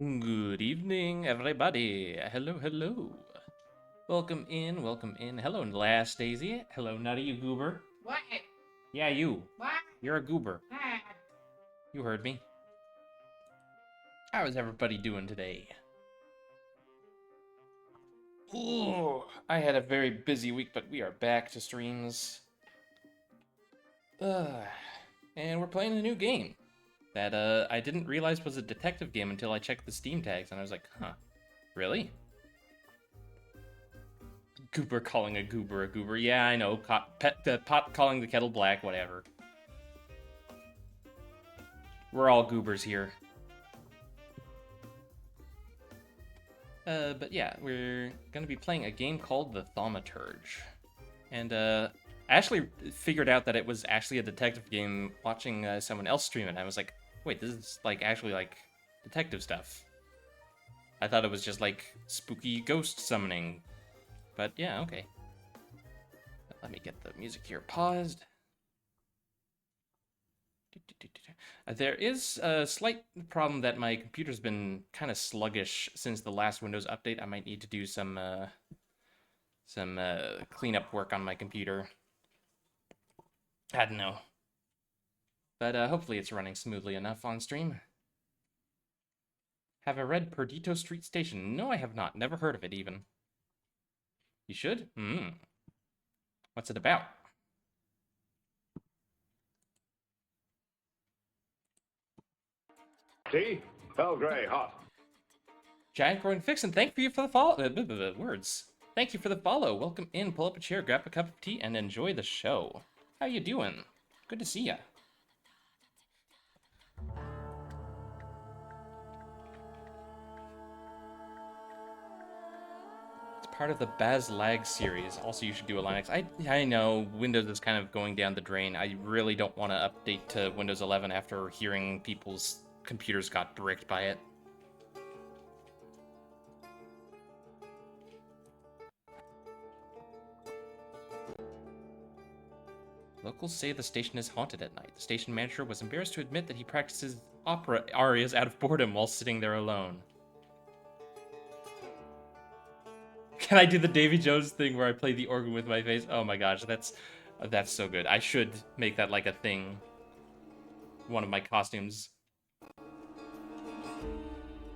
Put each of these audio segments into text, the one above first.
Good evening, everybody. Hello, hello. Welcome in, welcome in. Hello, Last Daisy. Hello, Nutty, you goober. What? Yeah, you. What? You're a goober. What? You heard me. How is everybody doing today? Ooh, I had a very busy week, but we are back to streams. And we're playing a new game that I didn't realize was a detective game until I checked the Steam tags, and I was like, huh, really? Goober calling a goober a goober. Yeah, I know. Pot calling the kettle black, whatever. We're all goobers here. But yeah, we're gonna be playing a game called the Thaumaturge. And I actually figured out that it was actually a detective game watching someone else stream it. I was like, wait, this is actually detective stuff. I thought it was just like spooky ghost summoning. But yeah, okay. Let me get the music here paused. There is a slight problem that my computer's been kind of sluggish since the last Windows update. I might need to do some cleanup work on my computer. I don't know. But hopefully it's running smoothly enough on stream. Have I read Perdito Street Station? No, I have not. Never heard of it, even. You should? What's it about? Tea? Earl Grey, hot. Giant Growing Fixin', thank you for the follow. Words. Thank you for the follow. Welcome in. Pull up a chair, grab a cup of tea, and enjoy the show. How you doing? Good to see ya. It's part of the Baz Lag series. Also, you should do a Linux. I know Windows is kind of going down the drain. I really don't want to update to Windows 11 after hearing people's computers got bricked by it. Locals say the station is haunted at night. The station manager was embarrassed to admit that he practices opera arias out of boredom while sitting there alone. Can I do the Davy Jones thing where I play the organ with my face? Oh my gosh, that's so good. I should make that like a thing. One of my costumes.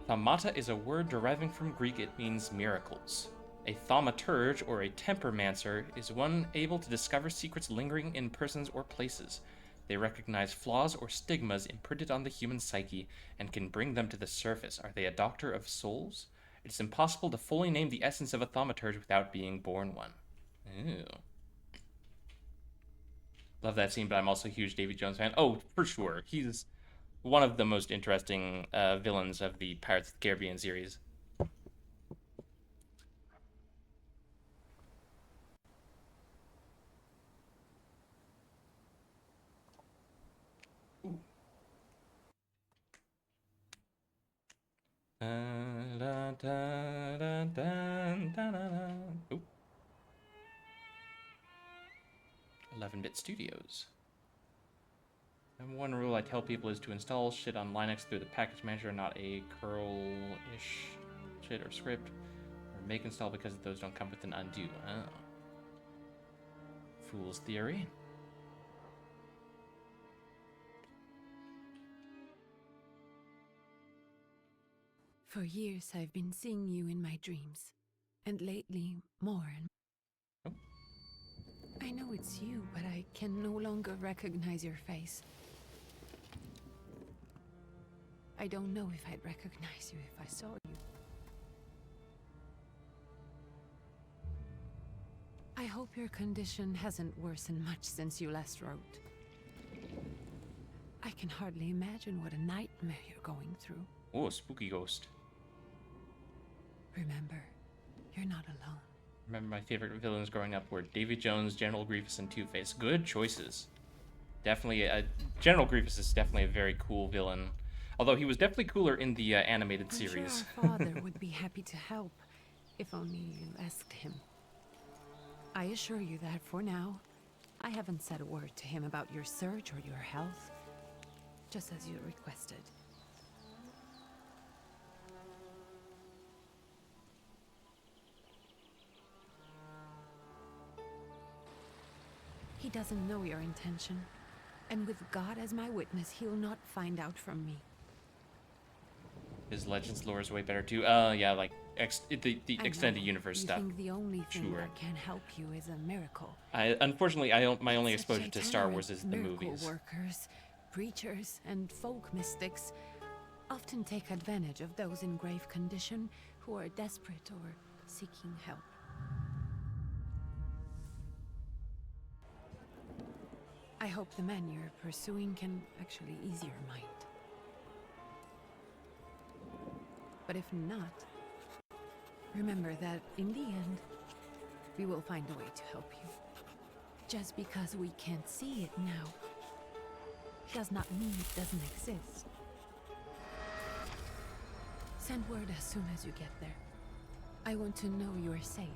Thaumata is a word deriving from Greek. It means miracles. A thaumaturge, or a tempermancer, is one able to discover secrets lingering in persons or places. They recognize flaws or stigmas imprinted on the human psyche and can bring them to the surface. Are they a doctor of souls? It is impossible to fully name the essence of a thaumaturge without being born one. Ew. Love that scene, but I'm also a huge Davy Jones fan. Oh, for sure. He's one of the most interesting villains of the Pirates of the Caribbean series. Ooh. 11-bit Studios. And one rule I tell people is to install shit on Linux through the package manager, not a curl-ish shit or script. Or make install because those don't come with an undo. Oh. Fool's theory. For years I've been seeing you in my dreams, and lately more and Oh. I know it's you, but I can no longer recognize your face. I don't know if I'd recognize you if I saw you. I hope your condition hasn't worsened much since you last wrote. I can hardly imagine what a nightmare you're going through. Oh, spooky ghost. Remember, you're not alone. Remember my favorite villains growing up were Davy Jones, General Grievous, and Two-Face. Good choices. Definitely, General Grievous is definitely a very cool villain. Although he was definitely cooler in the animated series. I'm sure our father would be happy to help, if only you asked him. I assure you that for now, I haven't said a word to him about your search or your health, just as you requested. doesn't know your intention. And with God as my witness, he'll not find out from me. His Legends lore is way better too. Yeah, like the extended universe stuff. You think the only thing Sure. that can help you is a miracle. Unfortunately, my only Such exposure to Star Wars is the miracle movies. Workers, preachers, and folk mystics often take advantage of those in grave condition who are desperate or seeking help. I hope the man you're pursuing can actually ease your mind. But if not, remember that in the end, we will find a way to help you. Just because we can't see it now, does not mean it doesn't exist. Send word as soon as you get there. I want to know you are safe.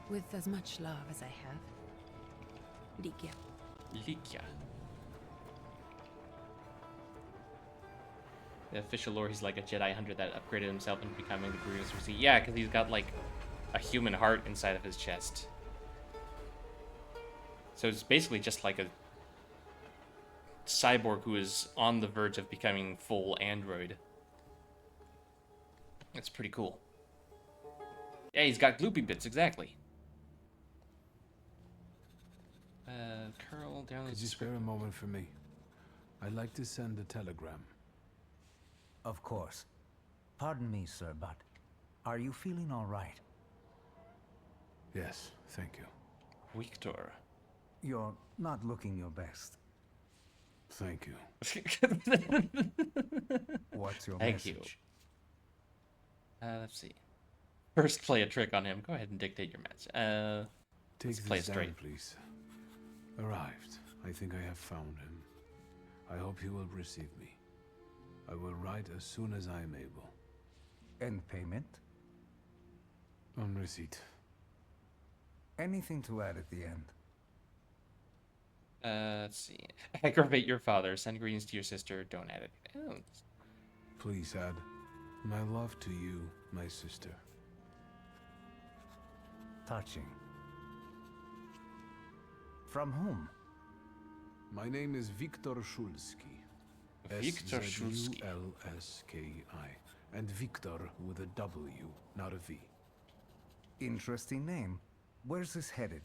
With as much love as I have. Likia. Likia. The official lore, he's like a Jedi hunter that upgraded himself into becoming the Grievous Receipt. Yeah, because he's got like a human heart inside of his chest. So it's basically just like a cyborg who is on the verge of becoming full android. That's pretty cool. Yeah, he's got gloopy bits, exactly. Curl down. Could you spare a moment for me? I'd like to send a telegram. Of course. Pardon me, sir, but are you feeling all right? Yes, thank you. Victor. You're not looking your best. Thank you. What's your Thank you. message? Let's see. First, play a trick on him. Go ahead and dictate your match. Take play this down, straight. please. Arrived. I think I have found him. I hope he will receive me. I will write as soon as I am able. And payment? On receipt. Anything to add at the end? Let's see. Aggravate your father. Send greetings to your sister. Don't add it. Oh. Please add my love to you, my sister. Touching. From whom? My name is Viktor Szulski. Viktor Szulski. S-Z-U-L-S-K-I. And Viktor with a W, not a V. Interesting name. Where's this headed?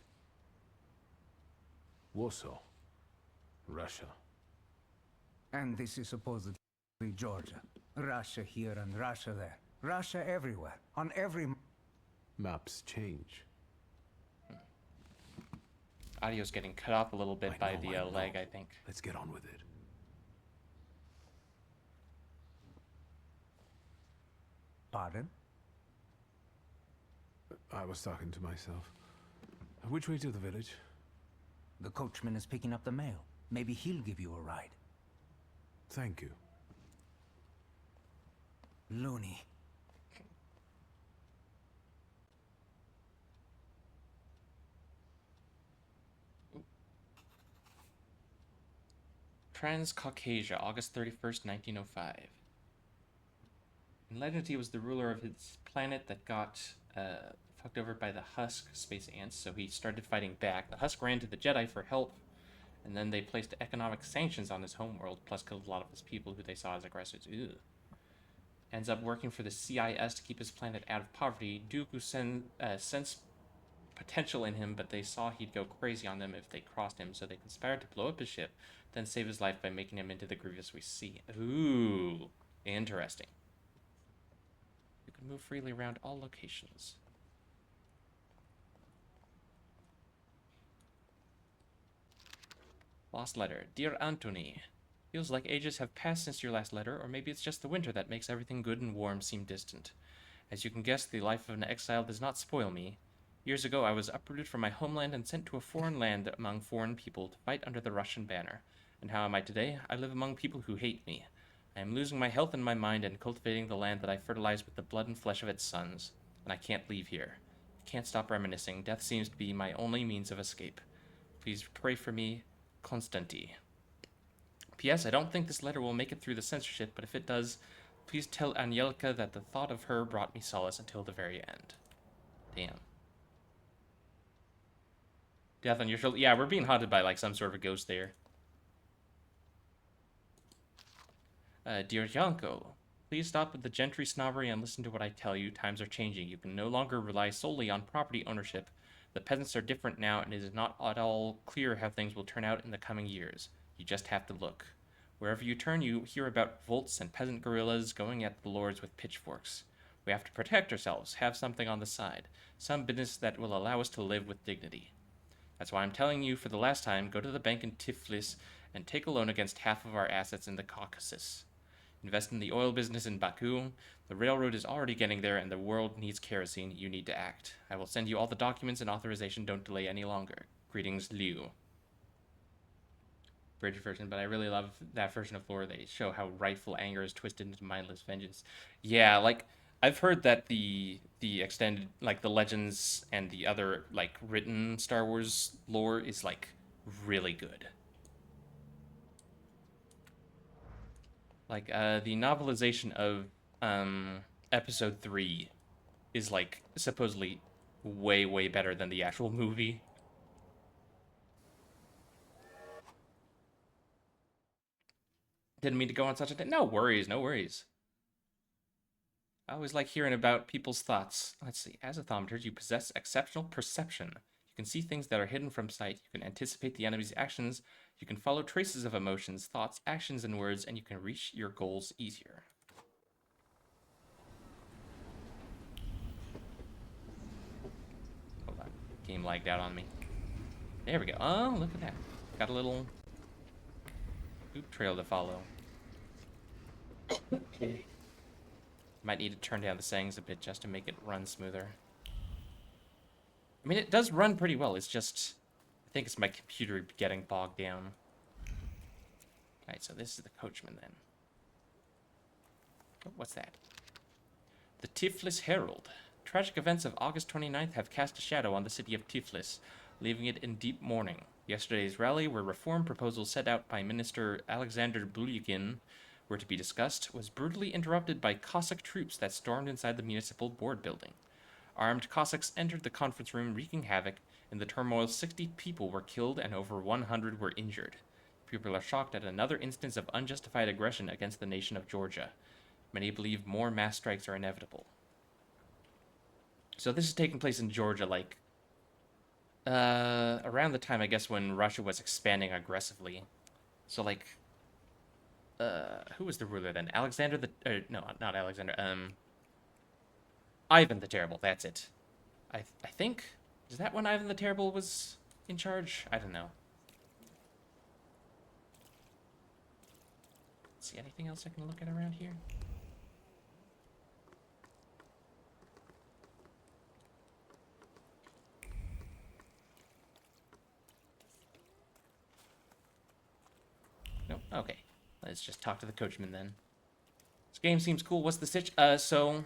Warsaw, Russia. And this is supposedly Georgia. Russia here and Russia there. Russia everywhere. On every... Maps change. Audio's getting cut off a little bit I by know, the I know. lag, I think. Let's get on with it. Pardon? I was talking to myself. Which way to the village? The coachman is picking up the mail. Maybe he'll give you a ride. Thank you. Loony. Transcaucasia, August 31st, 1905. In legend, he was the ruler of his planet that got fucked over by the Husk space ants, so he started fighting back. The Husk ran to the Jedi for help, and then they placed economic sanctions on his homeworld, plus killed a lot of his people who they saw as aggressors. Ew. Ends up working for the CIS to keep his planet out of poverty. Dooku sensed potential in him, but they saw he'd go crazy on them if they crossed him, so they conspired to blow up his ship, then save his life by making him into the Grievous we see. Ooh, interesting. You can move freely around all locations. Lost letter. Dear Anthony, feels like ages have passed since your last letter, or maybe it's just the winter that makes everything good and warm seem distant. As you can guess, the life of an exile does not spoil me. Years ago, I was uprooted from my homeland and sent to a foreign land among foreign people to fight under the Russian banner. And how am I today? I live among people who hate me. I am losing my health and my mind and cultivating the land that I fertilize with the blood and flesh of its sons. And I can't leave here. I can't stop reminiscing. Death seems to be my only means of escape. Please pray for me, Konstanty. P.S. I don't think this letter will make it through the censorship, but if it does, please tell Anielka that the thought of her brought me solace until the very end. Damn. Death on your shoulder. Yeah, we're being haunted by like some sort of a ghost there. Dear Yanko, please stop with the gentry snobbery and listen to what I tell you. Times are changing. You can no longer rely solely on property ownership. The peasants are different now, and it is not at all clear how things will turn out in the coming years. You just have to look. Wherever you turn, you hear about volts and peasant guerrillas going at the lords with pitchforks. We have to protect ourselves, have something on the side, some business that will allow us to live with dignity. That's why I'm telling you for the last time, go to the bank in Tiflis and take a loan against half of our assets in the Caucasus. Invest in the oil business in Baku. The railroad is already getting there and the world needs kerosene. You need to act. I will send you all the documents and authorization. Don't delay any longer. Greetings, Liu. Bridge version, but I really love that version of lore. They show how rightful anger is twisted into mindless vengeance. Yeah, like I've heard that the extended, like the legends and the other like written Star Wars lore is like really good. Like the novelization of episode 3 is like supposedly way better than the actual movie. Didn't mean to go on such a no worries, no worries. I always like hearing about people's thoughts. Let's see. As a thaumaturge, you possess exceptional perception. You can see things that are hidden from sight. You can anticipate the enemy's actions. You can follow traces of emotions, thoughts, actions, and words, and you can reach your goals easier. Hold on. Game lagged out on me. There we go. Oh, look at that. Got a little loop trail to follow. Might need to turn down the settings a bit just to make it run smoother. I mean, it does run pretty well. It's just, I think it's my computer getting bogged down. Alright, so this is the coachman then. Oh, what's that? The Tiflis Herald. Tragic events of August 29th have cast a shadow on the city of Tiflis, leaving it in deep mourning. Yesterday's rally, where reform proposals set out by Minister Alexander Bulyagin were to be discussed, was brutally interrupted by Cossack troops that stormed inside the municipal board building. Armed Cossacks entered the conference room, wreaking havoc. In the turmoil, 60 people were killed and over 100 were injured. People are shocked at another instance of unjustified aggression against the nation of Georgia. Many believe more mass strikes are inevitable. So this is taking place in Georgia, like, around the time, I guess, when Russia was expanding aggressively. So, like, who was the ruler then? Alexander the... no, not Alexander. Ivan the Terrible, that's it. I think... Is that when Ivan the Terrible was in charge? I don't know. See anything else I can look at around here? Nope. Okay. Let's just talk to the coachman then. This game seems cool. What's the stitch? So,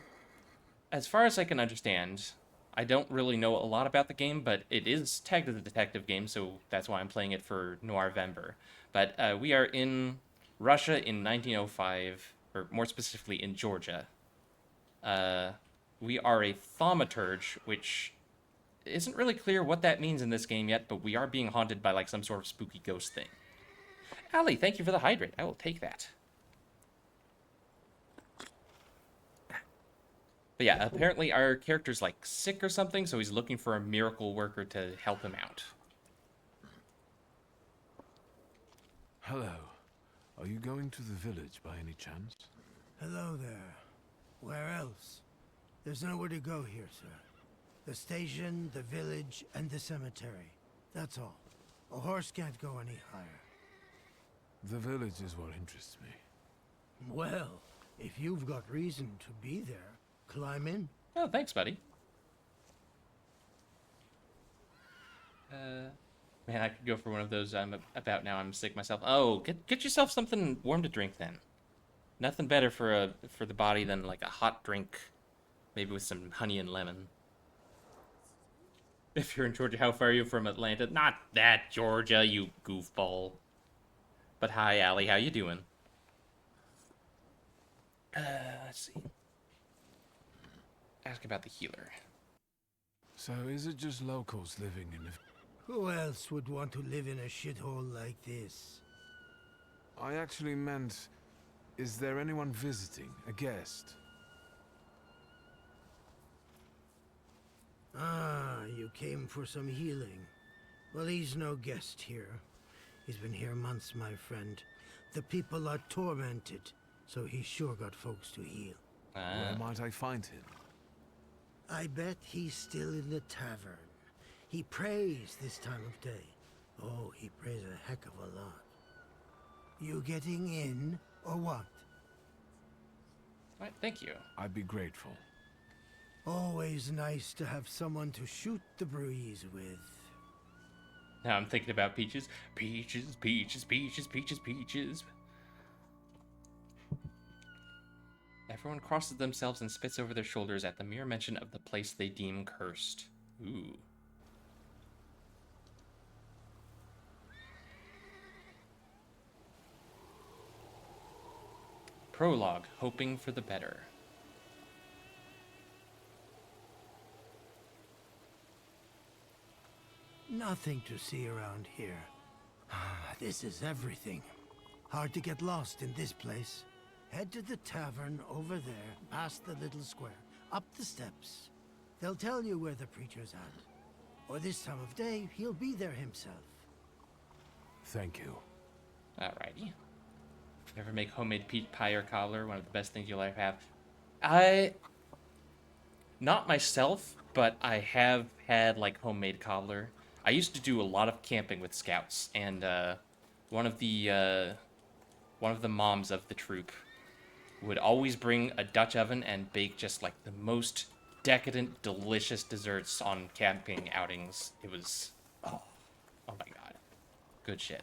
as far as I can understand, I don't really know a lot about the game, but it is tagged as a detective game, so that's why I'm playing it for Noirvember. But we are in Russia in 1905, or more specifically in Georgia. We are a thaumaturge, which isn't really clear what that means in this game yet, but we are being haunted by like some sort of spooky ghost thing. Ali, thank you for the hydrate. I will take that. But yeah, apparently our character's like sick or something, so he's looking for a miracle worker to help him out. Hello. Are you going to the village by any chance? Hello there. Where else? There's nowhere to go here, sir. The station, the village, and the cemetery. That's all. A horse can't go any higher. The village is what interests me. Well, if you've got reason to be there, climb in. Oh, thanks, buddy. Man, I could go for one of those. I'm about now. I'm sick myself. Oh, get yourself something warm to drink then. Nothing better for the body than like a hot drink, maybe with some honey and lemon. If you're in Georgia, how far are you from Atlanta? Not that Georgia, you goofball. But hi, Allie, how you doing? Let's see. Ask about the healer. So is it just locals living in the... Who else would want to live in a shithole like this? I actually meant, is there anyone visiting? A guest? Ah, you came for some healing. Well, he's no guest here. He's been here months, my friend. The people are tormented, so he's sure got folks to heal. Where might I find him? I bet he's still in the tavern. He prays this time of day. Oh, he prays a heck of a lot. You getting in, or what? Alright, thank you. I'd be grateful. Always nice to have someone to shoot the breeze with. Now I'm thinking about peaches. Peaches, peaches, peaches, peaches, peaches. Everyone crosses themselves and spits over their shoulders at the mere mention of the place they deem cursed. Ooh. Prologue, hoping for the better. Nothing to see around here. This is everything. Hard to get lost in this place. Head to the tavern over there, past the little square, up the steps. They'll tell you where the preacher's at. Or this time of day, he'll be there himself. Thank you. Alrighty. Ever make homemade peach pie or cobbler? One of the best things you'll ever have. Not myself, but I have had like homemade cobbler. I used to do a lot of camping with scouts, and one of the moms of the troop would always bring a Dutch oven and bake just like the most decadent, delicious desserts on camping outings. It was, oh my god, good shit.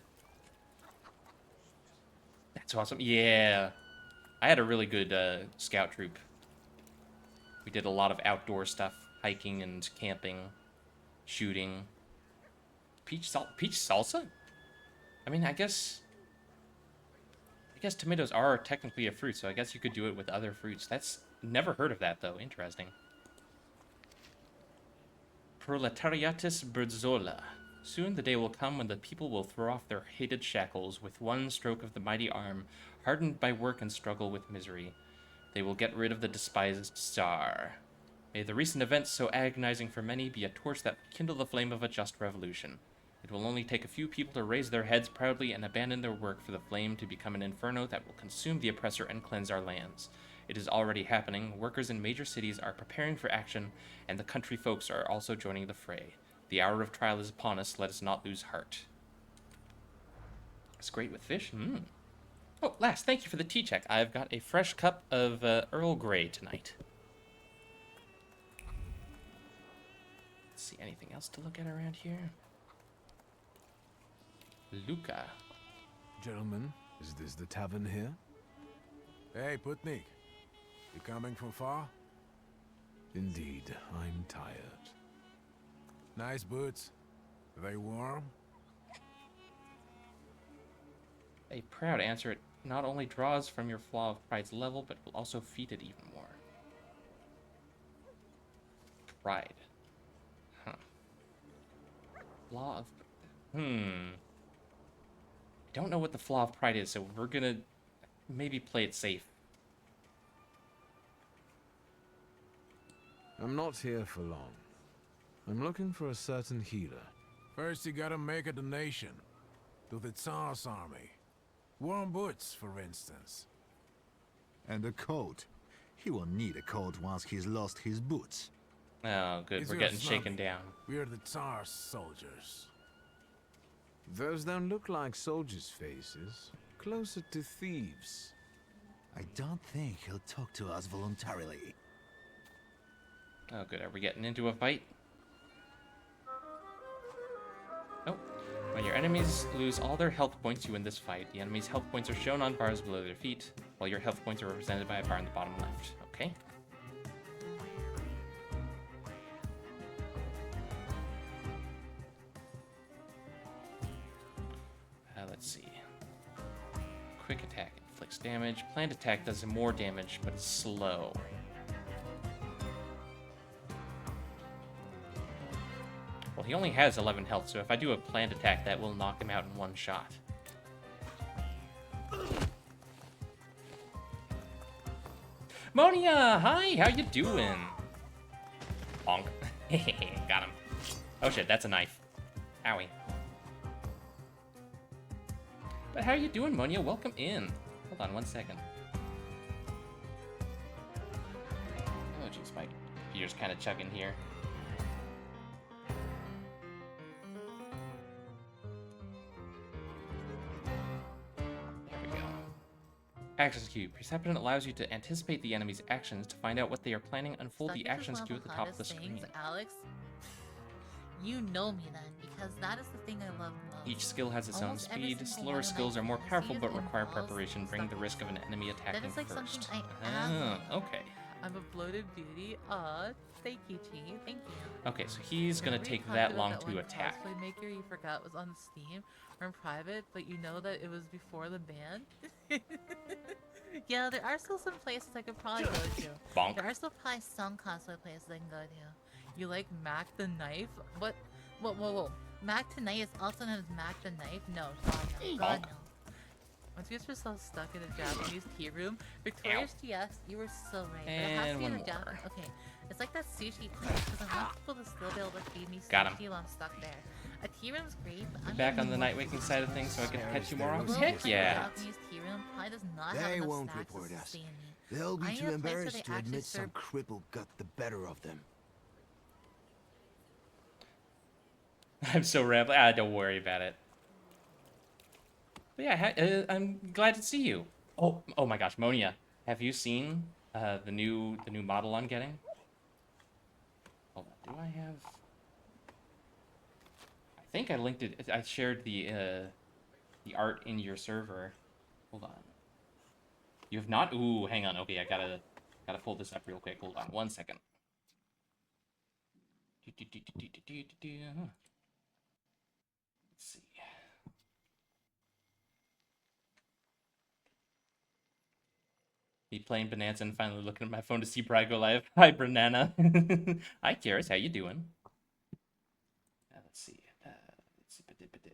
That's awesome. Yeah, I had a really good scout troop. We did a lot of outdoor stuff, hiking and camping, shooting. Peach salsa? I mean, I guess tomatoes are technically a fruit, so I guess you could do it with other fruits. That's never heard of that though. Interesting. Proletariatus Berzola. Soon the day will come when the people will throw off their hated shackles with one stroke of the mighty arm, hardened by work and struggle with misery. They will get rid of the despised Tsar. May the recent events so agonizing for many be a torch that will kindle the flame of a just revolution. It will only take a few people to raise their heads proudly and abandon their work for the flame to become an inferno that will consume the oppressor and cleanse our lands. It is already happening. Workers in major cities are preparing for action, and the country folks are also joining the fray. The hour of trial is upon us. Let us not lose heart. It's great with fish. Oh, last, thank you for the tea check. I've got a fresh cup of Earl Grey tonight. Let's see, anything else to look at around here? Luca. Gentlemen, is this the tavern here? Hey, Putnik. You coming from far? Indeed, I'm tired. Nice boots. Are they warm? A proud answer. It not only draws from your flaw of pride's level, but will also feed it even more. Pride. Huh. Flaw of... I don't know what the flaw of pride is, so we're gonna maybe play it safe. I'm not here for long. I'm looking for a certain healer. First you gotta make a donation. To the Tsar's army. Warm boots, for instance. And a coat. He won't need a coat once he's lost his boots. Oh, good. Is We're there getting something? shaken down. We're the Tsar's soldiers. Those don't look like soldiers' faces. Closer to thieves. I don't think he'll talk to us voluntarily. Oh, good. Are we getting into a fight? Nope. When your enemies lose all their health points, you win this fight. The enemy's health points are shown on bars below their feet, while your health points are represented by a bar in the bottom left. Okay. Let's see. Quick attack inflicts damage. Planned attack does more damage, but it's slow. Well, he only has 11 health, so if I do a planned attack, that will knock him out in one shot. Monia, hi, how you doing? Bonk. Got him. Oh shit, that's a knife. Owie. But how you doing, Monia? Welcome in. Hold on one second. Oh jeez, my computer's kind of chugging here. There we go. Access queue. Perception allows you to anticipate the enemy's actions to find out what they are planning. Unfold the actions queue at the top of the screen. Alex, you know me then, because that is the thing I love most. Each skill has its own speed. Slower skills are more powerful but require preparation, bring the risk of an enemy attacking that is like first. something I am. Okay. I'm a bloated beauty. Thank you, Chi. Thank you. Okay, so he's gonna take that long to attack. Cosplay maker you forgot was on Steam or in private, but you know that it was before the ban. Yeah, there are still some places I could probably go to. Bonk. There are still probably some cosplay places I can go to. You like Mac the Knife? What? Whoa. Mac tonight is also known as Mac the Knife? No, God no. Once you guys were so stuck in a Japanese tea room, Victoria's GX, you were so right. But it has to be in a Japanese. Okay, it's like that sushi place because I want people to still be able to feed me sushi while I'm stuck there. A tea room's great, but I'm back on the night waking side of things, so I can catch you more often. Heck yeah! Japanese tea room probably does not have They enough won't snacks report to us. sustain me. They'll be I need too a place where embarrassed they to actually admit some serve- cripple got the better of them. I'm so rambling. Don't worry about it. But yeah, I'm glad to see you. Oh my gosh, Monia, have you seen the new model I'm getting? Hold on, do I have? I think I linked it. I shared the art in your server. Hold on. You have not? Ooh, hang on. Okay, I gotta pull this up real quick. Hold on, 1 second. Let's see. Me playing Bonanza and finally looking at my phone to see Bri go live. Hi, Banana. Hi, Karis. How you doing? Let's see.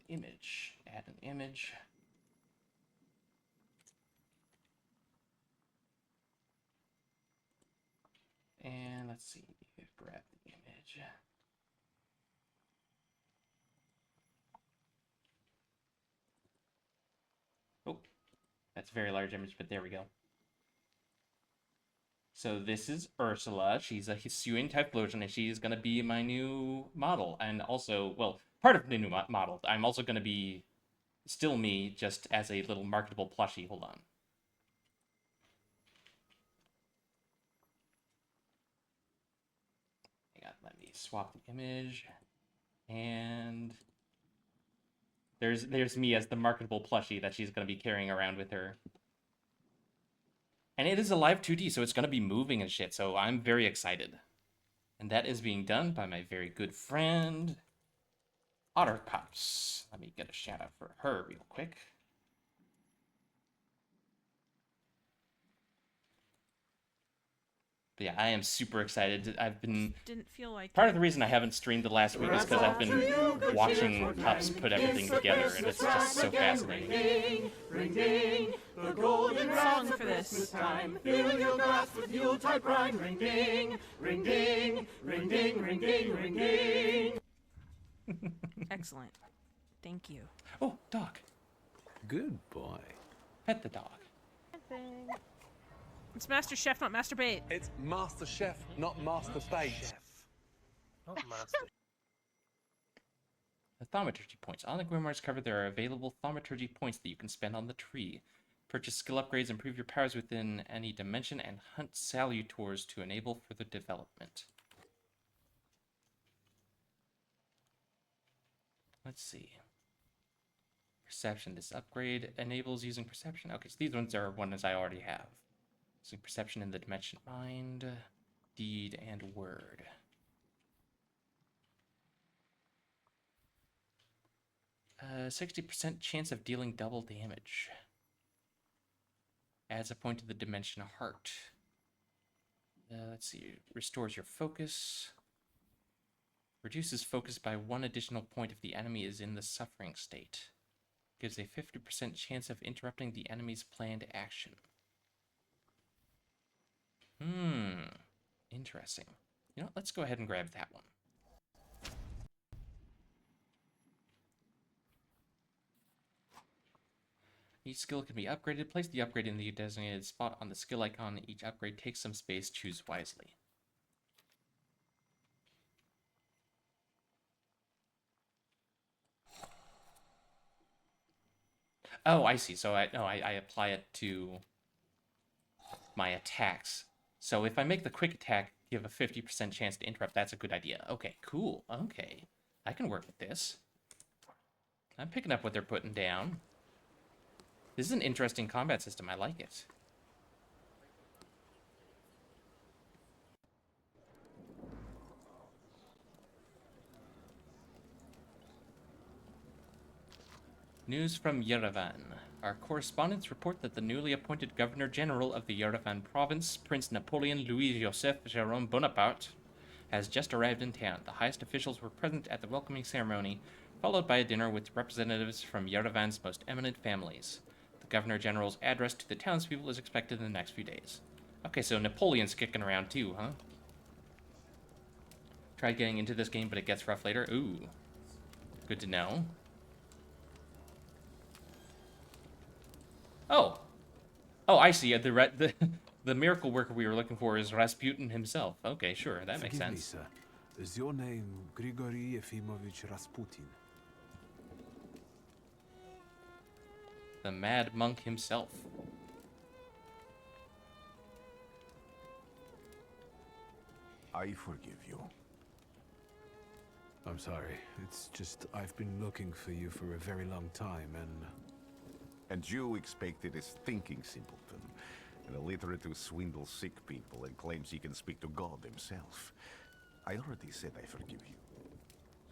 Image. Add an image. And let's see. Grab the image. Oh, that's a very large image, but there we go. So this is Ursula. She's a Hisuian typhlosion, and she's going to be my new model. And also, well, part of the new model. I'm also going to be still me, just as a little marketable plushie. Hold on. Let me swap the image. And there's me as the marketable plushie that she's going to be carrying around with her. And it is a live 2D, so it's going to be moving and shit, so I'm very excited. And that is being done by my very good friend, Otterpops. Let me get a shout out for her real quick. But yeah, I am super excited. I've been... Didn't feel like part of the reason I haven't streamed the last week is because I've been watching Pups put everything together, and it's just so fascinating. Ring, ring, ding, the golden song for this time. Fill your glass with Yuletide brine. Ring, ding, ring, ding, ring, ding, ring, ding, ring, ding. Excellent. Thank you. Oh, dog. Good boy. Pet the dog. It's Master Chef, not Master Bait. It's Master Chef, not Master Bait. Not master. The Thaumaturge points. On the Grimoire's cover, there are available Thaumaturge points that you can spend on the tree. Purchase skill upgrades, improve your powers within any dimension, and hunt Salutors to enable further development. Let's see. Perception. This upgrade enables using perception. Okay, so these ones are ones I already have. Using perception in the dimension mind, deed, and word. Uh, 60% chance of dealing double damage. Adds a point to the dimension heart. Let's see. Restores your focus. Reduces focus by 1 additional point if the enemy is in the suffering state. Gives a 50% chance of interrupting the enemy's planned action. Interesting. You know, let's go ahead and grab that one. Each skill can be upgraded. Place the upgrade in the designated spot on the skill icon. Each upgrade takes some space. Choose wisely. Oh, I see. So I apply it to my attacks. So if I make the quick attack, give a 50% chance to interrupt. That's a good idea. Okay, cool. Okay. I can work with this. I'm picking up what they're putting down. This is an interesting combat system. I like it. News from Yerevan. Our correspondents report that the newly appointed Governor-General of the Yerevan province, Prince Napoleon Louis-Joseph Jérôme Bonaparte, has just arrived in town. The highest officials were present at the welcoming ceremony, followed by a dinner with representatives from Yerevan's most eminent families. The Governor-General's address to the townspeople is expected in the next few days. Okay, so Napoleon's kicking around too, huh? Tried getting into this game, but it gets rough later. Ooh. Good to know. Oh. Oh, I see. The miracle worker we were looking for is Rasputin himself. Okay, sure. That makes sense. Forgive me, sir. Is your name Grigory Efimovich Rasputin? The Mad Monk himself. I forgive you. I'm sorry. It's just I've been looking for you for a very long time, and... And you expected a thinking simpleton, an illiterate who swindles sick people and claims he can speak to God himself. I already said I forgive you.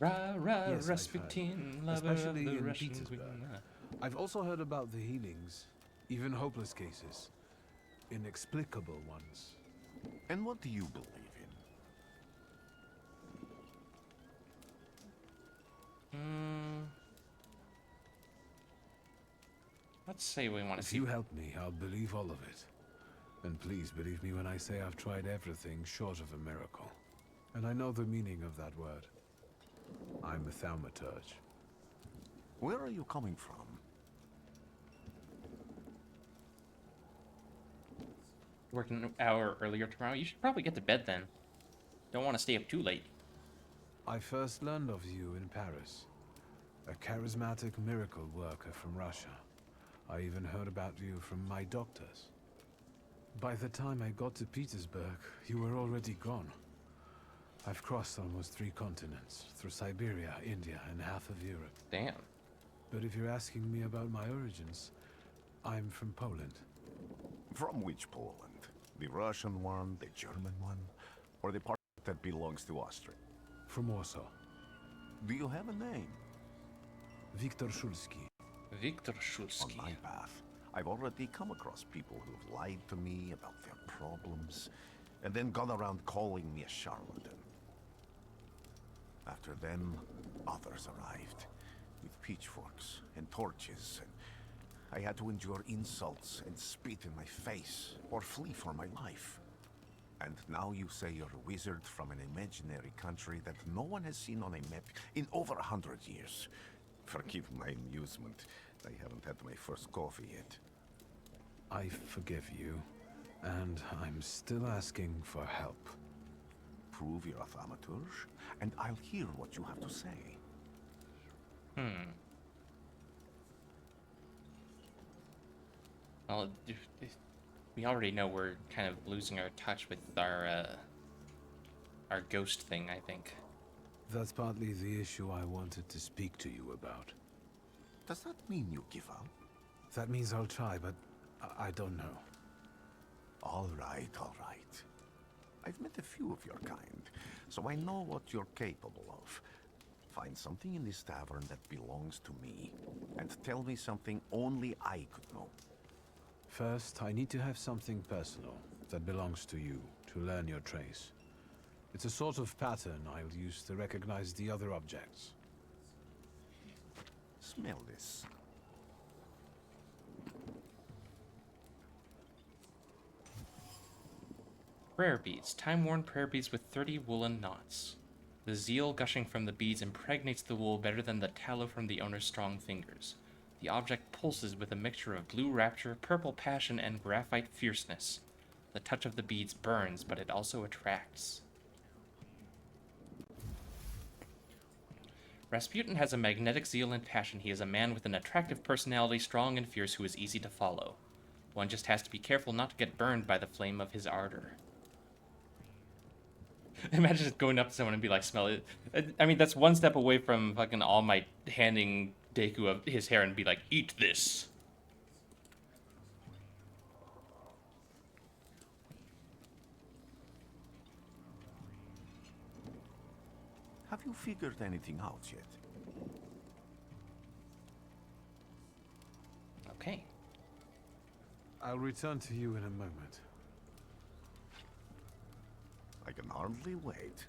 Yes, Rasputin, lover especially of the in Russian Petersburg. queen. I've also heard about the healings, even hopeless cases, inexplicable ones. And what do you believe in? Let's say we want to see. If you help me, I'll believe all of it. And please believe me when I say I've tried everything short of a miracle. And I know the meaning of that word. I'm a Thaumaturge. Where are you coming from? Working an hour earlier tomorrow. You should probably get to bed then. Don't want to stay up too late. I first learned of you in Paris. A charismatic miracle worker from Russia. I even heard about you from my doctors. By the time I got to Petersburg, you were already gone. I've crossed almost 3 continents, through Siberia, India, and half of Europe. Damn. But if you're asking me about my origins, I'm from Poland. From which Poland? The Russian one, the German one, or the part that belongs to Austria? From Warsaw. Do you have a name? Viktor Szulski. Viktor Szulski. On my path, I've already come across people who've lied to me about their problems, and then gone around calling me a charlatan. After them, others arrived, with pitchforks and torches, and I had to endure insults and spit in my face, or flee for my life. And now you say you're a wizard from an imaginary country that no one has seen on a map in over 100 years. Forgive my amusement. I haven't had my first coffee yet. I forgive you, and I'm still asking for help. Prove you're a Thaumaturge, and I'll hear what you have to say. Well, we already know we're kind of losing our touch with our ghost thing, I think. That's partly the issue I wanted to speak to you about. Does that mean you give up? That means I'll try, but I don't know. All right, all right. I've met a few of your kind, so I know what you're capable of. Find something in this tavern that belongs to me, and tell me something only I could know. First, I need to have something personal that belongs to you to learn your trace. It's a sort of pattern I'll use to recognize the other objects. Smell this. Prayer beads. Time-worn prayer beads with 30 woolen knots. The zeal gushing from the beads impregnates the wool better than the tallow from the owner's strong fingers. The object pulses with a mixture of blue rapture, purple passion, and graphite fierceness. The touch of the beads burns, but it also attracts. Rasputin has a magnetic zeal and passion. He is a man with an attractive personality, strong and fierce, who is easy to follow. One just has to be careful not to get burned by the flame of his ardor. Imagine just going up to someone and be like, smell it. I mean, that's one step away from fucking All Might handing Deku of his hair and be like, eat this. Have you figured anything out yet? Okay. I'll return to you in a moment. I can hardly wait.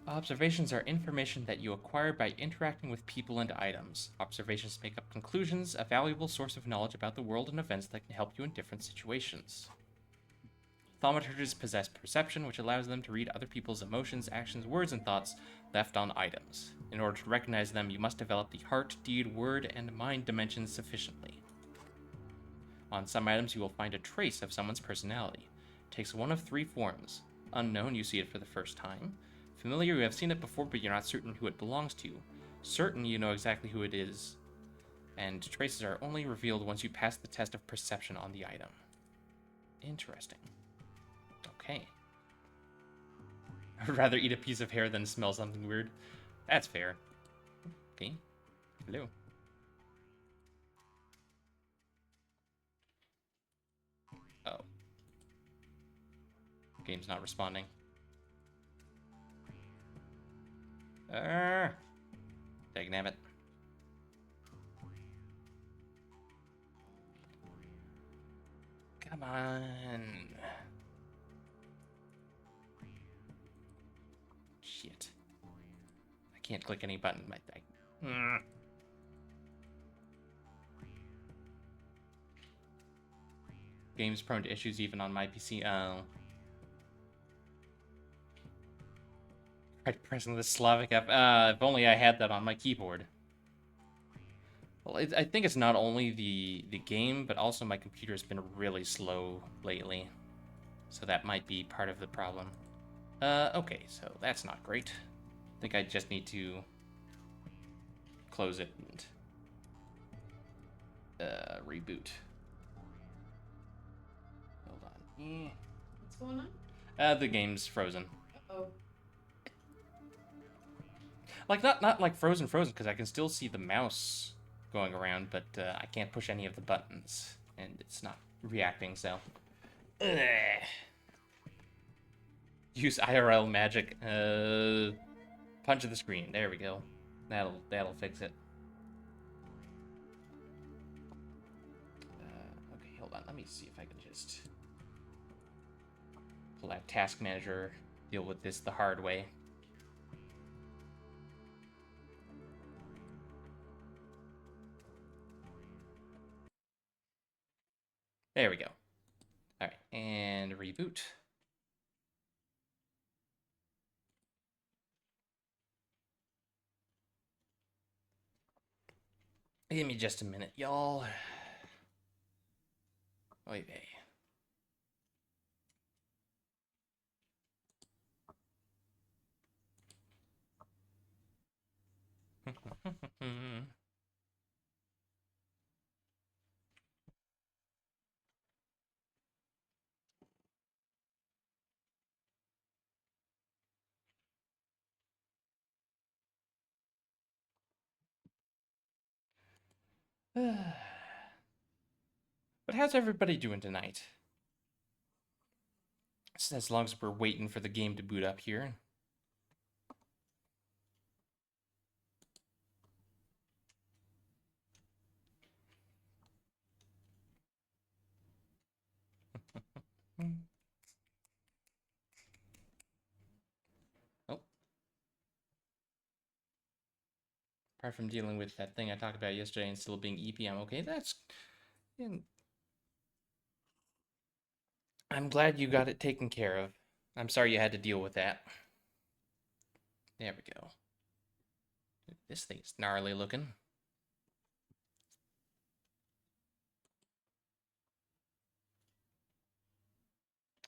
Observations are information that you acquire by interacting with people and items. Observations make up conclusions, a valuable source of knowledge about the world and events that can help you in different situations. Thaumaturges possess perception, which allows them to read other people's emotions, actions, words, and thoughts left on items. In order to recognize them, you must develop the heart, deed, word, and mind dimensions sufficiently. On some items, you will find a trace of someone's personality. It takes one of 3 forms. Unknown, you see it for the first time. Familiar, you have seen it before, but you're not certain who it belongs to. Certain, you know exactly who it is. And traces are only revealed once you pass the test of perception on the item. Interesting. Okay. I'd rather eat a piece of hair than smell something weird. That's fair. Okay. Hello. Oh. Game's not responding. Dagnabbit. Come on. Shit. I can't click any button. Game's prone to issues even on my PC. Oh. Right, pressing the Slavic F. If only I had that on my keyboard. Well, I think it's not only the game, but also my computer has been really slow lately. So that might be part of the problem. Okay, so that's not great. I think I just need to close it and reboot. Hold on. What's going on? The game's frozen. Uh-oh. Like, not like frozen, because I can still see the mouse going around, but I can't push any of the buttons, and it's not reacting, so... Ugh. Use IRL magic. Punch of the screen. There we go. That'll fix it. Okay, hold on. Let me see if I can just pull out Task Manager, deal with this the hard way. There we go. All right, and reboot. Give me just a minute, y'all. Oy vey. But how's everybody doing tonight? As long as we're waiting for the game to boot up here. Oh. Apart from dealing with that thing I talked about yesterday and still being EP, I'm okay. That's... I'm glad you got it taken care of. I'm sorry you had to deal with that. There we go. This thing's gnarly looking.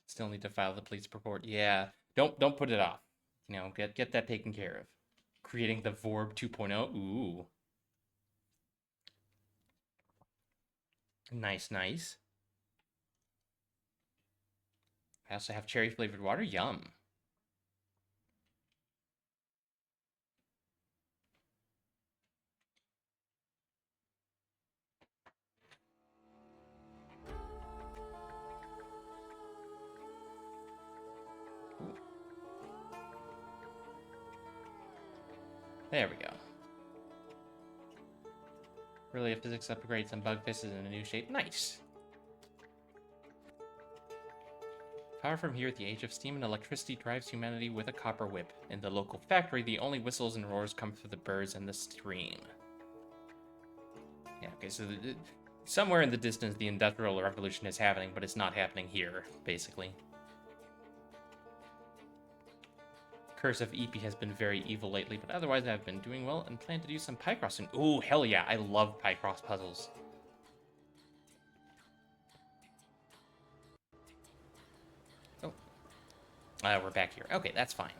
Still need to file the police report. Yeah, don't put it off. You know, get that taken care of. Creating the Vorb 2.0. Ooh. Nice, nice. I also have cherry flavored water. Yum. Ooh. There we go. Really, a physics upgrade, some bug fixes in a new shape. Nice. Far from here, the age of steam and electricity drives humanity with a copper whip. In the local factory, the only whistles and roars come through the birds and the stream. Yeah, okay, so somewhere in the distance, the Industrial Revolution is happening, but it's not happening here, basically. Curse of EP has been very evil lately, but otherwise I've been doing well and plan to do some Picross soon. Ooh, hell yeah, I love Picross puzzles. Oh. We're back here. Okay, that's fine.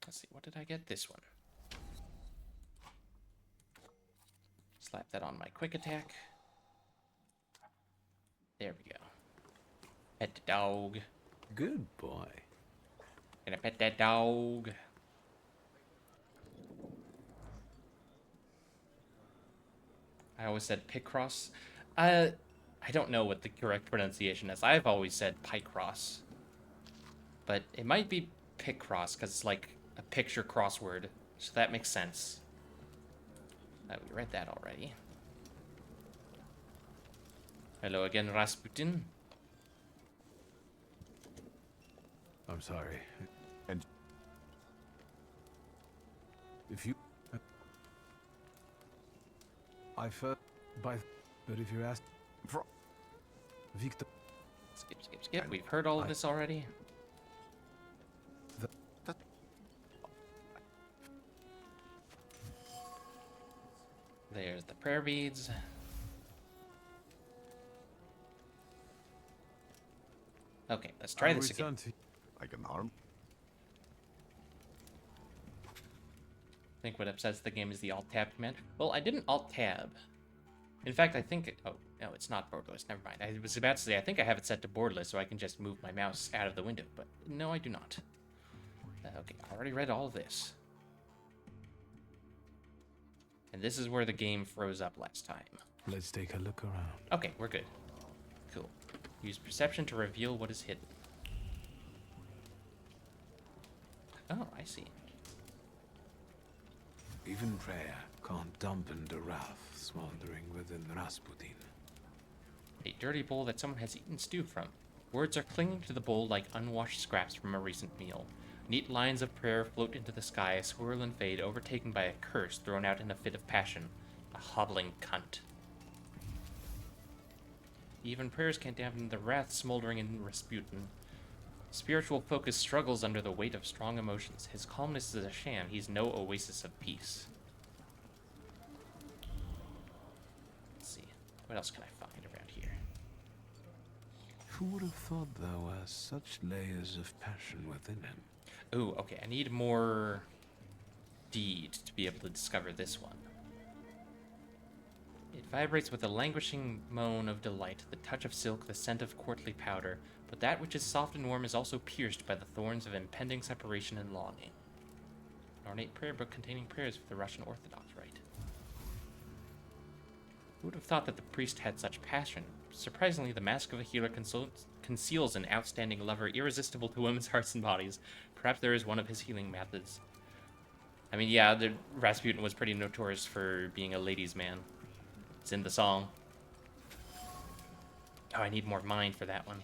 Let's see, what did I get? This one. Slap that on my quick attack. There we go. Pet the dog. Good boy. Gonna pet that dog. I always said Picross. I don't know what the correct pronunciation is. I've always said Picross. But it might be Picross, because it's like a picture crossword. So that makes sense. We read that already. Hello again, Rasputin. I'm sorry. And if you... I first... But if you ask... Victor... Skip. We've heard all of this already. There's the prayer beads. Okay, let's try this again. Like an arm? I think what upsets the game is the Alt-Tab command. Well, I didn't Alt-Tab. In fact, I think... Oh, no, it's not borderless. Never mind. I was about to say, I think I have it set to borderless so I can just move my mouse out of the window. But no, I do not. Okay, I already read all of this. And this is where the game froze up last time. Let's take a look around. Okay, we're good. Cool. Use perception to reveal what is hidden. Oh, I see. Even prayer can't dampen the wrath smoldering within Rasputin. A dirty bowl that someone has eaten stew from. Words are clinging to the bowl like unwashed scraps from a recent meal. Neat lines of prayer float into the sky, swirl and fade, overtaken by a curse thrown out in a fit of passion. A hobbling cunt. Even prayers can't dampen the wrath smoldering in Rasputin. Spiritual focus struggles under the weight of strong emotions. His calmness is a sham. He's no oasis of peace. Let's see. What else can I find around here? Who would have thought there were such layers of passion within him? Ooh, okay. I need more deed to be able to discover this one. It vibrates with a languishing moan of delight, the touch of silk, the scent of courtly powder, but that which is soft and warm is also pierced by the thorns of impending separation and longing. An ornate prayer book containing prayers for the Russian Orthodox Rite. Who would have thought that the priest had such passion? Surprisingly, the mask of a healer conceals an outstanding lover irresistible to women's hearts and bodies. Perhaps there is one of his healing methods. I mean, yeah, Rasputin was pretty notorious for being a ladies' man. It's in the song. Oh, I need more mind for that one.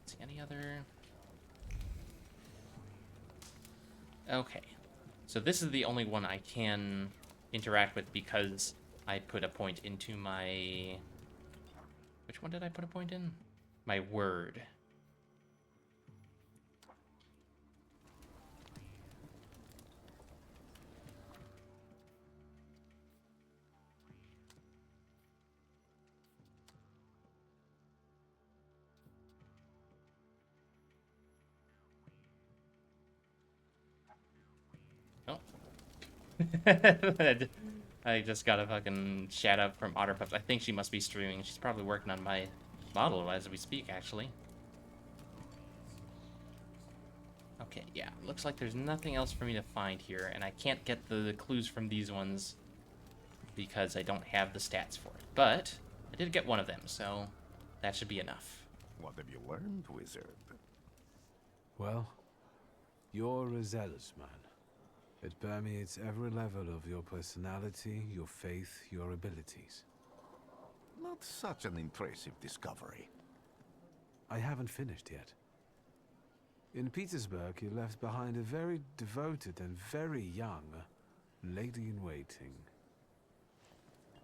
See any other? Okay. So this is the only one I can interact with because I put a point into my... Which one did I put a point in? My word. Oh. I just got a fucking shout out from Otterpups. I think she must be streaming. She's probably working on my model as we speak, actually. Okay, yeah. Looks like there's nothing else for me to find here, and I can't get the clues from these ones because I don't have the stats for it. But I did get one of them, so that should be enough. What have you learned, wizard? Well, you're a zealous man. It permeates every level of your personality, your faith, your abilities. Not such an impressive discovery. I haven't finished yet. In Petersburg, you left behind a very devoted and very young lady-in-waiting.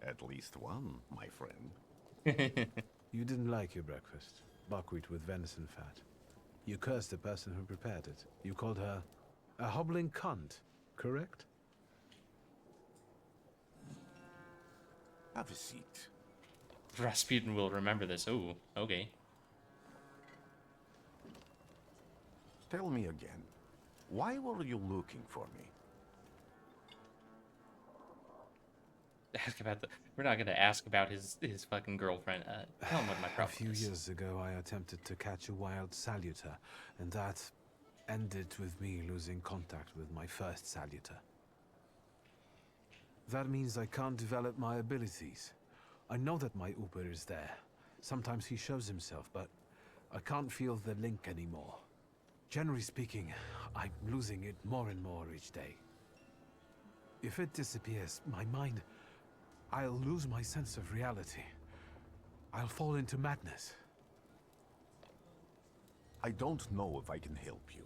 At least one, my friend. You didn't like your breakfast, buckwheat with venison fat. You cursed the person who prepared it. You called her a hobbling cunt, correct? Have a seat. Rasputin will remember this. Oh, okay. Tell me again, why were you looking for me? Ask about the... We're not gonna ask about his fucking girlfriend. Tell him what my problem A few is. years ago, I attempted to catch a wild saluter, and that ended with me losing contact with my first saluter. That means I can't develop my abilities. I know that my Uber is there. Sometimes he shows himself, but I can't feel the link anymore. Generally speaking, I'm losing it more and more each day. If it disappears, my mind... I'll lose my sense of reality. I'll fall into madness. I don't know if I can help you.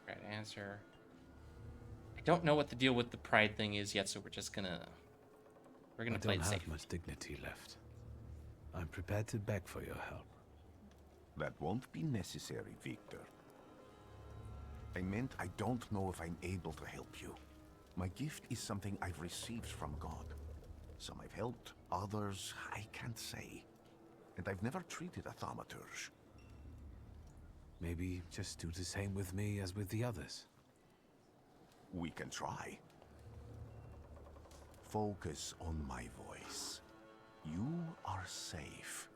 Right answer. I don't know what the deal with the pride thing is yet, so we're just gonna... We're gonna play it safe. I don't have much dignity left. I'm prepared to beg for your help. That won't be necessary, Victor. I meant I don't know if I'm able to help you. My gift is something I've received from God. Some I've helped, others I can't say. And I've never treated a Thaumaturge. Maybe just do the same with me as with the others. We can try. Focus on my voice. You are safe.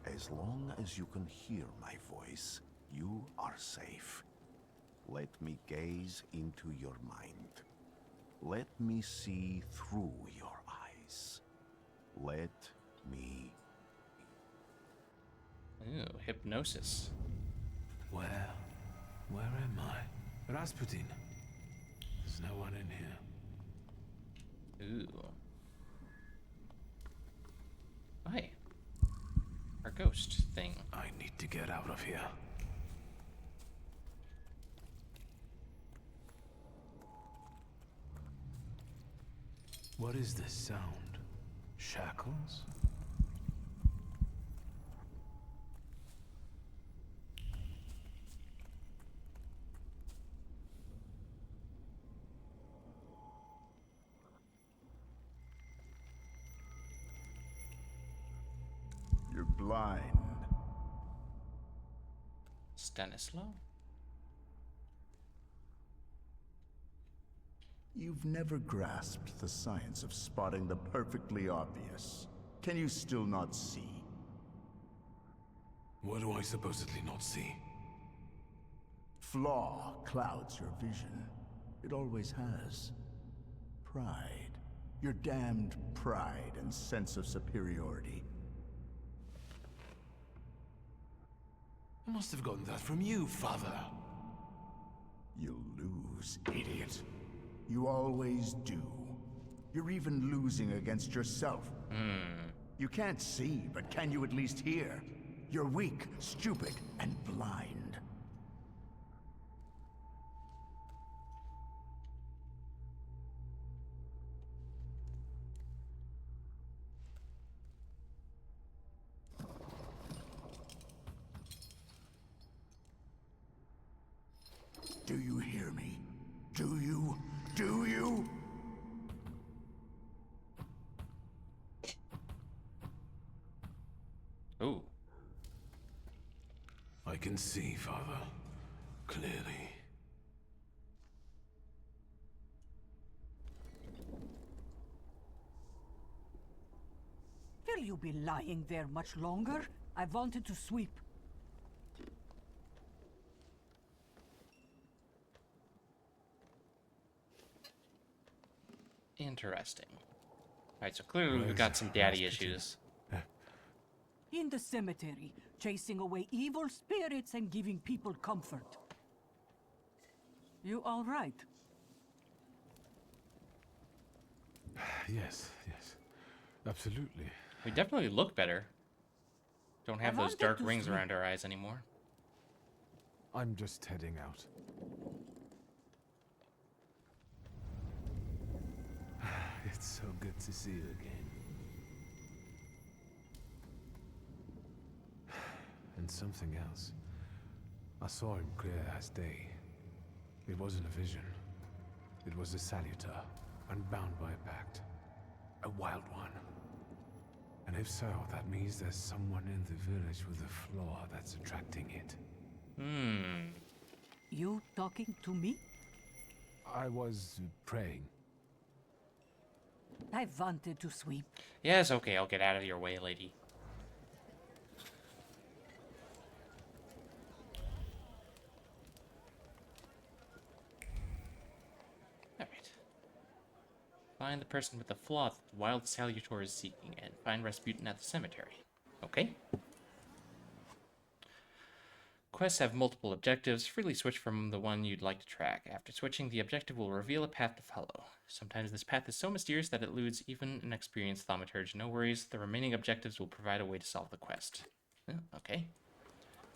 As long as you can hear my voice, you are safe. Let me gaze into your mind. Let me see through your eyes. Let me... Ooh, hypnosis. Where am I? Rasputin. There's no one in here. Ooh. Hi. Our ghost thing. I need to get out of here. What is this sound? Shackles? You're blind. Stanislaw? You've never grasped the science of spotting the perfectly obvious. Can you still not see? What do I supposedly not see? Flaw clouds your vision. It always has. Pride. Your damned pride and sense of superiority. I must have gotten that from you, Father. You'll lose, idiot. You always do. You're even losing against yourself. You can't see, but can you at least hear? You're weak, stupid, and blind. Do you hear me? Do you? Do you? Ooh. I can see, Father. Clearly. Will you be lying there much longer? I wanted to sweep. Interesting. Alright, so clearly we've got some daddy issues. In the cemetery, chasing away evil spirits and giving people comfort. You all right? Yes, yes. Absolutely. We definitely look better. Don't have those wanted dark to rings sleep. around our eyes anymore. I'm just heading out. It's so good to see you again. And something else. I saw him clear as day. It wasn't a vision. It was a salutar, unbound by a pact. A wild one. And if so, that means there's someone in the village with a flaw that's attracting it. You talking to me? I was praying. I wanted to sweep. Yes, okay, I'll get out of your way, lady. Alright. Find the person with the flaw that the wild salutor is seeking, and find Rasputin at the cemetery. Okay. Quests have multiple objectives. Freely switch from the one you'd like to track. After switching, the objective will reveal a path to follow. Sometimes this path is so mysterious that it eludes even an experienced thaumaturge. No worries, the remaining objectives will provide a way to solve the quest. Okay.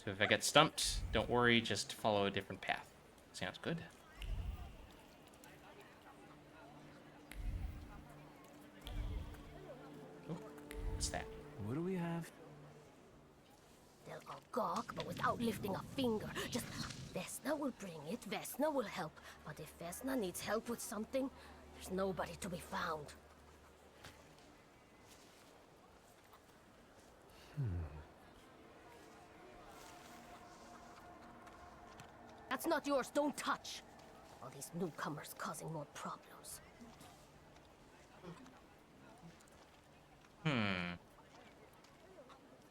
So if I get stumped, don't worry, just follow a different path. Sounds good. Oh, what's that? What do we have? They'll all gawk, but without lifting a finger. Just, Vesna will bring it, Vesna will help. But if Vesna needs help with something, there's nobody to be found. That's not yours, don't touch. All these newcomers causing more problems.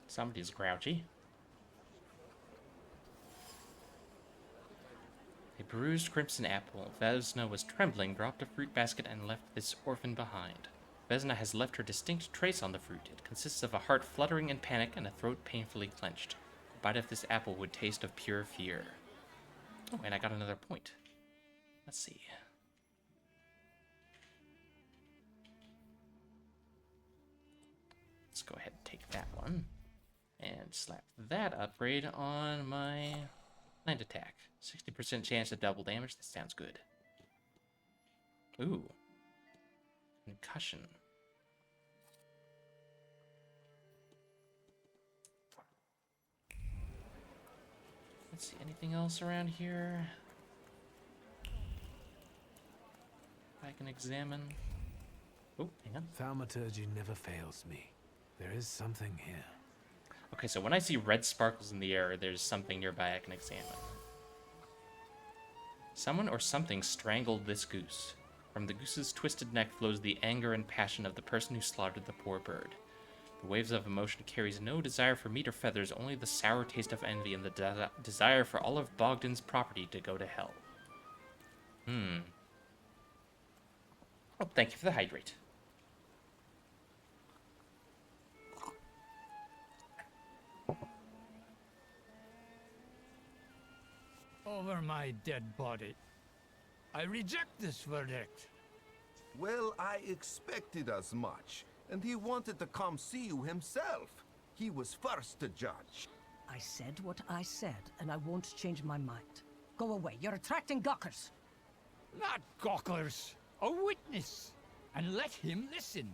Somebody's grouchy. A bruised crimson apple. Vesna was trembling, dropped a fruit basket, and left this orphan behind. Vesna has left her distinct trace on the fruit. It consists of a heart fluttering in panic and a throat painfully clenched. A bite of this apple would taste of pure fear. Oh, and I got another point. Let's see. Let's go ahead and take that one. And slap that upgrade on my land attack. 60% chance of double damage. That sounds good. Ooh. Concussion. Let's see, anything else around here I can examine? Oh, hang on. Thaumaturge never fails me. There is something here. Okay, so when I see red sparkles in the air, there's something nearby I can examine. Someone or something strangled this goose. From the goose's twisted neck flows the anger and passion of the person who slaughtered the poor bird. The waves of emotion carries no desire for meat or feathers, only the sour taste of envy and the desire for all of Bogdan's property to go to hell. Oh, thank you for the hydrate. over my dead body. I reject this verdict. Well, I expected as much. And he wanted to come see you himself. He was first to judge. I said what I said, and I won't change my mind. Go away. You're attracting gawkers. Not gawkers. A witness. And let him listen.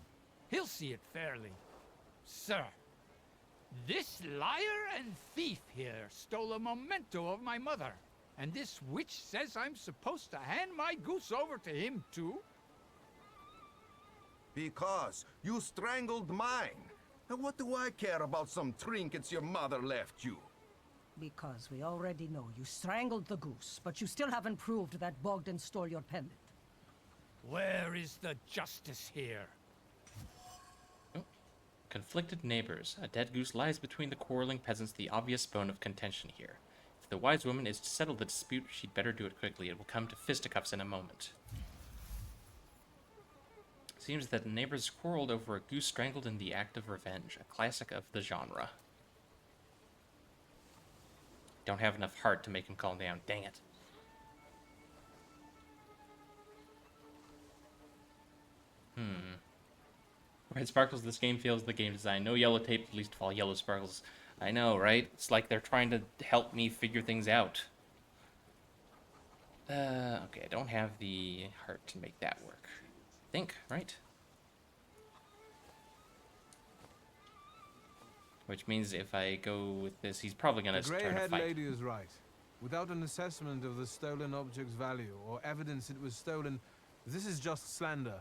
He'll see it fairly. Sir, this liar and thief here stole a memento of my mother. And this witch says I'm supposed to hand my goose over to him too? Because you strangled mine. And what do I care about some trinkets your mother left you? Because we already know you strangled the goose, but you still haven't proved that Bogdan stole your pendant. Where is the justice here? Conflicted neighbors. A dead goose lies between the quarreling peasants, the obvious bone of contention here. If the wise woman is to settle the dispute, she'd better do it quickly. It will come to fisticuffs in a moment. Seems that the neighbors quarreled over a goose strangled in the act of revenge, a classic of the genre. Don't have enough heart to make him calm down. Dang it. Red sparkles, this game feels the game design. No yellow tape, at least of all yellow sparkles. I know, right? It's like they're trying to help me figure things out. Okay, I don't have the heart to make that work. I think, right? Which means if I go with this, he's probably going to turn to The grey-haired fight. lady is right. Without an assessment of the stolen object's value or evidence it was stolen, this is just slander.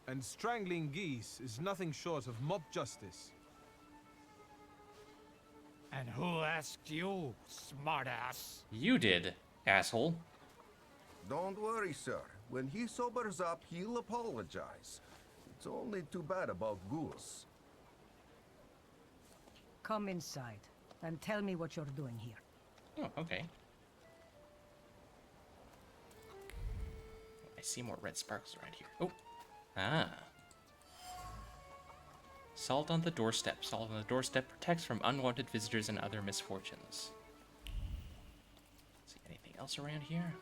And strangling geese is nothing short of mob justice. And who asked you, smartass? You did, asshole. Don't worry, sir. When he sobers up, he'll apologize. It's only too bad about Goose. Come inside and tell me what you're doing here. Oh, okay. I see more red sparkles around here. Oh. Ah. Salt on the doorstep. Salt on the doorstep protects from unwanted visitors and other misfortunes. See anything else around here?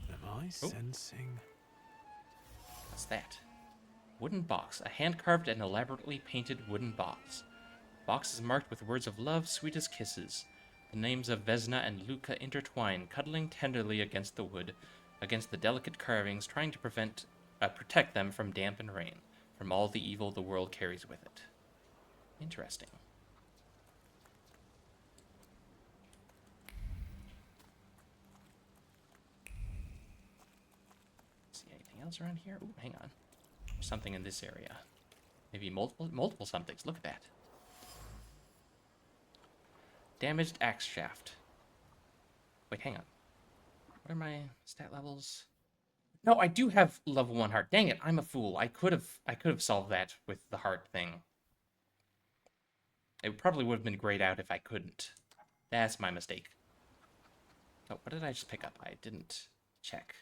Am I sensing? What's that? Wooden box. A hand-carved and elaborately painted wooden box. Box is marked with words of love, sweet as kisses. The names of Vesna and Luca intertwine, cuddling tenderly against the wood, against the delicate carvings, trying to protect them from damp and rain, from all the evil the world carries with it. Interesting. See anything else around here? Ooh, hang on. There's something in this area. Maybe multiple somethings. Look at that. Damaged axe shaft. Wait, hang on. What are my stat levels? No, I do have level 1 heart. Dang it, I'm a fool. I could have solved that with the heart thing. It probably would have been grayed out if I couldn't. That's my mistake. Oh, what did I just pick up? I didn't check.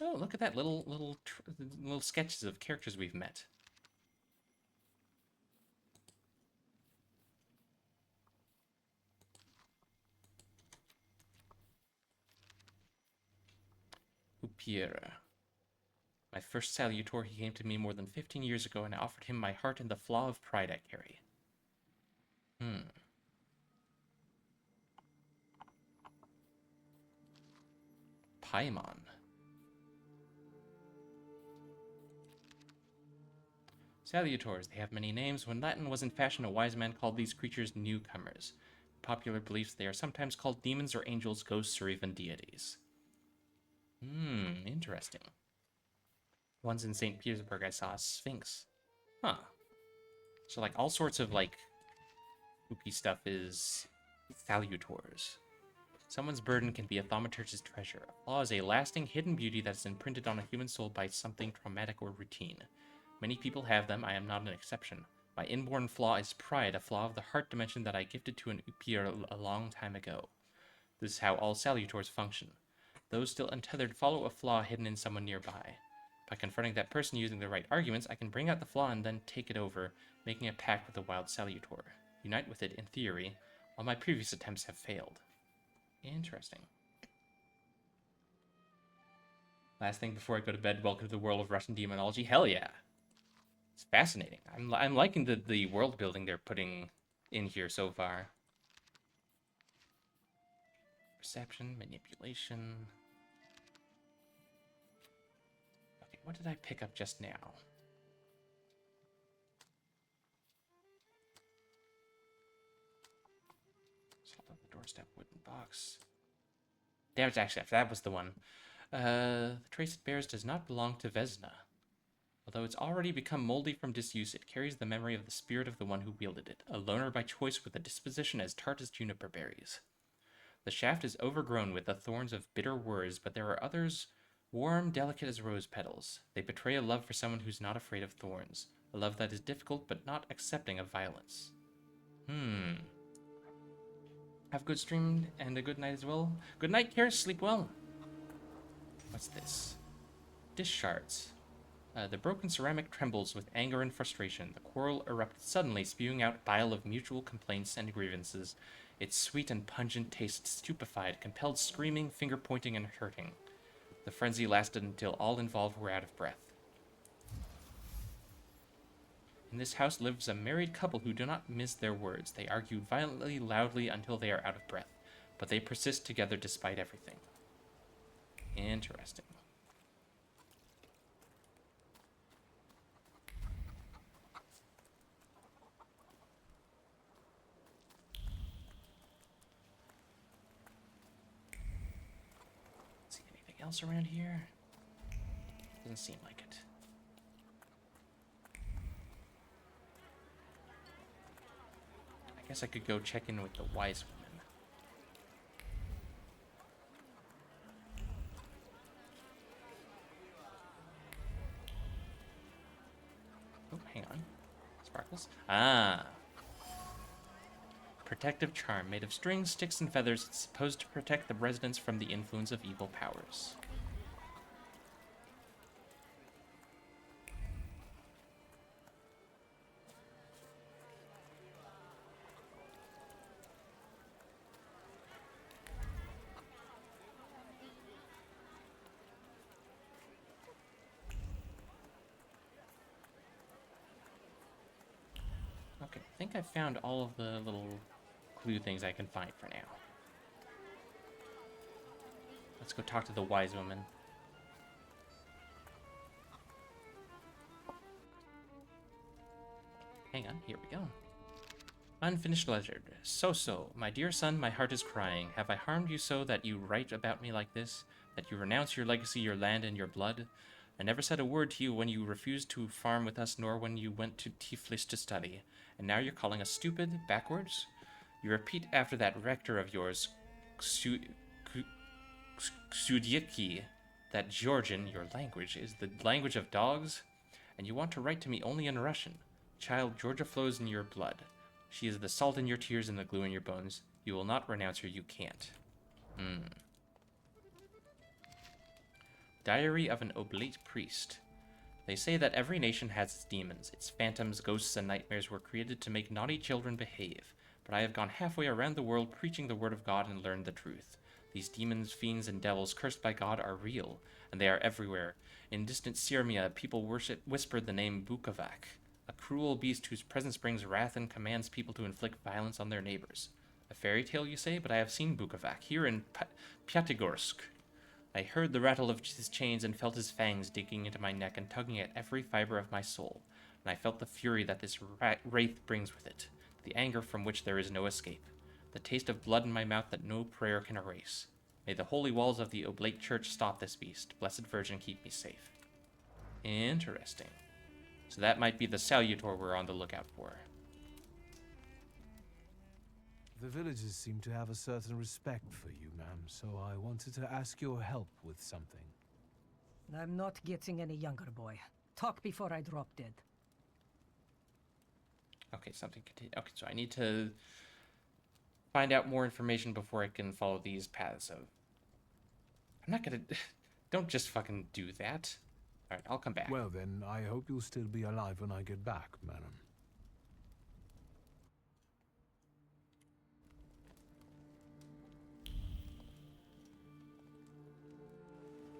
Oh, look at that little sketches of characters we've met. Upiera. My first salutor, he came to me more than 15 years ago, and I offered him my heart and the flaw of pride I carry. Paimon. Salutors, they have many names. When Latin was in fashion, a wise man called these creatures newcomers. Popular beliefs, they are sometimes called demons or angels, ghosts, or even deities. Interesting. Once in St. Petersburg, I saw a sphinx. Huh. So, like, all sorts of, like, spooky stuff is salutors. Someone's burden can be a thaumaturge's treasure. A flaw is a lasting, hidden beauty that is imprinted on a human soul by something traumatic or routine. Many people have them, I am not an exception. My inborn flaw is pride, a flaw of the heart dimension that I gifted to an Upir a long time ago. This is how all salutors function. Those still untethered follow a flaw hidden in someone nearby. By confronting that person using the right arguments, I can bring out the flaw and then take it over, making a pact with the wild Salutor. Unite with it, in theory. All my previous attempts have failed. Interesting. Last thing before I go to bed, welcome to the world of Russian demonology. Hell yeah. It's fascinating. I'm liking the world building they're putting in here so far. Perception, manipulation. Okay, what did I pick up just now? Salt on the doorstep, wooden box. Damn it, actually, that was the one. The trace it bears does not belong to Vesna. Although it's already become moldy from disuse, it carries the memory of the spirit of the one who wielded it, a loner by choice with a disposition as tart as juniper berries. The shaft is overgrown with the thorns of bitter words, but there are others warm, delicate as rose petals. They betray a love for someone who's not afraid of thorns, a love that is difficult but not accepting of violence. Have a good stream and a good night as well. Good night, Kara. Sleep well. What's this? Dish shards. The broken ceramic trembles with anger and frustration. The quarrel erupted suddenly, spewing out bile of mutual complaints and grievances. Its sweet and pungent taste stupefied, compelled screaming, finger-pointing, and hurting. The frenzy lasted until all involved were out of breath. In this house lives a married couple who do not miss their words. They argue violently, loudly, until they are out of breath. But they persist together despite everything. Interesting. See anything else around here? Doesn't seem like it. I guess I could go check in with the wise woman. Oh, hang on. Sparkles. Ah. Protective charm made of strings, sticks, and feathers. It's supposed to protect the residents from the influence of evil powers. Okay, I think I found all of the little clue things I can find for now. Let's go talk to the wise woman. Hang on, here we go. Unfinished letter. So, my dear son, my heart is crying. Have I harmed you so that you write about me like this? That you renounce your legacy, your land, and your blood? I never said a word to you when you refused to farm with us, nor when you went to Tiflis to study. And now you're calling us stupid, backwards? You repeat after that rector of yours, Ksudyiki, that Georgian, your language, is the language of dogs? And you want to write to me only in Russian. Child, Georgia flows in your blood. She is the salt in your tears and the glue in your bones. You will not renounce her, you can't. Diary of an Oblate Priest. They say that every nation has its demons. Its phantoms, ghosts, and nightmares were created to make naughty children behave. But I have gone halfway around the world preaching the word of God and learned the truth. These demons, fiends, and devils cursed by God are real, and they are everywhere. In distant Syrmia, people whispered the name Bukovac, a cruel beast whose presence brings wrath and commands people to inflict violence on their neighbors. A fairy tale, you say? But I have seen Bukovac, here in Pyatigorsk. I heard the rattle of his chains and felt his fangs digging into my neck and tugging at every fiber of my soul, and I felt the fury that this wraith brings with it, the anger from which there is no escape, the taste of blood in my mouth that no prayer can erase. May the holy walls of the Oblate Church stop this beast. Blessed Virgin, keep me safe. Interesting. So that might be the Salutor we're on the lookout for. The villagers seem to have a certain respect for you, ma'am, so I wanted to ask your help with something. I'm not getting any younger, boy. Talk before I drop dead. Okay, something continue. Okay, so I need to find out more information before I can follow these paths of I'm not gonna... Don't just fucking do that. Alright, I'll come back. Well then, I hope you'll still be alive when I get back, madam.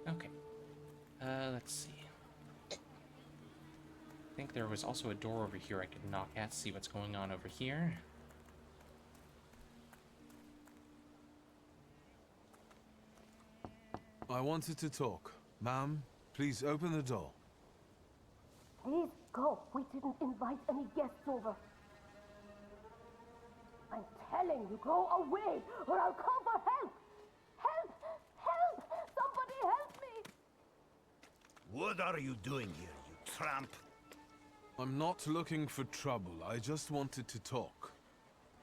Okay. Let's see. I think there was also a door over here I could knock at, see what's going on over here. I wanted to talk. Ma'am, please open the door. Please go. We didn't invite any guests over. I'm telling you, go away, or I'll call for help. Help! Help! Somebody help me! What are you doing here, you tramp? I'm not looking for trouble. I just wanted to talk.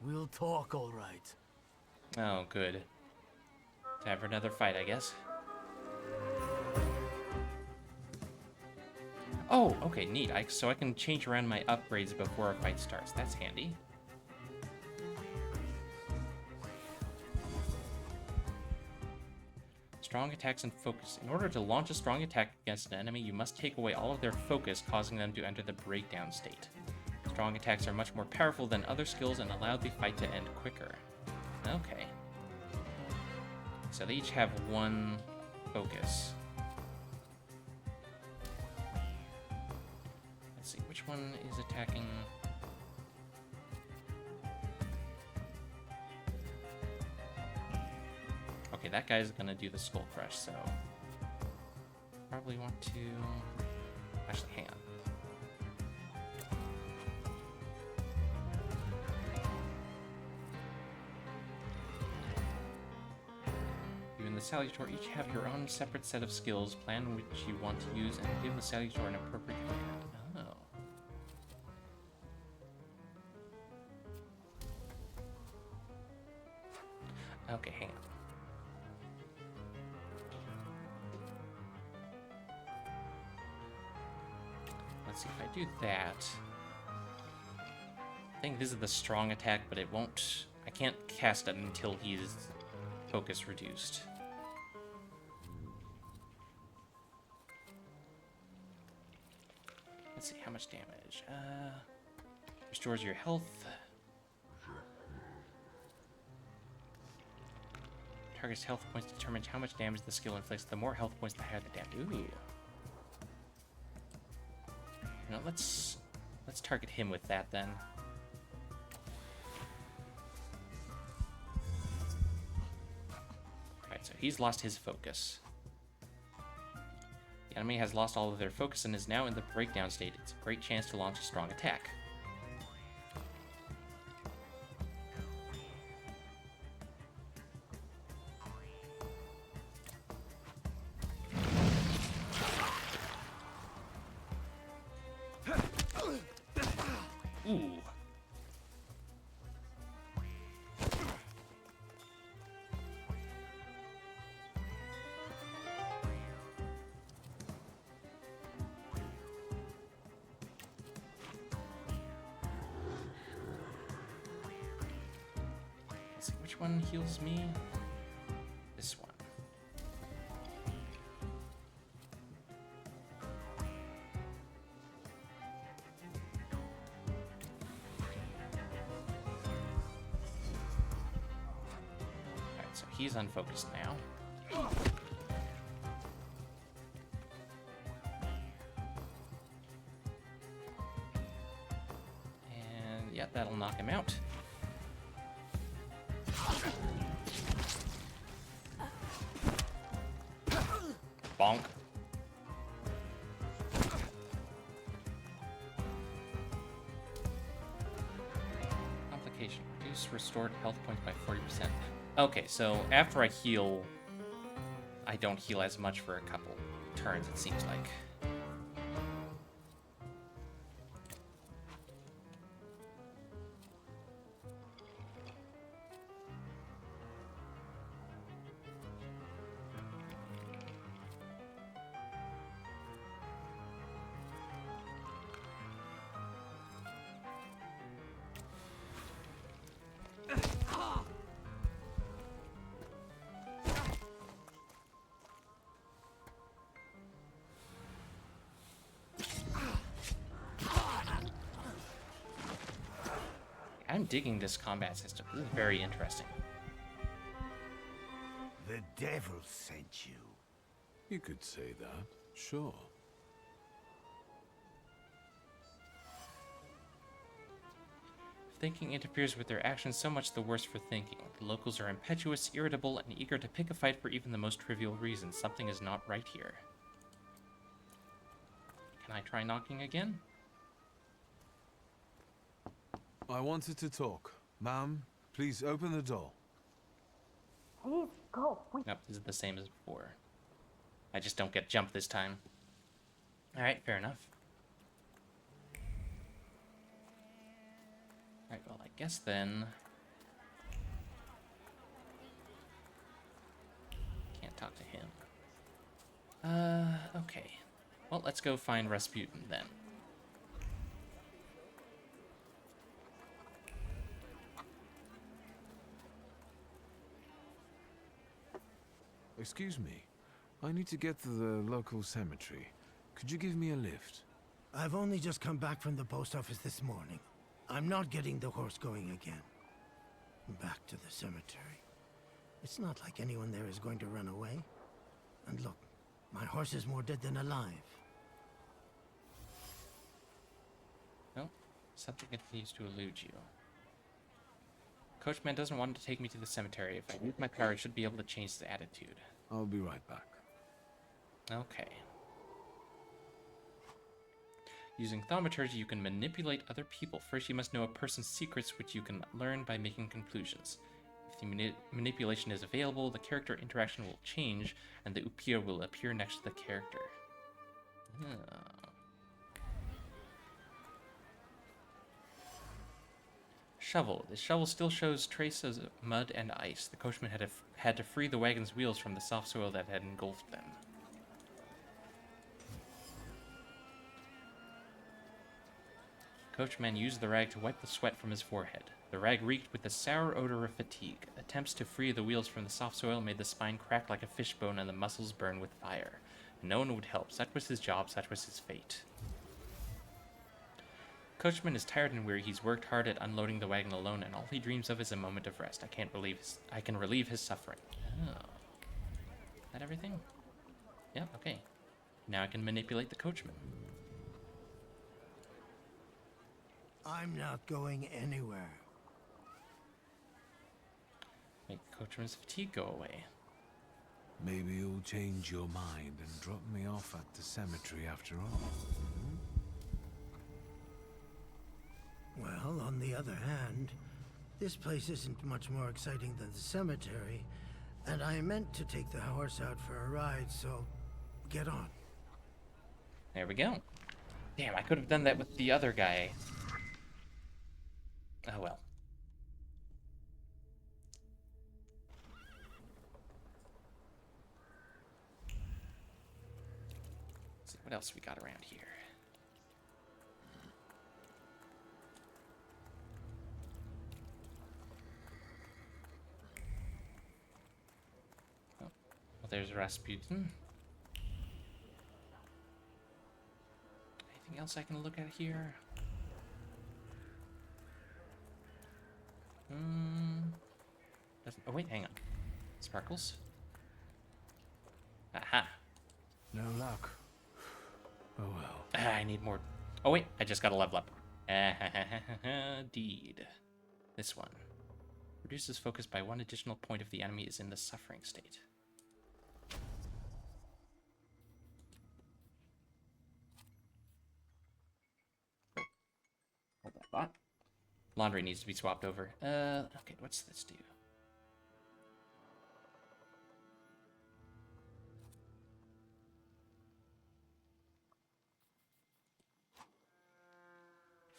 We'll talk, all right. Oh, good. Time for another fight, I guess. Oh, okay, neat. So I can change around my upgrades before a fight starts. That's handy. Strong attacks and focus. In order to launch a strong attack against an enemy, you must take away all of their focus, causing them to enter the breakdown state. Strong attacks are much more powerful than other skills and allow the fight to end quicker. Okay. So they each have one focus. Let's see, which one is attacking? Okay, that guy's gonna do the Skull Crush, so probably want to actually hang on. You and the Salutor each have your own separate set of skills. Plan which you want to use and give the Salutor an appropriate command. Oh. Okay, hang on. Let's see if I do that. I think this is the strong attack, but it won't... I can't cast it until he's focus reduced. Let's see, how much damage? Restores your health. Target's health points determines how much damage the skill inflicts. The more health points, the higher the damage. Ooh. You know, let's target him with that then. Alright, so he's lost his focus. The enemy has lost all of their focus and is now in the breakdown state. It's a great chance to launch a strong attack. Ooh. Let's see, which one heals me? This one. So he's unfocused now. And yeah, that'll knock him out. Bonk. Complication. Reduce restored health points by 40%. Okay, so after I heal, I don't heal as much for a couple turns, it seems like. I'm digging this combat system. This is very interesting. The devil sent you. You could say that, sure. If thinking interferes with their actions, so much the worse for thinking. The locals are impetuous, irritable, and eager to pick a fight for even the most trivial reasons. Something is not right here. Can I try knocking again? I wanted to talk. Ma'am, please open the door. Please go. Nope, this is the same as before. I just don't get jumped this time. Alright, fair enough. Alright, well, I guess then... Can't talk to him. Okay. Well, let's go find Rasputin then. Excuse me. I need to get to the local cemetery. Could you give me a lift? I've only just come back from the post office this morning. I'm not getting the horse going again. Back to the cemetery. It's not like anyone there is going to run away. And look, my horse is more dead than alive. Well, something continues to elude you. Coachman doesn't want to take me to the cemetery. If I use my power, I should be able to change his attitude. I'll be right back. Okay. Using Thaumaturge, you can manipulate other people. First, you must know a person's secrets, which you can learn by making conclusions. If the manipulation is available, the character interaction will change, and the upir will appear next to the character. Oh. Shovel. The shovel still shows traces of mud and ice. The coachman had to free the wagon's wheels from the soft soil that had engulfed them. Coachman used the rag to wipe the sweat from his forehead. The rag reeked with the sour odor of fatigue. Attempts to free the wheels from the soft soil made the spine crack like a fishbone and the muscles burn with fire. No one would help. Such was his job, such was his fate. Coachman is tired and weary. He's worked hard at unloading the wagon alone, and all he dreams of is a moment of rest. I can relieve his suffering. Oh. Is that everything? Yep, okay. Now I can manipulate the coachman. I'm not going anywhere. Make the coachman's fatigue go away. Maybe you'll change your mind and drop me off at the cemetery after all. Well, on the other hand, this place isn't much more exciting than the cemetery, and I meant to take the horse out for a ride, so get on. There we go. Damn, I could have done that with the other guy. Oh well. Let's see what else we got around here. Oh, well, there's Rasputin. Anything else I can look at here? Oh wait, hang on. Sparkles? Aha. No luck. Oh well. I need more. Oh wait, I just got a level up. Deed. This one. Reduces focus by 1 additional point if the enemy is in the suffering state. Hold that thought. Laundry needs to be swapped over. Okay, what's this do?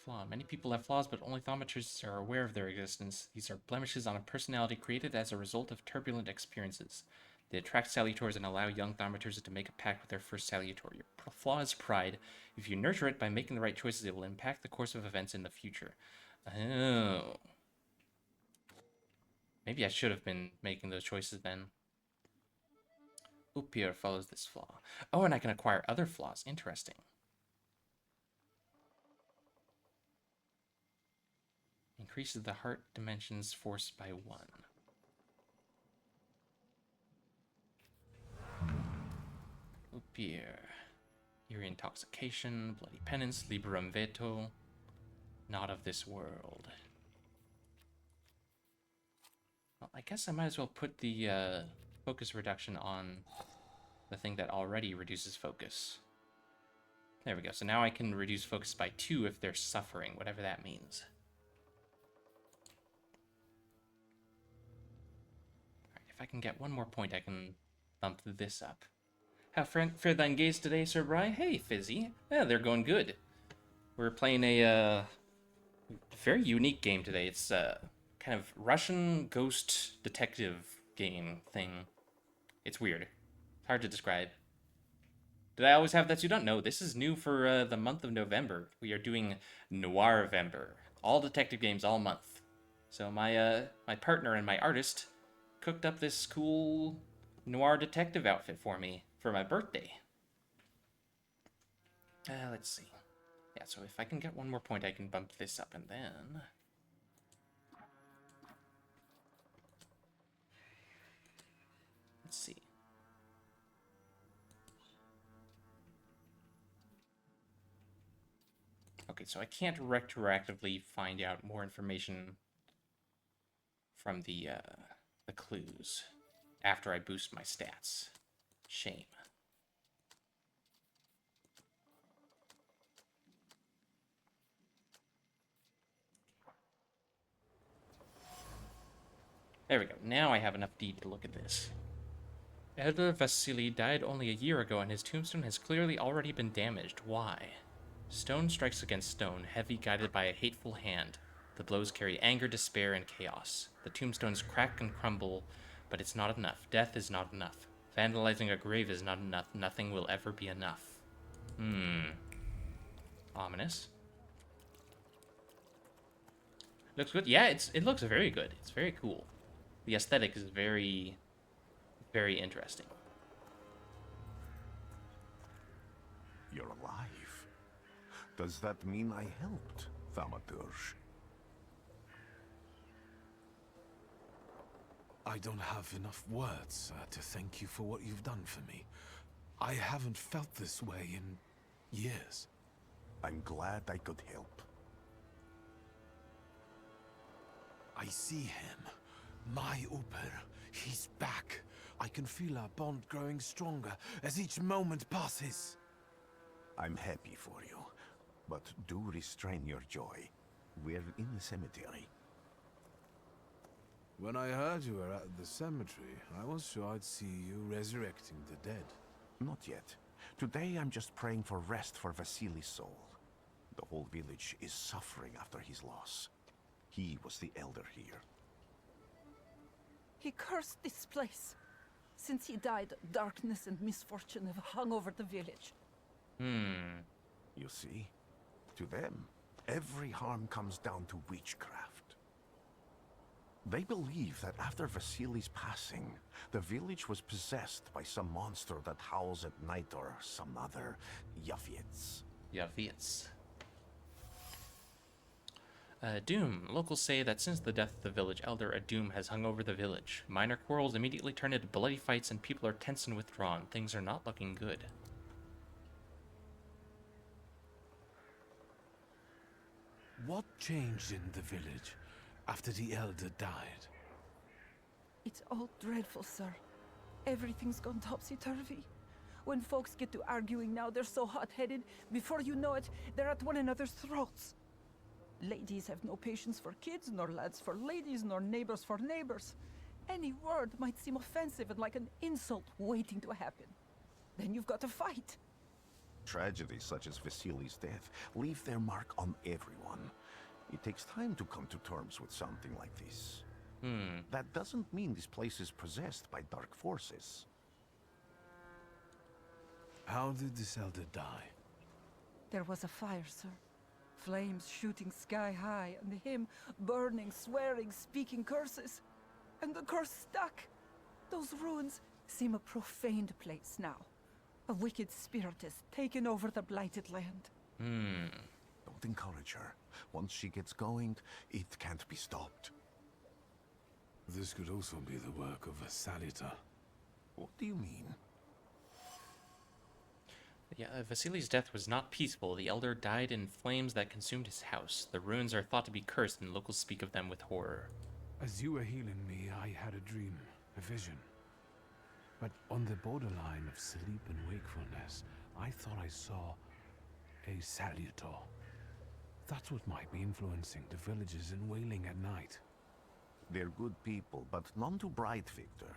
Flaw. Many people have flaws, but only thaumaturges are aware of their existence. These are blemishes on a personality created as a result of turbulent experiences. They attract salutors and allow young thaumaturges to make a pact with their first salutor. Your flaw is pride. If you nurture it by making the right choices, it will impact the course of events in the future. Oh. Maybe I should have been making those choices then. Upir follows this flaw. Oh, and I can acquire other flaws. Interesting. increases the heart dimensions force by 1. Beer. Eerie intoxication, bloody penance, liberum veto. Not of this world. Well, I guess I might as well put the focus reduction on the thing that already reduces focus. There we go. So now I can reduce focus by 2 if they're suffering, whatever that means. Alright, if I can get 1 more point, I can bump this up. How fair thine gaze today, Sir Bry? Hey, Fizzy. Yeah, they're going good. We're playing a very unique game today. It's kind of Russian ghost detective game thing. It's weird. It's hard to describe. Did I always have that you don't know? This is new for the month of November. We are doing Noirvember. All detective games all month. So my partner and my artist cooked up this cool noir detective outfit for me for my birthday. Let's see. Yeah, so if I can get 1 more point, I can bump this up, and then... Let's see. Okay, so I can't retroactively find out more information from the clues after I boost my stats. Shame. There we go. Now I have enough deed to look at this. Elder Vasily died only a year ago, and his tombstone has clearly already been damaged. Why? Stone strikes against stone, heavy, guided by a hateful hand. The blows carry anger, despair, and chaos. The tombstones crack and crumble, but it's not enough. Death is not enough. Vandalizing a grave is not enough. Nothing will ever be enough. Ominous. Looks good. Yeah, it looks very good. It's very cool. The aesthetic is very, very interesting. You're alive. Does that mean I helped, Thaumaturge? I don't have enough words to thank you for what you've done for me. I haven't felt this way in years. I'm glad I could help. I see him. My Uber. He's back. I can feel our bond growing stronger as each moment passes. I'm happy for you, but do restrain your joy. We're in the cemetery. When I heard you were at the cemetery, I was sure I'd see you resurrecting the dead. Not yet. Today I'm just praying for rest for Vasily's soul. The whole village is suffering after his loss. He was the elder here. He cursed this place. Since he died, darkness and misfortune have hung over the village. You see? To them, every harm comes down to witchcraft. They believe that after Vasily's passing, the village was possessed by some monster that howls at night or some other Yaviets. Yaviets. Doom. Locals say that since the death of the village elder, a doom has hung over the village. Minor quarrels immediately turn into bloody fights and people are tense and withdrawn. Things are not looking good. What changed in the village after the elder died? It's all dreadful, sir. Everything's gone topsy-turvy. When folks get to arguing now, they're so hot-headed, before you know it, they're at one another's throats. Ladies have no patience for kids, nor lads for ladies, nor neighbors for neighbors. Any word might seem offensive and like an insult waiting to happen. Then you've got to fight. Tragedies such as Vasily's death leave their mark on everyone. It takes time to come to terms with something like this. That doesn't mean this place is possessed by dark forces. How did this elder die? There was a fire, sir. Flames shooting sky high, and him burning, swearing, speaking curses. And the curse stuck. Those ruins seem a profaned place now. A wicked spirit has taken over the blighted land. The Don't encourage her. Once she gets going, it can't be stopped. This could also be the work of a Salita. What do you mean? Yeah, Vasily's death was not peaceful. The elder died in flames that consumed his house. The ruins are thought to be cursed, and locals speak of them with horror. As you were healing me, I had a dream, a vision. But on the borderline of sleep and wakefulness, I thought I saw a Salutor. That's what might be influencing the villagers in Wailing at night. They're good people, but none too bright, Victor.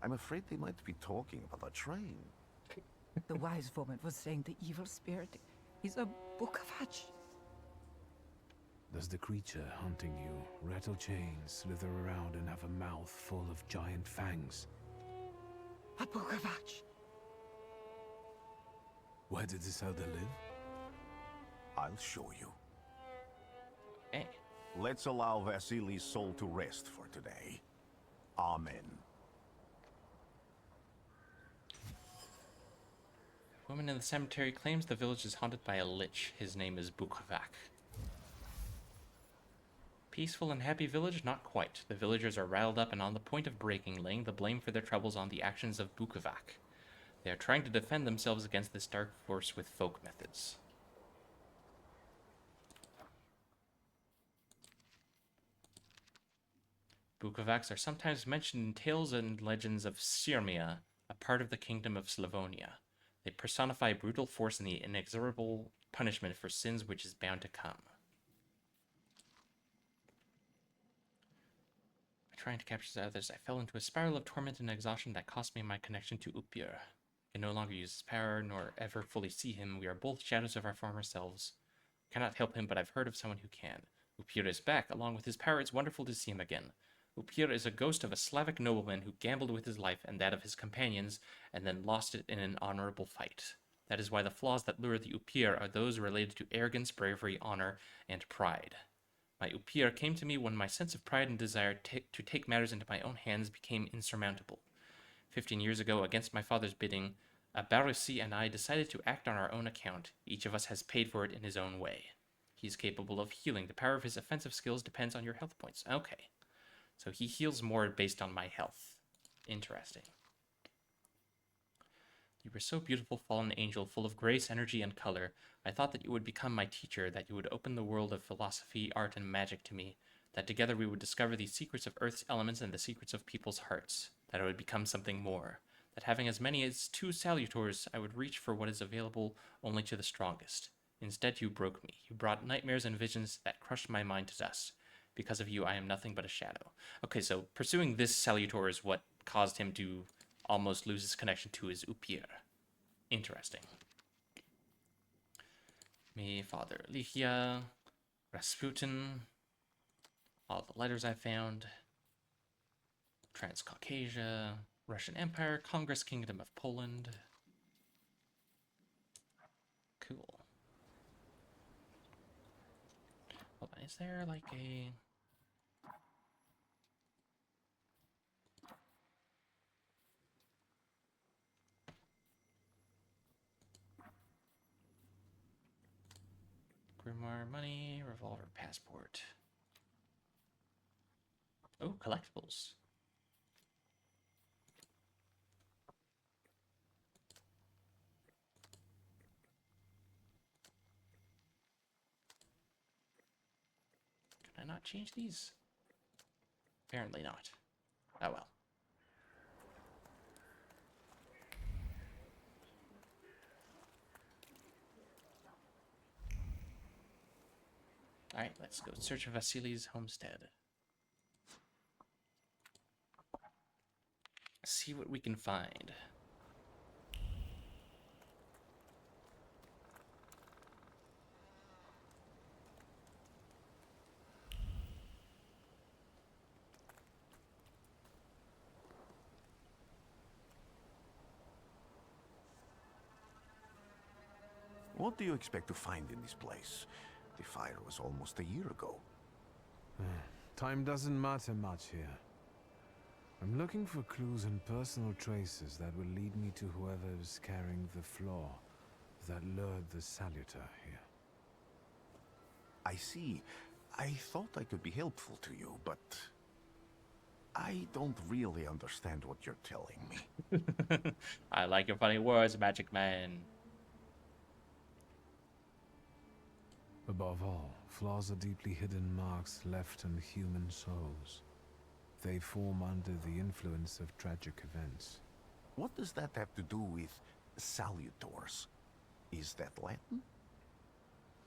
I'm afraid they might be talking about a train. The wise woman was saying the evil spirit is a book of hatch. Does the creature hunting you rattle chains, slither around, and have a mouth full of giant fangs? A book of hatch. Where did this elder live? I'll show you. Hey. Let's allow Vasily's soul to rest for today. Amen. Woman in the cemetery claims the village is haunted by a lich. His name is Bukovac. Peaceful and happy village? Not quite. The villagers are riled up and on the point of breaking, laying the blame for their troubles on the actions of Bukovac. They are trying to defend themselves against this dark force with folk methods. Bukovacs are sometimes mentioned in tales and legends of Sirmia, a part of the kingdom of Slavonia. They personify brutal force and the inexorable punishment for sins which is bound to come. By trying to capture others, I fell into a spiral of torment and exhaustion that cost me my connection to Upir. I can no longer use his power, nor ever fully see him. We are both shadows of our former selves. I cannot help him, but I've heard of someone who can. Upir is back. Along with his power, it's wonderful to see him again. Upir is a ghost of a Slavic nobleman who gambled with his life and that of his companions, and then lost it in an honorable fight. That is why the flaws that lure the Upir are those related to arrogance, bravery, honor, and pride. My Upir came to me when my sense of pride and desire to take matters into my own hands became insurmountable. 15 years ago, against my father's bidding, Barussi and I decided to act on our own account. Each of us has paid for it in his own way. He is capable of healing. The power of his offensive skills depends on your health points. Okay. So he heals more based on my health. Interesting. You were so beautiful, fallen angel, full of grace, energy, and color. I thought that you would become my teacher, that you would open the world of philosophy, art, and magic to me, that together we would discover the secrets of Earth's elements and the secrets of people's hearts, that I would become something more, that having as many as 2 Salutors, I would reach for what is available only to the strongest. Instead, you broke me. You brought nightmares and visions that crushed my mind to dust. Because of you, I am nothing but a shadow. Okay, so pursuing this Salutor is what caused him to almost lose his connection to his Upir. Interesting. Me, Father Lichia, Rasputin, all the letters I found, Transcaucasia, Russian Empire, Congress Kingdom of Poland. Cool. Hold on, is there like a... Grimoire, money, revolver, passport. Oh, collectibles. Can I not change these? Apparently not. Oh well. Alright, let's go search Vasily's homestead. See what we can find. What do you expect to find in this place? The fire was almost a year ago. Time doesn't matter much here. I'm looking for clues and personal traces that will lead me to whoever is carrying the flaw that lured the Salutor here. I see. I thought I could be helpful to you, but I don't really understand what you're telling me. I like your funny words, Magic Man. Above all, flaws are deeply hidden marks left on human souls. They form under the influence of tragic events. What does that have to do with salutors? Is that Latin?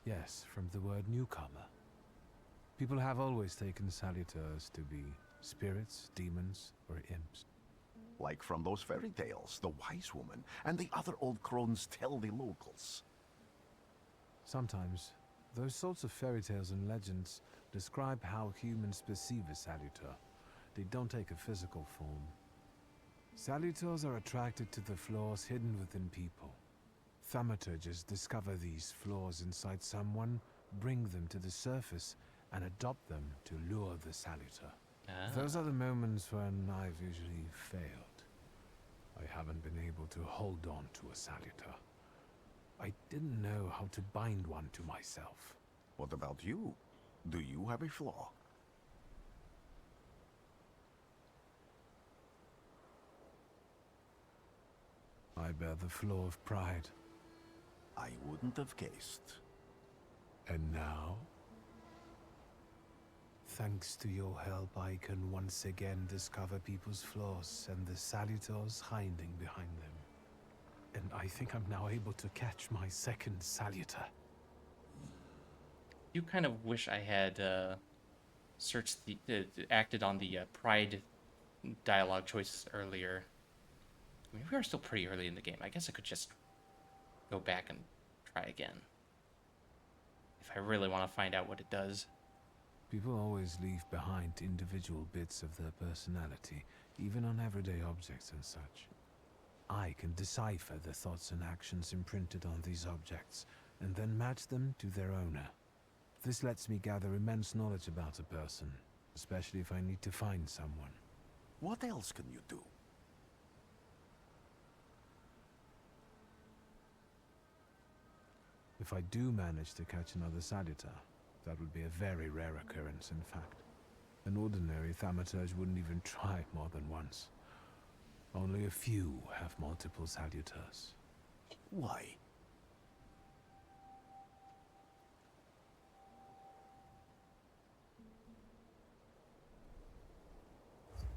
Yes, from the word newcomer. People have always taken salutors to be spirits, demons, or imps. Like from those fairy tales, the wise woman and the other old crones tell the locals. Sometimes, those sorts of fairy tales and legends describe how humans perceive a salutor. They don't take a physical form. Salutors are attracted to the flaws hidden within people. Thaumaturges discover these flaws inside someone, bring them to the surface, and adopt them to lure the salutor. Those are the moments when I've usually failed. I haven't been able to hold on to a salutor. I didn't know how to bind one to myself. What about you? Do you have a flaw? I bear the flaw of pride. I wouldn't have guessed. And now? Thanks to your help, I can once again discover people's flaws and the salutors hiding behind them. And I think I'm now able to catch my second salutor. You kind of wish I had searched acted on the pride dialogue choices earlier. I mean, we are still pretty early in the game. I guess I could just go back and try again. If I really want to find out what it does. People always leave behind individual bits of their personality, even on everyday objects and such. I can decipher the thoughts and actions imprinted on these objects, and then match them to their owner. This lets me gather immense knowledge about a person, especially if I need to find someone. What else can you do? If I do manage to catch another salutor, that would be a very rare occurrence, in fact. An ordinary Thaumaturge wouldn't even try more than once. Only a few have multiple salutors. Why?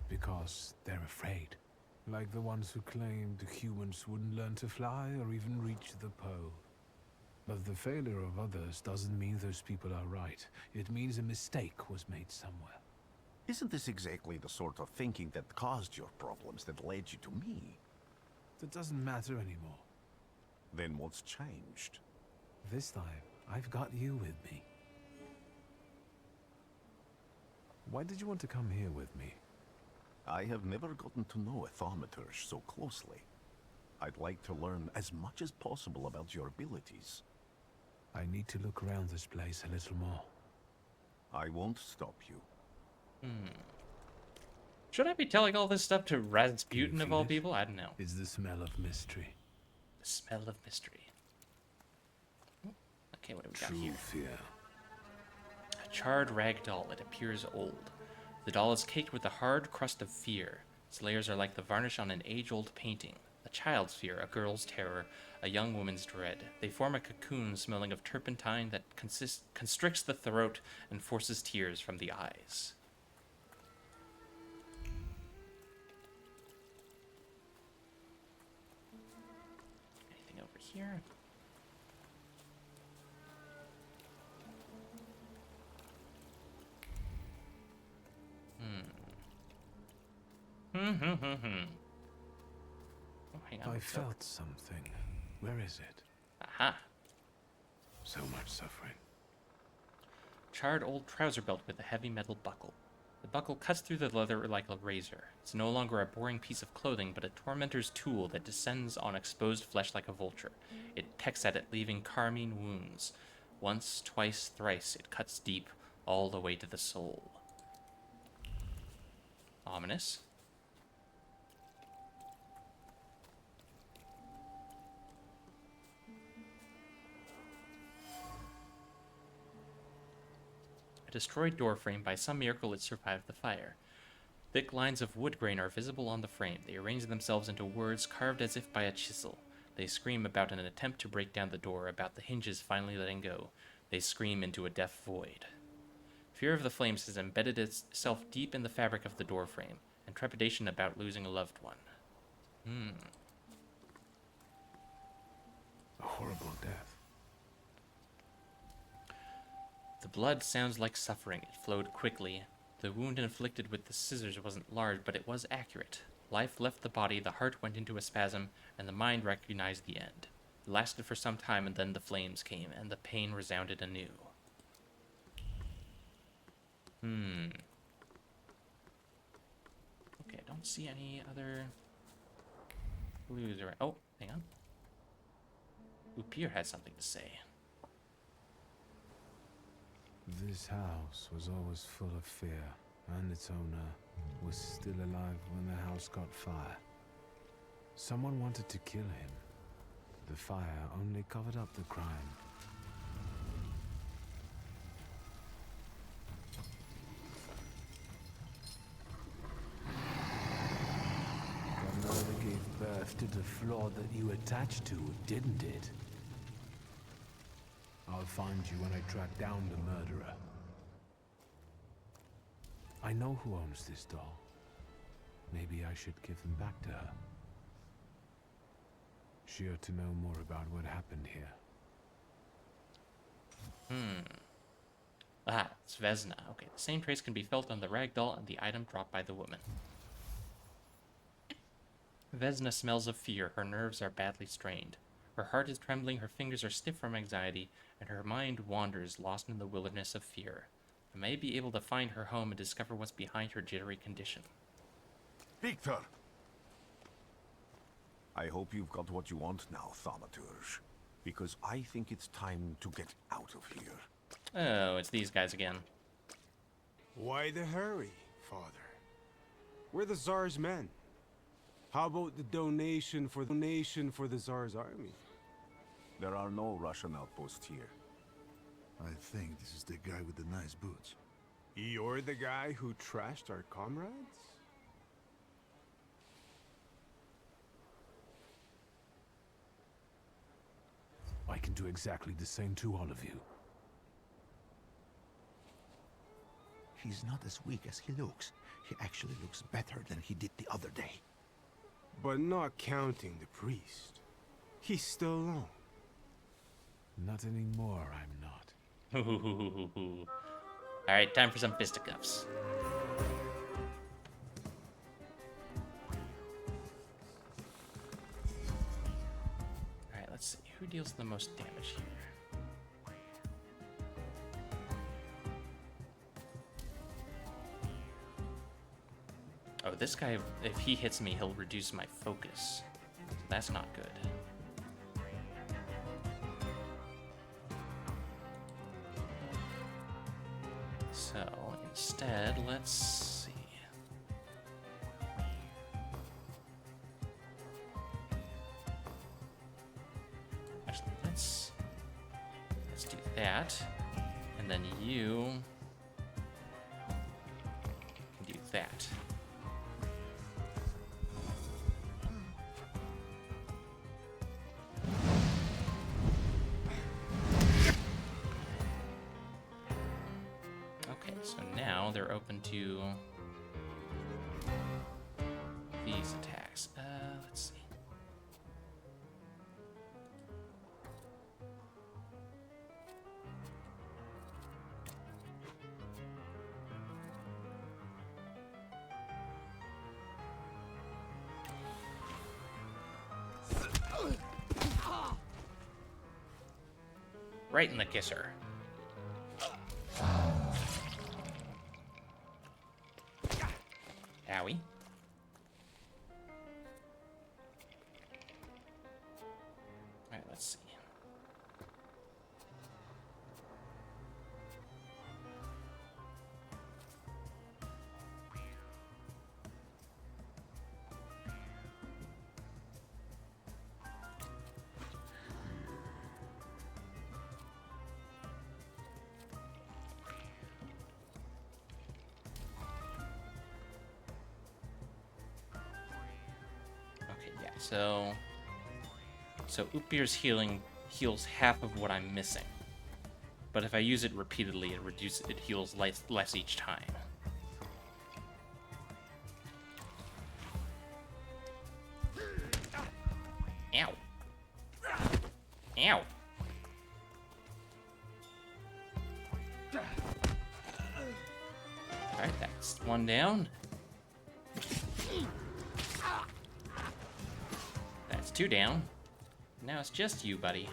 Because they're afraid. Like the ones who claimed humans wouldn't learn to fly or even reach the pole. But the failure of others doesn't mean those people are right. It means a mistake was made somewhere. Isn't this exactly the sort of thinking that caused your problems that led you to me? That doesn't matter anymore. Then what's changed? This time, I've got you with me. Why did you want to come here with me? I have never gotten to know a Thaumaturge so closely. I'd like to learn as much as possible about your abilities. I need to look around this place a little more. I won't stop you. Should I be telling all this stuff to Rasputin of all people? I don't know. It's the smell of mystery. The smell of mystery. Okay, what do we got True here? fear. A charred rag doll. It appears old. The doll is caked with a hard crust of fear. Its layers are like the varnish on an age-old painting. A child's fear, a girl's terror, a young woman's dread. They form a cocoon smelling of turpentine that constricts the throat and forces tears from the eyes. Anything over here? Oh, hang on. I felt something. Where is it? Aha. So much suffering. Charred old trouser belt with a heavy metal buckle. The buckle cuts through the leather like a razor. It's no longer a boring piece of clothing, but a tormentor's tool that descends on exposed flesh like a vulture. It pecks at it, leaving carmine wounds. Once, twice, thrice, it cuts deep, all the way to the soul. Ominous. A destroyed doorframe. By some miracle, it survived the fire. Thick lines of wood grain are visible on the frame. They arrange themselves into words carved as if by a chisel. They scream about an attempt to break down the door, about the hinges finally letting go. They scream into a deaf void. Fear of the flames has embedded itself deep in the fabric of the doorframe, and trepidation about losing a loved one. A horrible death. The blood sounds like suffering. It flowed quickly. The wound inflicted with the scissors wasn't large, but it was accurate. Life left the body, the heart went into a spasm, and the mind recognized the end. It lasted for some time, and then the flames came, and the pain resounded anew. Okay, I don't see any other clues around. Oh, hang on. Upir has something to say. This house was always full of fear, and its owner was still alive when the house caught fire. Someone wanted to kill him. The fire only covered up the crime. Grandmother gave birth to the floor that you attached to, didn't it? I'll find you when I track down the murderer. I know who owns this doll. Maybe I should give them back to her. She ought to know more about what happened here. Ah, it's Vesna. Okay, the same trace can be felt on the rag doll and the item dropped by the woman. Vesna smells of fear. Her nerves are badly strained. Her heart is trembling, her fingers are stiff from anxiety, and her mind wanders, lost in the wilderness of fear. I may be able to find her home and discover what's behind her jittery condition. Victor! I hope you've got what you want now, Thaumaturge. Because I think it's time to get out of here. Oh, it's these guys again. Why the hurry, Father? We're the Tsar's men. How about the donation for the Tsar's army? There are no Russian outposts here. I think this is the guy with the nice boots. You're the guy who trashed our comrades? I can do exactly the same to all of you. He's not as weak as he looks. He actually looks better than he did the other day. But not counting the priest. He's still alone. Not anymore, I'm not. Alright, time for some fisticuffs. Alright, let's see. Who deals the most damage here? Oh, this guy, if he hits me, he'll reduce my focus. So that's not good. So, instead, let's see. Actually, let's do that. And then you can do that. So now they're open to these attacks. Let's see. Right in the kisser. Owie. Alright, let's see. So Upir's healing heals half of what I'm missing. But if I use it repeatedly, it heals less each time. Ow. Ow. Alright, that's one down. That's two down. Now it's just you, buddy.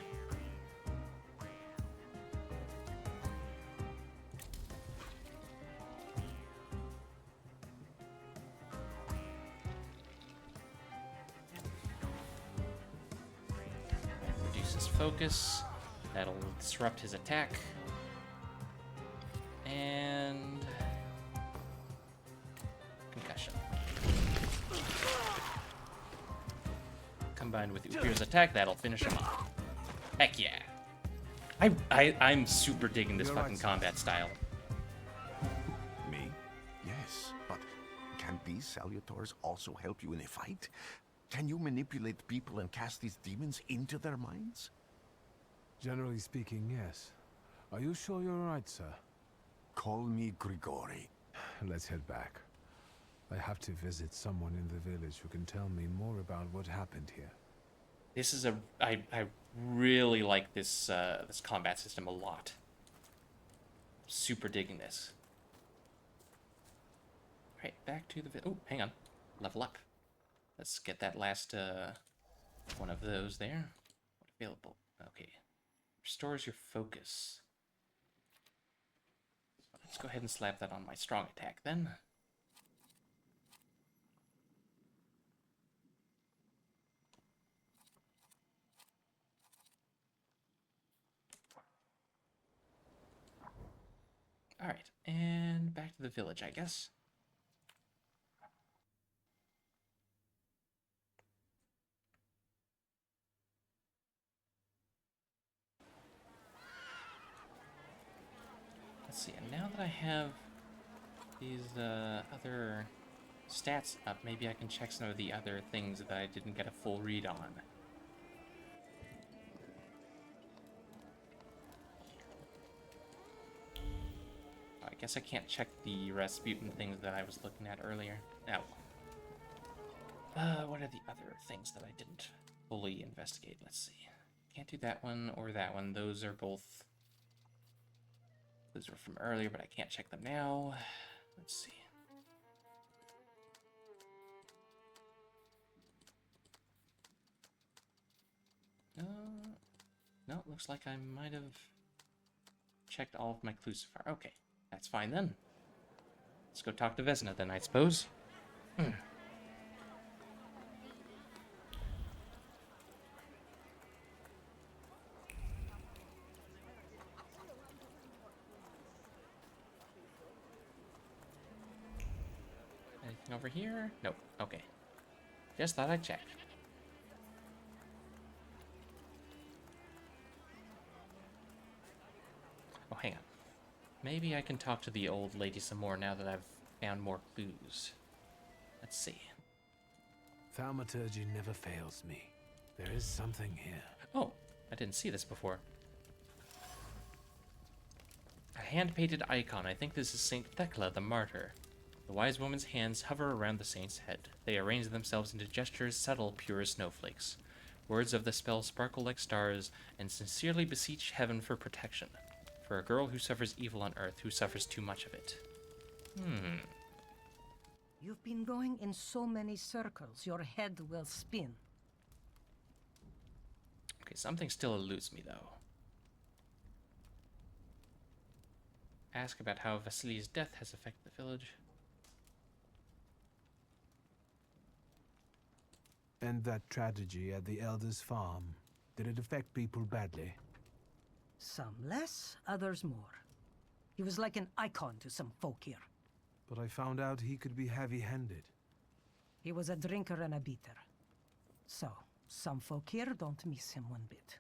Reduce his focus. That'll disrupt his attack. And concussion. Combined with Upir's attack, that'll finish him off. Heck yeah. I'm super digging this fucking combat style. Me? Yes, but can these salutors also help you in a fight? Can you manipulate people and cast these demons into their minds? Generally speaking, yes. Are you sure you're right, sir? Call me Grigori. Let's head back. I have to visit someone in the village who can tell me more about what happened here. This is I really like this this combat system a lot. Super digging this. All right, back to the oh, hang on, level up. Let's get that last one of those there. Available. Okay, restores your focus. Let's go ahead and slap that on my strong attack then. Alright, and back to the village, I guess. Let's see, and now that I have these other stats up, maybe I can check some of the other things that I didn't get a full read on. I guess I can't check the Rasputin things that I was looking at earlier. Now, what are the other things that I didn't fully investigate? Let's see. Can't do that one or that one. Those are both... Those were from earlier, but I can't check them now. Let's see. No, it looks like I might have checked all of my clues so far. Okay. That's fine then. Let's go talk to Vesna then, I suppose. Anything over here? Nope. Okay. Just thought I'd check. Oh, hang on. Maybe I can talk to the old lady some more now that I've found more clues. Let's see. Thaumaturge never fails me. There is something here. Oh, I didn't see this before. A hand-painted icon. I think this is Saint Thecla the Martyr. The wise woman's hands hover around the saint's head. They arrange themselves into gestures subtle, pure as snowflakes. Words of the spell sparkle like stars and sincerely beseech heaven for protection. For a girl who suffers evil on earth, who suffers too much of it. You've been going in so many circles, your head will spin. Okay, something still eludes me, though. Ask about how Vasily's death has affected the village. And that tragedy at the Elder's farm, did it affect people badly? Some less, others more. He was like an icon to some folk here. But I found out he could be heavy-handed. He was a drinker and a beater. So, some folk here don't miss him one bit.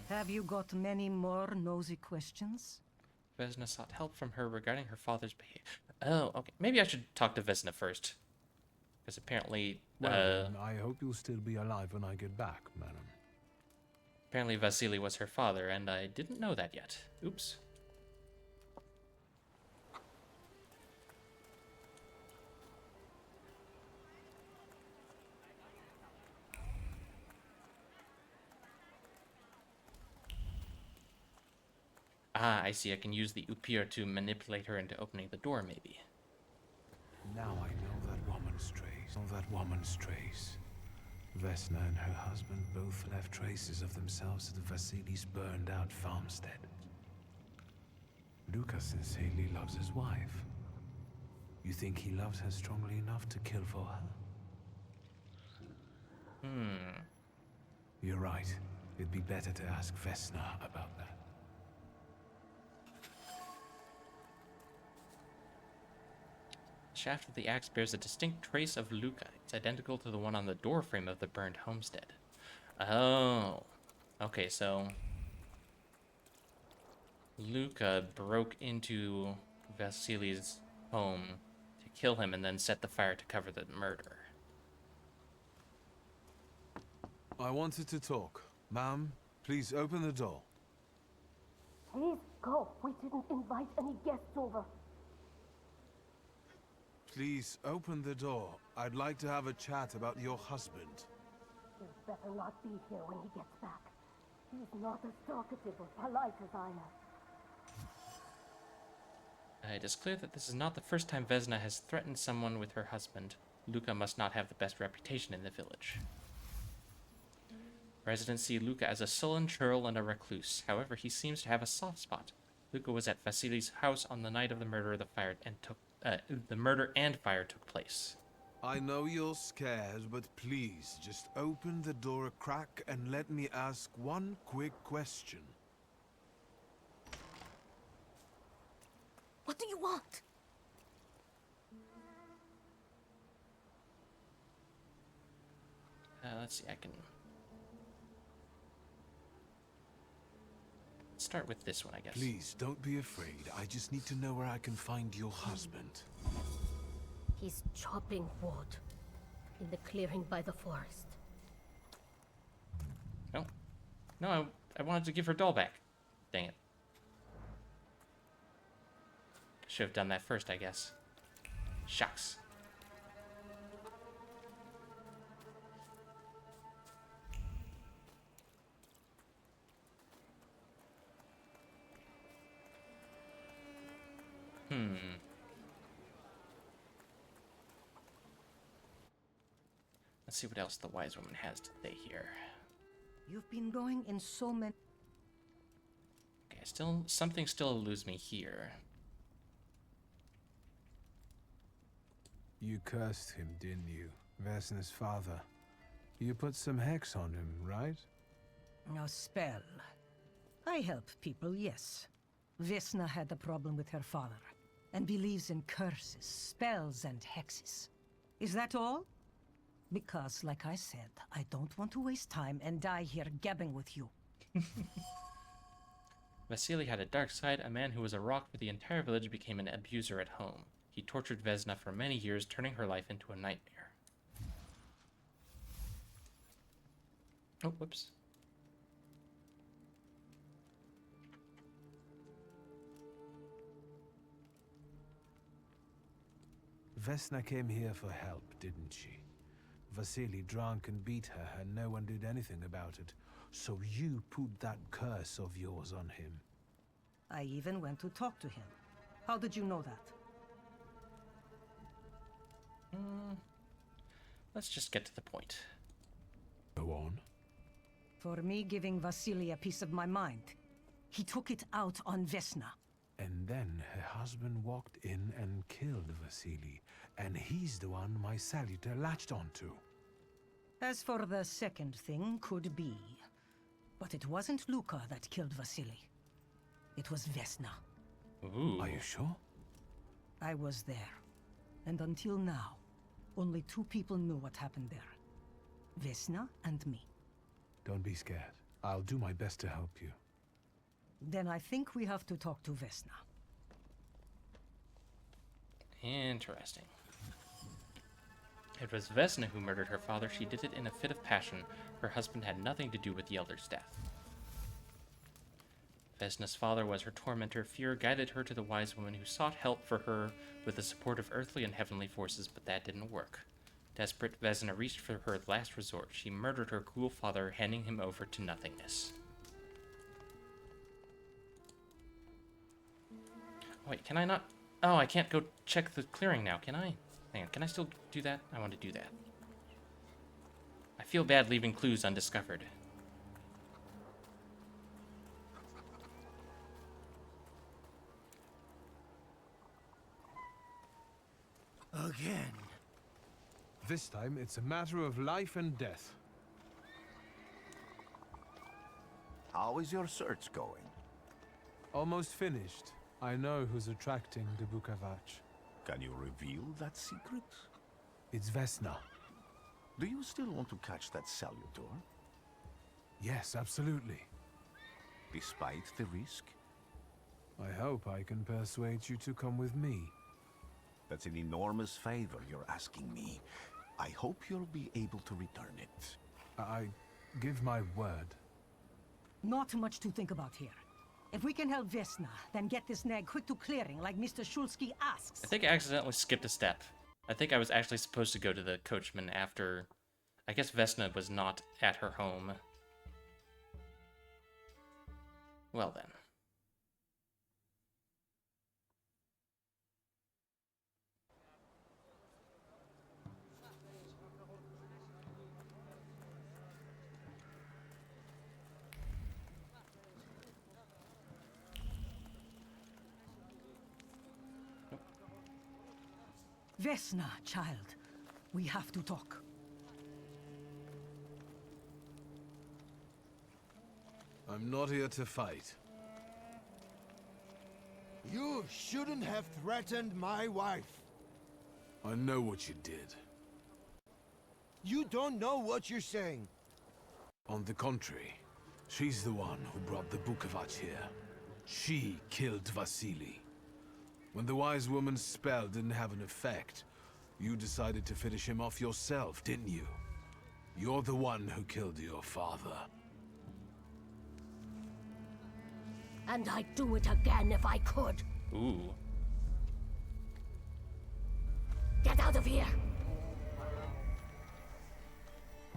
Have you got many more nosy questions? Vesna sought help from her regarding her father's behavior. Oh, okay. Maybe I should talk to Vesna first. Because apparently Well, then, I hope you'll still be alive when I get back, madam. Apparently Vasily was her father, and I didn't know that yet. Oops. Ah, I see. I can use the Upir to manipulate her into opening the door, maybe. Now I know that woman's trace. Vesna and her husband both left traces of themselves at Vasily's burned-out farmstead. Luka sincerely loves his wife. You think he loves her strongly enough to kill for her? You're right. It'd be better to ask Vesna about that. The shaft of the axe bears a distinct trace of Luka. It's identical to the one on the doorframe of the burned homestead. Oh. Okay, so Luka broke into Vasily's home to kill him and then set the fire to cover the murder. I wanted to talk. Ma'am, please open the door. Please go. We didn't invite any guests over. Please open the door. I'd like to have a chat about your husband. He'd better not be here when he gets back. He's not as talkative or polite as I am. It is clear that this is not the first time Vesna has threatened someone with her husband. Luka must not have the best reputation in the village. Residents see Luka as a sullen churl and a recluse. However, he seems to have a soft spot. Luka was at Vasily's house on the night of the murder and fire took place. I know you're scared, but please just open the door a crack and let me ask one quick question. What do you want? Let's see, I can start with this one, I guess. Please, don't be afraid. I just need to know where I can find your husband. He's chopping wood in the clearing by the forest. No, I wanted to give her doll back. Dang it. Should have done that first, I guess. Shucks. Let's see what else the wise woman has to say here. You've been going in so many... Okay, something still eludes me here. You cursed him, didn't you? Vesna's father. You put some hex on him, right? A spell. I help people, yes. Vesna had a problem with her father, and believes in curses, spells, and hexes. Is that all? Because, like I said, I don't want to waste time and die here gabbing with you. Vasily had a dark side. A man who was a rock for the entire village became an abuser at home. He tortured Vesna for many years, turning her life into a nightmare. Oh, whoops. Vesna came here for help, didn't she? Vasily drank and beat her, and no one did anything about it. So you put that curse of yours on him. I even went to talk to him. How did you know that? Let's just get to the point. Go on. For me giving Vasily a piece of my mind. He took it out on Vesna. And then her husband walked in and killed Vasily, and he's the one my salutor latched onto. As for the second thing, could be. But it wasn't Luka that killed Vasily. It was Vesna. Ooh. Are you sure? I was there. And until now, only two people knew what happened there. Vesna and me. Don't be scared. I'll do my best to help you. Then I think we have to talk to Vesna. Interesting. It was Vesna who murdered her father. She did it in a fit of passion. Her husband had nothing to do with the elder's death. Vesna's father was her tormentor. Fear guided her to the wise woman who sought help for her with the support of earthly and heavenly forces, but that didn't work. Desperate, Vesna reached for her last resort. She murdered her cruel father, handing him over to nothingness. Wait, can I not? Oh, I can't go check the clearing now, can I? Hang on, can I still do that? I want to do that. I feel bad leaving clues undiscovered. Again. This time, it's a matter of life and death. How is your search going? Almost finished. I know who's attracting the Bukavach. Can you reveal that secret? It's Vesna. Do you still want to catch that Salutor? Yes, absolutely. Despite the risk? I hope I can persuade you to come with me. That's an enormous favor you're asking me. I hope you'll be able to return it. I give my word. Not much to think about here. If we can help Vesna, then get this nag quick to clearing like Mr. Shulsky asks. I think I accidentally skipped a step. I think I was actually supposed to go to the coachman after... I guess Vesna was not at her home. Well then. Vesna, child. We have to talk. I'm not here to fight. You shouldn't have threatened my wife. I know what you did. You don't know what you're saying. On the contrary, she's the one who brought the Bukavach here. She killed Vasily. When the wise woman's spell didn't have an effect, you decided to finish him off yourself, didn't you? You're the one who killed your father. And I'd do it again if I could. Ooh. Get out of here!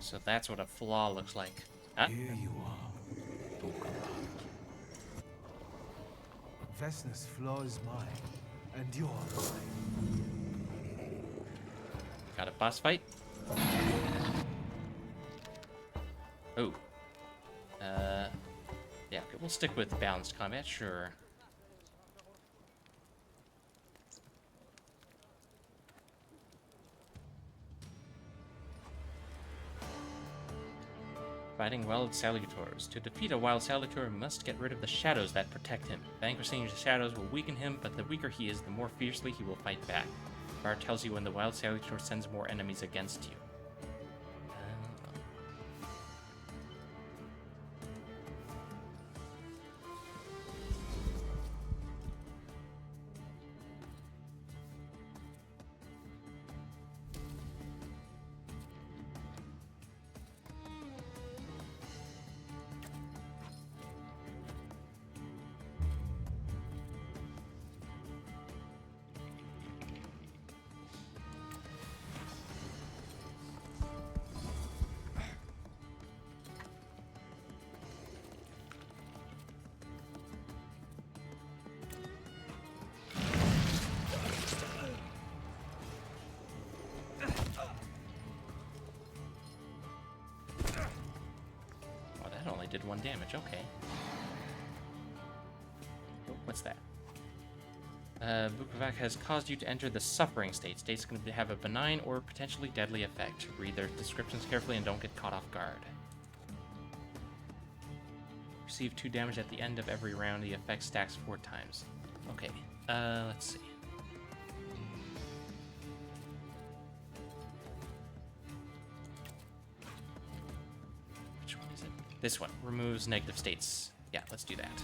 So that's what a flaw looks like. Huh? Here you are, Bukavach. Vesna's flaw is mine, and you're mine. Got a boss fight? Oh. Yeah, okay, we'll stick with balanced combat, sure. Fighting wild salutors. To defeat a wild salutor, we must get rid of the shadows that protect him. Vanquishing the shadows will weaken him, but the weaker he is, the more fiercely he will fight back. Bard tells you when the wild salutor sends more enemies against you. Did 1 damage, okay. Oh, what's that? Bukavach has caused you to enter the suffering state. State's going to have a benign or potentially deadly effect. Read their descriptions carefully and don't get caught off guard. Receive 2 damage at the end of every round. The effect stacks 4 times. Okay, let's see. This one removes negative states. Yeah, let's do that.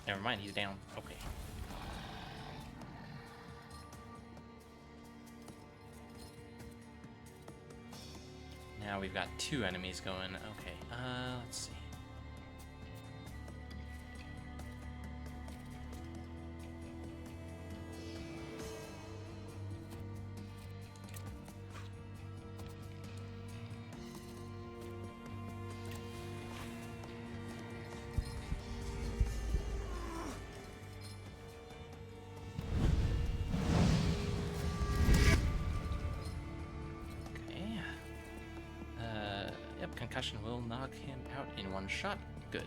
Never mind, he's down. Okay. Now we've got 2 enemies going. Okay, let's see. Concussion will knock him out in 1 shot. Good.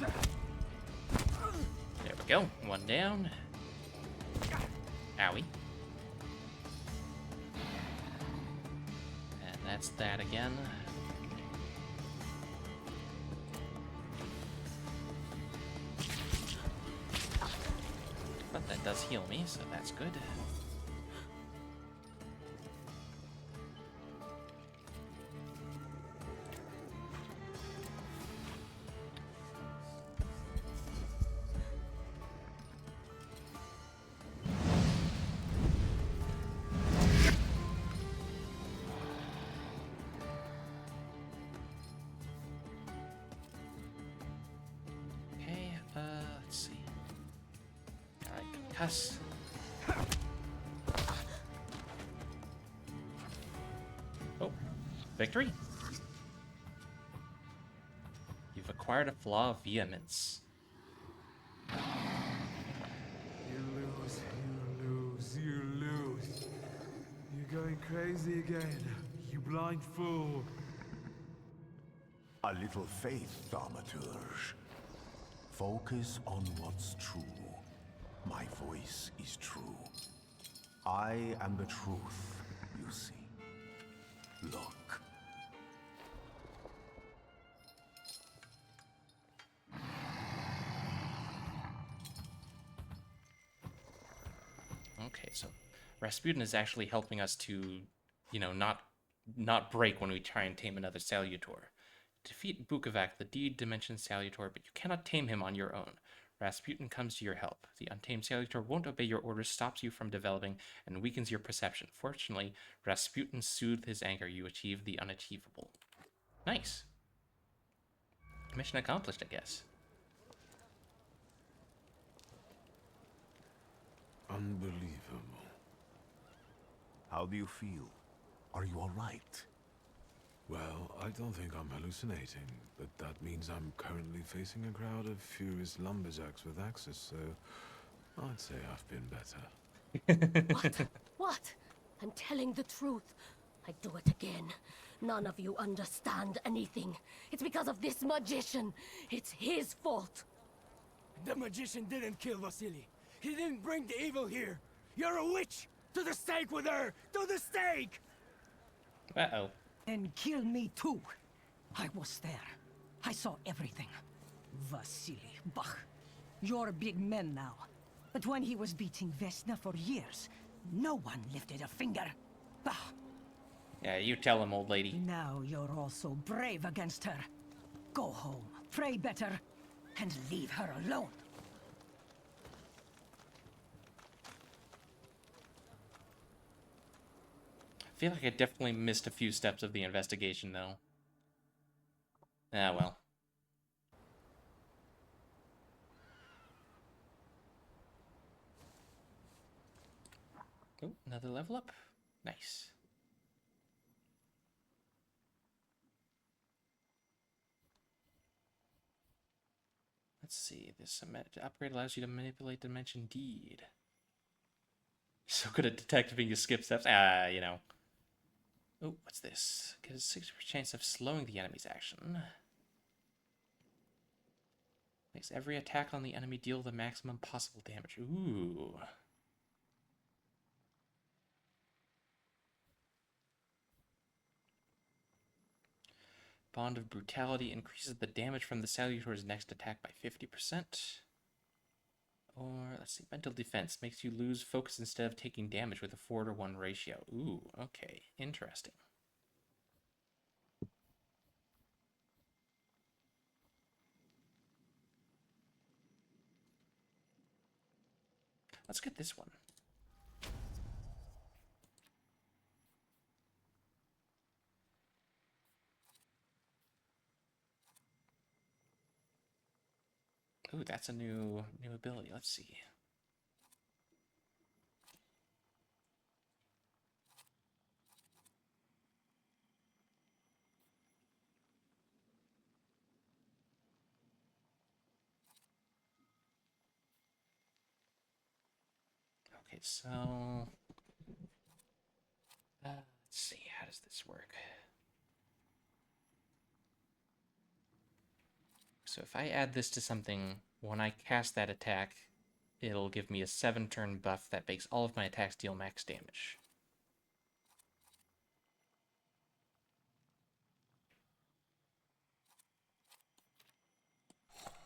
There we go. 1 down. Owie. That's that again. But that does heal me, so that's good. Us. Oh, victory. You've acquired a flaw of vehemence. You lose, you lose, you lose. You're going crazy again, you blind fool. A little faith, Thaumaturge. Focus on what's true. My voice is true. I am the truth, you see. Look. Okay, so Rasputin is actually helping us to, you know, not break when we try and tame another Salutor. Defeat Bukovac, the D-Dimension Salutor, but you cannot tame him on your own. Rasputin comes to your help. The untamed Salutor won't obey your orders, stops you from developing, and weakens your perception. Fortunately, Rasputin soothed his anger. You achieved the unachievable. Nice. Mission accomplished, I guess. Unbelievable. How do you feel? Are you all right? Well, I don't think I'm hallucinating, but that means I'm currently facing a crowd of furious lumberjacks with axes, so I'd say I've been better. What? What? I'm telling the truth. I do it again. None of you understand anything. It's because of this magician. It's his fault. The magician didn't kill Vasily. He didn't bring the evil here. You're a witch! To the stake with her! To the stake! Uh-oh. And kill me too. I was there. I saw everything. Vasily, bah. You're big men now. But when he was beating Vesna for years, no one lifted a finger. Bah. Yeah, you tell him, old lady. Now you're all so brave against her. Go home, pray better, and leave her alone. I feel like I definitely missed a few steps of the investigation, though. Ah, well. Oh, another level up. Nice. Let's see. This upgrade allows you to manipulate Dimension Deed. So good at detecting you skip steps. Ah, you know. Oh, what's this? Get a 60% chance of slowing the enemy's action. Makes every attack on the enemy deal the maximum possible damage. Ooh. Bond of Brutality increases the damage from the Salutor's next attack by 50%. Or, let's see, Mental Defense makes you lose focus instead of taking damage with a 4-to-1 ratio. Ooh, okay, interesting. Let's get this one. Ooh, that's a new ability. Let's see. Okay, so let's see. How does this work? So if I add this to something, when I cast that attack, it'll give me a 7-turn buff that makes all of my attacks deal max damage.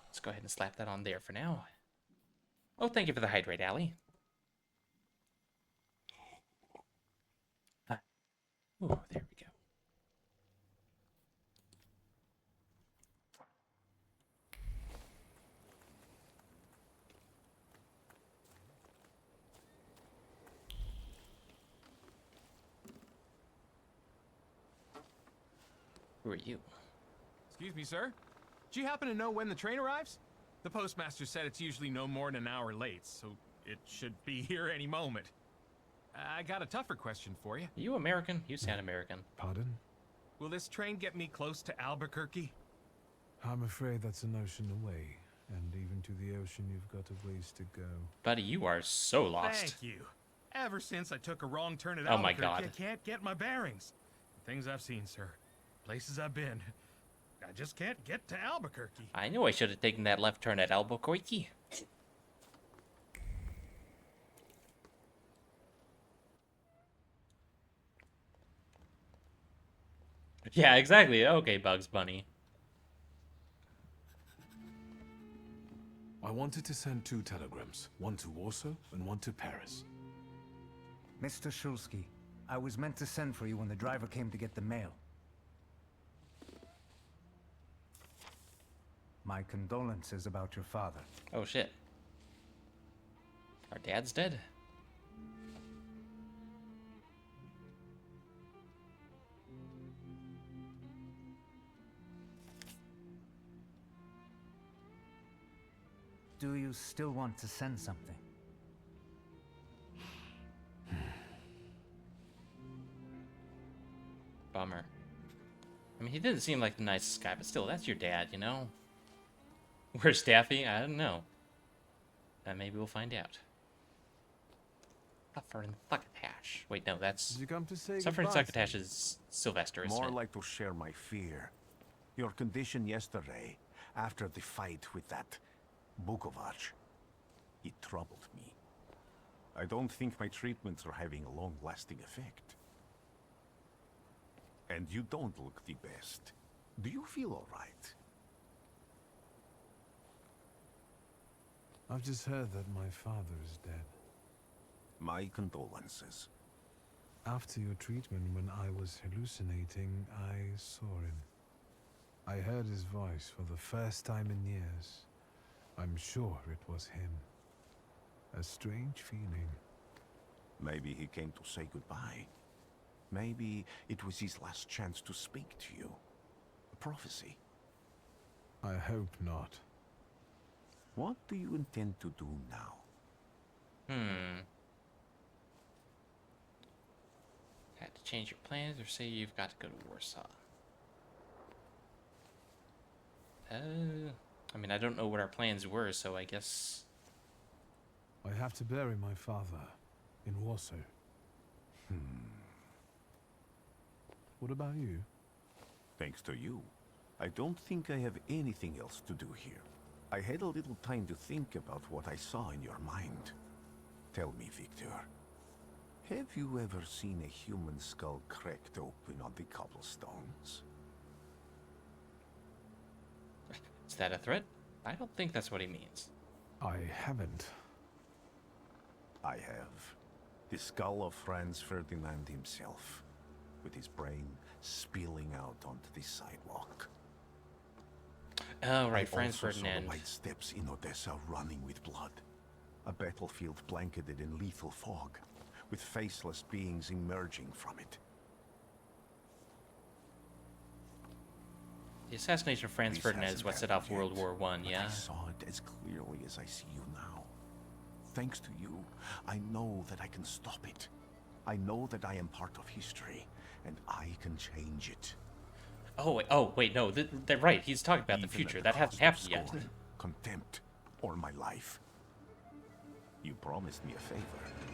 Let's go ahead and slap that on there for now. Oh, thank you for the hydrate, Allie. Oh, there we go. Who are you? Excuse me, sir? Do you happen to know when the train arrives? The postmaster said it's usually no more than an hour late, so it should be here any moment. I got a tougher question for you. Are you American? You sound American. Pardon? Will this train get me close to Albuquerque? I'm afraid that's an ocean away, and even to the ocean you've got a ways to go. Buddy, you are so lost. Thank you. Ever since I took a wrong turn at Oh my Albuquerque, God. I can't get my bearings. The things I've seen, sir. Places I've been. I just can't get to Albuquerque. I knew I should have taken that left turn at Albuquerque. Yeah, exactly. Okay, Bugs Bunny. I wanted to send 2 telegrams, one to Warsaw and one to Paris. Mr. Shulsky, I was meant to send for you when the driver came to get the mail. My condolences about your father. Oh shit. Our dad's dead? Do you still want to send something? Bummer. I mean, he didn't seem like the nicest guy, but still, that's your dad, you know? Where's Daffy? I don't know. Maybe we'll find out. Suffering Succotash. Wait, no, that's... Did you come to say Suffering goodbye, Succotash is Sylvester, isn't More it? like to share my fear. Your condition yesterday, after the fight with that Bukovac, it troubled me. I don't think my treatments are having a long-lasting effect. And you don't look the best. Do you feel all right? I've just heard that my father is dead. My condolences. After your treatment, when I was hallucinating, I saw him. I heard his voice for the first time in years. I'm sure it was him. A strange feeling. Maybe he came to say goodbye. Maybe it was his last chance to speak to you. A prophecy. I hope not. What do you intend to do now? Had to change your plans or say you've got to go to Warsaw? I mean, I don't know what our plans were, so I guess... I have to bury my father in Warsaw. What about you? Thanks to you. I don't think I have anything else to do here. I had a little time to think about what I saw in your mind. Tell me, Victor. Have you ever seen a human skull cracked open on the cobblestones? that a threat? I don't think that's what he means. I haven't. I have. The skull of Franz Ferdinand himself, with his brain spilling out onto the sidewalk. Oh, right, I Franz also saw Ferdinand. the white steps in Odessa running with blood. A battlefield blanketed in lethal fog, with faceless beings emerging from it. The assassination of Franz This Ferdinand is hasn't what set off happened World yet, War I, but yeah? I saw it as clearly as I see you now. Thanks to you, I know that I can stop it. I know that I am part of history, and I can change it. Oh, wait, no, they're right. He's talking about the Even future. at That the hasn't cost of happened yet. scorn, contempt, or my life. You promised me a favor,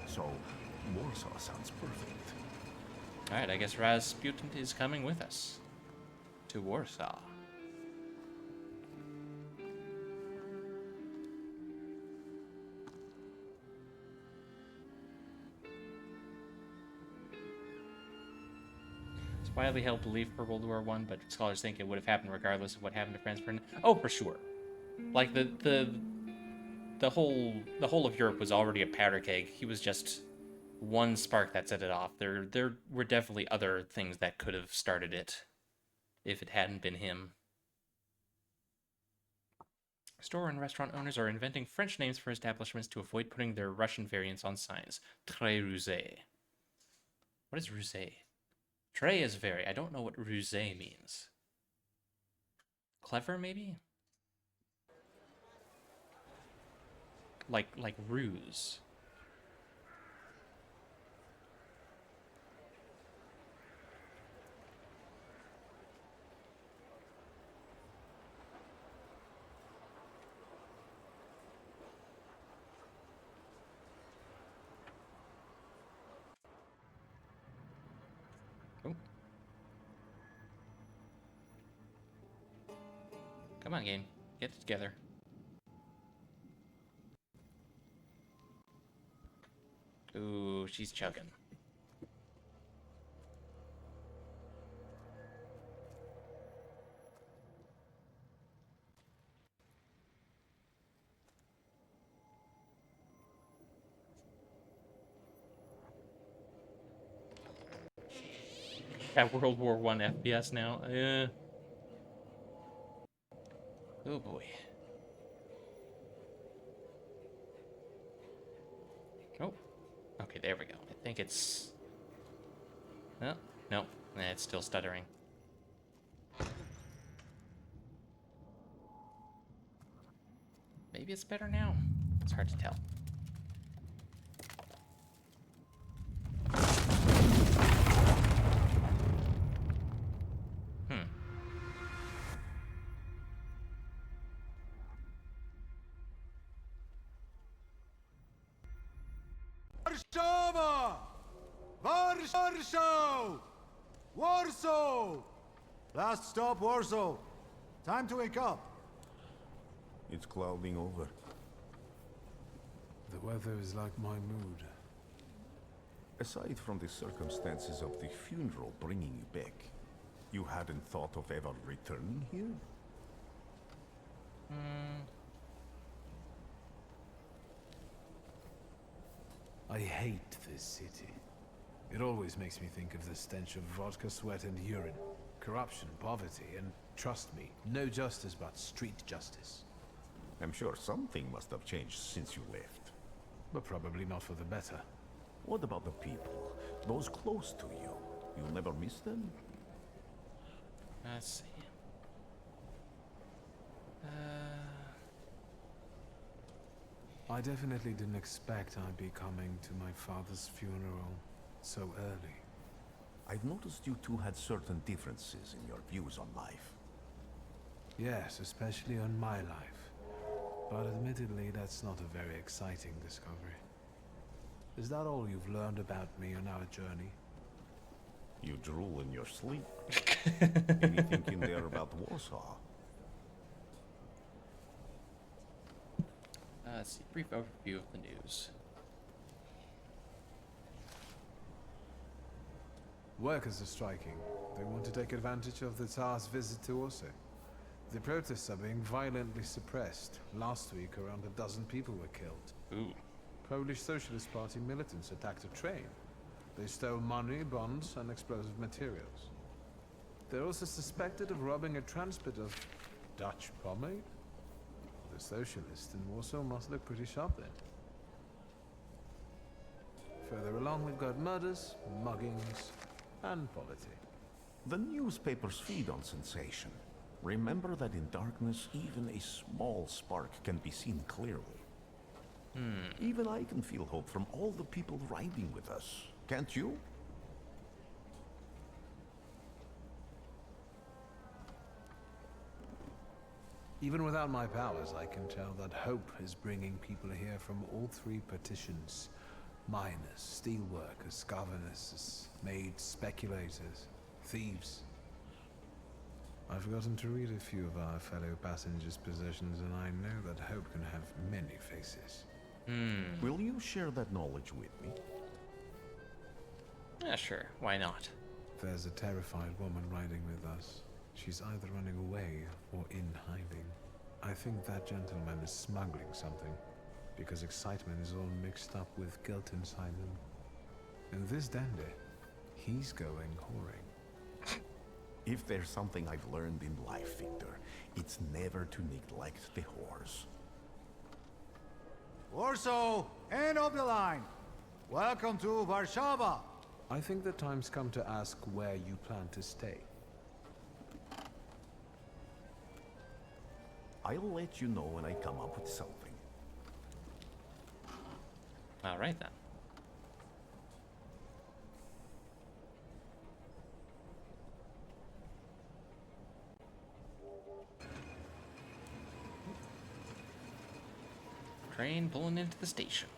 so Warsaw sounds perfect. Alright, I guess Rasputin is coming with us. To Warsaw. It's widely held belief for World War I, but scholars think it would have happened regardless of what happened to Franz Ferdinand. Oh, for sure. Like the whole of Europe was already a powder keg. He was just one spark that set it off. There were definitely other things that could have started it if it hadn't been him. Store and restaurant owners are inventing French names for establishments to avoid putting their Russian variants on signs. Très rusé. What is rusé? Très is very. I don't know what rusé means. Clever, maybe? Like ruse. Oh. Come on, game. Get it together. Ooh, she's chugging. At World War I FPS now. Oh boy. Oh. Okay, there we go. I think it's... Oh, no. It's still stuttering. Maybe it's better now. It's hard to tell. Warszawa! Warsaw! Warsaw! Last stop, Warsaw. Time to wake up. It's clouding over. The weather is like my mood. Aside from the circumstances of the funeral bringing you back, you hadn't thought of ever returning here? I hate this city. It always makes me think of the stench of vodka, sweat, and urine. Corruption, poverty, and trust me, no justice but street justice. I'm sure something must have changed since you left. But probably not for the better. What about the people? Those close to you? You'll never miss them? Let's see. I definitely didn't expect I'd be coming to my father's funeral so early. I've noticed you two had certain differences in your views on life. Yes, especially on my life. But admittedly, that's not a very exciting discovery. Is that all you've learned about me on our journey? You drool in your sleep. Anything in there about Warsaw? Let's see. Brief overview of the news. Workers are striking. They want to take advantage of the Tsar's visit to Osse. The protests are being violently suppressed. Last week, around a dozen people were killed. Ooh. Polish Socialist Party militants attacked a train. They stole money, bonds, and explosive materials. They're also suspected of robbing a transport of Dutch pomade. The socialists in Warsaw must look pretty sharp then. Further along, we've got murders, muggings, and poverty. The newspapers feed on sensation. Remember that in darkness, even a small spark can be seen clearly. Even I can feel hope from all the people riding with us. Can't you? Even without my powers, I can tell that hope is bringing people here from all three petitions. Miners, steelworkers, governesses, maids, speculators, thieves. I've gotten to read a few of our fellow passengers' possessions, and I know that hope can have many faces. Will you share that knowledge with me? Yeah, sure. Why not? There's a terrified woman riding with us. She's either running away or in hiding. I think that gentleman is smuggling something, because excitement is all mixed up with guilt inside him. And this dandy, he's going whoring. If there's something I've learned in life, Victor, it's never to neglect the horse. Warsaw, end of the line. Welcome to Warszawa. I think the time's come to ask where you plan to stay. I'll let you know when I come up with something. All right then. Train pulling into the station.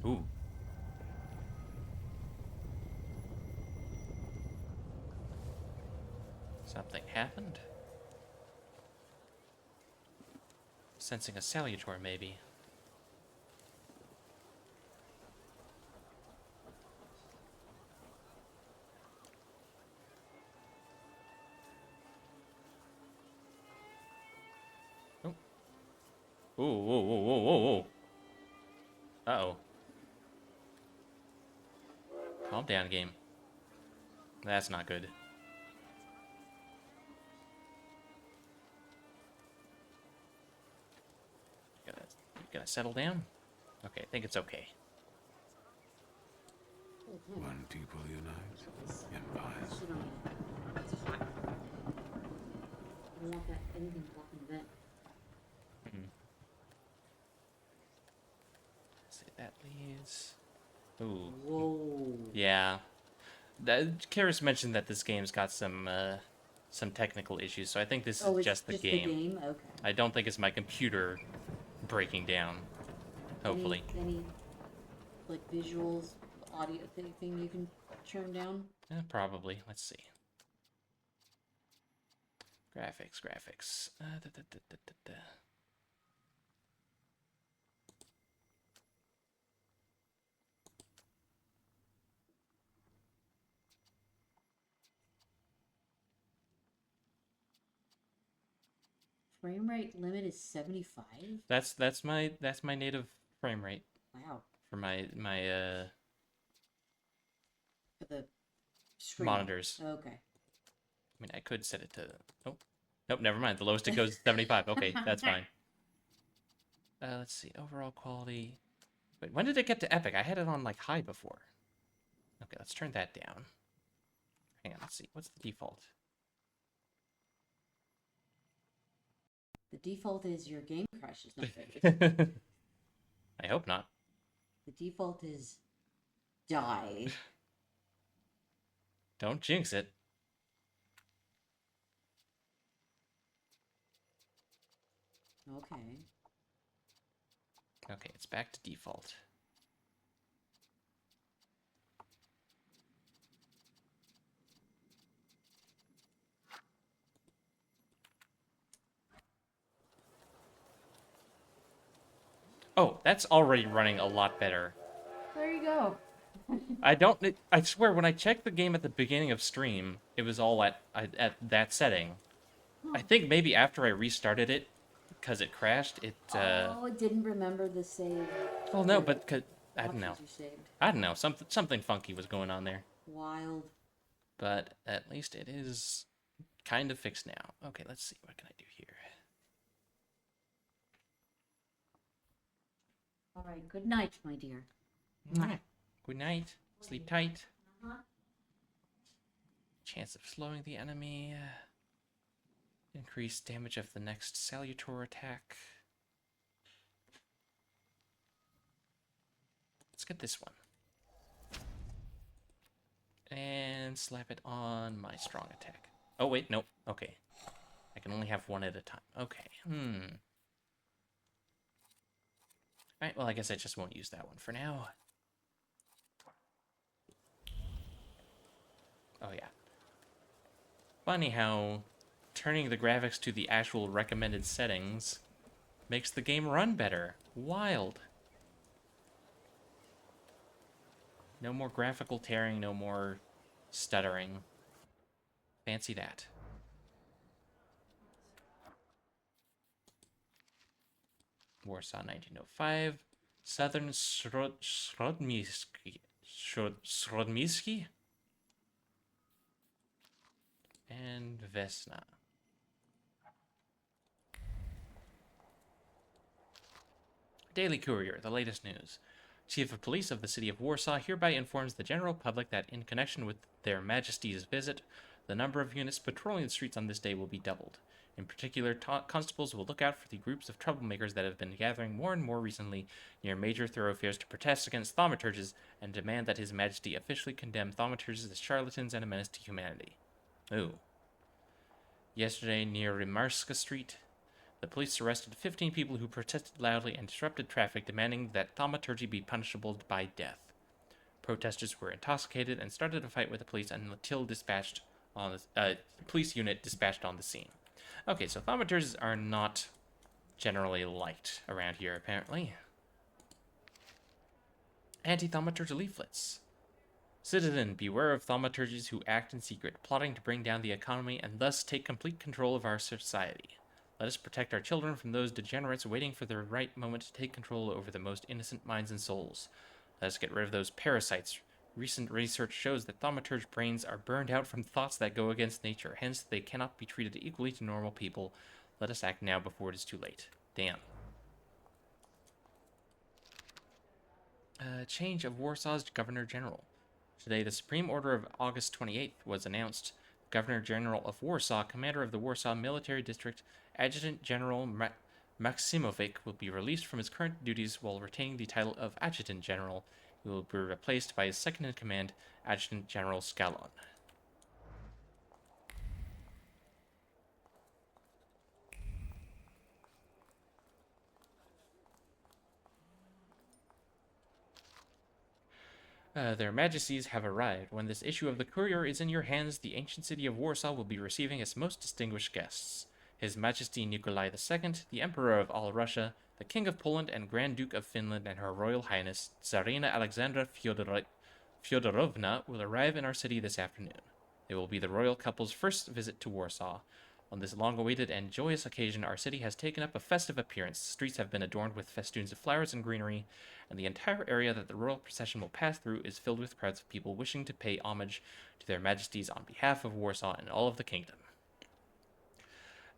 Ooh. Something happened? Sensing a salutor, maybe. Oh. Ooh, whoa, whoa, whoa, whoa, whoa. Uh-oh. Calm down, game. That's not good. You gotta settle down? Okay, I think it's okay. When people unite, empires. I don't want that anything blocking that. See, that leads. Ooh. Whoa. Yeah. Karis mentioned that this game's got some technical issues, so I think this is just the game. The game? Okay. I don't think it's my computer breaking down. Hopefully. Any like visuals, audio thing you can turn down? Probably. Let's see. Graphics. Frame rate limit is 75. That's my native frame rate. Wow. For my For the stream. monitors. Okay. I mean, I could set it to. Nope, never mind. The lowest it goes is 75. Okay, that's fine. Let's see. Overall quality. Wait, when did it get to epic? I had it on like high before. Okay, let's turn that down. Hang on. Let's see. What's the default? The default is your game crashes, not fake. I hope not. The default is die. Don't jinx it. Okay. Okay, it's back to default. Oh, that's already running a lot better. There you go. I swear, when I checked the game at the beginning of stream, it was all at that setting. I think maybe after I restarted it, because it crashed, Oh, it didn't remember the save. Well, no, but I don't know. Options you saved. I don't know. Something funky was going on there. Wild. But at least it is kind of fixed now. Okay, let's see. What can I do here? All right. Good night, my dear. Good night. Sleep tight. Chance of slowing the enemy. Increase damage of the next Salutor attack. Let's get this one. And slap it on my strong attack. Oh, wait, nope. Okay. I can only have one at a time. Okay. Alright, well, I guess I just won't use that one for now. Oh, yeah. Funny how turning the graphics to the actual recommended settings makes the game run better. Wild. No more graphical tearing, no more stuttering. Fancy that. Warsaw 1905. Southern Srodmieski. And Vesna. Daily Courier, the latest news. Chief of Police of the City of Warsaw hereby informs the general public that in connection with their Majesty's visit, the number of units patrolling the streets on this day will be doubled. In particular, constables will look out for the groups of troublemakers that have been gathering more and more recently near major thoroughfares to protest against Thaumaturges and demand that His Majesty officially condemn Thaumaturges as charlatans and a menace to humanity. Ooh. Yesterday, near Rimarska Street, the police arrested 15 people who protested loudly and disrupted traffic, demanding that Thaumaturgy be punishable by death. Protesters were intoxicated and started a fight with the police until police unit dispatched on the scene. Okay, so Thaumaturges are not generally liked around here, apparently. Anti-Thaumaturge leaflets. Citizen, beware of Thaumaturges who act in secret, plotting to bring down the economy and thus take complete control of our society. Let us protect our children from those degenerates waiting for the right moment to take control over the most innocent minds and souls. Let us get rid of those parasites. Recent research shows that Thaumaturge brains are burned out from thoughts that go against nature, hence they cannot be treated equally to normal people. Let us act now before it is too late. Damn. Change of Warsaw's Governor General. Today, the Supreme Order of August 28th was announced. Governor General of Warsaw, Commander of the Warsaw Military District, Adjutant General Maksimovic will be released from his current duties while retaining the title of Adjutant General. He will be replaced by his second-in-command, Adjutant General Scalon. Their Majesties have arrived. When this issue of the Courier is in your hands, the ancient city of Warsaw will be receiving its most distinguished guests. His Majesty Nikolai II, the Emperor of all Russia, the King of Poland and Grand Duke of Finland, and Her Royal Highness, Tsarina Alexandra Fyodorovna, will arrive in our city this afternoon. It will be the royal couple's first visit to Warsaw. On this long-awaited and joyous occasion, our city has taken up a festive appearance. Streets have been adorned with festoons of flowers and greenery, and the entire area that the royal procession will pass through is filled with crowds of people wishing to pay homage to their majesties on behalf of Warsaw and all of the kingdom.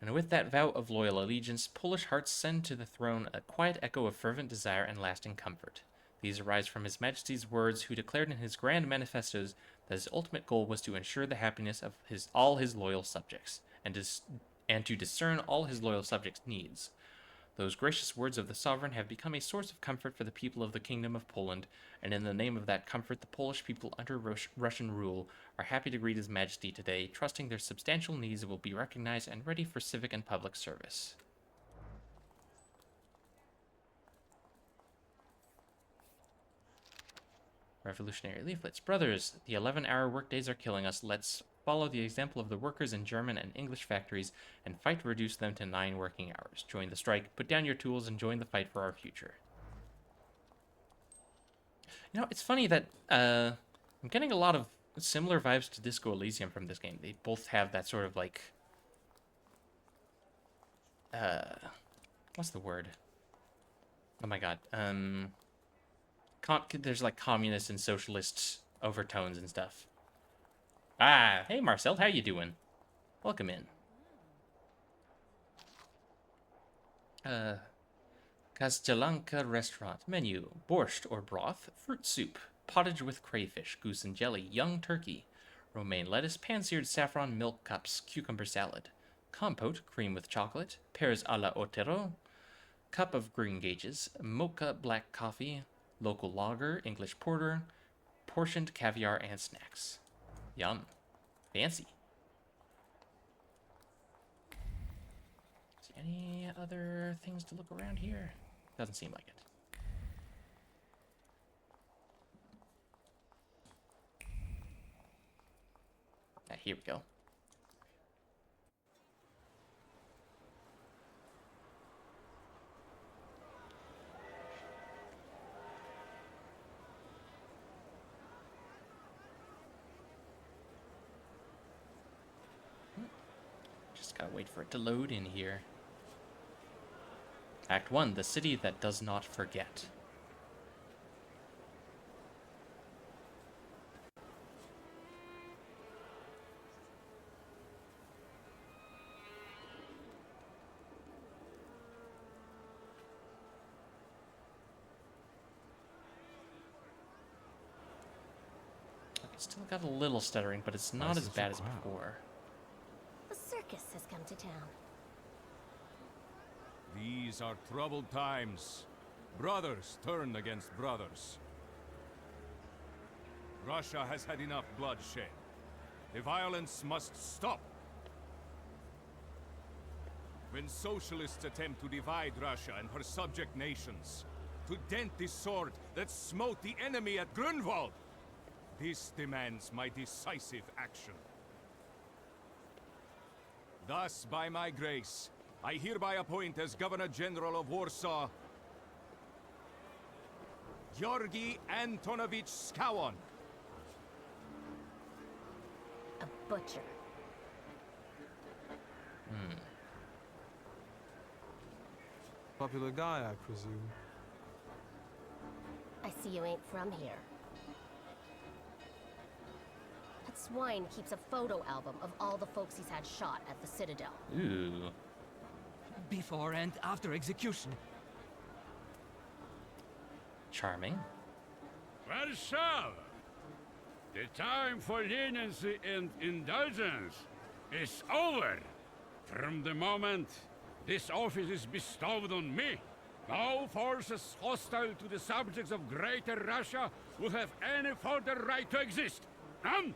And with that vow of loyal allegiance, Polish hearts send to the throne a quiet echo of fervent desire and lasting comfort. These arise from His Majesty's words, who declared in his grand manifestos that his ultimate goal was to ensure the happiness of all his loyal subjects, and to discern all his loyal subjects' needs. Those gracious words of the sovereign have become a source of comfort for the people of the Kingdom of Poland, and in the name of that comfort, the Polish people under Russian rule are happy to greet His Majesty today, trusting their substantial needs will be recognized and ready for civic and public service. Revolutionary leaflets. Brothers, the 11-hour workdays are killing us. Let's follow the example of the workers in German and English factories and fight to reduce them to 9 working hours. Join the strike, put down your tools, and join the fight for our future. You know, it's funny that I'm getting a lot of similar vibes to Disco Elysium from this game. They both have that sort of like, what's the word? Oh my god. There's like communist and socialist overtones and stuff. Ah, hey Marcel, how you doing? Welcome in. Castellanca restaurant menu: borscht or broth, fruit soup, pottage with crayfish, goose and jelly, young turkey, romaine lettuce, pan-seared saffron, milk cups, cucumber salad, compote, cream with chocolate, pears a la Otero, cup of green gages, mocha black coffee, local lager, English porter, portioned caviar and snacks. Yum. Fancy. Is there any other things to look around here? Doesn't seem like it. Ah, here we go. Just gotta wait for it to load in here. Act 1, the city that does not forget. It's still got a little stuttering, but it's not as bad as before. A circus has come to town. These are troubled times. Brothers turn against brothers. Russia has had enough bloodshed. The violence must stop. When socialists attempt to divide Russia and her subject nations, to dent the sword that smote the enemy at Grunwald, this demands my decisive action. Thus, by my grace, I hereby appoint as Governor General of Warsaw, Georgi Antonovich Skowon. A butcher. Popular guy, I presume. I see you ain't from here. That swine keeps a photo album of all the folks he's had shot at the Citadel. Ooh. Before and after execution. Charming. Warsaw! The time for leniency and indulgence is over. From the moment this office is bestowed on me, no forces hostile to the subjects of Greater Russia will have any further right to exist. None!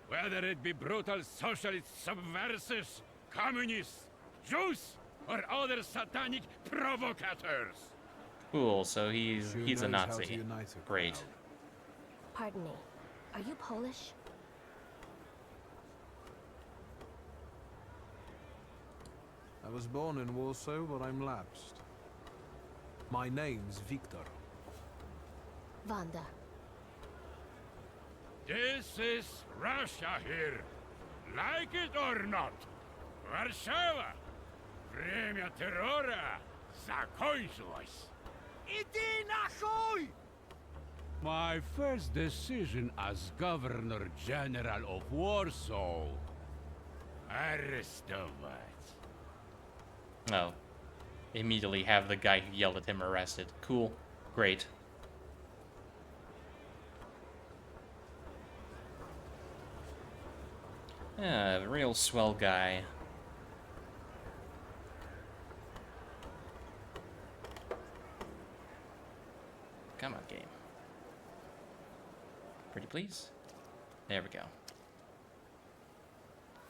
Whether it be brutal socialist subversives, communists, Jews, or other satanic provocators. Cool, so he's a Nazi. Great. Pardon me, are you Polish? I was born in Warsaw, but I'm lapsed. My name's Victor. Wanda. This is Russia here. Like it or not. Warszawa. Время террора закончилось. Иди нахуй! My first decision as Governor General of Warsaw. Arrestovать. Oh. Immediately have the guy who yelled at him arrested. Cool. Great. Yeah, the real swell guy. Come on, game. Pretty please? There we go.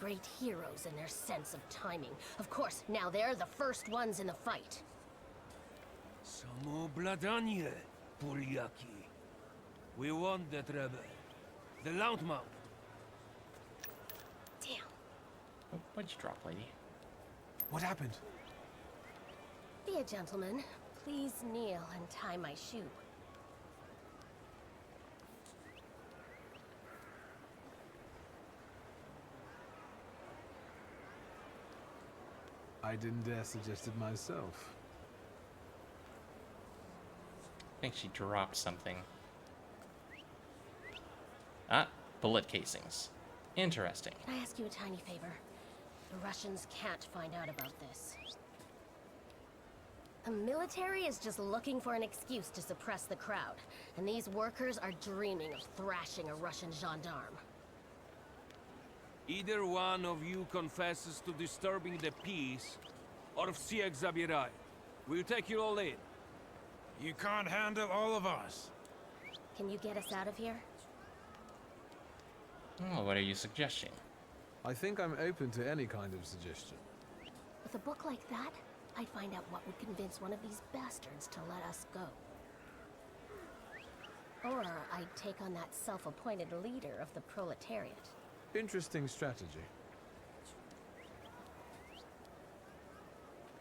Great heroes in their sense of timing. Of course, now they're the first ones in the fight. Samoobladanie, Polyaki. We want that rebel. The Landmount. Damn. Oh, what'd you drop, lady? What happened? Be a gentleman. Please kneel and tie my shoe. I didn't dare suggest it myself. I think she dropped something. Ah, bullet casings. Interesting. Can I ask you a tiny favor? The Russians can't find out about this. The military is just looking for an excuse to suppress the crowd, and these workers are dreaming of thrashing a Russian gendarme. Either one of you confesses to disturbing the peace, or всех забирай. We'll take you all in. You can't handle all of us. Can you get us out of here? Oh, what are you suggesting? I think I'm open to any kind of suggestion. With a book like that, I'd find out what would convince one of these bastards to let us go. Or I'd take on that self-appointed leader of the proletariat. Interesting strategy.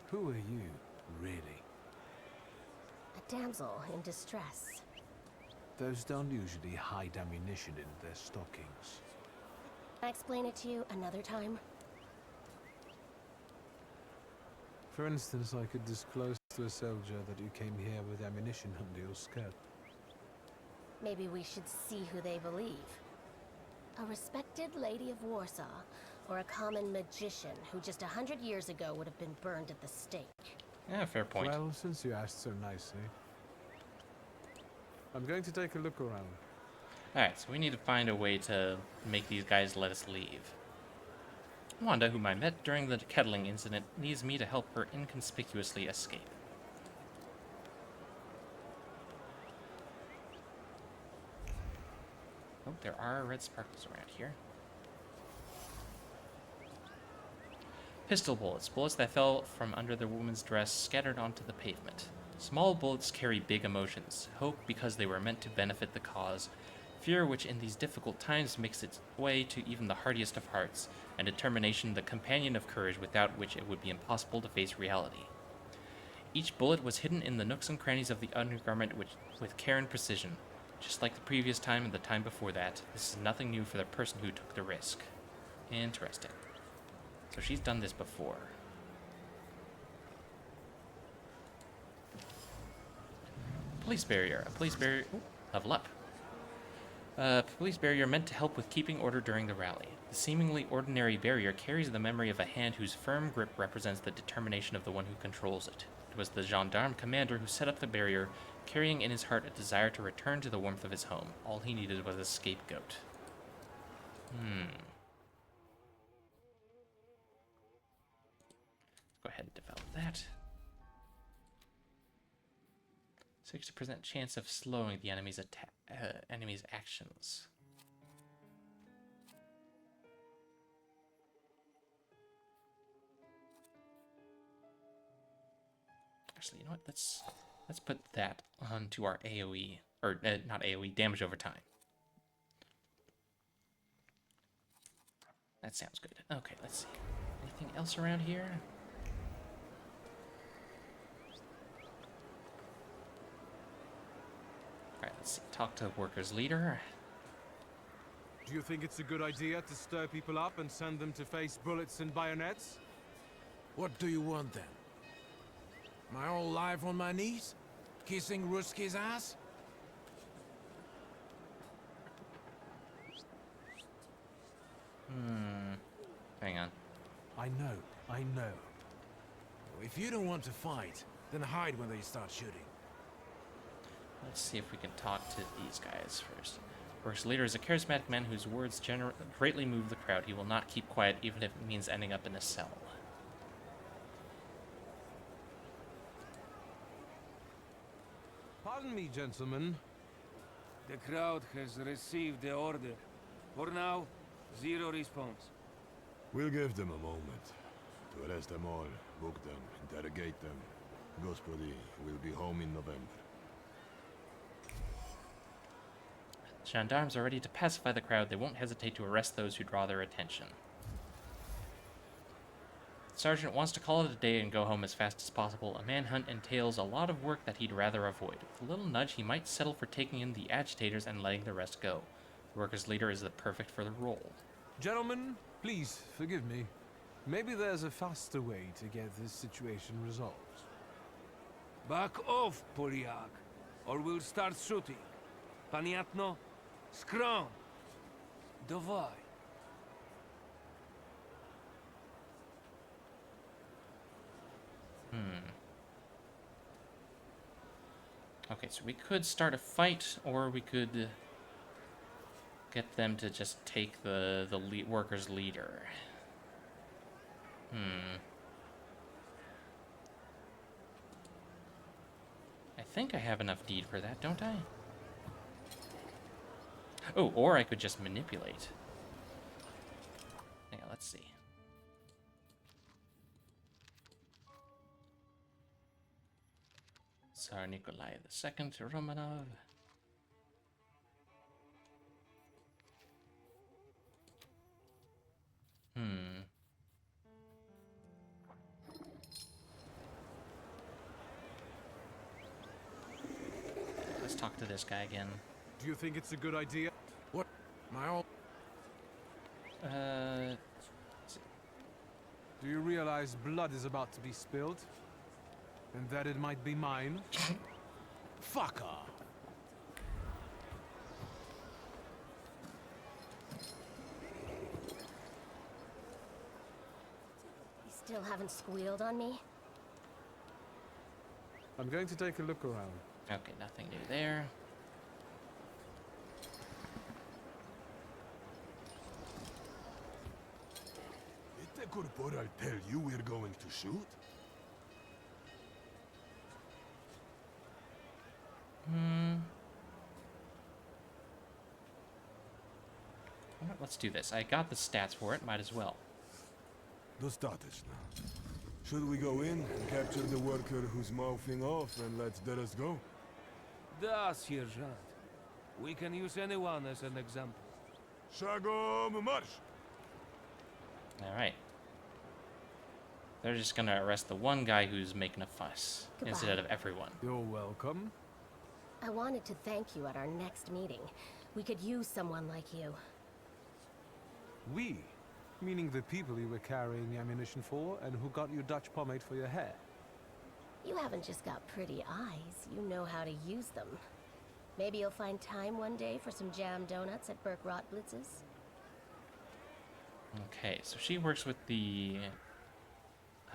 Who are you, really? A damsel in distress. Those don't usually hide ammunition in their stockings. Can I explain it to you another time? For instance, I could disclose to a soldier that you came here with ammunition under your skirt. Maybe we should see who they believe. A respected lady of Warsaw, or a common magician who just 100 years ago would have been burned at the stake. Yeah, fair point. Well, since you asked so nicely, I'm going to take a look around. Alright, so we need to find a way to make these guys let us leave. Wanda, whom I met during the kettling incident, needs me to help her inconspicuously escape. Oh, there are red sparkles around here. Pistol bullets. Bullets that fell from under the woman's dress scattered onto the pavement. Small bullets carry big emotions. Hope because they were meant to benefit the cause. Fear which in these difficult times makes its way to even the hardiest of hearts. And determination the companion of courage without which it would be impossible to face reality. Each bullet was hidden in the nooks and crannies of the undergarment with care and precision. Just like the previous time and the time before that, this is nothing new for the person who took the risk. Interesting. So she's done this before. Police barrier. A police barrier... Ooh, level up. Police barrier meant to help with keeping order during the rally. The seemingly ordinary barrier carries the memory of a hand whose firm grip represents the determination of the one who controls it. It was the gendarme commander who set up the barrier, carrying in his heart a desire to return to the warmth of his home. All he needed was a scapegoat. Go ahead and develop that. 60% chance of slowing the enemy's enemy's actions. Actually, you know what? Let's put that onto our AoE, or not AoE, damage over time. That sounds good. Okay, let's see. Anything else around here? Alright, let's see. Talk to workers' leader. Do you think it's a good idea to stir people up and send them to face bullets and bayonets? What do you want then? My whole life on my knees? Kissing Ruski's ass? Hang on. I know. If you don't want to fight, then hide when they start shooting. Let's see if we can talk to these guys first. Works leader is a charismatic man whose words greatly move the crowd. He will not keep quiet even if it means ending up in a cell. Pardon me, gentlemen. The crowd has received the order. For now, zero response. We'll give them a moment to arrest them all, book them, interrogate them. Gospodi will be home in November. Gendarmes are ready to pacify the crowd. They won't hesitate to arrest those who draw their attention. The sergeant wants to call it a day and go home as fast as possible. A manhunt entails a lot of work that he'd rather avoid. With a little nudge, he might settle for taking in the agitators and letting the rest go. The workers' leader is perfect for the role. Gentlemen, please forgive me. Maybe there's a faster way to get this situation resolved. Back off, Poliak, or we'll start shooting. Paniatno, scrum. Dawaj. Okay, so we could start a fight, or we could get them to just take the workers' leader. I think I have enough deed for that, don't I? Oh, or I could just manipulate. Hang on, let's see. Tsar Nikolai II Romanov. Let's talk to this guy again. Do you think it's a good idea? What? My old... Do you realize blood is about to be spilled? And that it might be mine? Fucker! You still haven't squealed on me? I'm going to take a look around. Okay, nothing new there. Did the corporal tell you we're going to shoot? Alright, let's do this. I got the stats for it, might as well. Dostаточно. Should we go in and capture the worker who's mouthing off and let Deras go? Da, Sergeant. We can use anyone as an example. Shagom march! Alright. They're just gonna arrest the one guy who's making a fuss, instead of everyone. You're welcome. I wanted to thank you at our next meeting. We could use someone like you. We? Meaning the people you were carrying ammunition for and who got you Dutch pomade for your hair. You haven't just got pretty eyes, you know how to use them. Maybe you'll find time one day for some jam donuts at Burke Rotblitz's. Okay, so she works with the...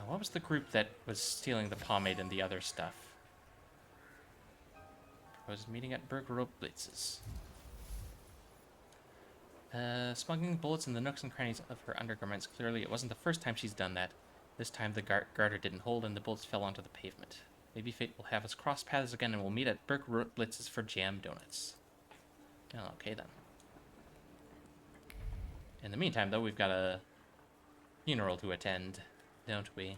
what was the group that was stealing the pomade and the other stuff? Proposed meeting at Burke Rotblitz's. Smuggling bullets in the nooks and crannies of her undergarments. Clearly, it wasn't the first time she's done that. This time, the garter didn't hold, and the bullets fell onto the pavement. Maybe fate will have us cross paths again, and we'll meet at Burke Rotblitz's for jam donuts. Oh, okay, then. In the meantime, though, we've got a funeral to attend, don't we?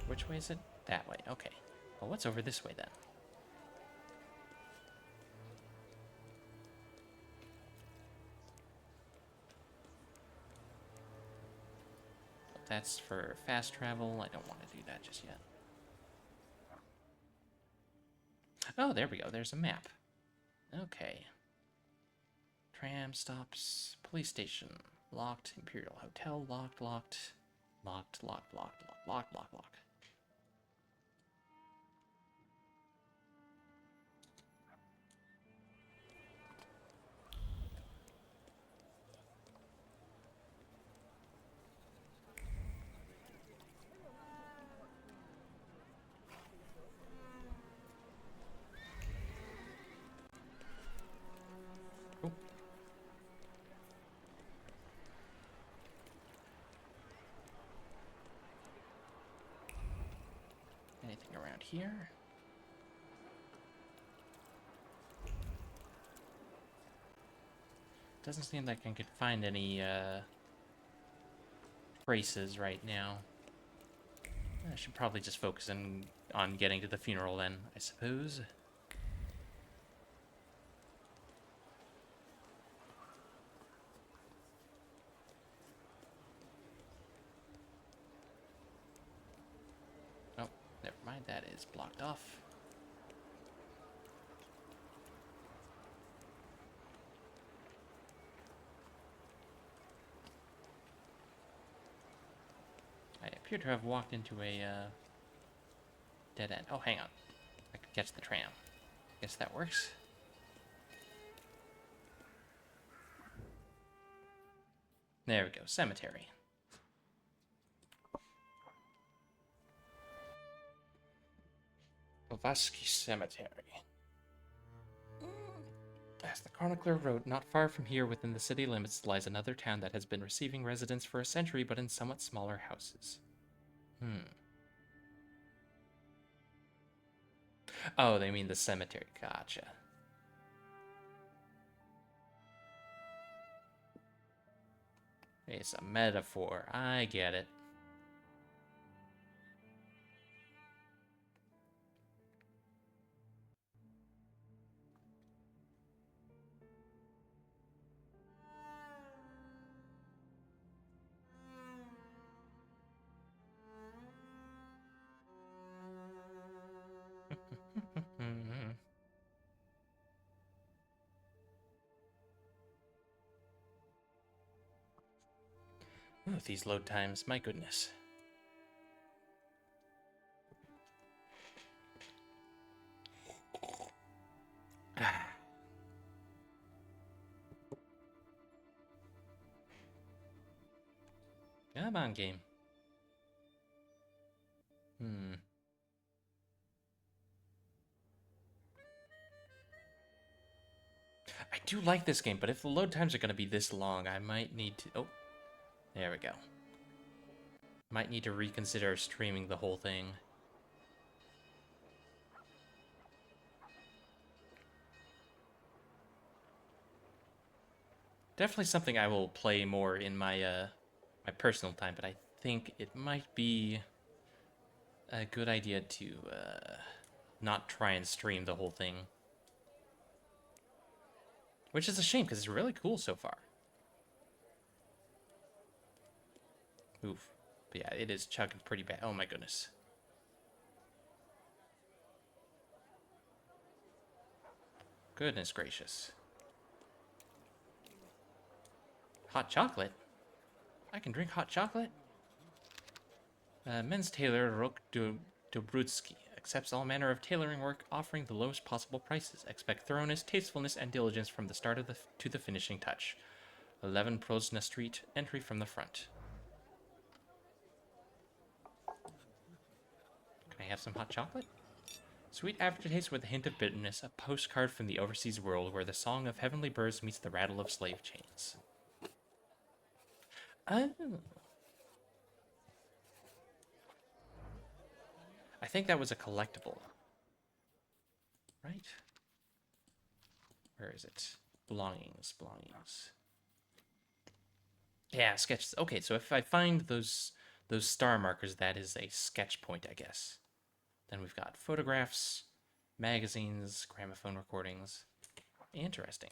Which way is it? That way, okay. Well, what's over this way, then? That's for fast travel. I don't want to do that just yet. Oh, there we go. There's a map. Okay. Tram stops. Police station. Locked. Imperial Hotel. Locked, locked. Locked, locked, locked, locked, locked, locked, locked. Anything around here? Doesn't seem like I could find any traces right now. I should probably just focus on getting to the funeral then, I suppose. Never mind, that is blocked off. I appear to have walked into a dead end. Oh, hang on. I could catch the tram. Guess that works. There we go. Cemetery. Blavatsky Cemetery. As the chronicler wrote, not far from here within the city limits lies another town that has been receiving residents for a century, but in somewhat smaller houses. Oh, they mean the cemetery. Gotcha. It's a metaphor. I get it. Oh, these load times, my goodness. Come on, game. I do like this game, but if the load times are going to be this long, I might need to... Oh, there we go. Might need to reconsider streaming the whole thing. Definitely something I will play more in my my personal time, but I think it might be a good idea to not try and stream the whole thing. Which is a shame, because it's really cool so far. Oof. But yeah, it is chugging pretty bad. Oh my goodness. Goodness gracious. Hot chocolate? I can drink hot chocolate? Men's tailor Rok Dobrutsky accepts all manner of tailoring work, offering the lowest possible prices. Expect thoroughness, tastefulness, and diligence from the start of to the finishing touch. 11 Prosna Street, entry from the front. Can I have some hot chocolate? Sweet aftertaste with a hint of bitterness, a postcard from the overseas world where the song of heavenly birds meets the rattle of slave chains. Oh. I think that was a collectible. Right? Where is it? Belongings. Yeah, sketches. Okay, so if I find those star markers, that is a sketch point, I guess. Then we've got photographs, magazines, gramophone recordings. Interesting.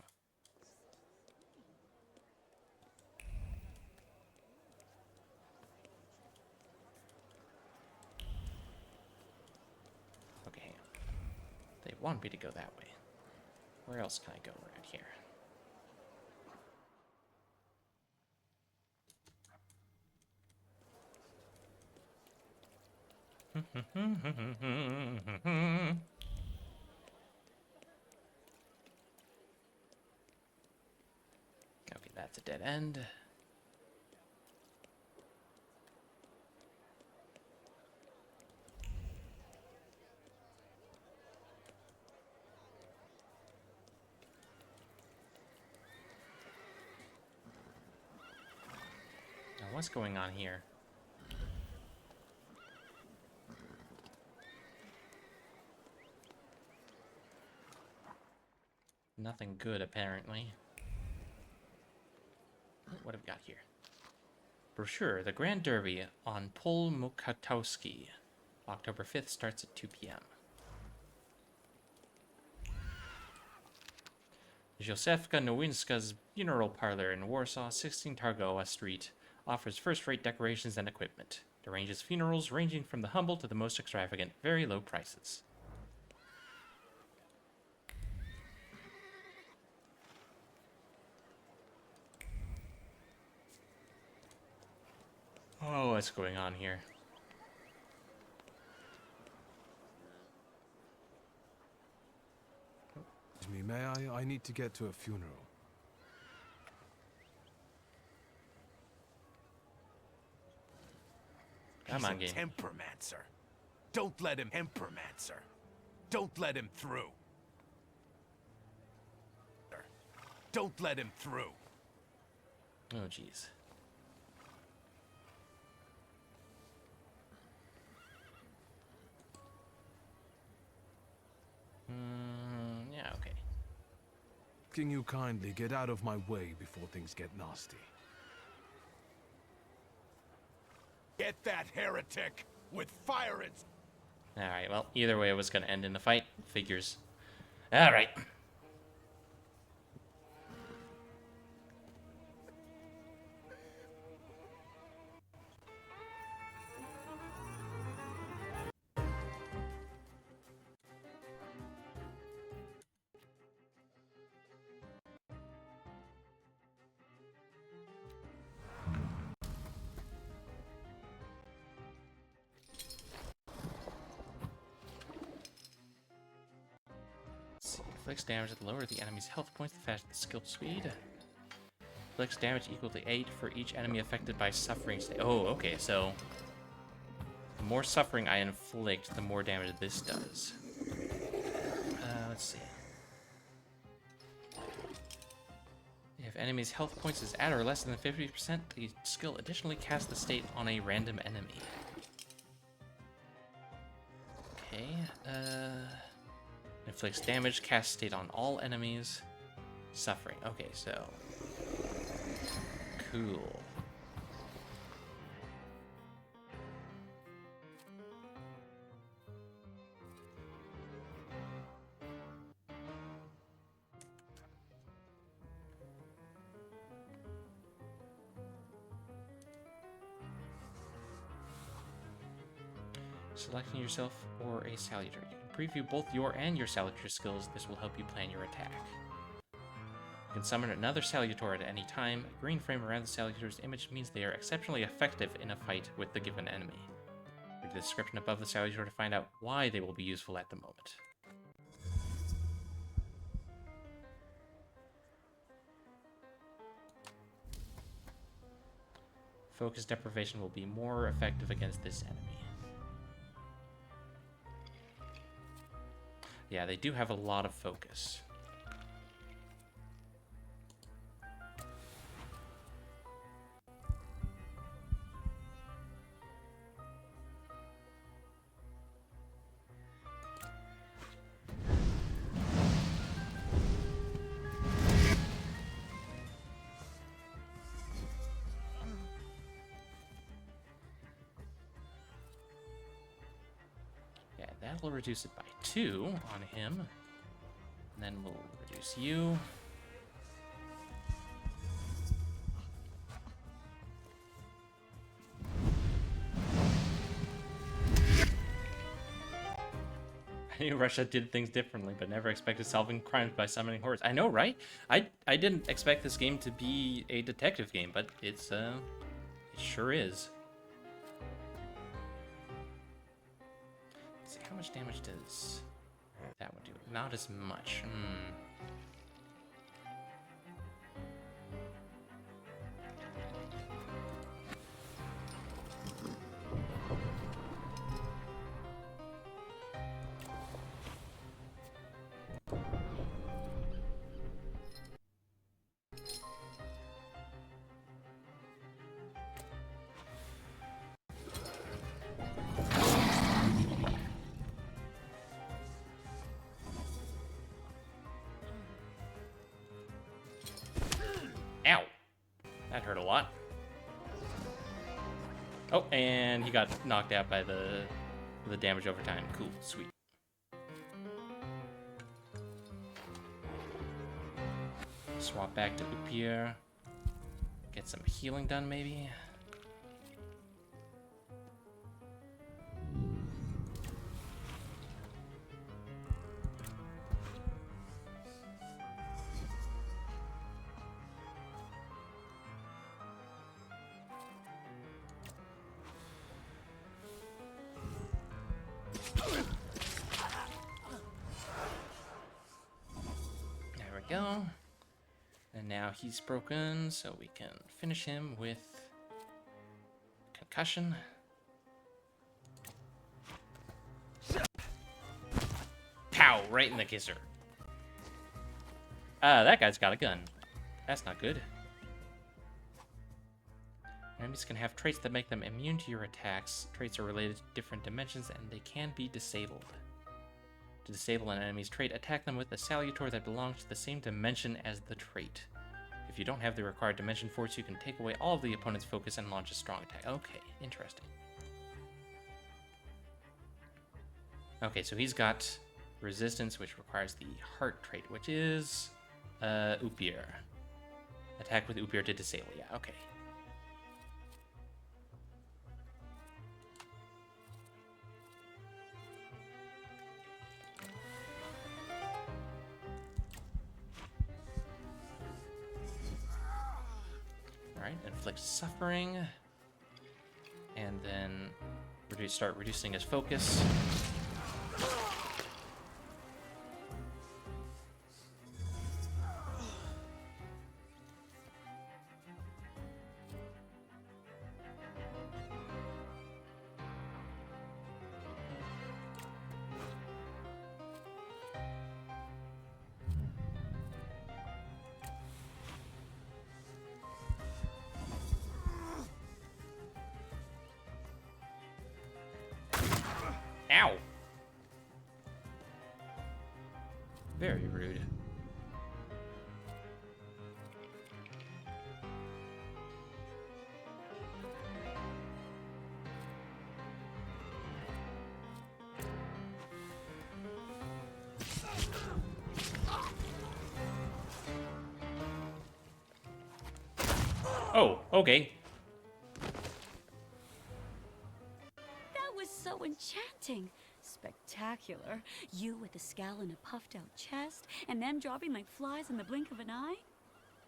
Okay, hang on. They want me to go that way. Where else can I go around here? Okay, that's a dead end. Now, what's going on here? Nothing good, apparently. What have we got here? Brochure, the Grand Derby on Pol Mokotowski. October 5th starts at 2 p.m. Józefka Nowinska's funeral parlor in Warsaw, 16 Targowa Street, offers first-rate decorations and equipment. It arranges funerals ranging from the humble to the most extravagant, very low prices. Oh, what's going on here? Excuse me, may I? I need to get to a funeral. He's a tempermancer. Don't let him tempermancer. Don't let him through. Don't let him through. Oh, jeez. Yeah, okay. Can you kindly get out of my way before things get nasty? Get that heretic with fire and... Alright, well, either way it was going to end in a fight. Figures. Alright. Inflicts damage at the lower the enemy's health points, the faster the skill speed. Inflicts damage equal to 8 for each enemy affected by suffering state. Oh, okay, so the more suffering I inflict, the more damage this does. Let's see. If enemy's health points is at or less than 50%, the skill additionally casts the state on a random enemy. Okay, inflicts damage, cast state on all enemies. Suffering. Okay, so... Cool. Selecting yourself or a Salutator. You can preview both your and your Salutator skills. This will help you plan your attack. You can summon another Salutator at any time. A green frame around the Salutator's image means they are exceptionally effective in a fight with the given enemy. Read the description above the Salutator to find out why they will be useful at the moment. Focus deprivation will be more effective against this enemy. Yeah, they do have a lot of focus. Yeah, that will reduce it by 2 on him. And then we'll reduce you. I knew Russia did things differently, but never expected solving crimes by summoning hordes. I know, right? I didn't expect this game to be a detective game, but it's it sure is. Let's see, how much damage does that one do? Not as much. Ow! That hurt a lot. Oh, and he got knocked out by the damage over time. Cool, sweet. Swap back to Upier. Get some healing done, maybe. go. And now he's broken, so we can finish him with concussion. Pow! Right in the kisser. That guy's got a gun. That's not good. Enemies can have traits that make them immune to your attacks. Traits are related to different dimensions, and they can be disabled. To disable an enemy's trait, attack them with a salutor that belongs to the same dimension as the trait. If you don't have the required dimension force, you can take away all of the opponent's focus and launch a strong attack. Okay, interesting. Okay, so he's got resistance, which requires the heart trait, which is Upir. Attack with Upir to disable. Yeah, okay. Alright, inflict suffering. And then start reducing his focus. Ow! Very rude. Oh, okay. That was so enchanting. Spectacular. You with a scowl and a puffed out chest, and them dropping like flies in the blink of an eye?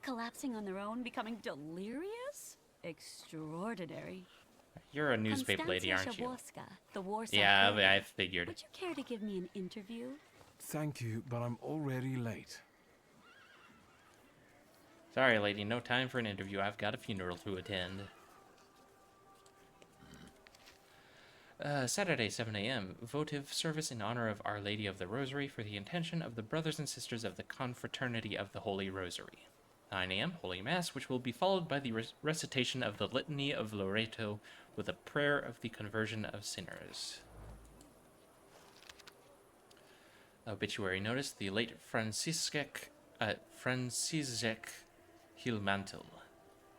Collapsing on their own, becoming delirious? Extraordinary. You're a newspaper lady, aren't you? The Warsaw Yeah, Courier. I figured. Would you care to give me an interview? Thank you, but I'm already late. Sorry, lady, no time for an interview. I've got a funeral to attend. Saturday, 7 a.m. Votive service in honor of Our Lady of the Rosary for the intention of the brothers and sisters of the Confraternity of the Holy Rosary. 9 a.m. Holy Mass, which will be followed by the recitation of the Litany of Loreto with a prayer of the conversion of sinners. Obituary notice: the late Franziszek Hilmantel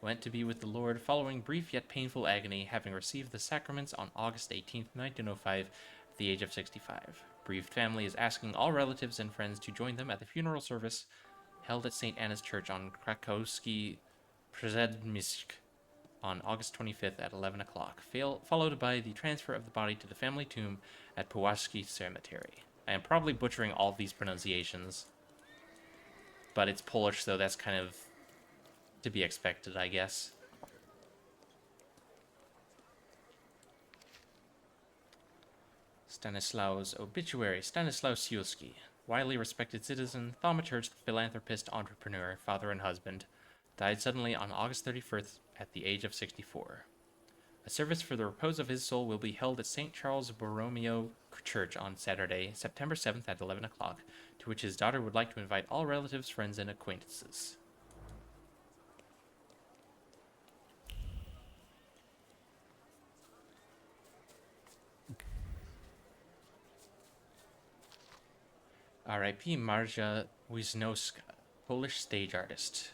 went to be with the Lord following brief yet painful agony, having received the sacraments on August 18, 1905, at the age of 65. Bereaved family is asking all relatives and friends to join them at the funeral service held at St. Anna's Church on Krakowski Przedmieść on August 25th at 11 o'clock, followed by the transfer of the body to the family tomb at Puławski Cemetery. I am probably butchering all these pronunciations, but it's Polish, so that's kind of to be expected, I guess. Stanislaus obituary. Stanislaus Siulski, widely respected citizen, thaumaturge, philanthropist, entrepreneur, father and husband, died suddenly on August 31st at the age of 64. A service for the repose of his soul will be held at St. Charles Borromeo Church on Saturday, September 7th at 11 o'clock, to which his daughter would like to invite all relatives, friends, and acquaintances. R.I.P. Marja Wisnowska, Polish stage artist.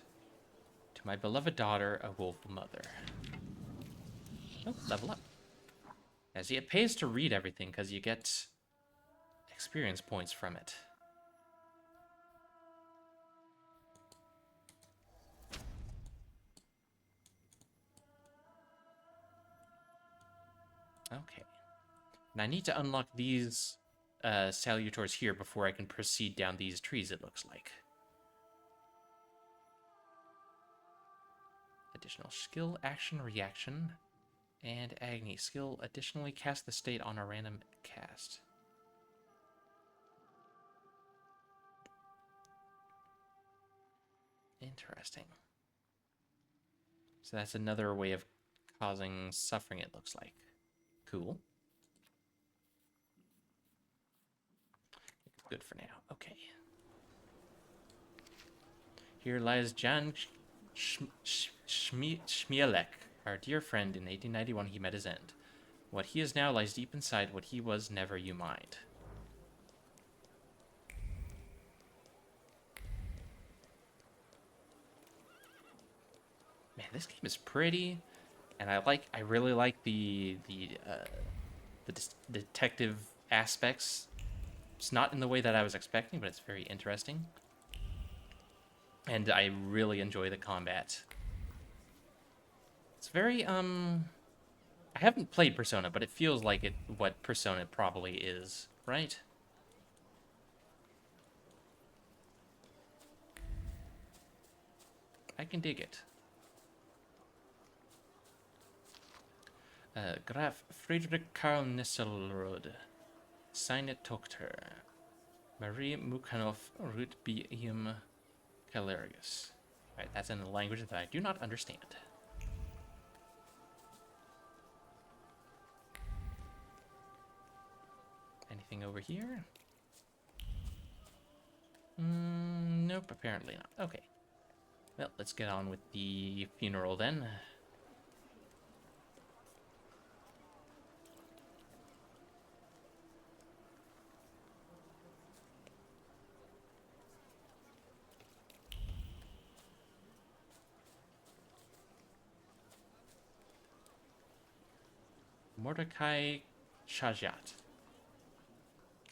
To my beloved daughter, a woeful mother. Oh, level up. Yeah, see, it pays to read everything because you get experience points from it. Okay. And I need to unlock these salutors here before I can proceed down these trees, it looks like. Additional skill, action, reaction, and agony. Skill additionally cast the state on a random cast. Interesting. So that's another way of causing suffering, it looks like. Cool. Good for now. Okay. Here lies Jan Schmielek, our dear friend. In 1891 he met his end. What he is now lies deep inside what he was, never you mind. Man, this game is pretty, and I really like the detective aspects. It's not in the way that I was expecting, but it's very interesting. And I really enjoy the combat. It's very, I haven't played Persona, but it feels like what Persona probably is, right? I can dig it. Graf Friedrich Karl Nesselrode, seine Tochter, Marie Mukhanov Ruth Biem Calerius. Right, that's in a language that I do not understand. Anything over here? Nope, apparently not. Okay. Well, let's get on with the funeral then. Mordecai Shajat.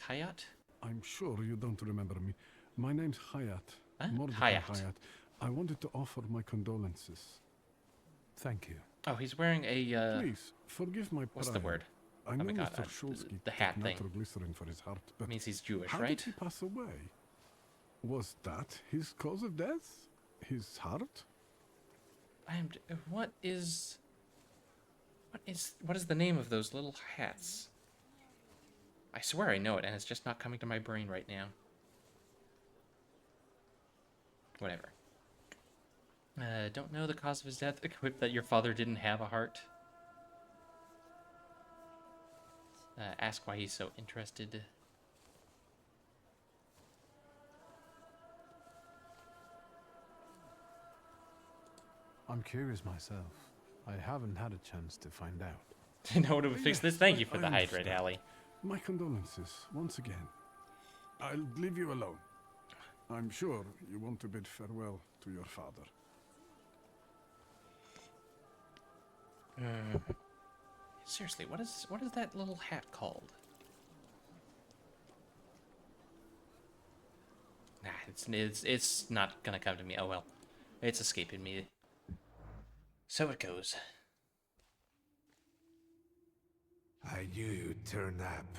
Hayat? I'm sure you don't remember me. My name's Hayat. Huh? Mordecai Hayat. Hayat. I wanted to offer my condolences. Thank you. Oh, he's wearing a, Please, forgive my what's pride. the word? I Oh know my god, Mr. Shulsky the hat took thing. nitroglycerin for his heart, but Means he's Jewish, how right? did he pass away? Was that his cause of death? His heart? What is the name of those little hats? I swear I know it, and it's just not coming to my brain right now. Whatever. Don't know the cause of his death. Equip that your father didn't have a heart. Ask why he's so interested. I'm curious myself. I haven't had a chance to find out. In order to fix this, thank you for I the hydrate, understand. Allie. My condolences, once again. I'll leave you alone. I'm sure you want to bid farewell to your father. Seriously, what is that little hat called? Nah, it's not gonna come to me. Oh well, it's escaping me. So it goes. I knew you'd turn up.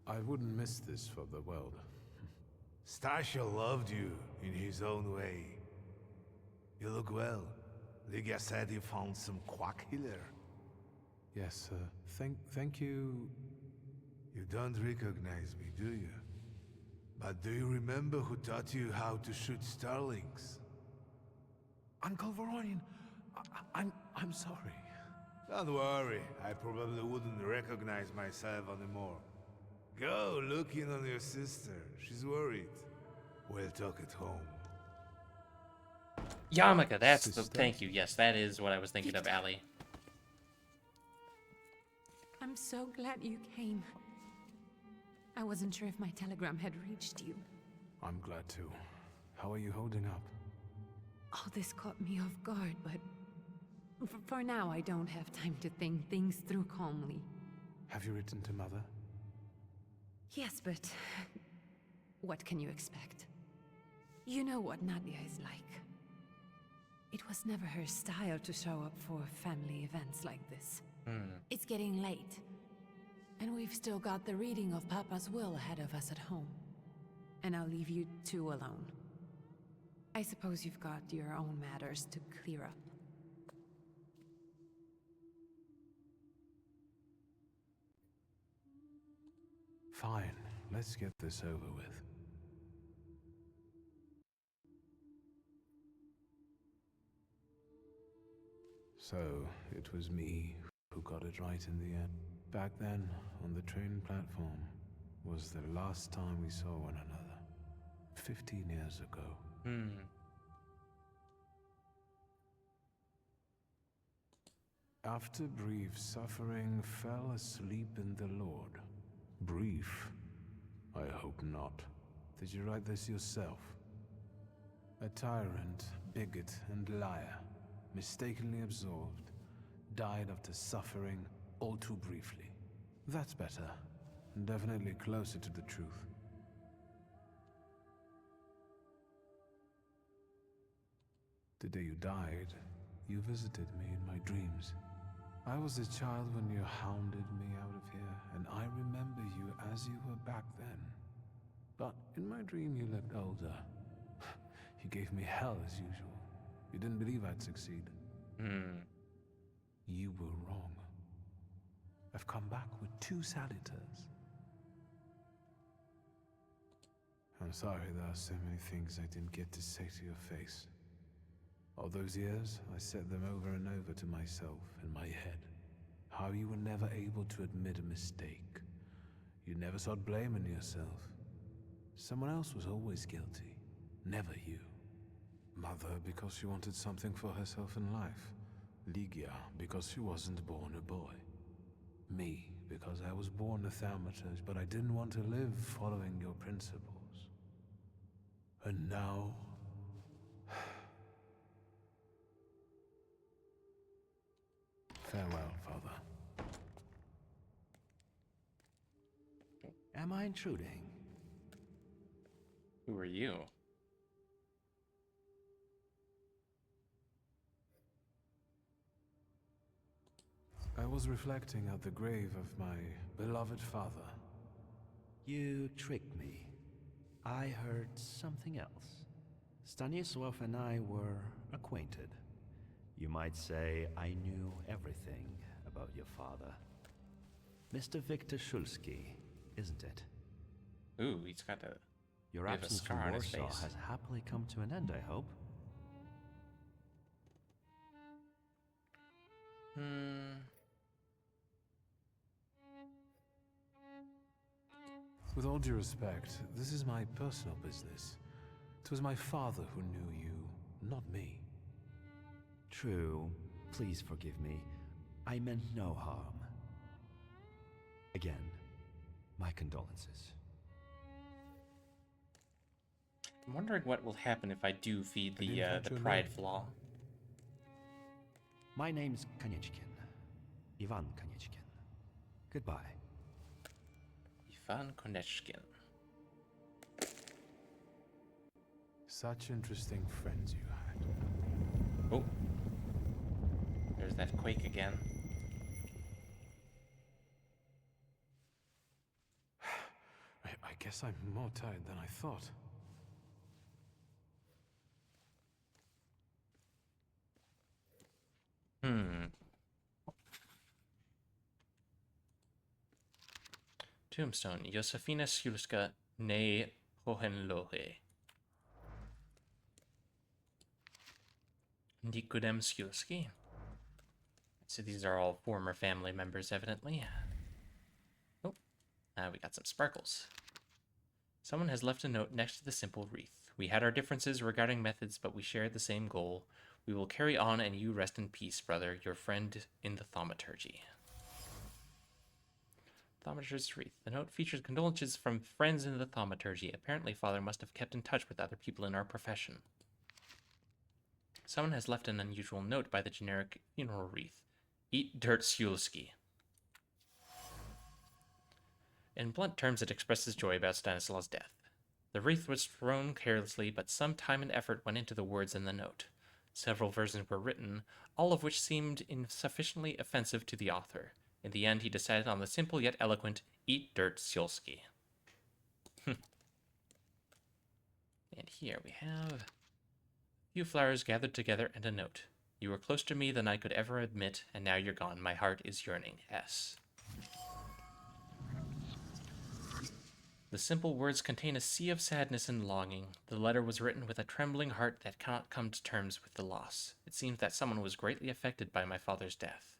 I wouldn't miss this for the world. Stasha loved you in his own way. You look well. Ligia said he found some quack healer. Yes, thank you. You don't recognize me, do you? But do you remember who taught you how to shoot starlings? Uncle Voronian, I'm sorry. Don't worry, I probably wouldn't recognize myself anymore. Go look in on your sister. She's worried. We'll talk at home. Yamaka, that's the... Thank you. Yes, that is what I was thinking of, Allie. I'm so glad you came. I wasn't sure if my telegram had reached you. I'm glad too. How are you holding up? All this caught me off guard, but... For now, I don't have time to think things through calmly. Have you written to Mother? Yes, but... what can you expect? You know what Nadia is like. It was never her style to show up for family events like this. It's getting late. And we've still got the reading of Papa's will ahead of us at home. And I'll leave you two alone. I suppose you've got your own matters to clear up. Fine, let's get this over with. So, it was me who got it right in the end. Back then, on the train platform, was the last time we saw one another. 15 years ago. After brief suffering, fell asleep in the Lord. Brief? I hope not. Did you write this yourself? A tyrant, bigot, and liar, mistakenly absolved, died after suffering all too briefly. That's better, and definitely closer to the truth. The day you died, you visited me in my dreams. I was a child when you hounded me out of here, and I remember you as you were back then. But in my dream you looked older. You gave me hell as usual. You didn't believe I'd succeed. You were wrong. I've come back with 2 salutors. I'm sorry there are so many things I didn't get to say to your face. All those years, I said them over and over to myself in my head. How you were never able to admit a mistake. You never sought blame in yourself. Someone else was always guilty, never you. Mother because she wanted something for herself in life. Ligia because she wasn't born a boy. Me because I was born a Thaumaturge, but I didn't want to live following your principles. And now... Farewell, Father. Am I intruding? Who are you? I was reflecting at the grave of my beloved father. You tricked me. I heard something else. Stanisław and I were acquainted. You might say I knew everything about your father. Mr. Victor Szulski, isn't it? Ooh, he's got a... Your absence from Warsaw has happily come to an end, I hope. With all due respect, this is my personal business. It was my father who knew you, not me. True. Please forgive me. I meant no harm. Again, my condolences. I'm wondering what will happen if I do feed the pride flaw. My name's Konieczkin. Ivan Konieczkin. Goodbye. Ivan Konieczkin. Such interesting friends you had. Oh. There's that quake again. I guess I'm more tired than I thought. Tombstone. Josefina Szulska, née Hohenlohe. Nikodem Szulski. So these are all former family members, evidently. Oh, we got some sparkles. Someone has left a note next to the simple wreath. We had our differences regarding methods, but we shared the same goal. We will carry on, and you rest in peace, brother, your friend in the Thaumaturgy. Thaumaturge's wreath. The note features condolences from friends in the Thaumaturgy. Apparently, Father must have kept in touch with other people in our profession. Someone has left an unusual note by the generic funeral wreath. Eat dirt, Szulski. In blunt terms, it expresses joy about Stanislaus' death. The wreath was thrown carelessly, but some time and effort went into the words in the note. Several versions were written, all of which seemed insufficiently offensive to the author. In the end, he decided on the simple yet eloquent, eat dirt, Szulski. And here we have a few flowers gathered together and a note. You were closer to me than I could ever admit, and now you're gone. My heart is yearning. S. The simple words contain a sea of sadness and longing. The letter was written with a trembling heart that cannot come to terms with the loss. It seems that someone was greatly affected by my father's death.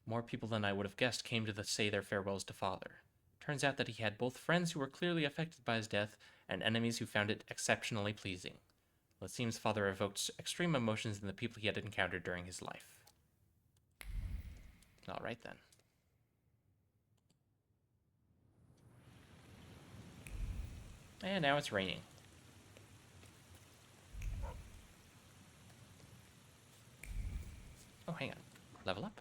More people than I would have guessed came to say their farewells to father. Turns out that he had both friends who were clearly affected by his death and enemies who found it exceptionally pleasing. Well, it seems father evoked extreme emotions in the people he had encountered during his life. All right then. And now it's raining. Oh, hang on. Level up?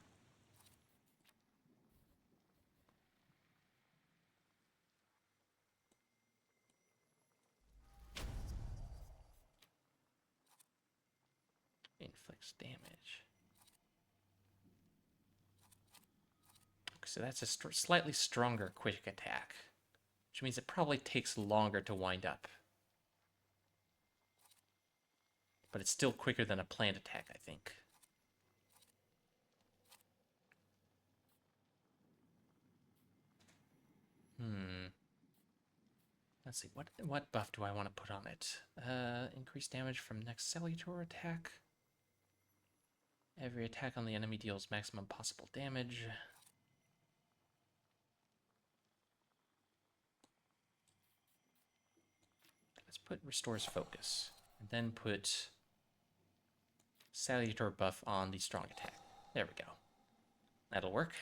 Inflicts damage. So that's a slightly stronger quick attack, which means it probably takes longer to wind up. But it's still quicker than a planned attack, I think. Let's see, what buff do I want to put on it? Increased damage from next Salutor attack. Every attack on the enemy deals maximum possible damage. Let's put Restores Focus. And then put Salutor buff on the strong attack. There we go. That'll work.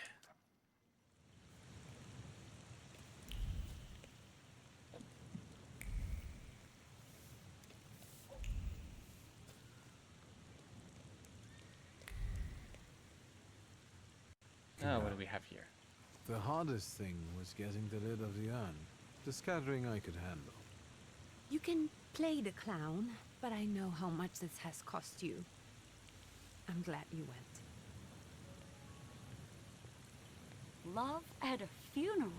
Oh, what do we have here? The hardest thing was getting the lid of the urn. The scattering I could handle. You can play the clown, but I know how much this has cost you. I'm glad you went. Love at a funeral.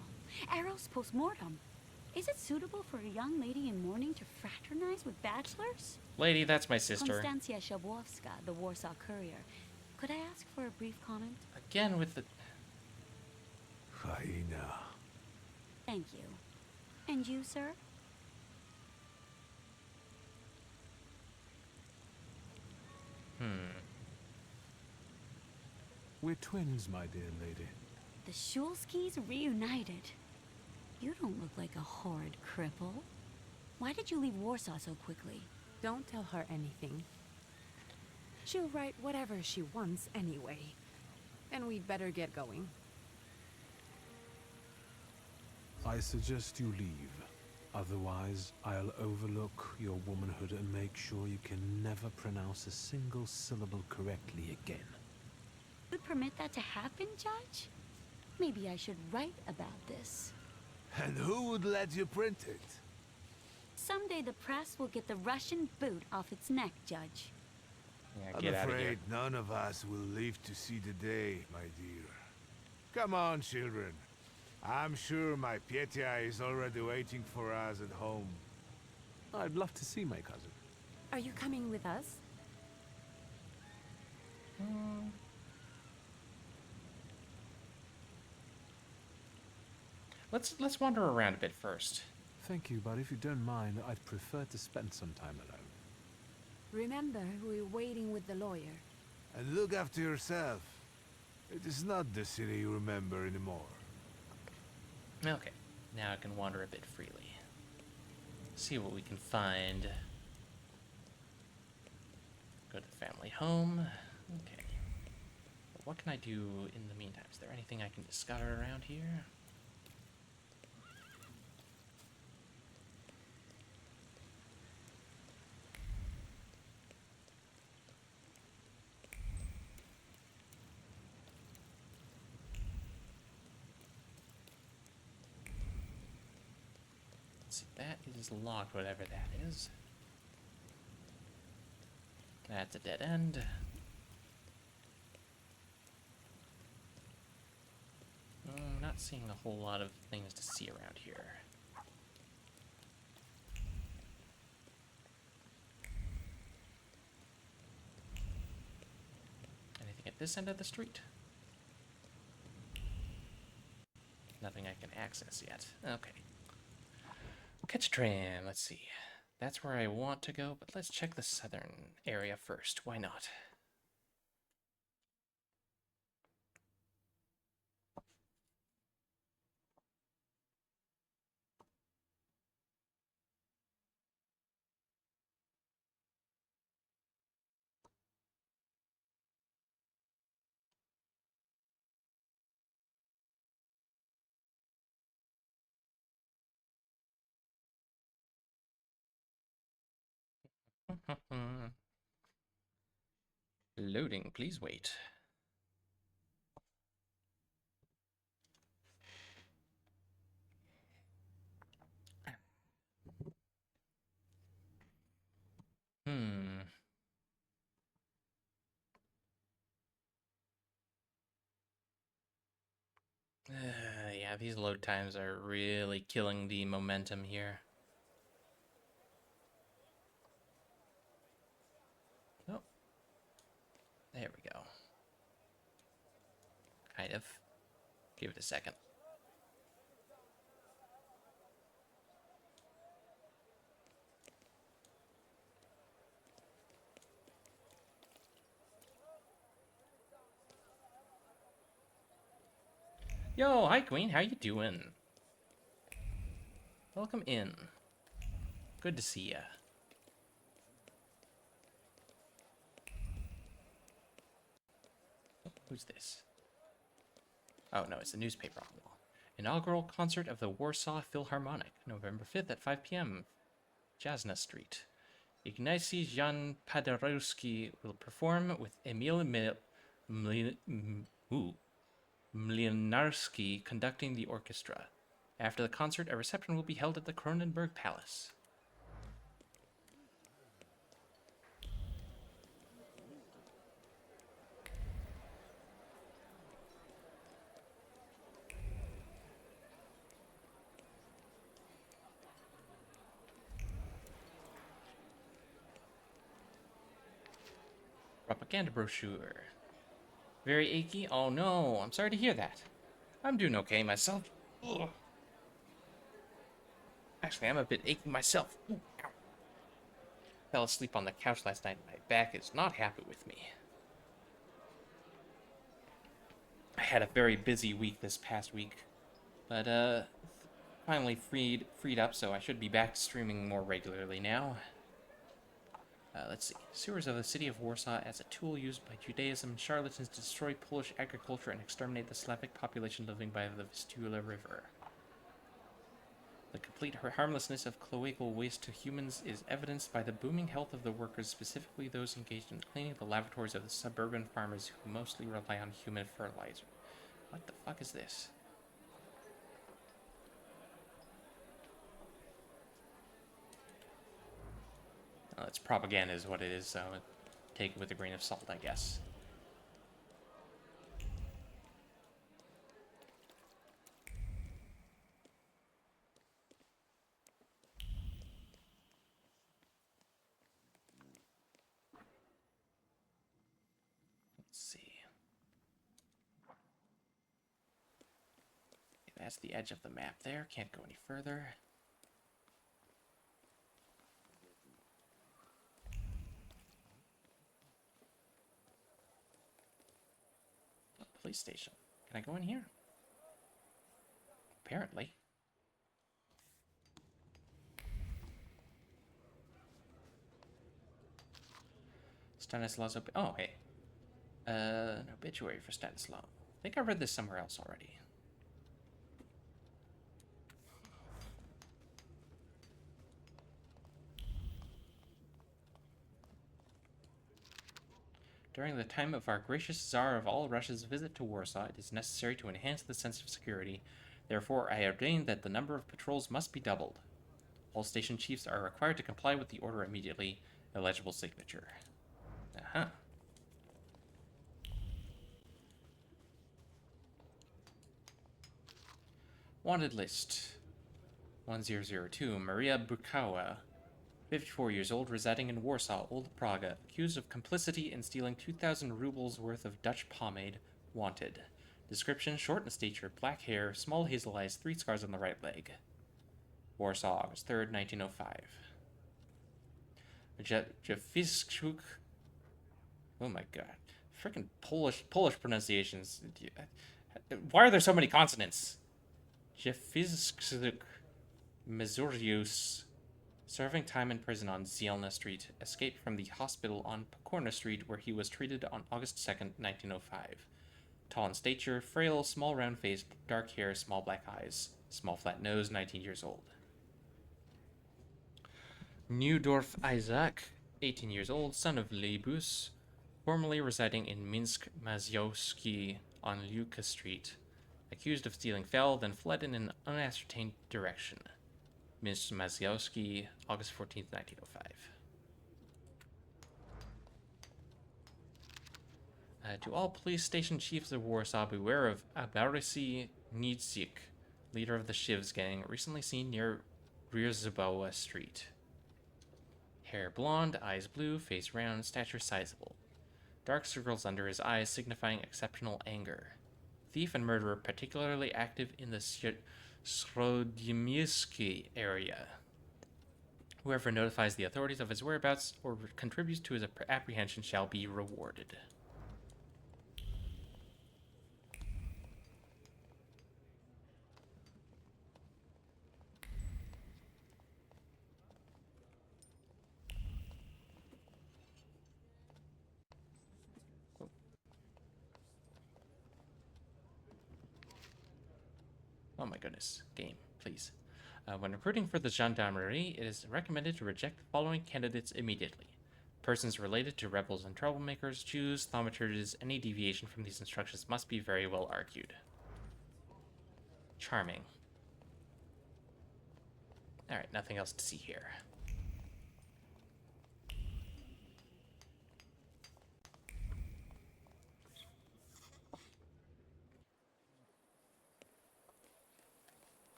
Arrow's post-mortem. Is it suitable for a young lady in mourning to fraternize with bachelors? Lady, that's my sister. Konstancja Shabowska, the Warsaw Courier. Could I ask for a brief comment? Again with the... Hyena. Thank you. And you, sir? We're twins, my dear lady. The Shulskis reunited. You don't look like a horrid cripple. Why did you leave Warsaw so quickly? Don't tell her anything. She'll write whatever she wants anyway. And we'd better get going. I suggest you leave. Otherwise, I'll overlook your womanhood and make sure you can never pronounce a single syllable correctly again. You permit that to happen, Judge? Maybe I should write about this. And who would let you print it? Someday the press will get the Russian boot off its neck, Judge. Yeah, I'm afraid none of us will live to see the day, my dear. Come on, children. I'm sure my Petya is already waiting for us at home. I'd love to see my cousin. Are you coming with us? Let's wander around a bit first. Thank you, but if you don't mind, I'd prefer to spend some time alone. Remember, we're waiting with the lawyer. And look after yourself. It is not the city you remember anymore. Okay, now I can wander a bit freely. See what we can find. Go to the family home. Okay. But what can I do in the meantime? Is there anything I can discover around here? That is locked, whatever that is. That's a dead end. Not seeing a whole lot of things to see around here. Anything at this end of the street? Nothing I can access yet. Okay. Catch train. Let's see. That's where I want to go, but let's check the southern area first. Why not? Loading, please wait. Yeah, these load times are really killing the momentum here. Oh, there we go. Kind of. Give it a second. Yo, hi Queen, how you doing? Welcome in. Good to see ya. Oh, who's this? Oh no, it's the newspaper on the wall. Inaugural concert of the Warsaw Philharmonic, November 5th at 5 p.m. Jasna Street. Ignacy Jan Paderewski will perform with Emil Mlynarski conducting the orchestra. After the concert, a reception will be held at the Kronenberg Palace. Propaganda brochure. Very achy? Oh no, I'm sorry to hear that. I'm doing okay myself. Ugh. Actually, I'm a bit achy myself. Ooh, ow. Fell asleep on the couch last night and my back is not happy with me. I had a very busy week this past week, but finally freed up, so I should be back to streaming more regularly now. Let's see. Sewers of the city of Warsaw as a tool used by Judaism and charlatans to destroy Polish agriculture and exterminate the Slavic population living by the Vistula River. The complete harmlessness of cloacal waste to humans is evidenced by the booming health of the workers, specifically those engaged in cleaning the lavatories of the suburban farmers who mostly rely on human fertilizer. What the fuck is this? Well, it's propaganda is what it is, so take it with a grain of salt, I guess. Let's see. Okay, that's the edge of the map there. Can't go any further. Police station. Can I go in here? Apparently. Stanislaus. Oh, hey. An obituary for Stanislaw. I think I read this somewhere else already. During the time of our gracious Tsar of all Russia's visit to Warsaw, it is necessary to enhance the sense of security. Therefore, I ordain that the number of patrols must be doubled. All station chiefs are required to comply with the order immediately. Illegible signature. Uh-huh. Wanted list. 1002. Maria Bukawa. 54 years old, residing in Warsaw, Old Praga, accused of complicity in stealing 2,000 rubles worth of Dutch pomade, wanted. Description: short in stature, black hair, small hazel eyes, 3 scars on the right leg. Warsaw, August 3rd, 1905. Jafiszczuk. Oh my god. Freaking Polish pronunciations. Why are there so many consonants? Jafiszczuk Mazurius, serving time in prison on Zielna Street, escaped from the hospital on Pokorna Street where he was treated on August 2nd, 1905. Tall in stature, frail, small round face, dark hair, small black eyes, small flat nose, 19 years old. Neudorf Isaac, 18 years old, son of Lebus, formerly residing in Minsk Mazyowski on Luka Street, accused of stealing fell, then fled in an unascertained direction. Minsk Mazyowski, August 14th, 1905. To all police station chiefs of Warsaw, beware of Abarisi Nidzik, leader of the Shivs gang, recently seen near Rzbawa Street. Hair blonde, eyes blue, face round, stature sizable. Dark circles under his eyes signifying exceptional anger. Thief and murderer particularly active in the Srodymyski area. Whoever notifies the authorities of his whereabouts or contributes to his apprehension shall be rewarded. Oh my goodness. Game, please. When recruiting for the gendarmerie, it is recommended to reject the following candidates immediately. Persons related to rebels and troublemakers, Jews, thaumaturges. Any deviation from these instructions must be very well argued. Charming. Alright, nothing else to see here.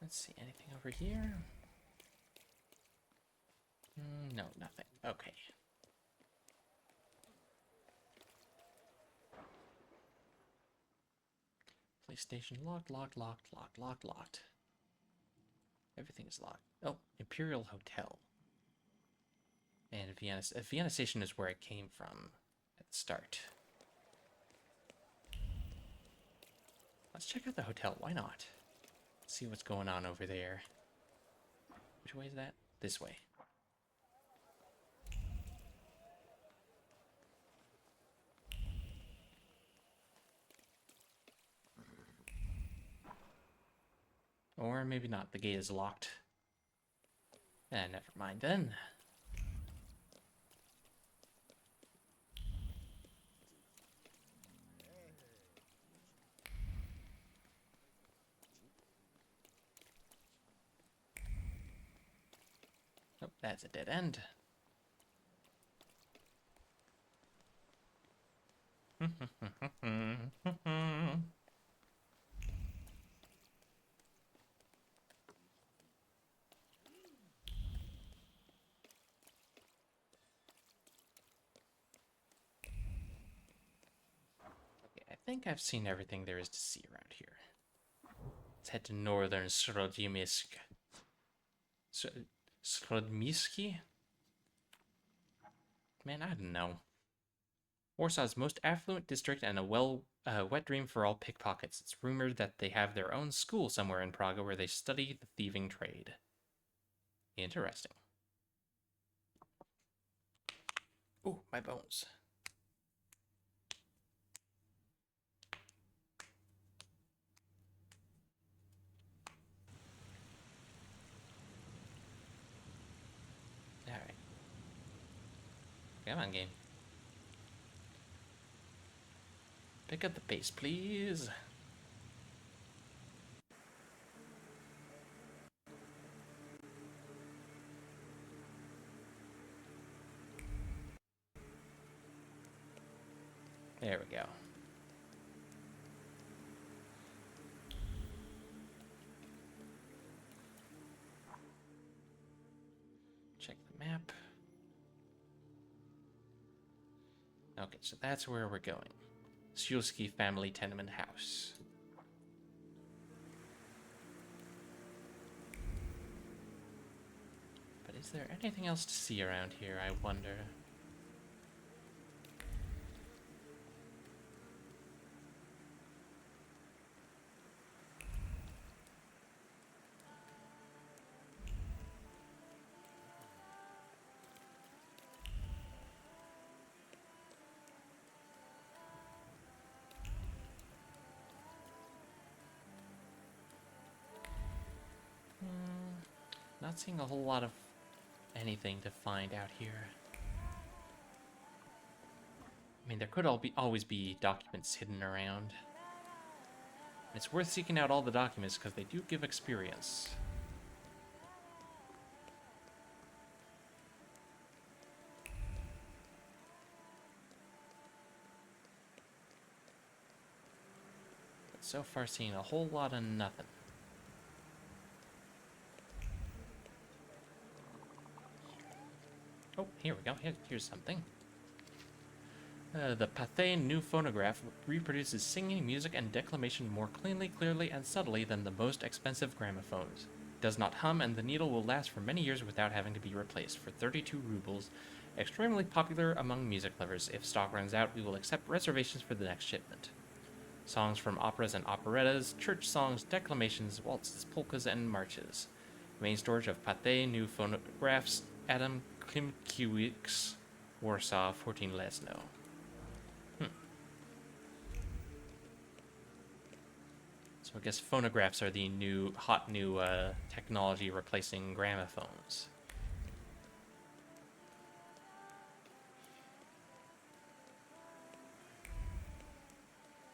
Let's see, anything over here? No, nothing. Okay. Police station locked. Everything is locked. Oh, Imperial Hotel. And Vienna Station is where it came from at the start. Let's check out the hotel. Why not? See what's going on over there. Which way is that? This way. Or maybe not. The gate is locked. Never mind then. Oh, that's a dead end. I think I've seen everything there is to see around here. Let's head to northern Srodymysk. Srodymyski? Man, I don't know. Warsaw's most affluent district and a wet dream for all pickpockets. It's rumored that they have their own school somewhere in Praga where they study the thieving trade. Interesting. Ooh, my bones. Alright. Come on, game. Pick up the pace, please. There we go. Okay, so that's where we're going. Szulski family tenement house. But is there anything else to see around here, I wonder? Not seeing a whole lot of anything to find out here. I mean, there could always be documents hidden around. It's worth seeking out all the documents because they do give experience. But so far, seeing a whole lot of nothing. Oh, here we go. Here's something. The Pathé New Phonograph reproduces singing, music, and declamation more cleanly, clearly, and subtly than the most expensive gramophones. It does not hum, and the needle will last for many years without having to be replaced. For 32 rubles, extremely popular among music lovers. If stock runs out, we will accept reservations for the next shipment. Songs from operas and operettas, church songs, declamations, waltzes, polkas, and marches. Main storage of Pathé New Phonographs, Adam Klimkiewicz, Warsaw, 14 Lesno. So I guess phonographs are the hot new technology replacing gramophones.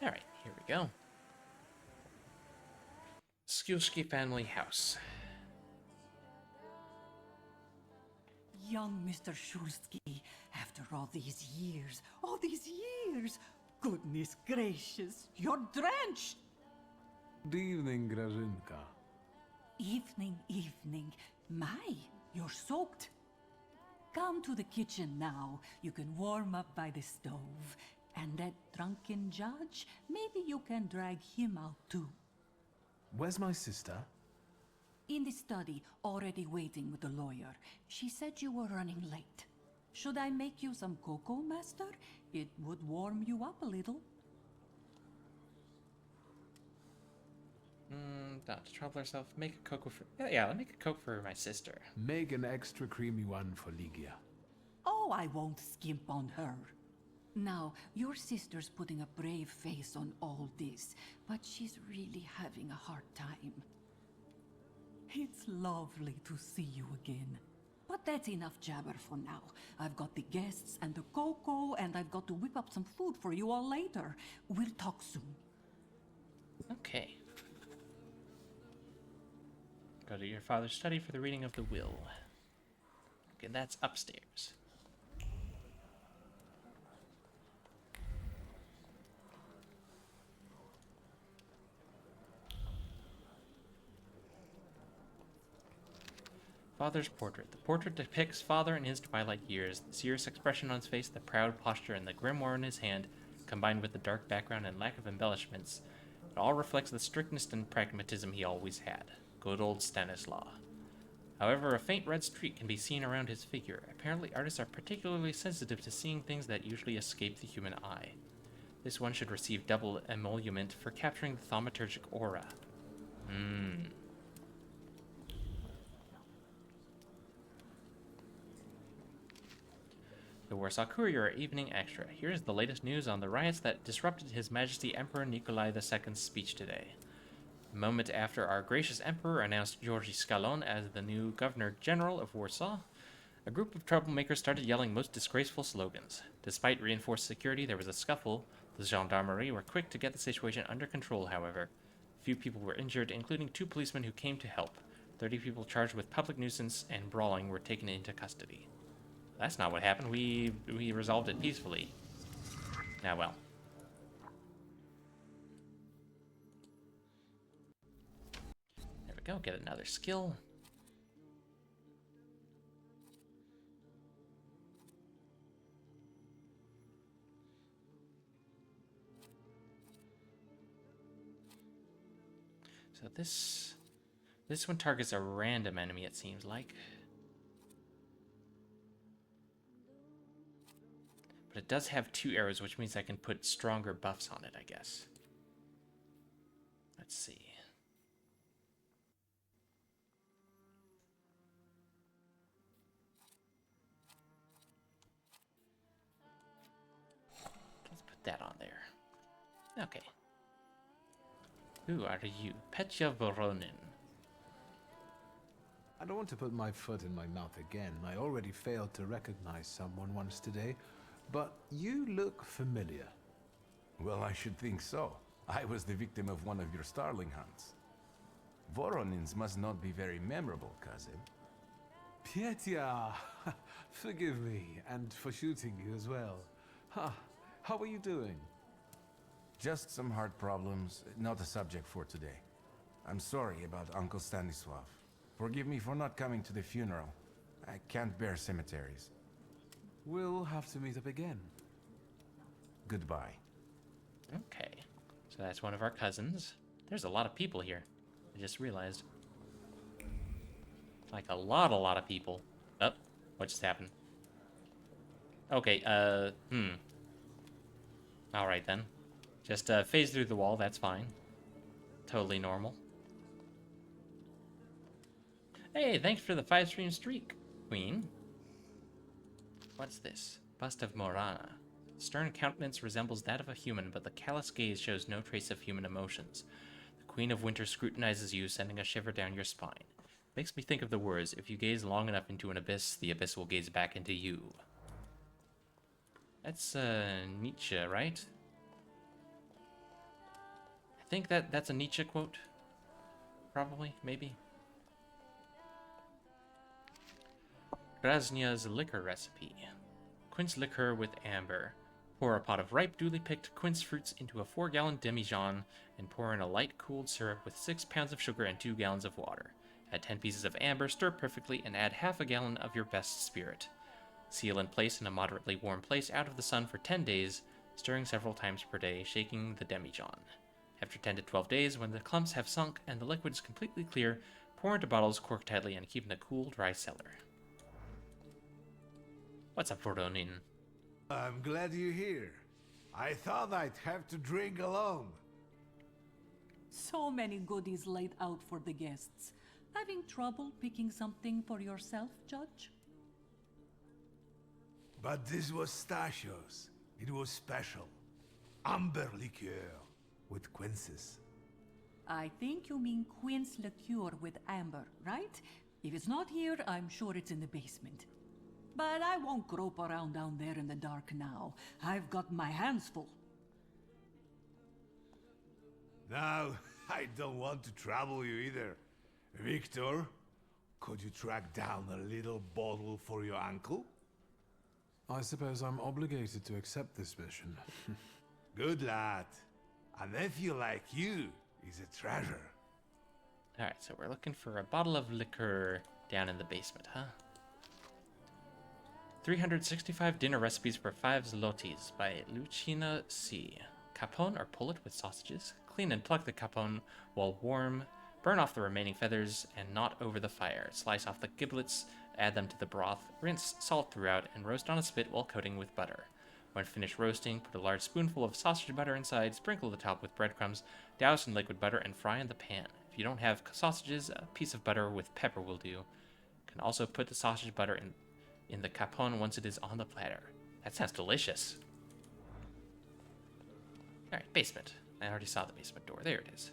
Alright, here we go. Szulski family house. Young Mr. Szulski, after all these years, goodness gracious, you're drenched! Good evening, Grażynka. Evening. My, you're soaked. Come to the kitchen now. You can warm up by the stove. And that drunken judge, maybe you can drag him out too. Where's my sister? In the study, already waiting with the lawyer. She said you were running late. Should I make you some cocoa, master? It would warm you up a little. Not to trouble herself. Make a cocoa for... Yeah, let me make a coke for my sister. Make an extra creamy one for Ligia. Oh, I won't skimp on her. Now, your sister's putting a brave face on all this, but she's really having a hard time. It's lovely to see you again. But that's enough jabber for now. I've got the guests and the cocoa, and I've got to whip up some food for you all later. We'll talk soon. Okay. Go to your father's study for the reading of the will. Okay, that's upstairs. Father's portrait. The portrait depicts father in his twilight years. The serious expression on his face, the proud posture, and the grimoire in his hand, combined with the dark background and lack of embellishments, it all reflects the strictness and pragmatism he always had. Good old Stanislaw. However, a faint red streak can be seen around his figure. Apparently, artists are particularly sensitive to seeing things that usually escape the human eye. This one should receive double emolument for capturing the thaumaturgic aura. The Warsaw Courier Evening Extra. Here's the latest news on the riots that disrupted His Majesty Emperor Nikolai II's speech today. A moment after our gracious emperor announced Georgi Scalon as the new Governor-General of Warsaw, a group of troublemakers started yelling most disgraceful slogans. Despite reinforced security, there was a scuffle. The gendarmerie were quick to get the situation under control, however. Few people were injured, including 2 policemen who came to help. 30 people charged with public nuisance and brawling were taken into custody. That's not what happened. We resolved it peacefully. Ah, well. There we go. Get another skill. So this one targets a random enemy, it seems like. But it does have 2 arrows, which means I can put stronger buffs on it, I guess. Let's see. Let's put that on there. Okay. Who are you? Petya Voronin. I don't want to put my foot in my mouth again. I already failed to recognize someone once today, but you look familiar. Well, I should think so. I was the victim of one of your starling hunts. Voronins must not be very memorable, cousin. Petya! Forgive me, and for shooting you as well. How are you doing? Just some heart problems, not a subject for today. I'm sorry about Uncle Stanislav. Forgive me for not coming to the funeral. I can't bear cemeteries. We'll have to meet up again. Goodbye. Okay. So that's one of our cousins. There's a lot of people here. I just realized. Like a lot of people. Oh, what just happened? Okay, Alright then. Just phase through the wall, that's fine. Totally normal. Hey, thanks for the 5-stream streak, Queen. What's this? Bust of Morana. Stern countenance resembles that of a human, but the callous gaze shows no trace of human emotions. The Queen of Winter scrutinizes you, sending a shiver down your spine. Makes me think of the words, if you gaze long enough into an abyss, the abyss will gaze back into you. That's, Nietzsche, right? I think that's a Nietzsche quote. Probably, maybe. Krasnya's liquor recipe. Quince liqueur with amber. Pour a pot of ripe, duly picked quince fruits into a 4-gallon demijohn and pour in a light cooled syrup with 6 pounds of sugar and 2 gallons of water. Add 10 pieces of amber, stir perfectly, and add half a gallon of your best spirit. Seal and place in a moderately warm place out of the sun for 10 days, stirring several times per day, shaking the demijohn. After 10 to 12 days, when the clumps have sunk and the liquid is completely clear, pour into bottles, cork tightly, and keep in a cool, dry cellar. What's up, Voronin? I'm glad you're here. I thought I'd have to drink alone. So many goodies laid out for the guests. Having trouble picking something for yourself, Judge? But this was Stasios. It was special. Amber liqueur with quinces. I think you mean quince liqueur with amber, right? If it's not here, I'm sure it's in the basement. But I won't grope around down there in the dark now. I've got my hands full. Now, I don't want to trouble you either. Victor, could you track down a little bottle for your uncle? I suppose I'm obligated to accept this mission. Good lad. A nephew like you is a treasure. Alright, so we're looking for a bottle of liquor down in the basement, huh? 365 dinner recipes for 5 zlotys by Lucina C. Capone or pullet with sausages. Clean and pluck the capone while warm. Burn off the remaining feathers and not over the fire. Slice off the giblets, add them to the broth, rinse, salt throughout, and roast on a spit while coating with butter. When finished roasting, put a large spoonful of sausage butter inside, sprinkle the top with breadcrumbs, douse in liquid butter, and fry in the pan. If you don't have sausages, a piece of butter with pepper will do. You can also put the sausage butter in the capone once it is on the platter. That sounds delicious. Alright, basement. I already saw the basement door. There it is.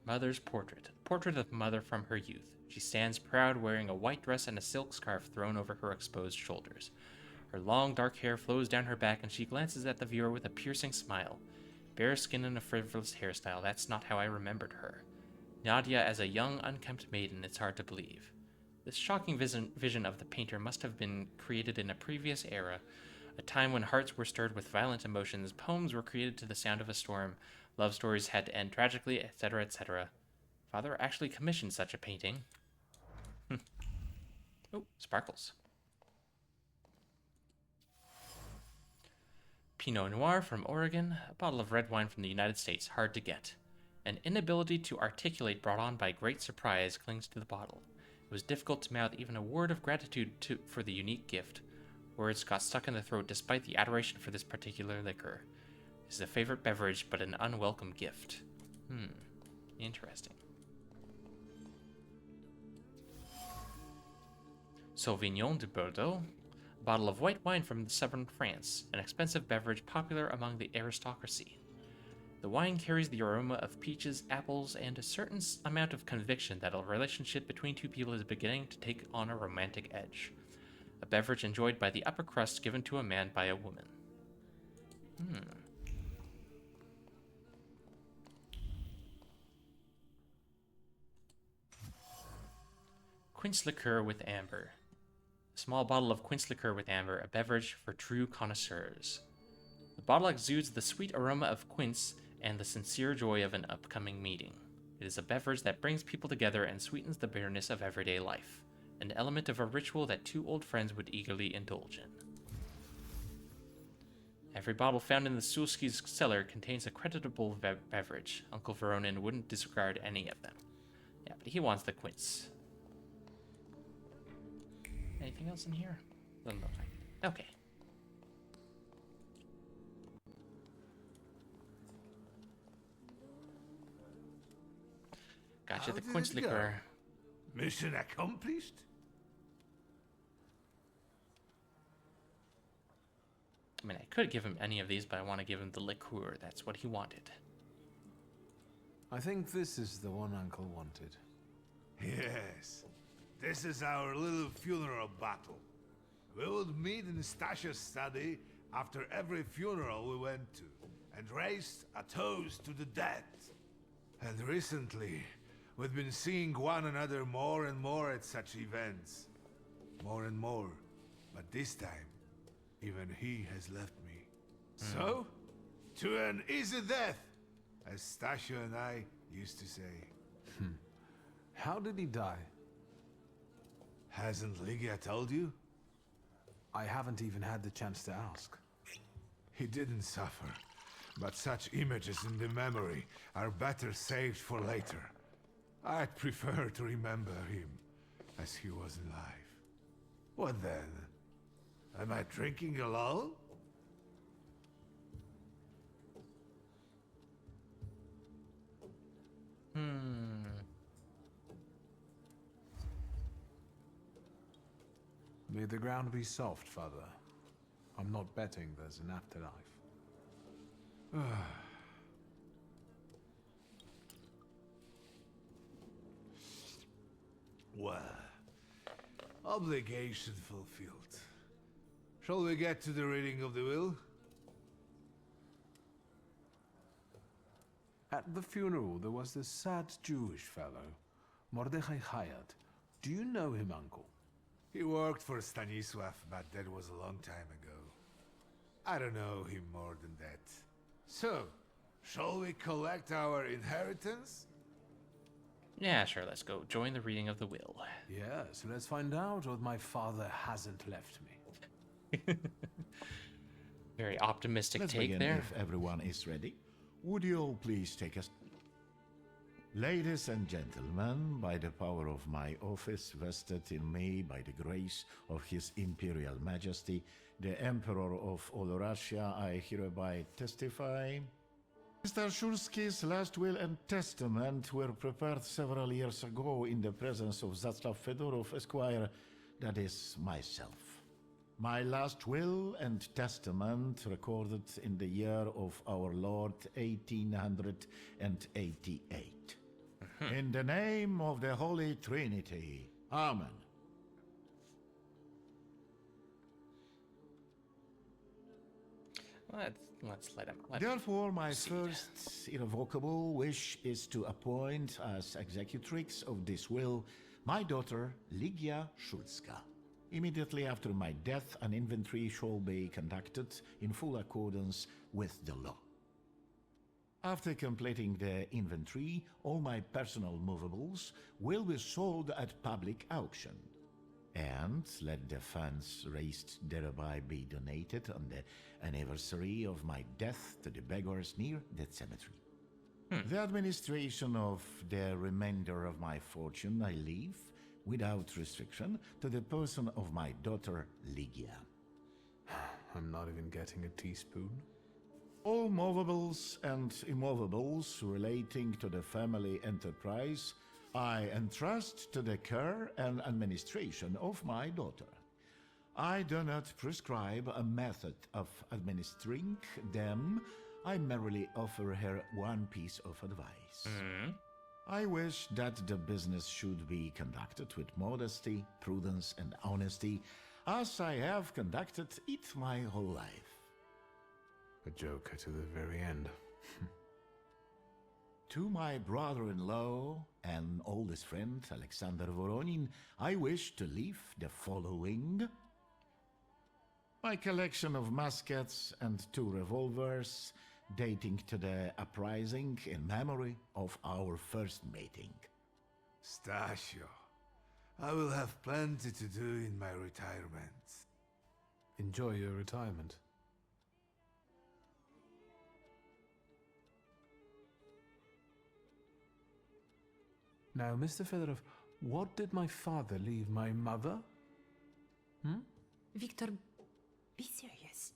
Mother's portrait. Portrait of mother from her youth. She stands proud, wearing a white dress and a silk scarf thrown over her exposed shoulders. Her long dark hair flows down her back and she glances at the viewer with a piercing smile. Bare skin and a frivolous hairstyle, that's not how I remembered her. Nadia as a young, unkempt maiden, it's hard to believe. This shocking vision of the painter must have been created in a previous era, a time when hearts were stirred with violent emotions, poems were created to the sound of a storm, love stories had to end tragically, etc., etc. Father actually commissioned such a painting. Oh, sparkles. Pinot Noir from Oregon, a bottle of red wine from the United States, hard to get. An inability to articulate brought on by great surprise clings to the bottle. It was difficult to mouth even a word of gratitude for the unique gift. Words got stuck in the throat despite the adoration for this particular liquor. It is a favorite beverage, but an unwelcome gift. Interesting. Sauvignon de Bordeaux, a bottle of white wine from southern France, an expensive beverage popular among the aristocracy. The wine carries the aroma of peaches, apples, and a certain amount of conviction that a relationship between two people is beginning to take on a romantic edge. A beverage enjoyed by the upper crust given to a man by a woman. Quince liqueur with amber. A small bottle of quince liqueur with amber, a beverage for true connoisseurs. The bottle exudes the sweet aroma of quince and the sincere joy of an upcoming meeting. It is a beverage that brings people together and sweetens the bitterness of everyday life, an element of a ritual that two old friends would eagerly indulge in. Every bottle found in the Sulski's cellar contains a creditable beverage. Uncle Veronin wouldn't disregard any of them. Yeah, but he wants the quince. Anything else in here? Doesn't look like it. Okay. Gotcha, the quince liqueur. Mission accomplished? I mean, I could give him any of these, but I want to give him the liqueur. That's what he wanted. I think this is the one Uncle wanted. Yes. This is our little funeral battle. We would meet in Stasha's study after every funeral we went to, and raised a toast to the dead. And recently, we've been seeing one another more and more at such events. More and more. But this time, even he has left me. So, to an easy death, as Stasha and I used to say. How did he die? Hasn't Lygia told you? I haven't even had the chance to ask. He didn't suffer, but such images in the memory are better saved for later. I'd prefer to remember him as he was alive. What then? Am I drinking alone? May the ground be soft, Father. I'm not betting there's an afterlife. Well, obligation fulfilled. Shall we get to the reading of the will? At the funeral, there was this sad Jewish fellow, Mordechai Hayat. Do you know him, Uncle? He worked for Stanisław, but that was a long time ago. I don't know him more than that. So, shall we collect our inheritance? Yeah, sure, let's go. Join the reading of the will. Yes, let's find out what my father hasn't left me. Very optimistic Let's take begin there. if everyone is ready. Would you all please take us? Ladies and gentlemen, by the power of my office vested in me by the grace of His Imperial Majesty, the Emperor of all Russia, I hereby testify. Mr. Shulski's last will and testament were prepared several years ago in the presence of Zaslav Fedorov, Esquire, that is, myself. My last will and testament recorded in the year of our Lord 1888. In the name of the Holy Trinity. Amen. Let's let him. Therefore, my first irrevocable wish is to appoint as executrix of this will my daughter, Lygia Szulska. Immediately after my death, an inventory shall be conducted in full accordance with the law. After completing the inventory, all my personal movables will be sold at public auction. and let the funds raised thereby be donated on the anniversary of my death to the beggars near that cemetery. The administration of the remainder of my fortune I leave, without restriction, to the person of my daughter Lygia. I'm not even getting a teaspoon. All movables and immovables relating to the family enterprise I entrust to the care and administration of my daughter. I do not prescribe a method of administering them. I merely offer her one piece of advice. I wish that the business should be conducted with modesty, prudence, and honesty, as I have conducted it my whole life. A joker to the very end. To my brother-in-law and oldest friend, Alexander Voronin, I wish to leave the following: my collection of muskets and 2 revolvers, dating to the uprising in memory of our first mating. Stasio, I will have plenty to do in my retirement. Enjoy your retirement. Now, Mr. Fedorov, what did my father leave my mother? Victor, be serious.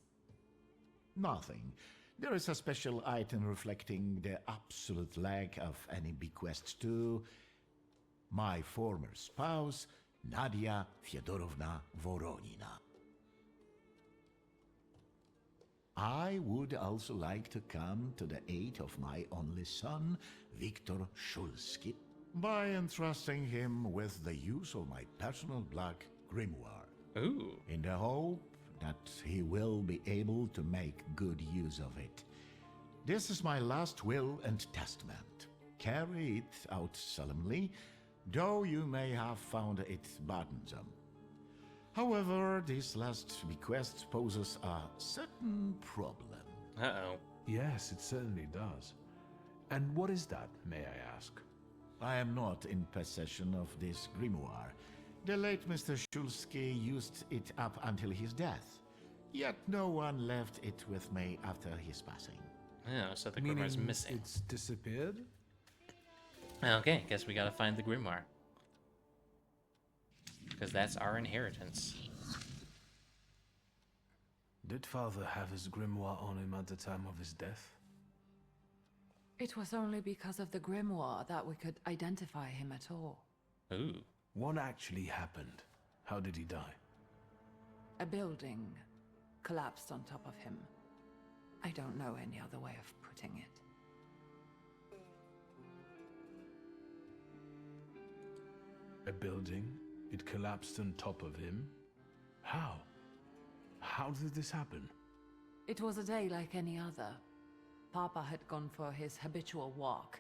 Nothing. There is a special item reflecting the absolute lack of any bequest to my former spouse, Nadia Fyodorovna Voronina. I would also like to come to the aid of my only son, Viktor Shulsky, by entrusting him with the use of my personal black grimoire. Ooh. In the hope that he will be able to make good use of it. This is my last will and testament. Carry it out solemnly, though you may have found it burdensome. However, this last bequest poses a certain problem. Uh-oh. Yes, it certainly does. And what is that, may I ask? I am not in possession of this grimoire. The late Mr. Shulsky used it up until his death, yet no one left it with me after his passing. Oh, so the grimoire is missing. It's disappeared? Okay, guess we gotta find the grimoire. Because that's our inheritance. Did father have his grimoire on him at the time of his death? It was only because of the grimoire that we could identify him at all. Ooh. What actually happened? How did he die? A building collapsed on top of him. I don't know any other way of putting it. A building? It collapsed on top of him? How? How did this happen? It was a day like any other. Papa had gone for his habitual walk.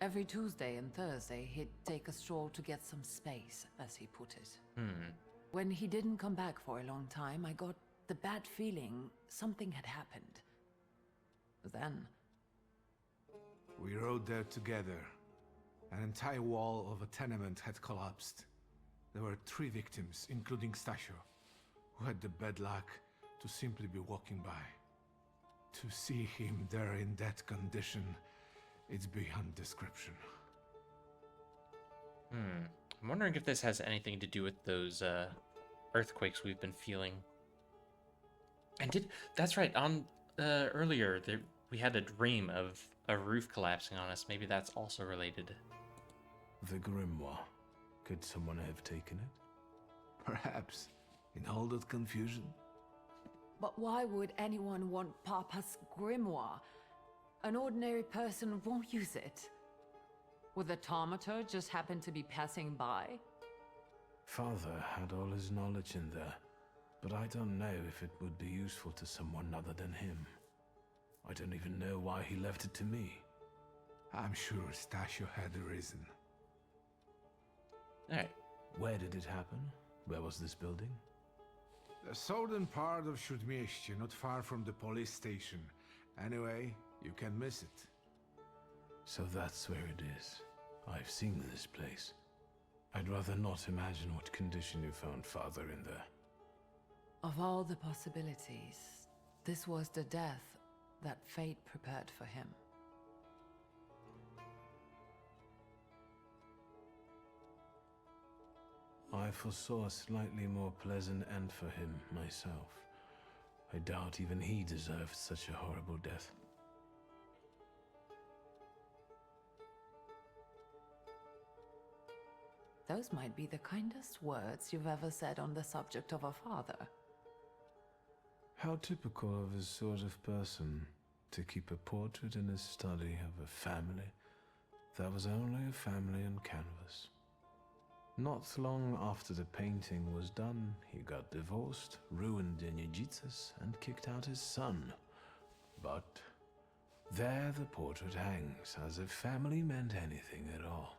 Every Tuesday and Thursday, he'd take a stroll to get some space, as he put it. When he didn't come back for a long time, I got the bad feeling something had happened. Then... We rode there together. An entire wall of a tenement had collapsed. There were 3 victims, including Stasio, who had the bad luck to simply be walking by. To see him there in that condition, it's beyond description. I'm wondering if this has anything to do with those earthquakes we've been feeling. And that's right, on earlier we had a dream of a roof collapsing on us. Maybe that's also related. The grimoire. Could someone have taken it? Perhaps. In all that confusion? But why would anyone want Papa's grimoire? An ordinary person won't use it. Would the Thaumaturge just happen to be passing by? Father had all his knowledge in there, but I don't know if it would be useful to someone other than him. I don't even know why he left it to me. I'm sure Stasio had a reason. Alright. Where did it happen? Where was this building? The southern part of Śródmieście, not far from the police station. Anyway, you can miss it. So that's where it is. I've seen this place. I'd rather not imagine what condition you found Father in there. Of all the possibilities, this was the death that fate prepared for him. I foresaw a slightly more pleasant end for him myself. I doubt even he deserved such a horrible death. Those might be the kindest words you've ever said on the subject of a father. How typical of his sort of person to keep a portrait in his study of a family that was only a family on canvas. Not long after the painting was done, he got divorced, ruined Yenyejitas, and kicked out his son. But there the portrait hangs, as if family meant anything at all.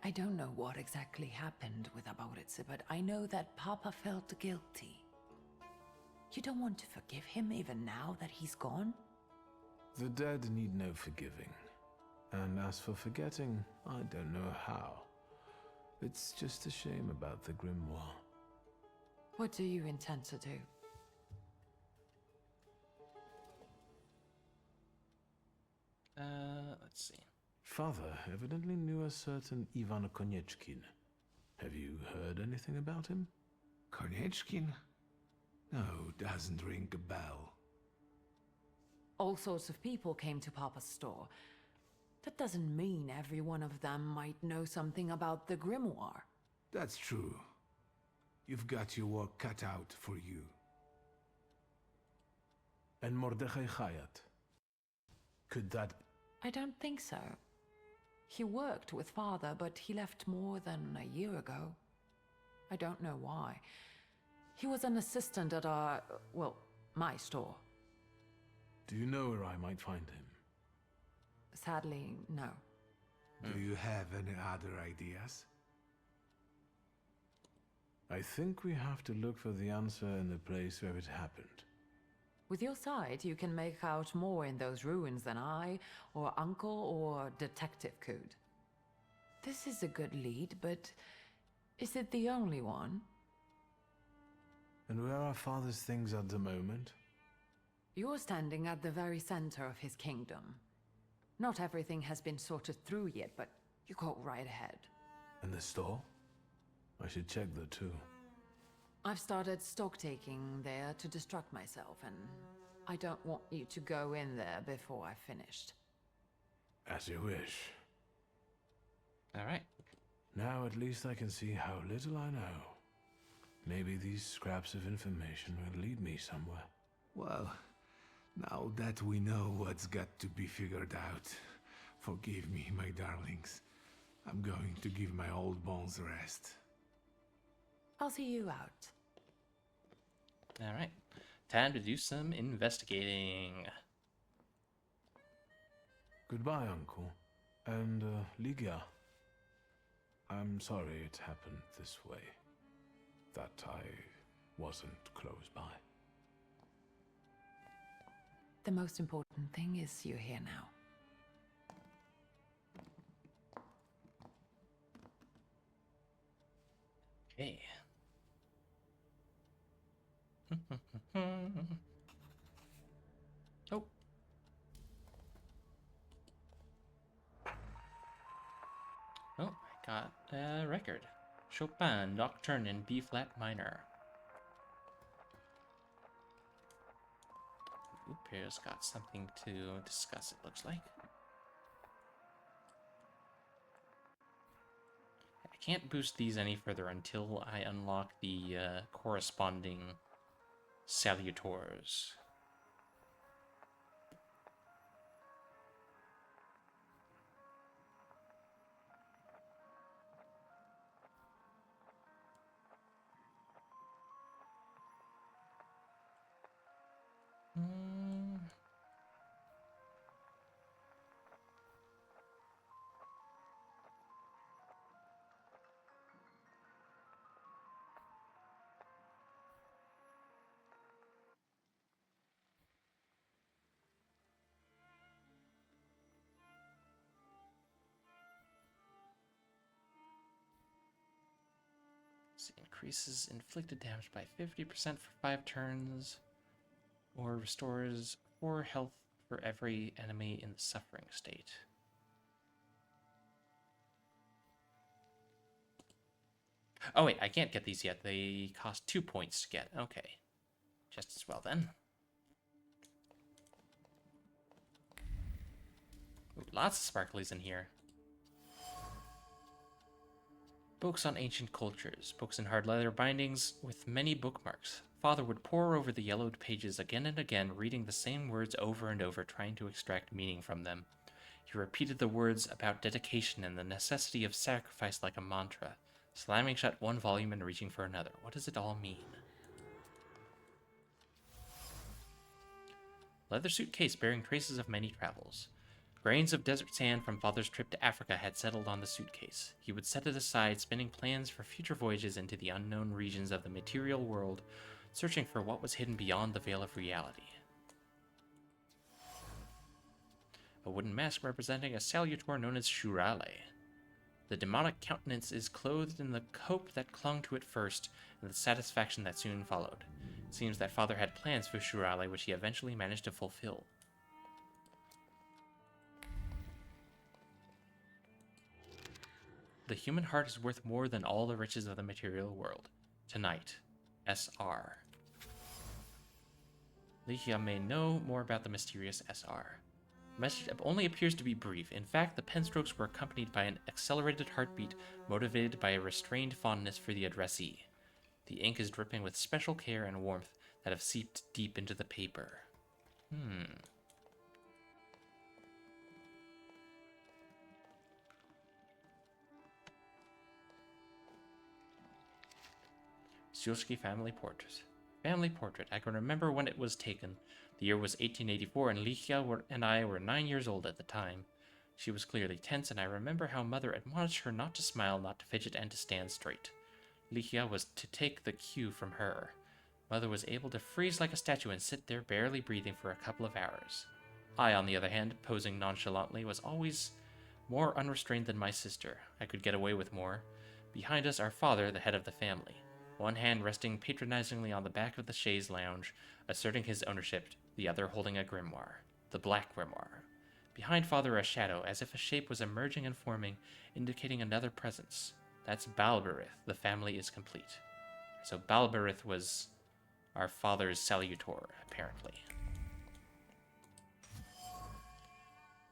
I don't know what exactly happened with Aboritse, but I know that Papa felt guilty. You don't want to forgive him even now that he's gone? The dead need no forgiving. And as for forgetting, I don't know how. It's just a shame about the grimoire. What do you intend to do? Let's see. Father evidently knew a certain Ivan Konieczkin. Have you heard anything about him? Konieczkin? No, doesn't ring a bell. All sorts of people came to Papa's store. That doesn't mean every one of them might know something about the grimoire. That's true. You've got your work cut out for you. And Mordechai Chayat? Could that... I don't think so. He worked with Father, but he left more than a year ago. I don't know why. He was an assistant at our, well, my store. Do you know where I might find him? Sadly, no. Do you have any other ideas? I think we have to look for the answer in the place where it happened. With your sight, you can make out more in those ruins than I, or Uncle, or Detective could. This is a good lead, but is it the only one? And where are Father's things at the moment? You're standing at the very center of his kingdom. Not everything has been sorted through yet, but you go right ahead. And the store? I should check that too. I've started stock-taking there to distract myself, and I don't want you to go in there before I've finished. As you wish. Alright. Now at least I can see how little I know. Maybe these scraps of information will lead me somewhere. Well, now that we know what's got to be figured out, forgive me, my darlings. I'm going to give my old bones a rest. I'll see you out. Alright. Time to do some investigating. Goodbye, Uncle. And, Ligia. I'm sorry it happened this way. That I wasn't close by. The most important thing is you're here now. Okay. Oh. Oh, I got a record. Chopin, Nocturne in B-flat minor. Oop, here's got something to discuss, it looks like. I can't boost these any further until I unlock the corresponding salutors. Increases inflicted damage by 50% for 5 turns, or restores 4 health for every enemy in the suffering state. Oh wait, I can't get these yet. They cost 2 points to get. Okay. Just as well then. Ooh, lots of sparklies in here. Books on ancient cultures. Books in hard leather bindings with many bookmarks. Father would pore over the yellowed pages again and again, reading the same words over and over, trying to extract meaning from them. He repeated the words about dedication and the necessity of sacrifice like a mantra, slamming shut one volume and reaching for another. What does it all mean? Leather suitcase bearing traces of many travels. Grains of desert sand from Father's trip to Africa had settled on the suitcase. He would set it aside, spinning plans for future voyages into the unknown regions of the material world, searching for what was hidden beyond the veil of reality. A wooden mask representing a salutor known as Shurale. The demonic countenance is clothed in the hope that clung to it first, and the satisfaction that soon followed. It seems that Father had plans for Shurale, which he eventually managed to fulfill. The human heart is worth more than all the riches of the material world. Tonight, SR. Lichia may know more about the mysterious SR. The message only appears to be brief. In fact, the pen strokes were accompanied by an accelerated heartbeat motivated by a restrained fondness for the addressee. The ink is dripping with special care and warmth that have seeped deep into the paper. Sielski family portrait. Family portrait. I can remember when it was taken. The year was 1884, and Lichia and I were 9 years old at the time. She was clearly tense, and I remember how Mother admonished her not to smile, not to fidget, and to stand straight. Lichia was to take the cue from her. Mother was able to freeze like a statue and sit there barely breathing for a couple of hours. I, on the other hand, posing nonchalantly, was always more unrestrained than my sister. I could get away with more. Behind us, our father, the head of the family. One hand resting patronizingly on the back of the chaise lounge, asserting his ownership, the other holding a grimoire. The Black Grimoire. Behind Father, a shadow, as if a shape was emerging and forming, indicating another presence. That's Balberith. The family is complete. So Balberith was our father's salutor, apparently.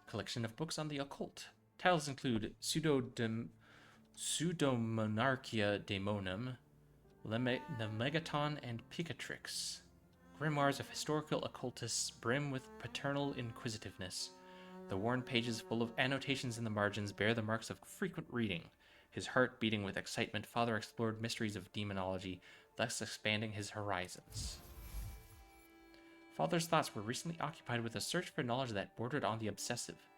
Collection of books on the occult. Titles include Pseudomonarchia Daemonum, the Megaton, and Picatrix. Grimoires of historical occultists brim with paternal inquisitiveness. The worn pages full of annotations in the margins bear the marks of frequent reading. His heart beating with excitement, Father explored mysteries of demonology, thus expanding his horizons. Father's thoughts were recently occupied with a search for knowledge that bordered on the obsessive.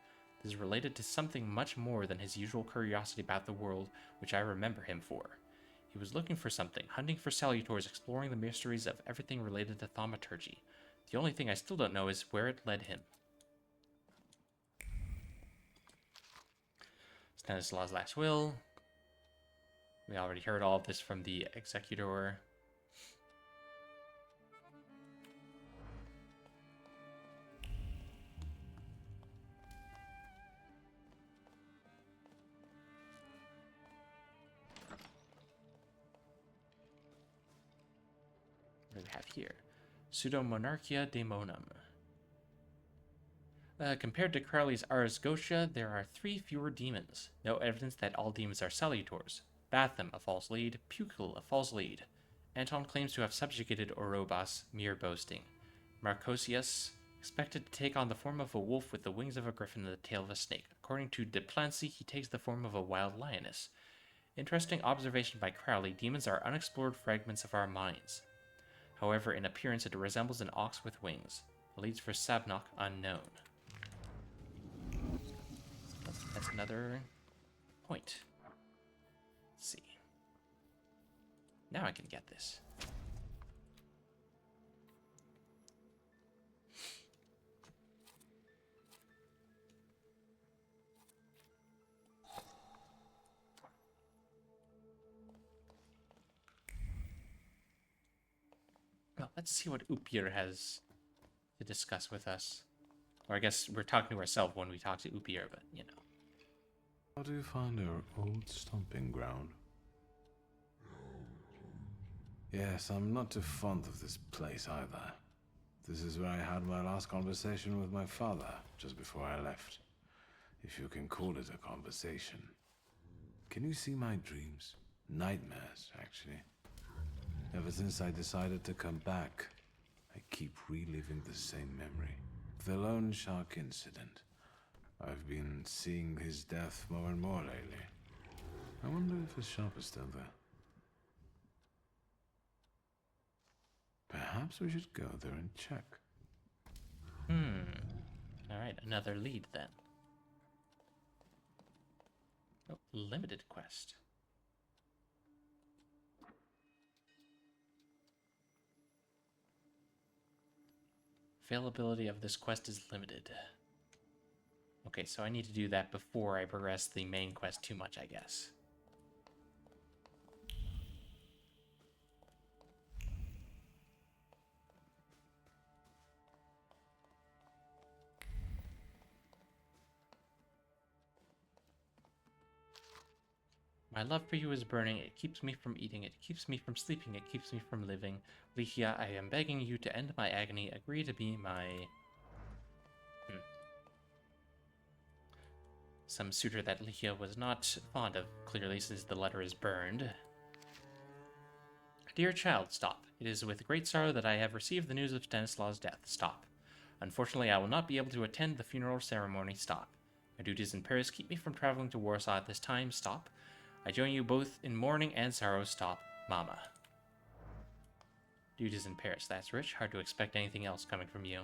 This is related to something much more than his usual curiosity about the world, which I remember him for. He was looking for something, hunting for salutors, exploring the mysteries of everything related to thaumaturgy. The only thing I still don't know is where it led him. Stanislaus' last will. We already heard all of this from the executor. What do we have here? Pseudomonarchia Daemonum. Compared to Crowley's Ars Gotia, there are 3 fewer demons. No evidence that all demons are salutors. Batham, a false lead. Pukil, a false lead. Anton claims to have subjugated Orobas, mere boasting. Marcosius, expected to take on the form of a wolf with the wings of a griffin and the tail of a snake. According to De Plancy, he takes the form of a wild lioness. Interesting observation by Crowley, demons are unexplored fragments of our minds. However, in appearance it resembles an ox with wings. Leads for Sabnok, unknown. That's another point. Let's see. Now I can get this. Well, let's see what Upir has to discuss with us. Or I guess we're talking to ourselves when we talk to Upir, but, you know. How do you find our old stomping ground? Yes, I'm not too fond of this place either. This is where I had my last conversation with my father, just before I left. If you can call it a conversation. Can you see my dreams? Nightmares, actually. Ever since I decided to come back, I keep reliving the same memory. The loan shark incident. I've been seeing his death more and more lately. I wonder if his shop is still there. Perhaps we should go there and check. Alright, another lead then. Oh, limited quest. Availability of this quest is limited. Okay, so I need to do that before I progress the main quest too much, I guess. My love for you is burning. It keeps me from eating. It keeps me from sleeping. It keeps me from living. Lichia, I am begging you to end my agony. Agree to be my... Some suitor that Lichia was not fond of, clearly, since the letter is burned. Dear child, stop. It is with great sorrow that I have received the news of Stanislaus' death. Stop. Unfortunately, I will not be able to attend the funeral ceremony. Stop. My duties in Paris keep me from traveling to Warsaw at this time. Stop. I join you both in mourning and sorrow. Stop. Mama. Duties in Paris. That's rich. Hard to expect anything else coming from you.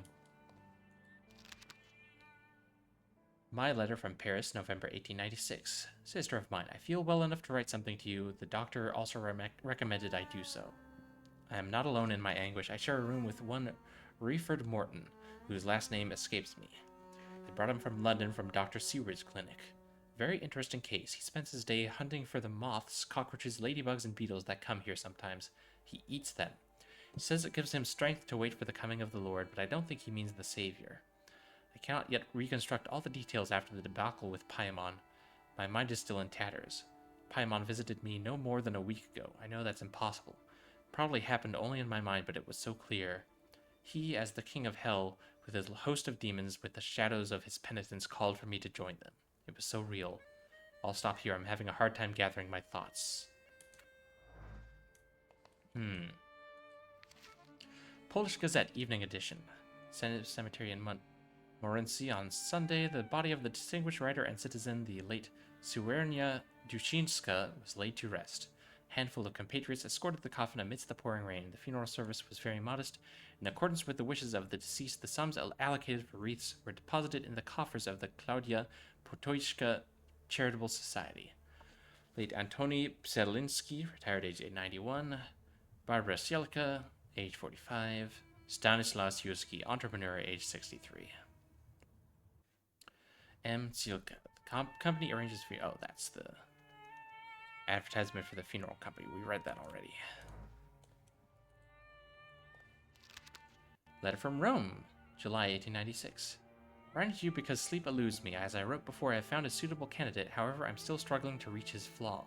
My letter from Paris, November 1896. Sister of mine, I feel well enough to write something to you. The doctor also recommended I do so. I am not alone in my anguish. I share a room with one Reeford Morton, whose last name escapes me. They brought him from London from Dr. Seward's clinic. Very interesting case. He spends his day hunting for the moths, cockroaches, ladybugs, and beetles that come here sometimes. He eats them. He says it gives him strength to wait for the coming of the Lord, but I don't think he means the Savior. I cannot yet reconstruct all the details after the debacle with Paimon. My mind is still in tatters. Paimon visited me no more than a week ago. I know that's impossible. Probably happened only in my mind, but it was so clear. He, as the king of hell, with his host of demons, with the shadows of his penitents, called for me to join them. It was so real. I'll stop here. I'm having a hard time gathering my thoughts. Polish Gazette, Evening Edition. Cemetery in Morency on Sunday. The body of the distinguished writer and citizen, the late Suwernia Duszynska, was laid to rest. A handful of compatriots escorted the coffin amidst the pouring rain. The funeral service was very modest. In accordance with the wishes of the deceased, the sums allocated for wreaths were deposited in the coffers of the Klaudia Potoyska Charitable Society. Late Antoni Pselinski, retired age 91. Barbara Sielka, age 45. Stanislaus Yuski, entrepreneur, age 63. M. Zielka. Company arranges for... Oh, that's the advertisement for the funeral company. We read that already. Letter from Rome, July 1896. Writing to you because sleep eludes me. As I wrote before, I have found a suitable candidate. However, I'm still struggling to reach his flaw.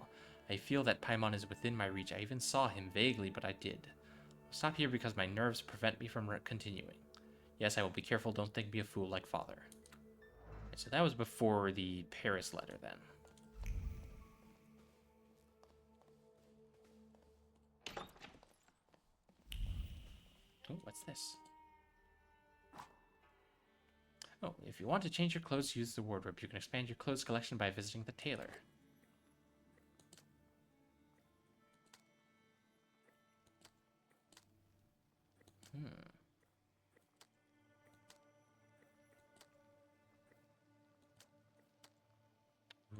I feel that Paimon is within my reach. I even saw him vaguely, but I did. I'll stop here because my nerves prevent me from continuing. Yes, I will be careful. Don't think me a fool like father. So that was before the Paris letter, then. Oh, what's this? Oh, if you want to change your clothes, use the wardrobe. You can expand your clothes collection by visiting the tailor.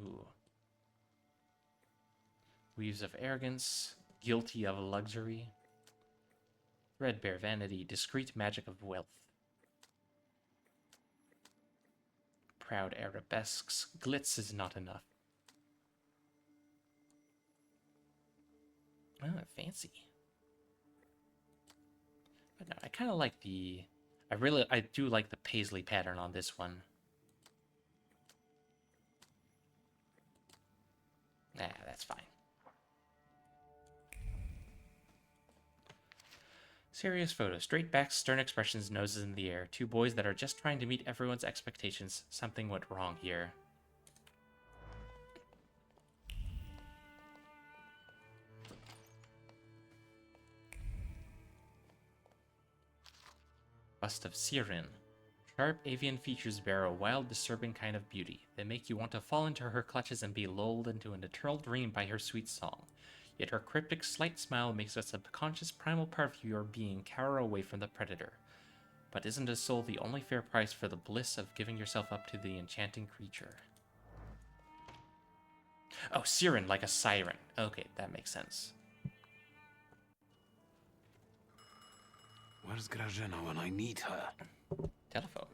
Ooh. Weaves of arrogance, guilty of luxury. Threadbare vanity, discreet magic of wealth. Proud arabesques, glitz is not enough. Ah, fancy. But no, I kind of like the... I do like the paisley pattern on this one. Nah, that's fine. Serious photo. Straight backs, stern expressions, noses in the air. Two boys that are just trying to meet everyone's expectations. Something went wrong here. Bust of Sirin. Sharp avian features bear a wild, disturbing kind of beauty. They make you want to fall into her clutches and be lulled into an eternal dream by her sweet song. Yet her cryptic, slight smile makes a subconscious, primal part of your being cower away from the predator. But isn't a soul the only fair price for the bliss of giving yourself up to the enchanting creature? Oh, Siren, like a siren. Okay, that makes sense. Where's Grażyna when I need her? Telephone.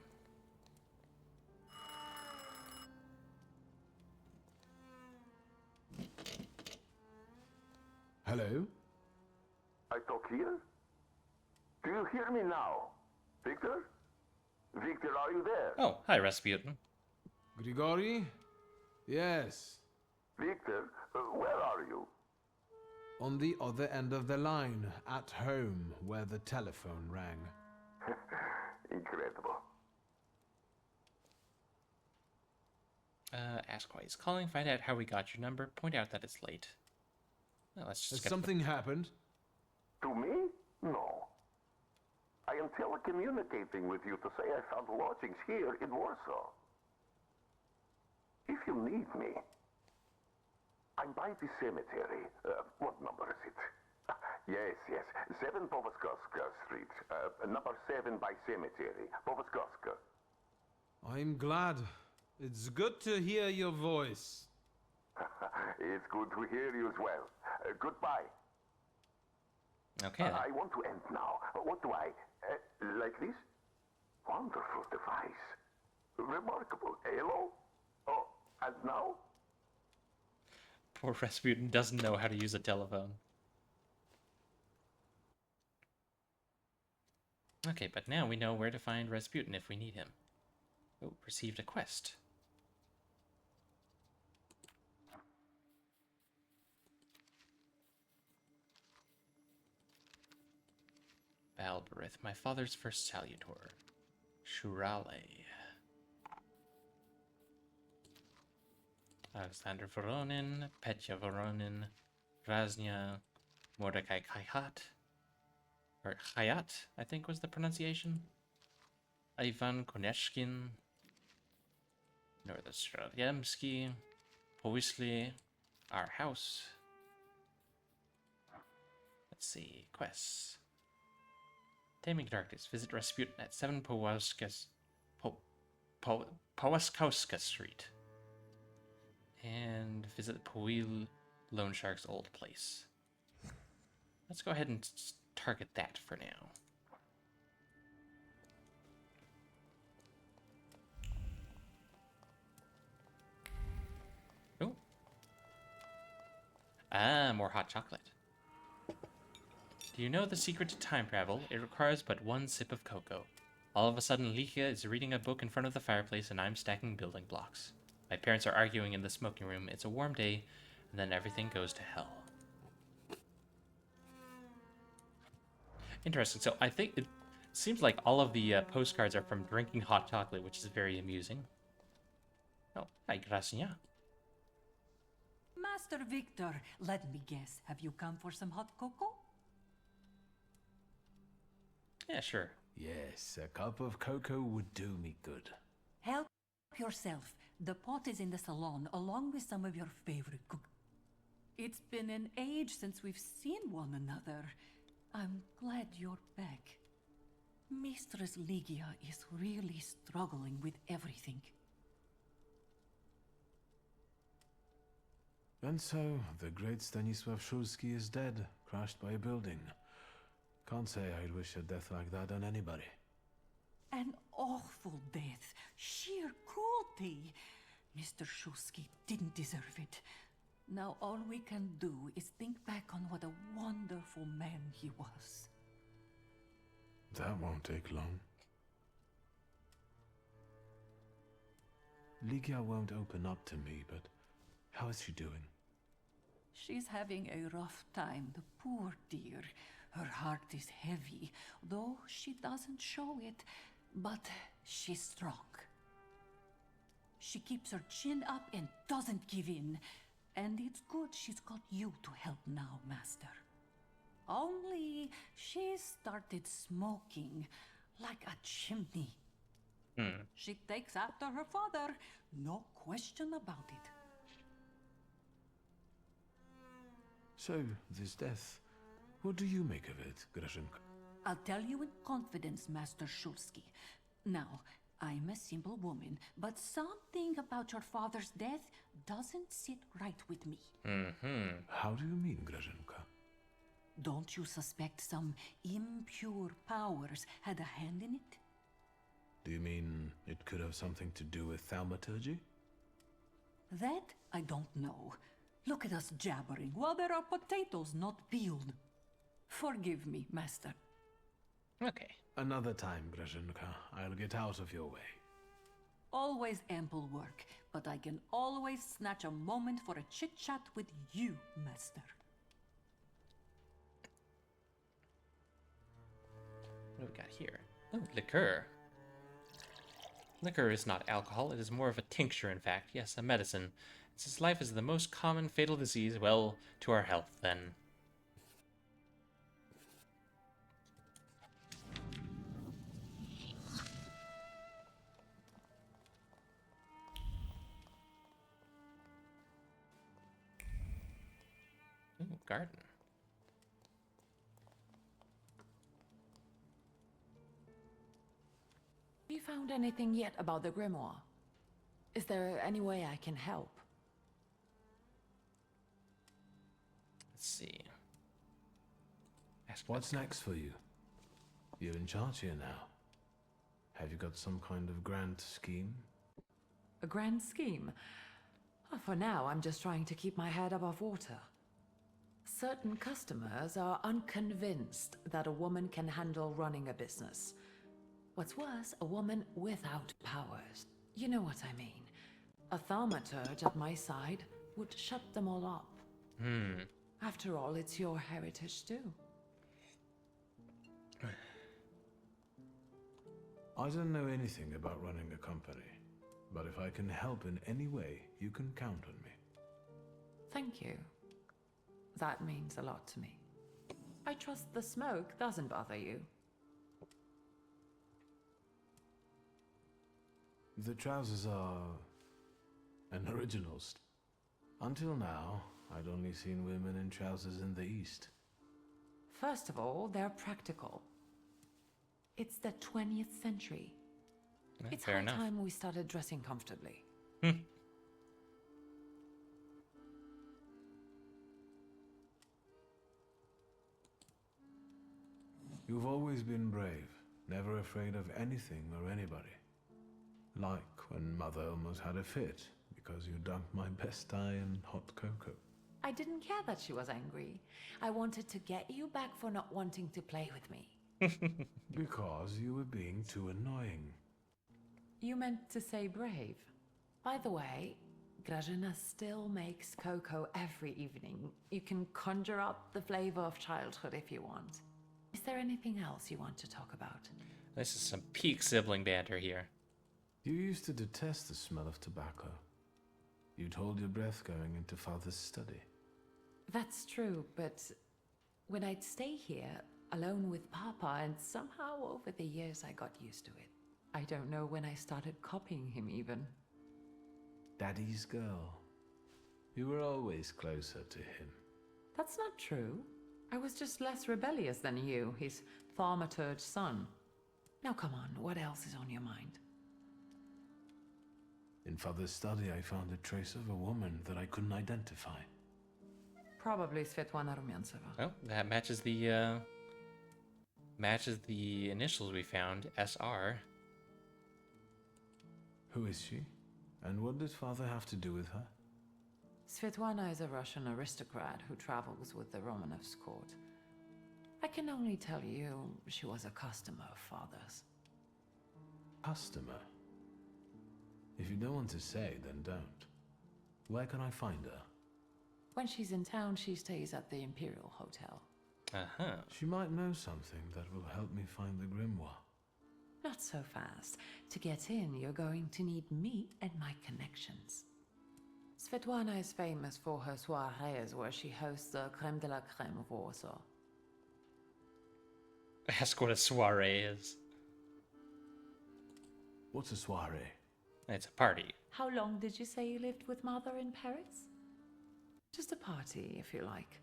Hello? I talk here? Do you hear me now? Victor? Victor, are you there? Oh, hi, Rasputin. Grigori? Yes. Victor, where are you? On the other end of the line, at home, where the telephone rang. Incredible. Ask why he's calling, find out how we got your number, point out that it's late. Well, let's just Has something happened? To me? No. I am telecommunicating with you to say I found lodgings here in Warsaw. If you need me, I'm by the cemetery. What number is it? Yes. 7 Powaskowska Street. Number 7 by cemetery. Powaskowska. I'm glad. It's good to hear your voice. It's good to hear you as well. Goodbye. Okay. I want to end now. What do I... like this? Wonderful device. Remarkable. Hello? Oh, and now? Poor Rasputin doesn't know how to use a telephone. Okay, but now we know where to find Rasputin if we need him. Oh, received a quest. Balberith, my father's first salutor. Shurale. Alexander Voronin, Petya Voronin, Raznia, Mordecai Kayat, or Hayat, I think was the pronunciation. Ivan Konechkin, Nordostrayemsky, Powisli, our house. Let's see, quests. Taming Darkness. Visit Rasputin at 7 Powaskowska Street. And visit Powil Loan Shark's old place. Let's go ahead and target that for now. Oh. Ah, more hot chocolate. Do you know the secret to time travel? It requires but one sip of cocoa. All of a sudden, Likia is reading a book in front of the fireplace and I'm stacking building blocks. My parents are arguing in the smoking room. It's a warm day, and then everything goes to hell. Interesting. So I think it seems like all of the postcards are from drinking hot chocolate, which is very amusing. Oh, hi, Gracia. Master Victor, let me guess. Have you come for some hot cocoa? Yeah, sure. Yes, a cup of cocoa would do me good. Help yourself. The pot is in the salon, along with some of your favorite cook. It's been an age since we've seen one another. I'm glad you're back. Mistress Ligia is really struggling with everything. And so, the great Stanisław Szulski is dead, crushed by a building. Can't say I'd wish a death like that on anybody. An awful death. Sheer cruelty. Mr. Szulski didn't deserve it. Now all we can do is think back on what a wonderful man he was. That won't take long. Ligia won't open up to me, but how is she doing? She's having a rough time, the poor dear. Her heart is heavy, though she doesn't show it, but she's strong. She keeps her chin up and doesn't give in. And it's good she's got you to help now, Master. Only she started smoking like a chimney. She takes after her father, no question about it. So, this death, what do you make of it, Grażynka? I'll tell you in confidence, Master Shulsky. Now, I'm a simple woman, but something about your father's death doesn't sit right with me. How do you mean, Grażynka? Don't you suspect some impure powers had a hand in it? Do you mean it could have something to do with Thaumaturge? That I don't know. Look at us jabbering while there are potatoes not peeled. Forgive me, Master. Okay. Another time, Grażynka. I'll get out of your way. Always ample work, but I can always snatch a moment for a chit-chat with you, Master. What do we got here? Oh, liqueur. Liquor is not alcohol, it is more of a tincture, in fact. Yes, a medicine. Since life is the most common fatal disease, well, to our health, then. Ooh, garden. Have you found anything yet about the grimoire? Is there any way I can help? Let's see. What's next for you? You're in charge here now. Have you got some kind of grand scheme? A grand scheme? For now, I'm just trying to keep my head above water. Certain customers are unconvinced that a woman can handle running a business. What's worse, a woman without powers. You know what I mean. A thaumaturge at my side would shut them all up. After all, it's your heritage too. I don't know anything about running a company, but if I can help in any way, you can count on me. Thank you. That means a lot to me. I trust the smoke doesn't bother you. The trousers are an original. Until now, I'd only seen women in trousers in the East. First of all, they're practical. It's the 20th century. It's fair high enough. time we started dressing comfortably. You've always been brave, never afraid of anything or anybody. Like when Mother almost had a fit because you dunked my best tie in hot cocoa. I didn't care that she was angry. I wanted to get you back for not wanting to play with me. Because you were being too annoying. You meant to say brave. By the way, Grażyna still makes cocoa every evening. You can conjure up the flavor of childhood if you want. Is there anything else you want to talk about? This is some peak sibling banter here. You used to detest the smell of tobacco. You'd hold your breath going into Father's study. That's true, but when I'd stay here, alone with Papa, and somehow over the years I got used to it. I don't know when I started copying him even. Daddy's girl. You were always closer to him. That's not true. I was just less rebellious than you, his Thaumaturge son. Now come on, what else is on your mind? In Father's study, I found a trace of a woman that I couldn't identify. Probably Svetlana Rumyantseva. Oh, that matches the initials we found, SR. Who is she? And what did Father have to do with her? Svetlana is a Russian aristocrat who travels with the Romanovs' court. I can only tell you she was a customer of Father's. Customer? If you don't want to say, then don't. Where can I find her? When she's in town, she stays at the Imperial Hotel. Uh-huh. She might know something that will help me find the grimoire. Not so fast. To get in, you're going to need me and my connections. Svetlana is famous for her soirees where she hosts the creme de la creme of Warsaw. Ask what a soiree is. What's a soiree? It's a party. How long did you say you lived with Mother in Paris? Just a party, if you like.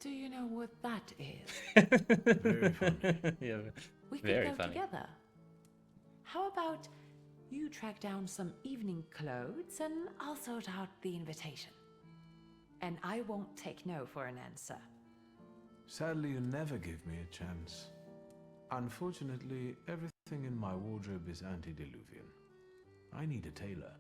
Do you know what that is? Very funny. Yeah, We could very go funny. together. How about you track down some evening clothes and I'll sort out the invitation. And I won't take no for an answer. Sadly, you never give me a chance. Unfortunately, everything in my wardrobe is antediluvian. I need a tailor.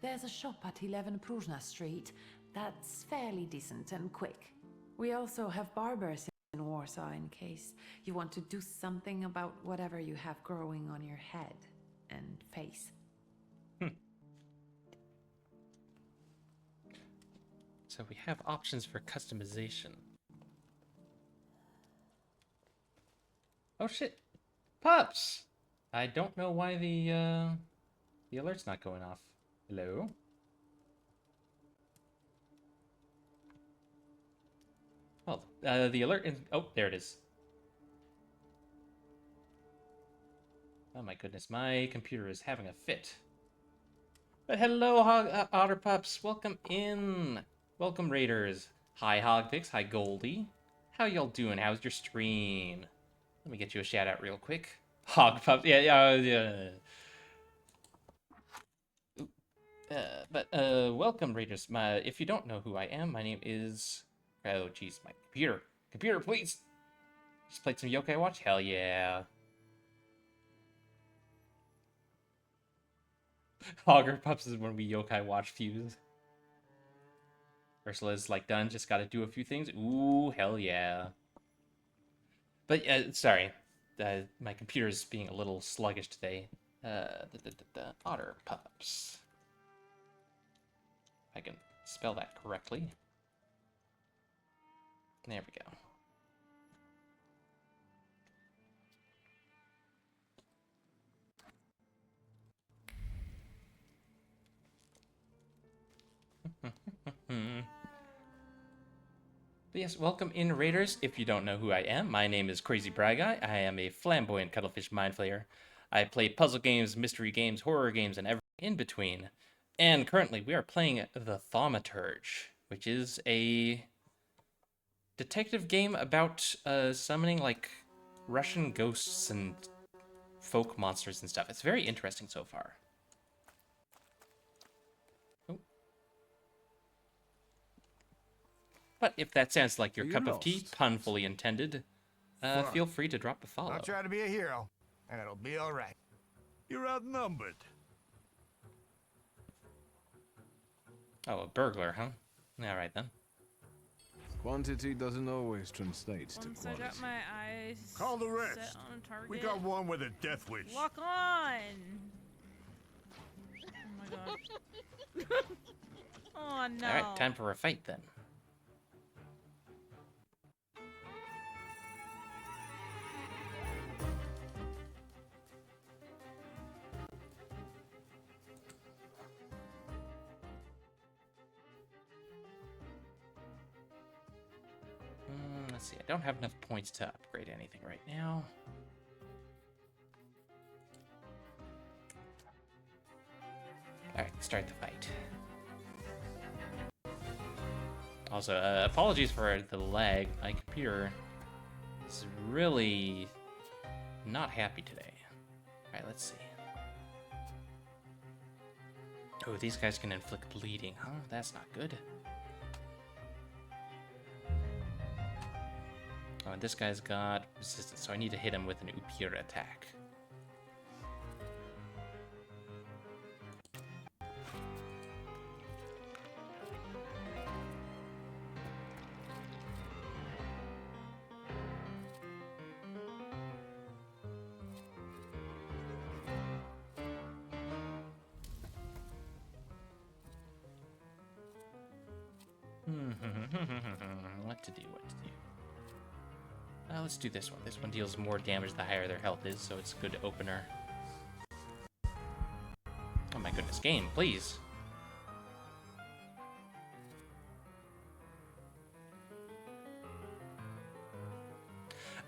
There's a shop at 11 Pruzhna Street that's fairly decent and quick. We also have barbers in Warsaw in case you want to do something about whatever you have growing on your head and face. So we have options for customization. Oh shit! Pups! I don't know why the alert's not going off. Hello? Well, the alert in... Oh, there it is. Oh my goodness, my computer is having a fit. But hello, Otter Pups. Welcome in. Welcome, Raiders. Hi, Hogpix. Hi, Goldie. How y'all doing? How's your stream? Let me get you a shout out real quick. Hog Pups. Yeah. Welcome, Raiders. If you don't know who I am, my name is... Oh, jeez, my computer. Computer, please! Just played some Yokai Watch? Hell yeah. Hogger Pups is when we Yokai Watch fuse. Ursula's like done, just gotta do a few things. Ooh, hell yeah. But, sorry. My computer's being a little sluggish today. Otter Pups. If I can spell that correctly. There we go. But yes, welcome in, Raiders. If you don't know who I am, my name is Crazy Bry Guy. I am a flamboyant cuttlefish mind flayer. I play puzzle games, mystery games, horror games, and everything in between. And currently, we are playing the Thaumaturge, which is a detective game about summoning like Russian ghosts and folk monsters and stuff. It's very interesting so far. Oh. But if that sounds like your cup of tea, pun fully intended, feel free to drop a follow. I'll try to be a hero, and it'll be all right. You're outnumbered. Oh, a burglar, huh? All right then. Quantity doesn't always translate to Once quality. I got my eyes Call the rest. set on a target. We got one with a death wish. Walk on! Oh my gosh. Oh no. Alright, time for a fight then. Let's see, I don't have enough points to upgrade anything right now. Alright, start the fight. Also, apologies for the lag. My computer is really not happy today. Alright, let's see. Oh, these guys can inflict bleeding, huh? That's not good. Oh, and this guy's got resistance, so I need to hit him with an Upira attack. What to do, what to do. Let's do this one. This one deals more damage the higher their health is, so it's a good opener. Oh my goodness, game, please.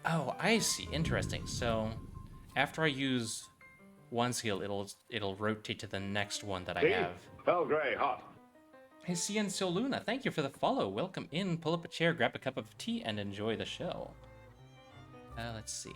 Oh, I see. Interesting. So, after I use one skill, it'll rotate to the next one that I have. Belgrade, hot. Hey, Cian Soluna, thank you for the follow. Welcome in. Pull up a chair, grab a cup of tea, and enjoy the show. Let's see.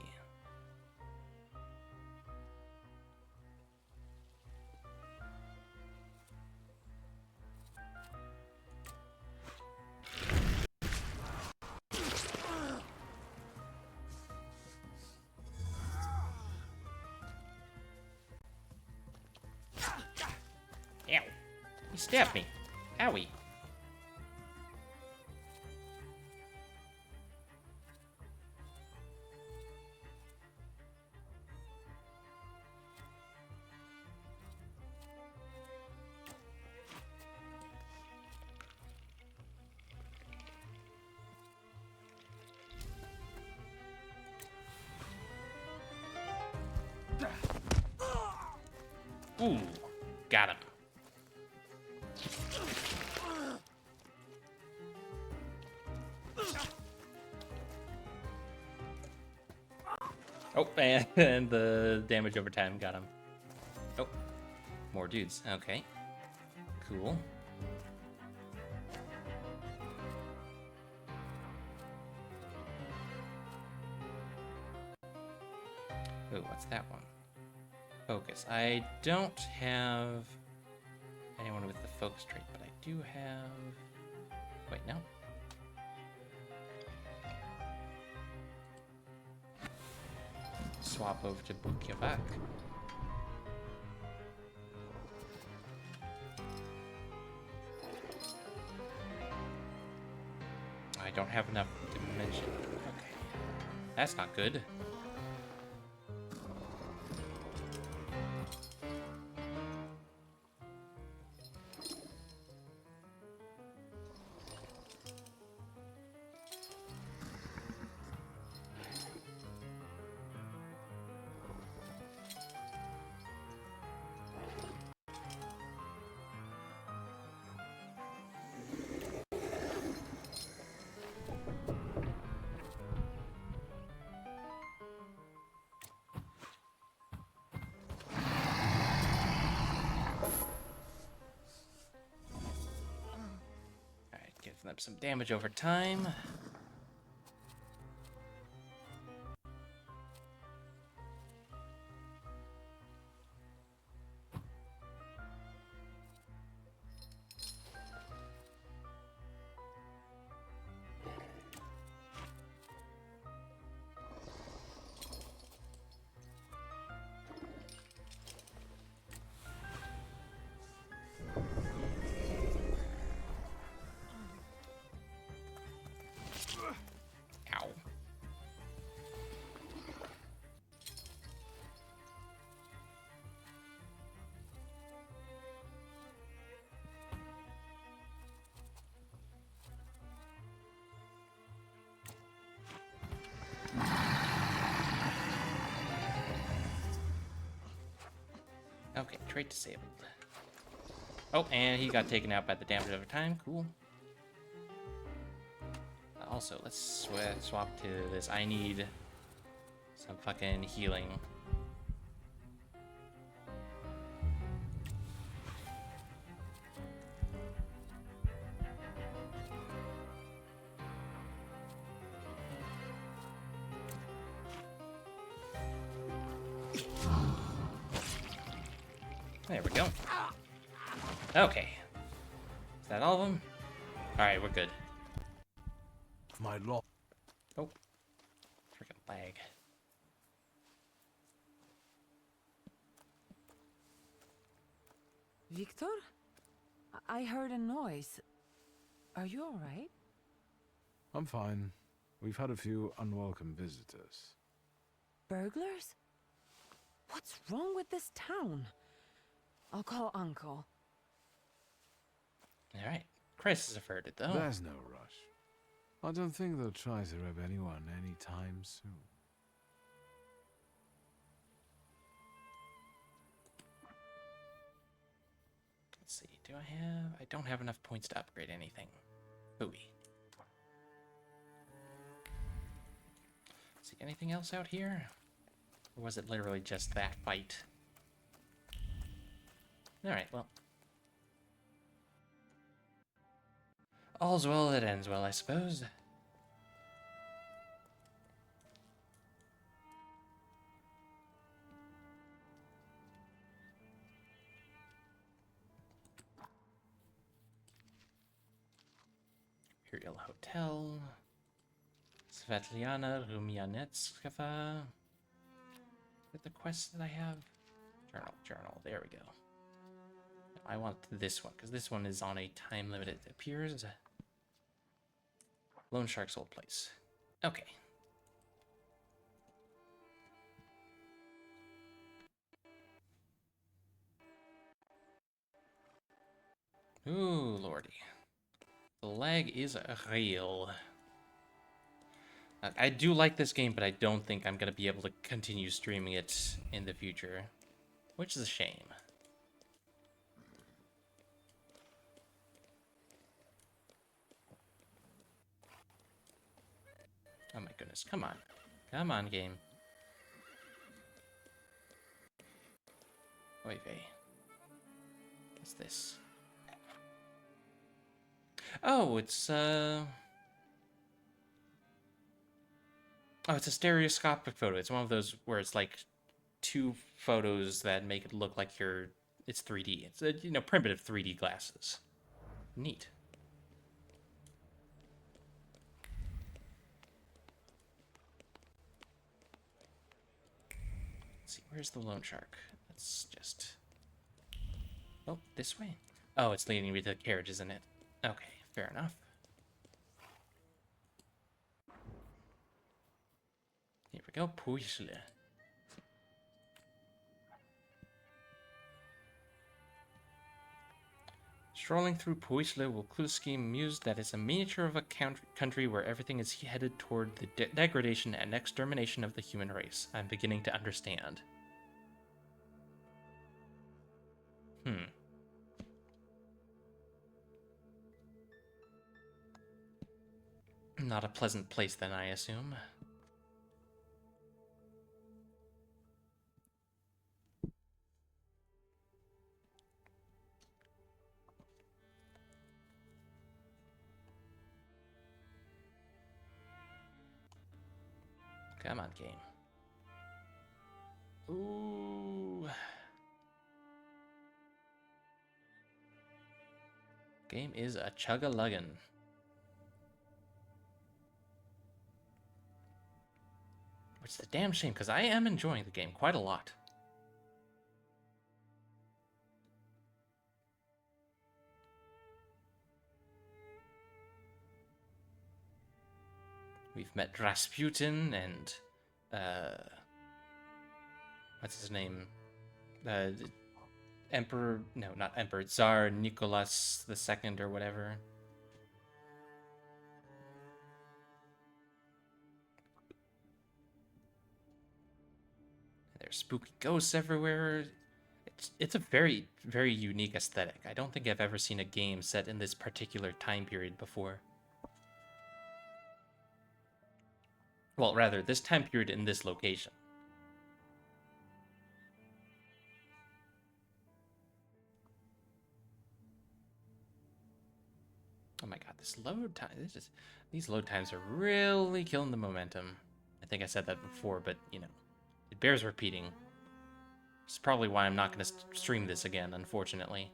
Ow. He stabbed me. Owie. Ooh, got him. Oh, and the damage over time got him. Oh, more dudes. Okay, cool. Oh, what's that one? Focus. I don't have anyone with the focus trait, but I do have... Wait, no. Swap over to Bukiavak. I don't have enough dimension. Okay. That's not good. Giving them some damage over time. Okay, trait disabled. Oh, and he got taken out by the damage over time. Cool. Also, let's swap to this. I need some fucking healing. There we go. Okay. Is that all of them? Alright, we're good. My lord. Oh. Freaking lag. Victor? I heard a noise. Are you alright? I'm fine. We've had a few unwelcome visitors. Burglars? What's wrong with this town? I'll call Uncle. Alright. crisis averted, though. There's no rush. I don't think they'll try to rob anyone anytime soon. Let's see, do I have... I don't have enough points to upgrade anything. Ooey. See, anything else out here? Or was it literally just that fight? Alright, well. All's well that ends well, I suppose. Imperial Hotel. Svetlana Rumianetskova. Is that the quest that I have? Journal, there we go. I want this one, because this one is on a time limit, it appears. Lone Shark's old place. Okay. Ooh, lordy. The lag is real. I do like this game, but I don't think I'm going to be able to continue streaming it in the future. Which is a shame. Oh my goodness, come on. Come on, game. Oy vey. What's this? Oh, it's, Oh, it's a stereoscopic photo. It's one of those where it's like two photos that make it look like it's 3D. It's, you know, primitive 3D glasses. Neat. Let's see, where's the Lone Shark? Let's just... Oh, this way? Oh, it's leading me to the carriage, isn't it? Okay, fair enough. Here we go, Puisle. Strolling through Puisle will clue scheme mused that it's a miniature of a country where everything is headed toward the degradation and extermination of the human race. I'm beginning to understand. Not a pleasant place then, I assume. Come on, game. Ooh. Game is a chug-a-luggin'. Which is a damn shame, because I am enjoying the game quite a lot. We've met Rasputin and, what's his name? Emperor, no, not Emperor, Tsar Nicholas II or whatever. There's spooky ghosts everywhere. It's a very, very unique aesthetic. I don't think I've ever seen a game set in this particular time period before. Well, rather, this time period in this location. Oh my god, this load time, these load times are really killing the momentum. I think I said that before, but, you know, it bears repeating. It's probably why I'm not going to stream this again, unfortunately.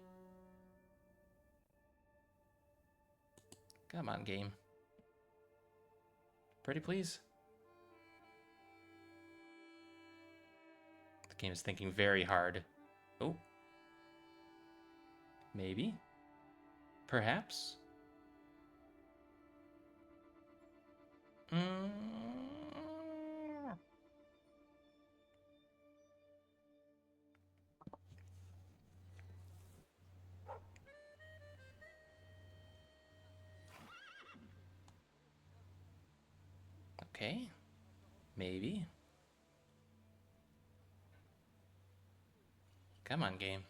Come on, game. Pretty please? The game is thinking very hard. Oh. Maybe? Perhaps? Okay. Maybe. Come on, game.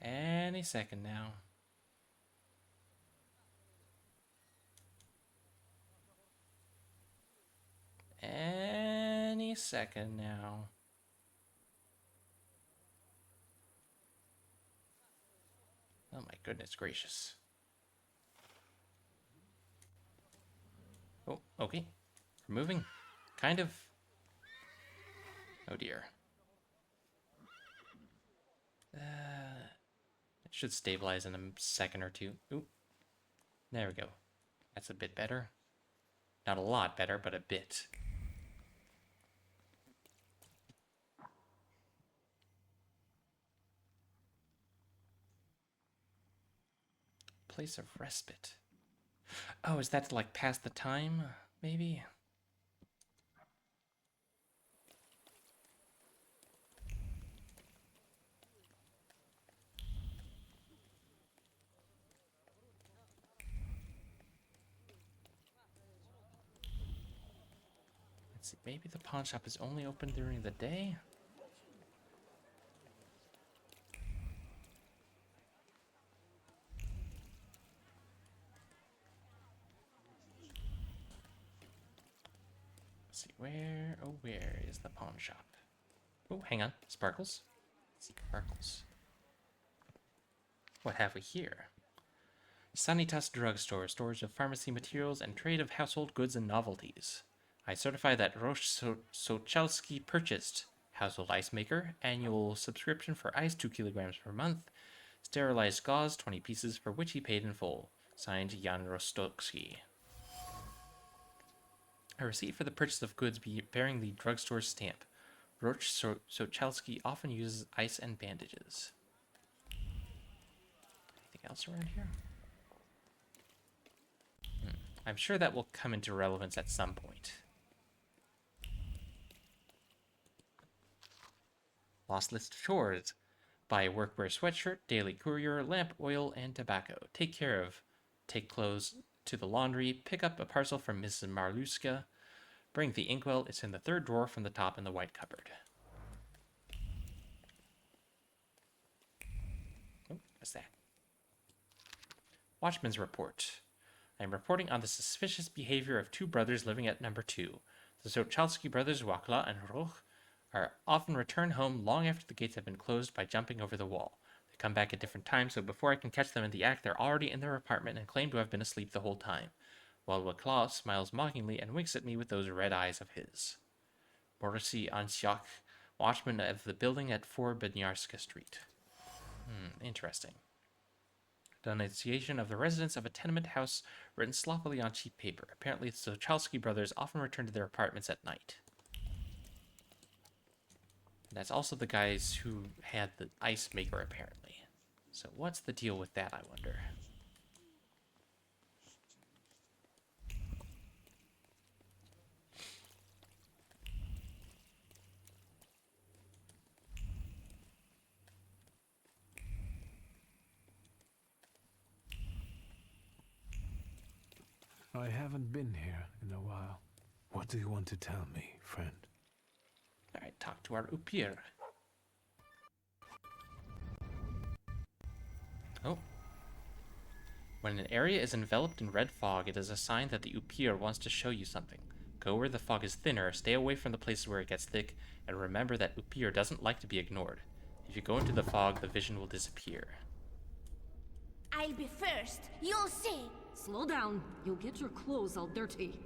Any second now. Any second now. Oh my goodness gracious. Oh, okay. We're moving. Kind of. Oh dear. It should stabilize in a second or two. Ooh. There we go. That's a bit better. Not a lot better, but a bit. Place of respite. Oh, is that to like pass the time? Maybe? Let's see, maybe the pawn shop is only open during the day? Let's see, where is the pawn shop? Oh, hang on, sparkles. Let's see, sparkles. What have we here? Sanitas Drugstore, storage of pharmacy materials and trade of household goods and novelties. I certify that Rosh Sochalski purchased household ice maker, annual subscription for ice 2 kilograms per month, sterilized gauze 20 pieces for which he paid in full. Signed, Jan Rostokski. A receipt for the purchase of goods bearing the drugstore stamp. Roch Sochalski often uses ice and bandages. Anything else around here? I'm sure that will come into relevance at some point. Lost list of chores. Buy workwear sweatshirt, daily courier, lamp oil, and tobacco. Take care of. Take clothes to the laundry. Pick up a parcel from Mrs. Marluska. Bring the inkwell. It's in the third drawer from the top in the white cupboard. Oh, what's that? Watchman's report. I am reporting on the suspicious behavior of 2 brothers living at number 2. The Sochalski brothers, Wakla and Roch, are often returned home long after the gates have been closed by jumping over the wall. They come back at different times, so before I can catch them in the act, they're already in their apartment and claim to have been asleep the whole time, while Wakla smiles mockingly and winks at me with those red eyes of his. Borisy Ansiak, watchman of the building at 4 Bednarska Street. Interesting. Denunciation of the residents of a tenement house written sloppily on cheap paper. Apparently, the Sochalski brothers often return to their apartments at night. And that's also the guys who had the ice maker, apparently. So what's the deal with that, I wonder? I haven't been here in a while. What do you want to tell me, friend? I talk to our Upir. Oh. When an area is enveloped in red fog, it is a sign that the Upir wants to show you something. Go where the fog is thinner, stay away from the places where it gets thick, and remember that Upir doesn't like to be ignored. If you go into the fog, the vision will disappear. I'll be first. You'll see. Slow down. You'll get your clothes all dirty.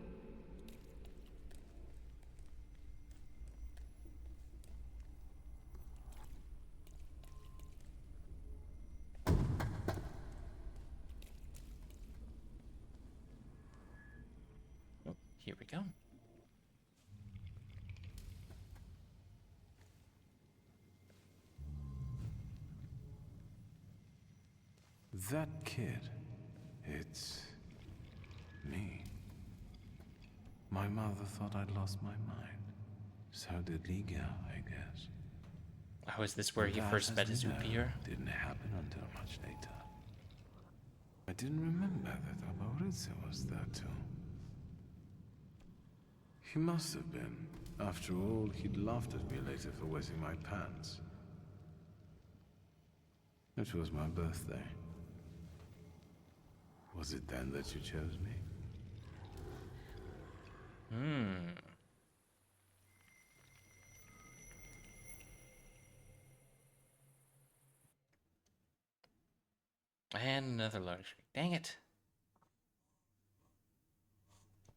Oh, here we go. That kid, it's me. My mother thought I'd lost my mind. So did Liga, I guess. Oh, is this where he That, first as met we his know, Upir? Didn't happen until much later. I didn't remember that Abauriza was there too. He must have been. After all, he'd laughed at me later for wetting my pants. It was my birthday. Was it then that you chose me? And another loading screen. Dang it.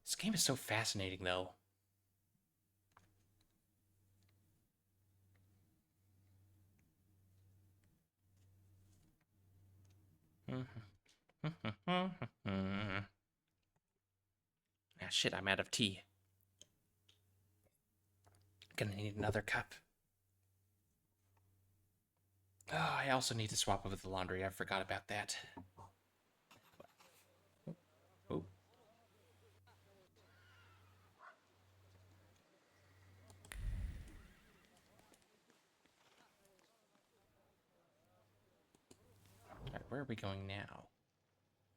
This game is so fascinating, though. Ah, shit, I'm out of tea. Gonna need another cup. Oh, I also need to swap over the laundry. I forgot about that. Oh. Alright, where are we going now?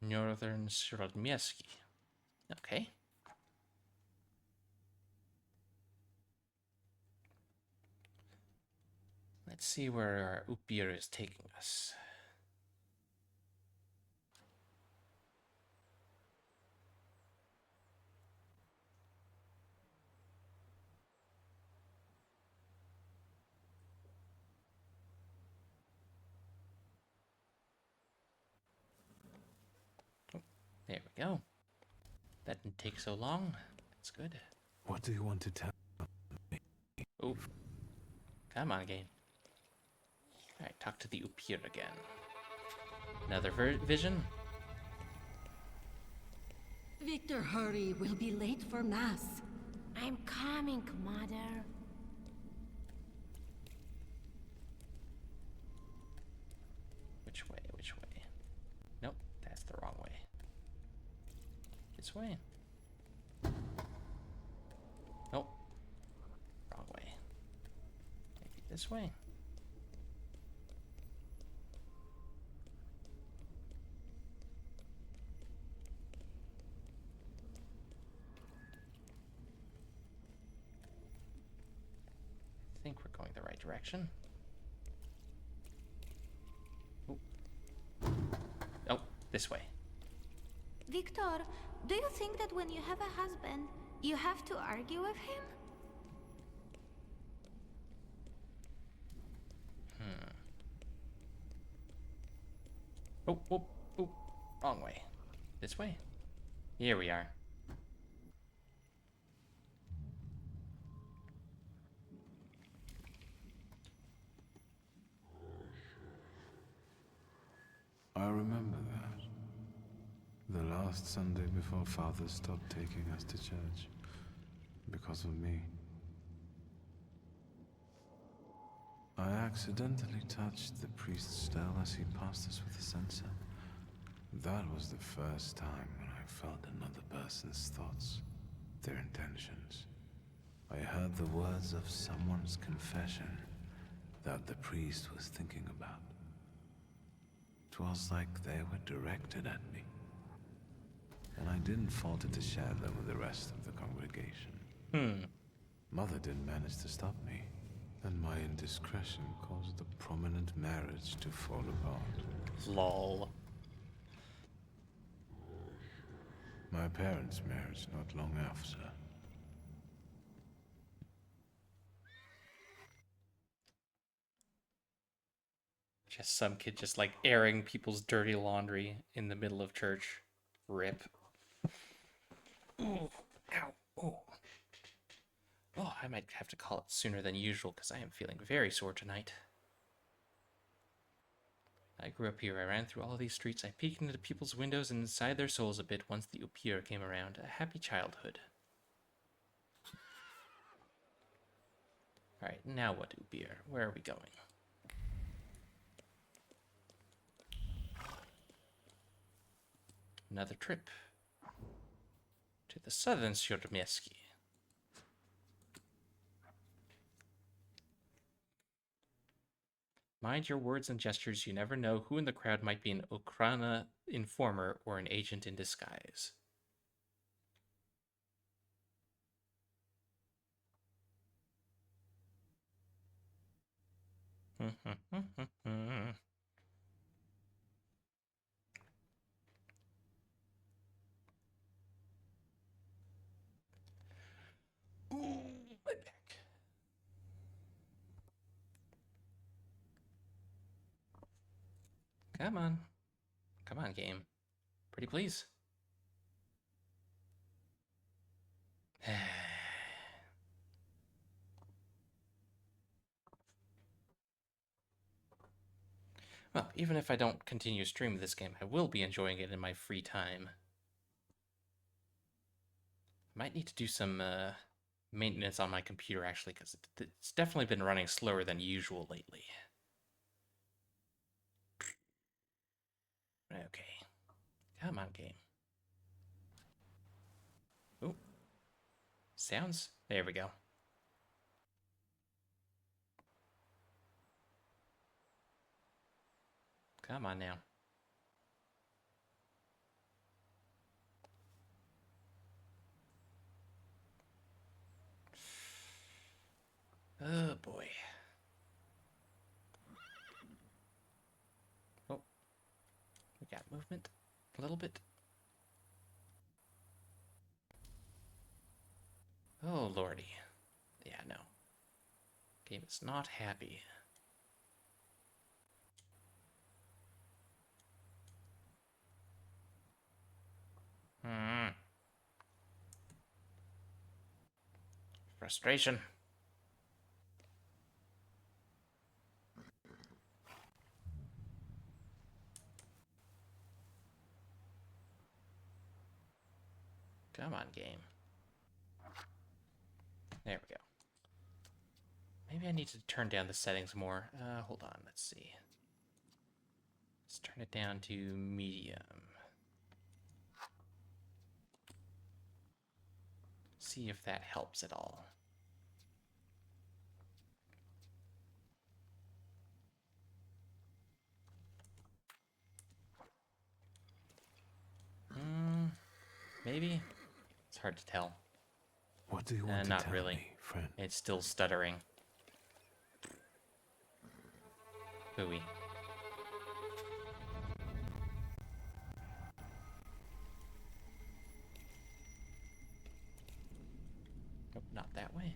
Northern Srodmieski. Okay. Let's see where our Upir is taking us. Oh, there we go. That didn't take so long. That's good. What do you want to tell me? Oh, come on again. Alright, talk to the Upir again. Another vision? Victor, hurry. We'll be late for Mass. I'm coming, Mother. Which way? Which way? Nope, that's the wrong way. This way? Nope. Wrong way. Maybe this way? I think we're going the right direction. Ooh. Oh, this way. Victor, do you think that when you have a husband, you have to argue with him? Oh, oh, oh, wrong way. This way. Here we are. I remember that. The last Sunday before Father stopped taking us to church. Because of me. I accidentally touched the priest's stele as he passed us with a censer. That was the first time when I felt another person's thoughts, their intentions. I heard the words of someone's confession that the priest was thinking about. It was like they were directed at me. And I didn't falter to share them with the rest of the congregation. Mother didn't manage to stop me, and my indiscretion caused the prominent marriage to fall apart. Lol. My parents' marriage not long after. Just some kid just like airing people's dirty laundry in the middle of church. Rip. Ooh, ow, oh. Oh, I might have to call it sooner than usual because I am feeling very sore tonight. I grew up here. I ran through all of these streets. I peeked into people's windows and inside their souls a bit once the Upir came around. A happy childhood. Alright, now what, Upir? Where are we going? Another trip. To the southern Srodmieski. Mind your words and gestures. You never know who in the crowd might be an Okrana informer or an agent in disguise. Ooh, my back. Come on. Come on, game. Pretty please. Well, even if I don't continue streaming this game, I will be enjoying it in my free time. Might need to do some maintenance on my computer, actually, because it's definitely been running slower than usual lately. Okay. Come on, game. Ooh. Sounds. There we go. Come on now. Oh boy. Oh. We got movement. A little bit. Oh lordy. Yeah, no. Game is not happy. Frustration. Come on, game. There we go. Maybe I need to turn down the settings more. Hold on, let's see. Let's turn it down to medium. See if that helps at all. Maybe? It's hard to tell. What do you want to not tell really. me, friend? It's still stuttering. Hooey. Nope, not that way.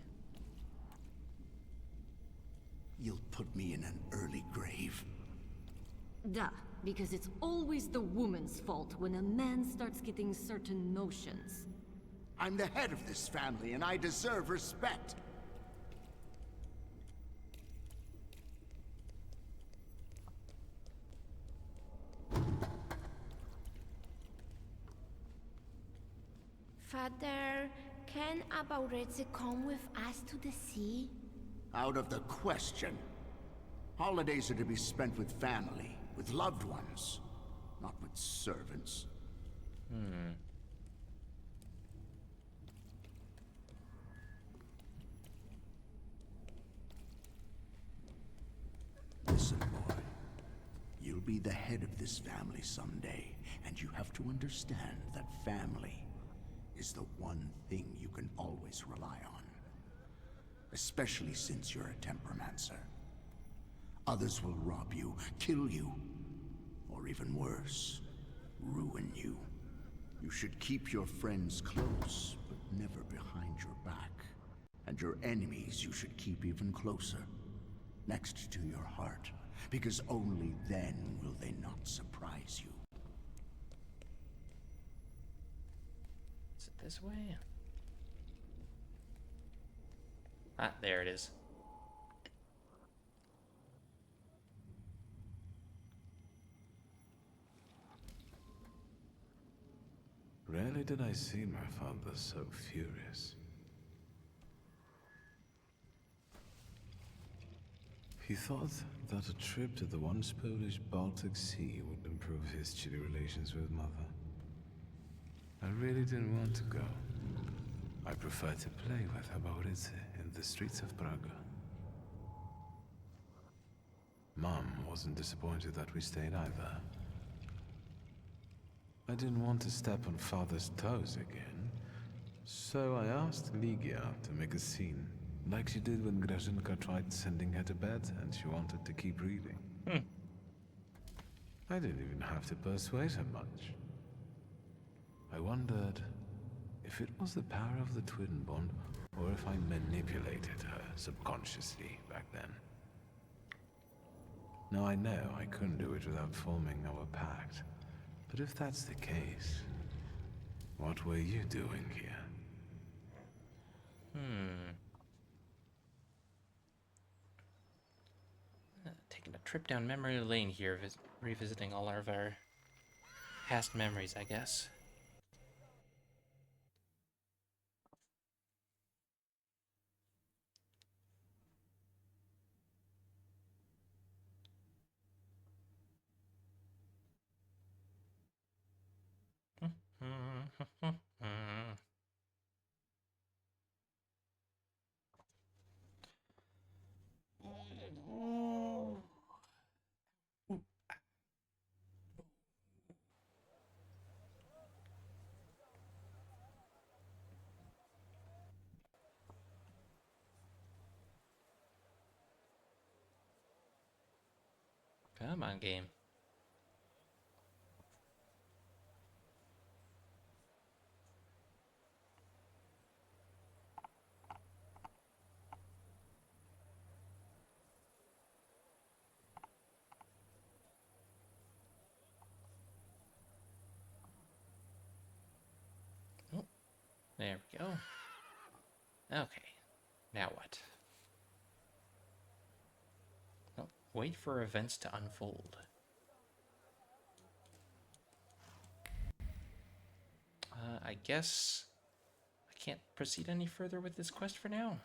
You'll put me in an early grave. Duh, because it's always the woman's fault when a man starts getting certain notions. I'm the head of this family, and I deserve respect. Father, can Abauretse come with us to the sea? Out of the question. Holidays are to be spent with family, with loved ones, not with servants. Listen, boy. You'll be the head of this family someday, and you have to understand that family is the one thing you can always rely on. Especially since you're a tempermancer. Others will rob you, kill you, or even worse, ruin you. You should keep your friends close, but never behind your back. And your enemies you should keep even closer, next to your heart, because only then will they not surprise you. Is it this way? Ah, there it is. Rarely did I see my father so furious. He thought that a trip to the once Polish Baltic Sea would improve his chilly relations with Mother. I really didn't want to go. I preferred to play with Abauretse in the streets of Praga. Mom wasn't disappointed that we stayed either. I didn't want to step on Father's toes again, so I asked Ligia to make a scene, like she did when Grażynka tried sending her to bed and she wanted to keep reading. I didn't even have to persuade her much. I wondered if it was the power of the twin bond, or if I manipulated her subconsciously back then. Now I know I couldn't do it without forming our pact, but if that's the case, what were you doing here? Taking a trip down memory lane here, revisiting all of our past memories, I guess. Come on, game. Oh, there we go. Okay, now what? Oh, wait for events to unfold. I guess I can't proceed any further with this quest for now.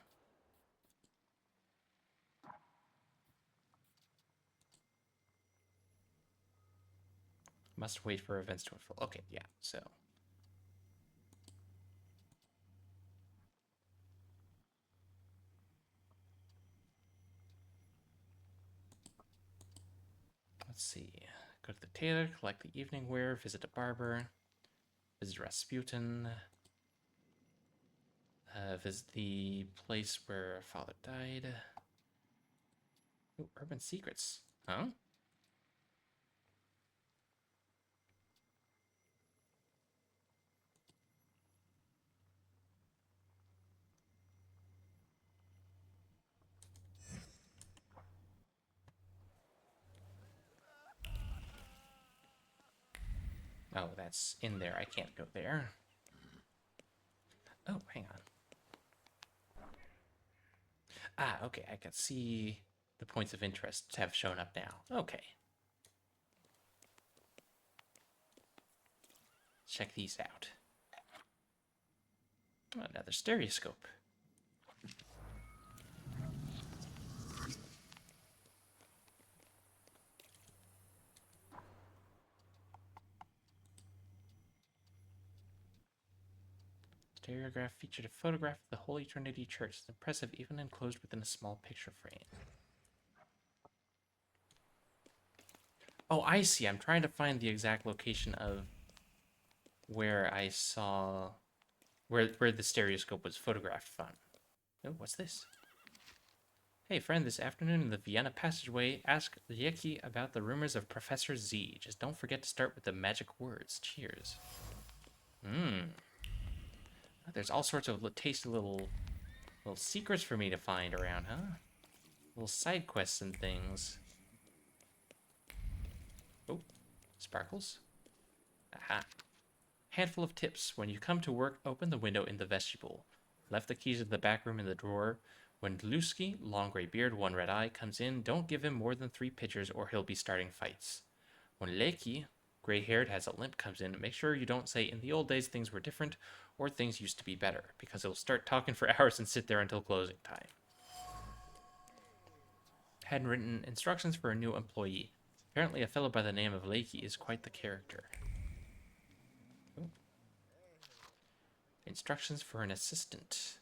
Must wait for events to unfold. Okay, yeah, so. Let's see. Go to the tailor, collect the evening wear, visit a barber, visit Rasputin, visit the place where father died. Ooh, urban secrets. Huh? Oh, that's in there. I can't go there. Oh, hang on. Ah, okay. I can see the points of interest have shown up now. Okay. Check these out. Another stereoscope. Stereograph featured a photograph of the Holy Trinity Church. It's impressive, even enclosed within a small picture frame. Oh, I see. I'm trying to find the exact location of where I saw... Where the stereoscope was photographed from. Oh, what's this? Hey, friend, this afternoon in the Vienna passageway, ask Lieki about the rumors of Professor Z. Just don't forget to start with the magic words. Cheers. There's all sorts of tasty little secrets for me to find around, huh? Little side quests and things. Oh, sparkles. Aha. Handful of tips. When you come to work, open the window in the vestibule. Left the keys in the back room in the drawer. When Dlusky, long gray beard, one red eye, comes in, don't give him more than 3 pitchers or he'll be starting fights. When Leki, gray-haired, has a limp, comes in, make sure you don't say, in the old days things were different, or things used to be better, because he'll start talking for hours and sit there until closing time. Handwritten instructions for a new employee. Apparently a fellow by the name of Leki is quite the character. Ooh. Instructions for an assistant.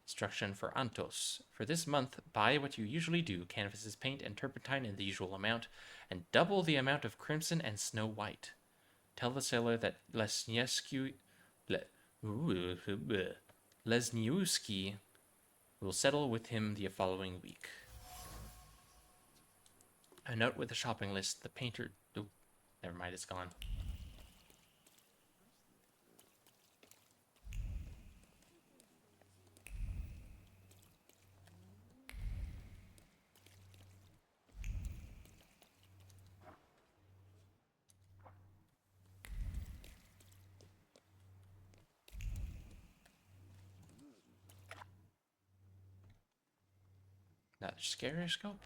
Instruction for Antos. For this month, buy what you usually do, canvases, paint, and turpentine in the usual amount, and double the amount of crimson and snow white. Tell the sailor that Lesniewski will settle with him the following week. A note with a shopping list. The painter... Oh, never mind, it's gone. Another stereoscope.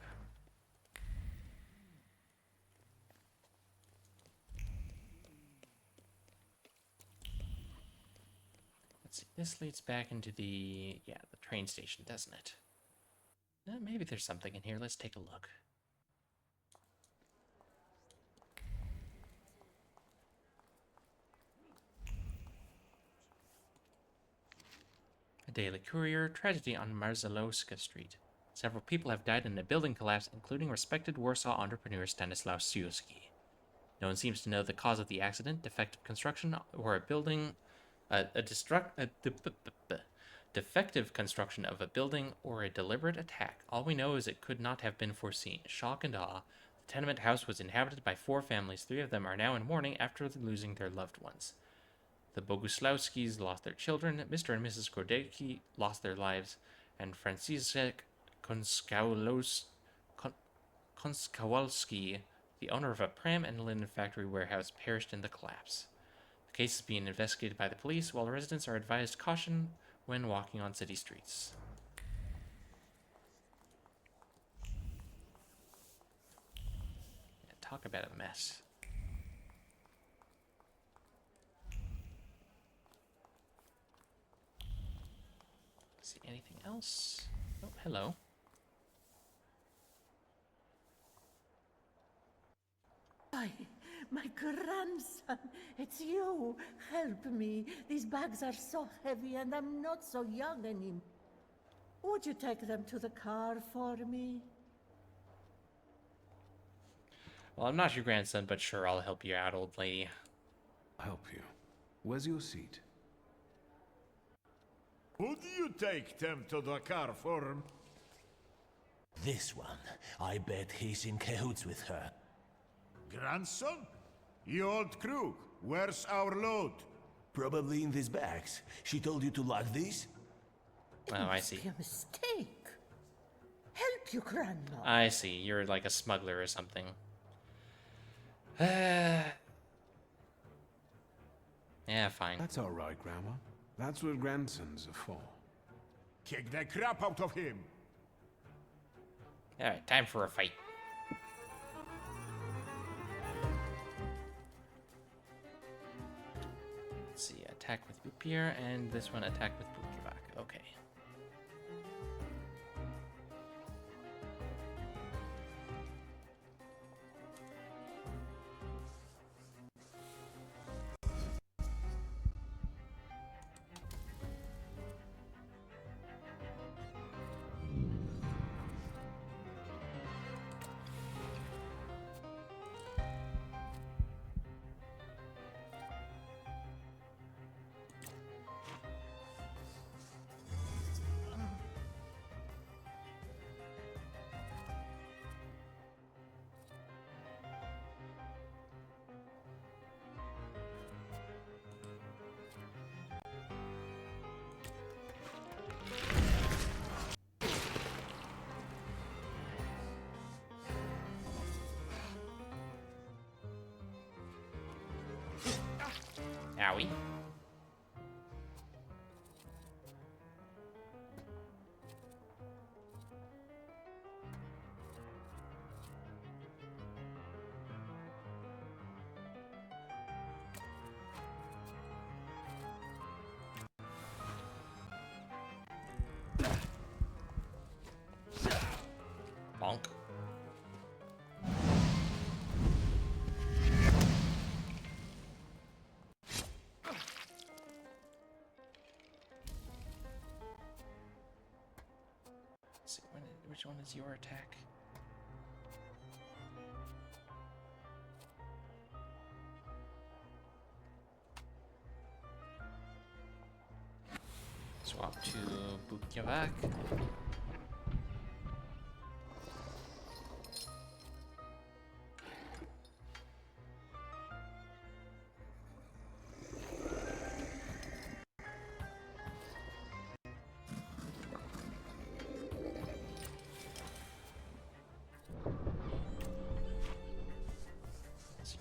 Let's see. This leads back into the train station, doesn't it? Maybe there's something in here. Let's take a look. A Daily Courier. Tragedy on Marzalowska Street. Several people have died in a building collapse, including respected Warsaw entrepreneur Stanislaw Siuski. No one seems to know the cause of the accident, defective construction, or defective construction of a building, or a deliberate attack. All we know is it could not have been foreseen. Shock and awe. The tenement house was inhabited by 4 families. 3 of them are now in mourning after losing their loved ones. The Boguslawskis lost their children, Mr. and Mrs. Grodecki lost their lives, and Franciszek Konskawalski, the owner of a pram and linen factory warehouse, perished in the collapse. The case is being investigated by the police, while residents are advised caution when walking on city streets. Yeah, talk about a mess. See anything else? Oh, hello. My grandson, it's you. Help me. These bags are so heavy and I'm not so young anymore. Would you take them to the car for me? Well, I'm not your grandson, but sure, I'll help you out, old lady. I'll help you. Where's your seat? Would you take them to the car for him? This one, I bet he's in cahoots with her. Grandson? You old crook, where's our load? Probably in these bags. She told you to lock these? Oh, I see. A mistake. Help you, Grandma. I see. You're like a smuggler or something. Yeah, fine. That's all right, Grandma. That's what grandsons are for. Kick the crap out of him! Alright, time for a fight. Let's see, attack with Bupir, and this one attack with Bukivak. Okay. Owie. Bonk. Which one is your attack? Swap to Bukyavak.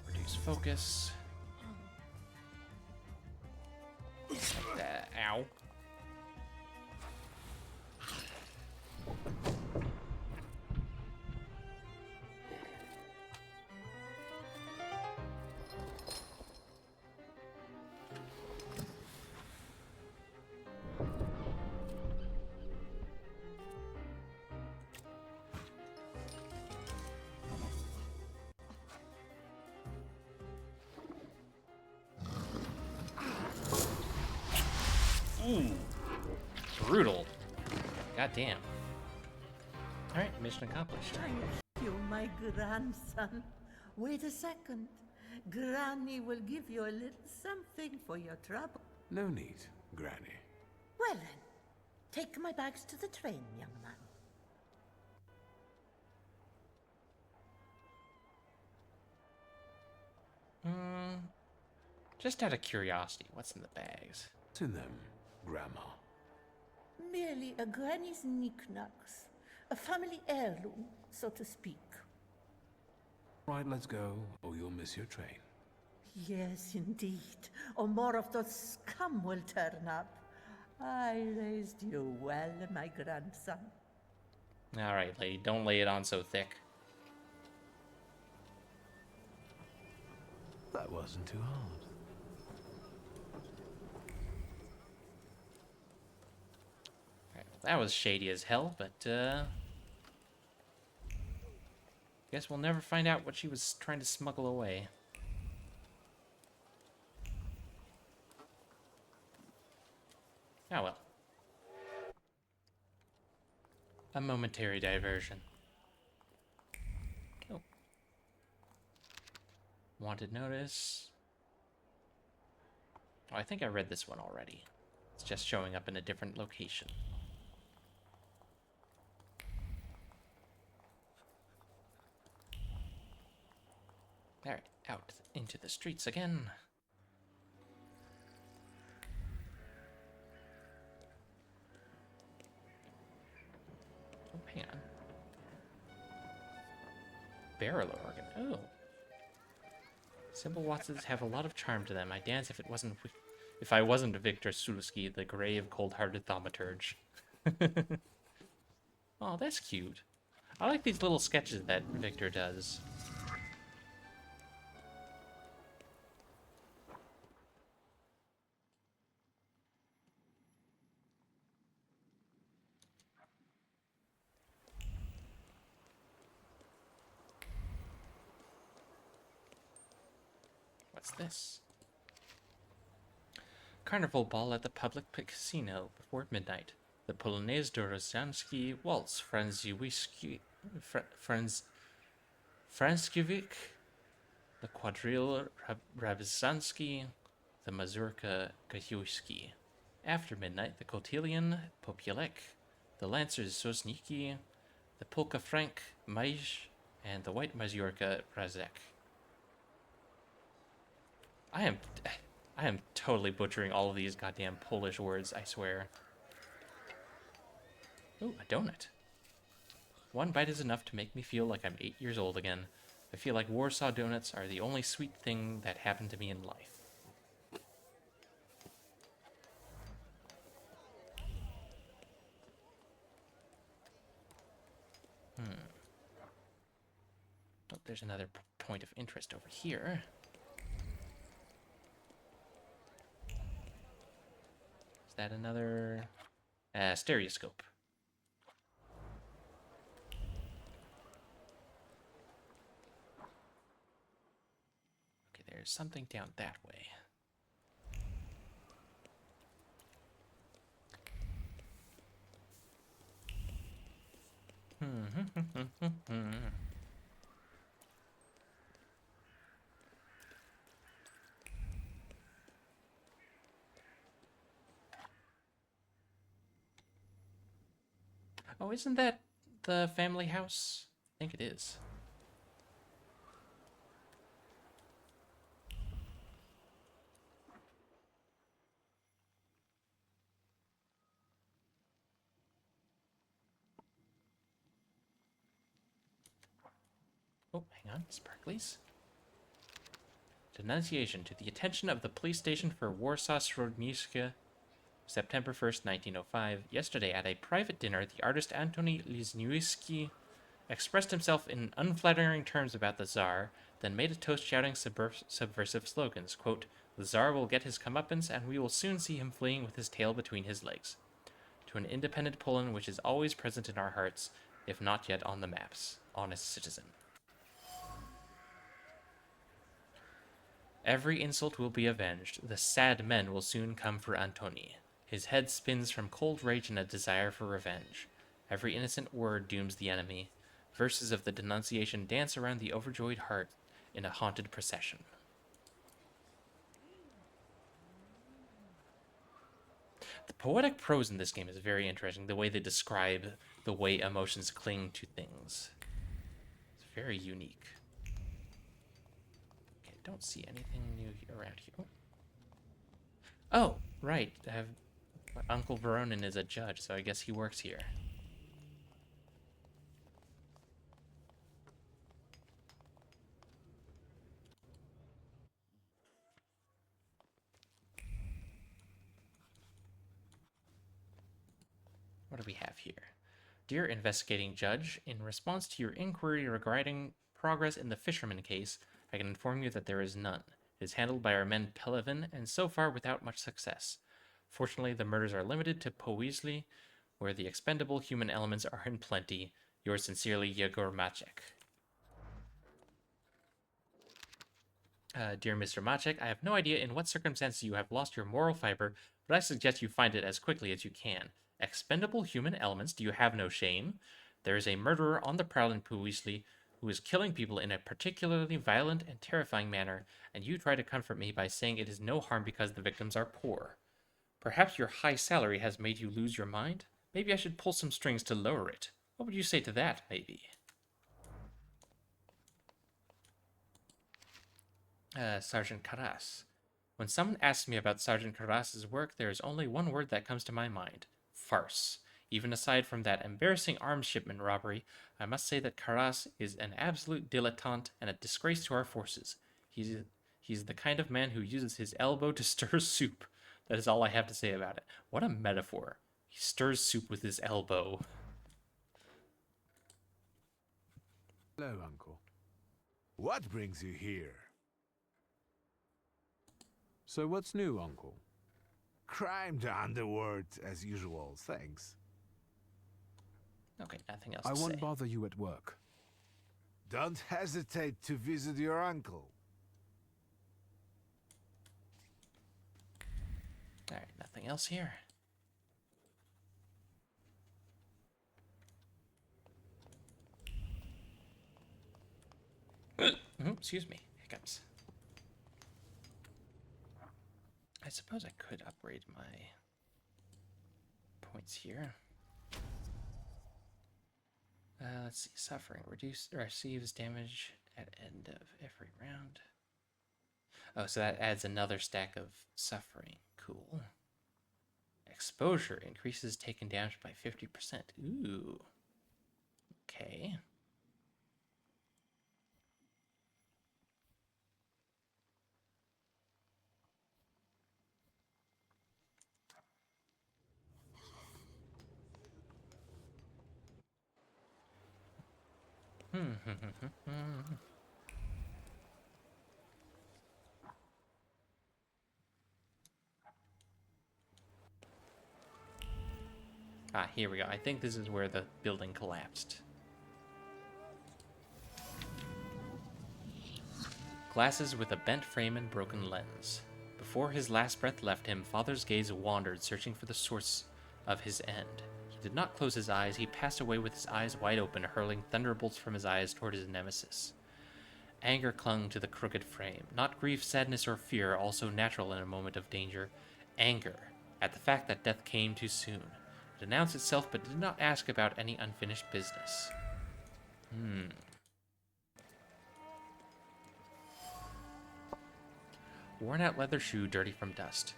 Reduce focus. Like that. Ow. Ooh, brutal. God damn. Alright, mission accomplished. Thank you, my grandson. Wait a second. Granny will give you a little something for your trouble. No need, Granny. Well then, take my bags to the train, young man. Just out of curiosity, what's in the bags? What's in them, Grandma? Merely a granny's knickknacks. A family heirloom, so to speak. Right, let's go, or you'll miss your train. Yes, indeed. Or more of those scum will turn up. I raised you well, my grandson. Alright, lady, don't lay it on so thick. That wasn't too hard. That was shady as hell, but, guess we'll never find out what she was trying to smuggle away. Oh well. A momentary diversion. Oh. Wanted notice. Oh, I think I read this one already. It's just showing up in a different location. Alright, out into the streets again. Oh, hang on. Barrel organ. Oh. Simple waltzes have a lot of charm to them. I dance if I wasn't Victor Sulsky, the grave, cold-hearted thaumaturge. Oh, that's cute. I like these little sketches that Victor does. What's this? Carnival ball at the public casino before midnight. The Polonaise de Rosansky Waltz, Franzkiewicz, the Quadrille Rabizansky, the Mazurka Kahiuski. After midnight, the Cotillion Populek, the Lancers Sosniki, the Polka Frank Maj, and the White Mazurka Razek. I am totally butchering all of these goddamn Polish words, I swear. Ooh, a donut. One bite is enough to make me feel like I'm 8 years old again. I feel like Warsaw donuts are the only sweet thing that happened to me in life. Oh, there's another point of interest over here. Is that another stereoscope? Okay, there's something down that way. Oh, isn't that the family house? I think it is. Oh, hang on, sparklies. Denunciation to the attention of the police station for Warsaw Śródmieście, September 1st, 1905. Yesterday, at a private dinner, the artist Antoni Lizniewski expressed himself in unflattering terms about the Tsar, then made a toast shouting subversive slogans. Quote, "The Tsar will get his comeuppance, and we will soon see him fleeing with his tail between his legs. To an independent Poland which is always present in our hearts, if not yet on the maps. Honest citizen." Every insult will be avenged. The sad men will soon come for Antoni. His head spins from cold rage and a desire for revenge. Every innocent word dooms the enemy. Verses of the denunciation dance around the overjoyed heart in a haunted procession. The poetic prose in this game is very interesting. The way they describe the way emotions cling to things. It's very unique. Okay, don't see anything new around here. Oh, right. Uncle Veronin is a judge, so I guess he works here. What do we have here? Dear investigating judge, in response to your inquiry regarding progress in the fisherman case, I can inform you that there is none. It is handled by our men Pelevin, and so far without much success. Fortunately, the murders are limited to Powiśle, where the expendable human elements are in plenty. Yours sincerely, Yegor Maciek. Dear Mr. Maciek, I have no idea in what circumstances you have lost your moral fiber, but I suggest you find it as quickly as you can. Expendable human elements, do you have no shame? There is a murderer on the prowl in Powiśle who is killing people in a particularly violent and terrifying manner, and you try to comfort me by saying it is no harm because the victims are poor. Perhaps your high salary has made you lose your mind? Maybe I should pull some strings to lower it. What would you say to that, maybe? Sergeant Karas. When someone asks me about Sergeant Karas's work, there is only one word that comes to my mind. Farce. Even aside from that embarrassing arms shipment robbery, I must say that Karas is an absolute dilettante and a disgrace to our forces. He's the kind of man who uses his elbow to stir soup. That is all I have to say about it. What a metaphor. He stirs soup with his elbow. Hello, Uncle. What brings you here? So what's new, Uncle? Crime the underworld, as usual, thanks. Okay, nothing else I to won't say. bother you at work. Don't hesitate to visit your uncle. Alright, nothing else here. Excuse me, hiccups. I suppose I could upgrade my points here. Let's see, suffering. Receives damage at end of every round. Oh, so that adds another stack of suffering. Cool. Exposure increases taken damage by 50%. Ooh. Okay. Ah, here we go. I think this is where the building collapsed. Glasses with a bent frame and broken lens. Before his last breath left him, Father's gaze wandered, searching for the source of his end. He did not close his eyes. He passed away with his eyes wide open, hurling thunderbolts from his eyes toward his nemesis. Anger clung to the crooked frame. Not grief, sadness, or fear, also natural in a moment of danger. Anger at the fact that death came too soon. It announced itself but did not ask about any unfinished business. Worn-out leather shoe dirty from dust.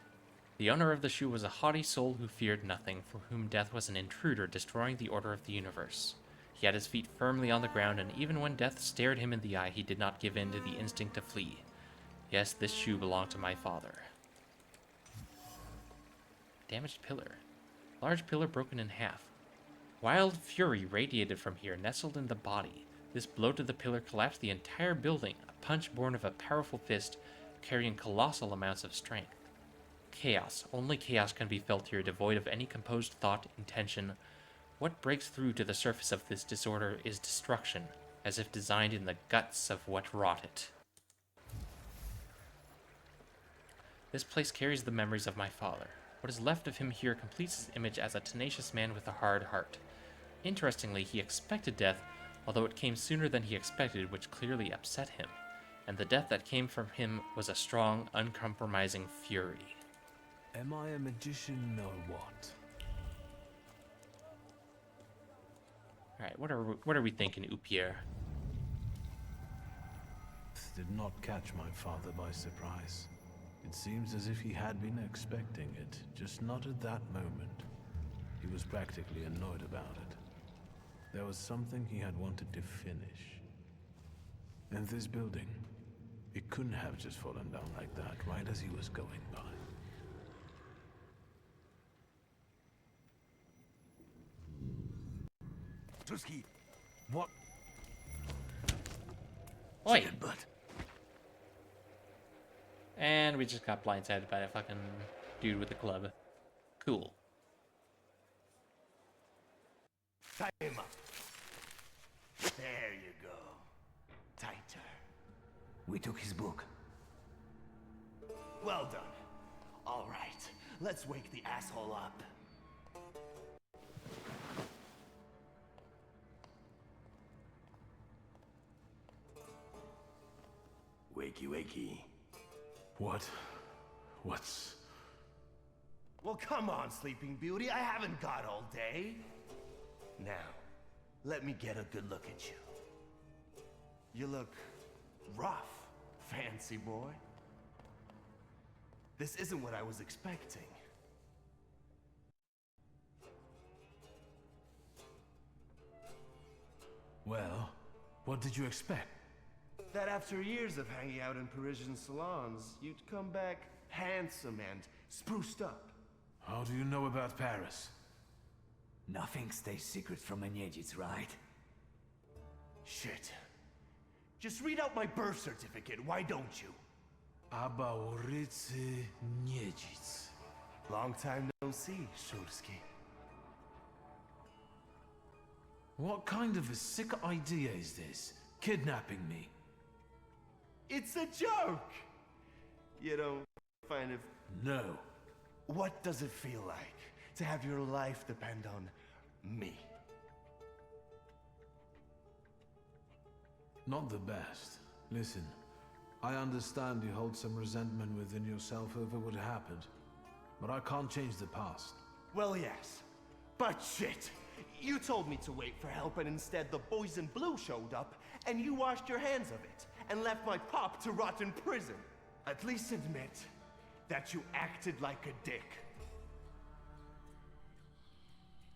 The owner of the shoe was a haughty soul who feared nothing, for whom death was an intruder destroying the order of the universe. He had his feet firmly on the ground, and even when death stared him in the eye, he did not give in to the instinct to flee. Yes, this shoe belonged to my father. Damaged pillar. Large pillar broken in half. Wild fury radiated from here, nestled in the body. This blow to the pillar collapsed the entire building, a punch born of a powerful fist, carrying colossal amounts of strength. Chaos. Only chaos can be felt here, devoid of any composed thought, intention. What breaks through to the surface of this disorder is destruction, as if designed in the guts of what wrought it. This place carries the memories of my father. What is left of him here completes his image as a tenacious man with a hard heart. Interestingly, he expected death, although it came sooner than he expected, which clearly upset him. And the death that came from him was a strong, uncompromising fury. Am I a magician or what? Alright, what are we thinking, Upier? This did not catch my father by surprise. It seems as if he had been expecting it, just not at that moment. He was practically annoyed about it. There was something he had wanted to finish. And this building, it couldn't have just fallen down like that, right as he was going by. Tuski, what? Oi! And we just got blindsided by a fucking dude with a club. Cool. Tie him up. There you go. Tighter. We took his book. Well done. All right, let's wake the asshole up. Wakey, wakey. What's... Well, come on, Sleeping Beauty. I haven't got all day. Now, let me get a good look at you. You look rough, fancy boy. This isn't what I was expecting. Well, what did you expect? That after years of hanging out in Parisian salons, you'd come back handsome and spruced up. How do you know about Paris? Nothing stays secret from Niedzic, right? Shit. Just read out my birth certificate, why don't you? Abaurice Niedzic. Long time no see, Shulsky. What kind of a sick idea is this? Kidnapping me? It's a joke! You don't find it... No. What does it feel like to have your life depend on me? Not the best. Listen, I understand you hold some resentment within yourself over what happened, but I can't change the past. Well, yes. But shit! You told me to wait for help and instead the boys in blue showed up and you washed your hands of it and left my pop to rot in prison. At least admit that you acted like a dick.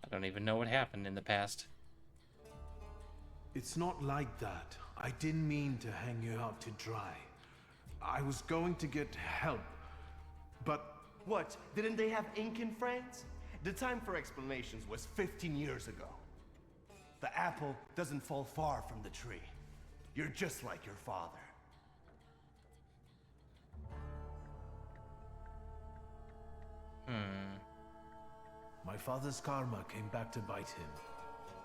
I don't even know what happened in the past. It's not like that. I didn't mean to hang you out to dry. I was going to get help, but... What? Didn't they have ink in France? The time for explanations was 15 years ago. The apple doesn't fall far from the tree. You're just like your father. My father's karma came back to bite him.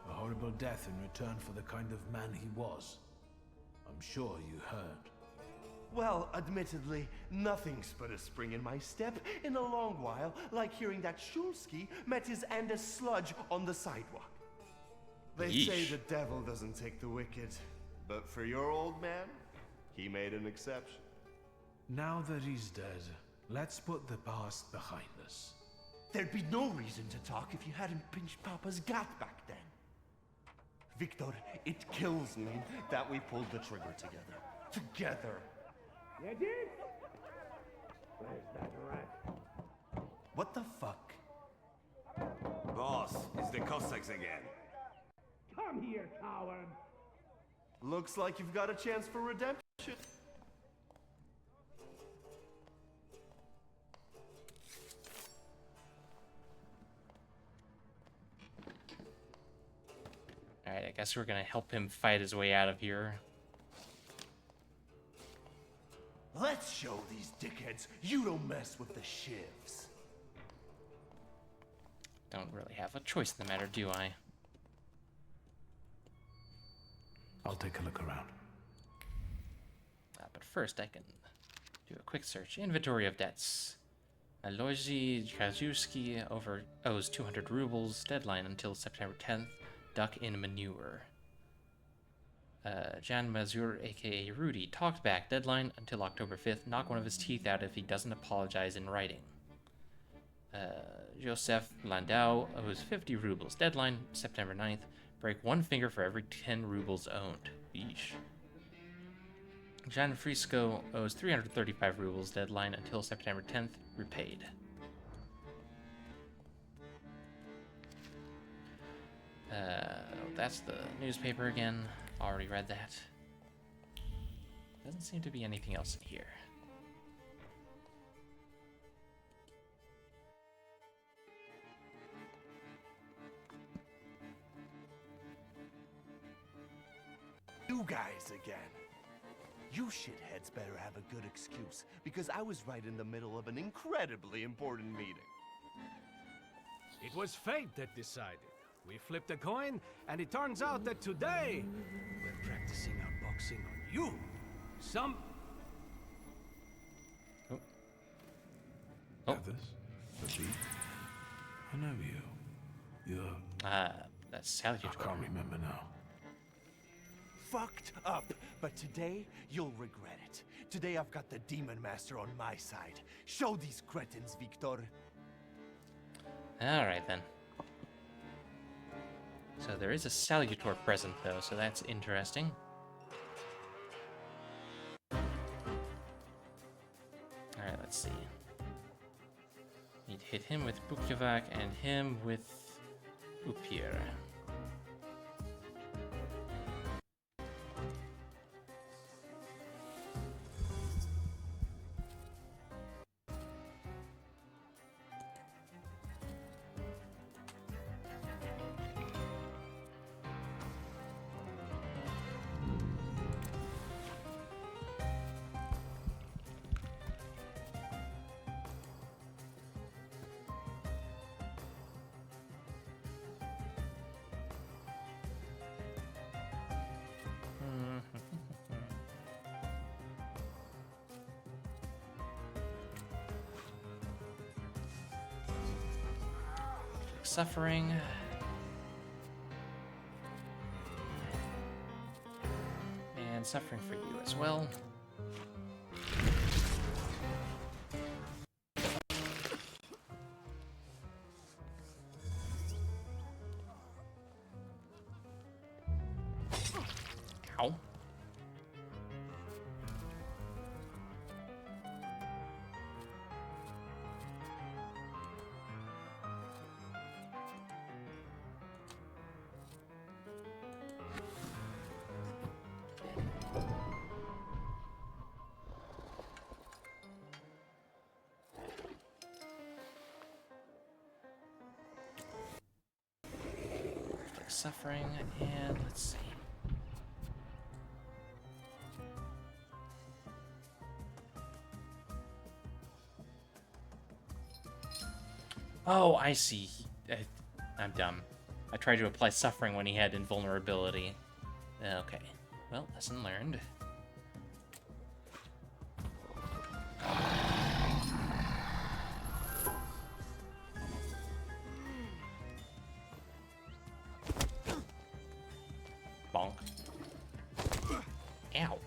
A horrible death in return for the kind of man he was. I'm sure you heard. Well, admittedly, nothing's put a spring in my step in a long while, like hearing that Shulsky met his Andes sludge on the sidewalk. They say the devil doesn't take the wicked, but for your old man, he made an exception. Now that he's dead, let's put the past behind us. There'd be no reason to talk if you hadn't pinched Papa's gut back then. Victor, it kills me that we pulled the trigger together. Together. You did? Where's that rat? What the fuck? Boss, it's the Cossacks again. Come here, coward. Looks like you've got a chance for redemption. Alright, I guess we're gonna help him fight his way out of here. Let's show these dickheads you don't mess with the shivs. Don't really have a choice in the matter, do I? I'll take a look around. But first I can do a quick search. Inventory of debts. Aloisi Krasuski owes 200 rubles. Deadline until September 10th. Duck in manure. Jan Mazur, aka Rudy, talked back. Deadline until October 5th. Knock one of his teeth out if he doesn't apologize in writing. Joseph Landau owes 50 rubles. Deadline September 9th. Break one finger for every 10 rubles owned. Yeesh. Jan Frisco owes 335 rubles. Deadline until September 10th. Repaid. That's the newspaper again. Already read that. Doesn't seem to be anything else in here. You guys again. You shitheads better have a good excuse, because I was right in the middle of an incredibly important meeting. It was fate that decided. We flipped a coin, and it turns out that today we're practicing our boxing on you. Others? The beat? I know you. You're... that's Salutator. I can't remember now. Fucked up, but today you'll regret it. Today I've got the Demon Master on my side. Show these cretins, Victor. Alright then. So there is a Salutor present though, so that's interesting. Alright, let's see. Need to hit him with Bukovac and him with Upir. Suffering. And suffering for you as well. Ow. Suffering, and let's see. Oh, I see. I'm dumb. I tried to apply suffering when he had invulnerability. Okay. Well, lesson learned. Bonk. Ow.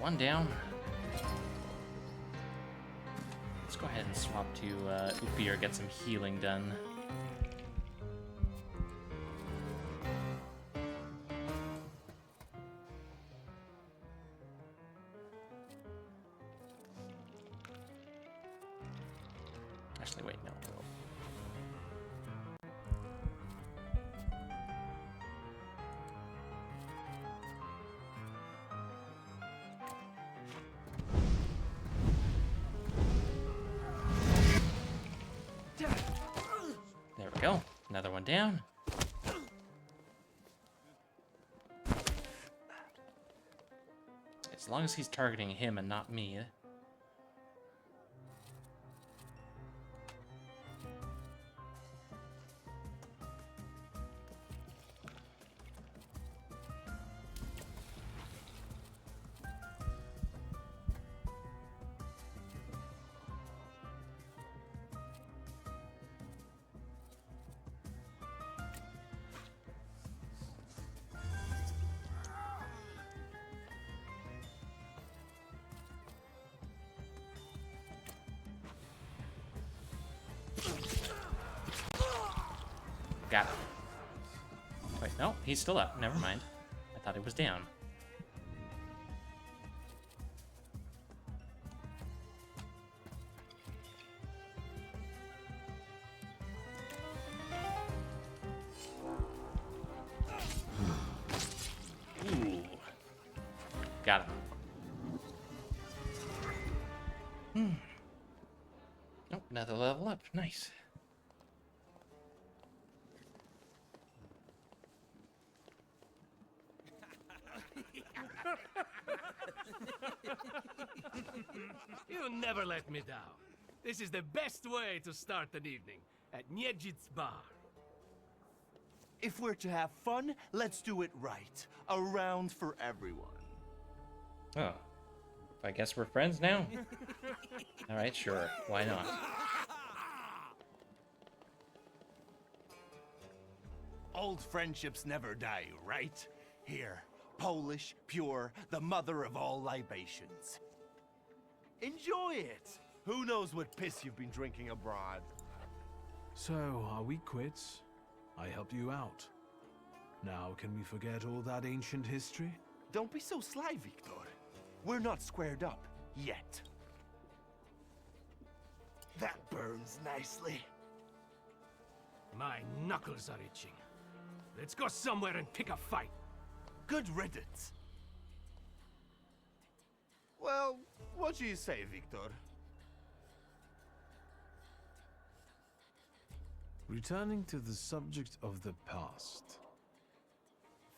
one down. Let's go ahead and swap to Upir, get some healing done. Actually, wait, no. There we go. Another one down. As long as he's targeting him and not me. Got him. Wait, no, he's still up. Never mind. I thought he was down. Ooh. Got him. Oh, another level up. Nice. You never let me down. This is the best way to start an evening at Niedzic's bar. If we're to have fun, let's do it right. A round for everyone. Oh. I guess we're friends now? Alright, sure. Why not? Old friendships never die, right? Here, Polish, pure, the mother of all libations. Enjoy it! Who knows what piss you've been drinking abroad? So, are we quits? I helped you out. Now, can we forget all that ancient history? Don't be so sly, Victor. We're not squared up, yet. That burns nicely. My knuckles are itching. Let's go somewhere and pick a fight. Good riddance. Well, what do you say, Victor? Returning to the subject of the past.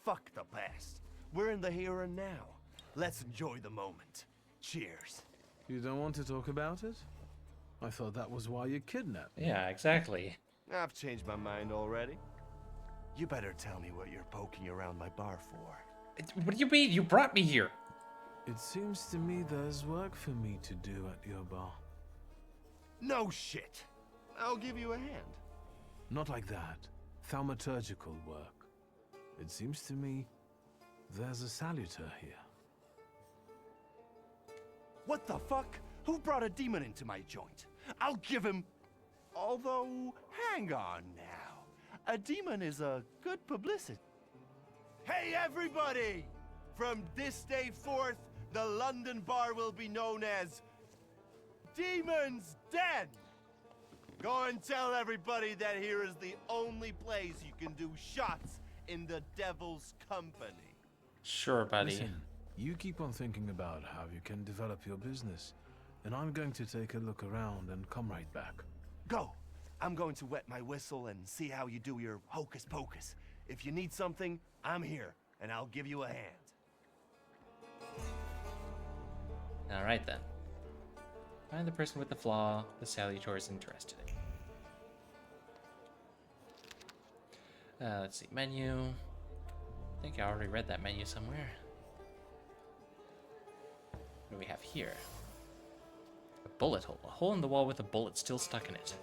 Fuck the past. We're in the here and now. Let's enjoy the moment. Cheers. You don't want to talk about it? I thought that was why you kidnapped me. Yeah, exactly. I've changed my mind already. You better tell me what you're poking around my bar for. What do you mean? You brought me here. It seems to me there's work for me to do at your bar. No shit. I'll give you a hand. Not like that. Thaumaturgical work. It seems to me there's a saluter here. What the fuck? Who brought a demon into my joint? I'll give him... Although, hang on now. A demon is a good publicity. Hey everybody! From this day forth, the London bar will be known as... Demon's Den! Go and tell everybody that here is the only place you can do shots in the devil's company. Sure, buddy. Listen, you keep on thinking about how you can develop your business, and I'm going to take a look around and come right back. Go! I'm going to wet my whistle and see how you do your hocus pocus. If you need something, I'm here, and I'll give you a hand. Alright then. Find the person with the flaw the salutor is interested in. Let's see, menu. I think I already read that menu somewhere. What do we have here? A bullet hole. A hole in the wall with a bullet still stuck in it.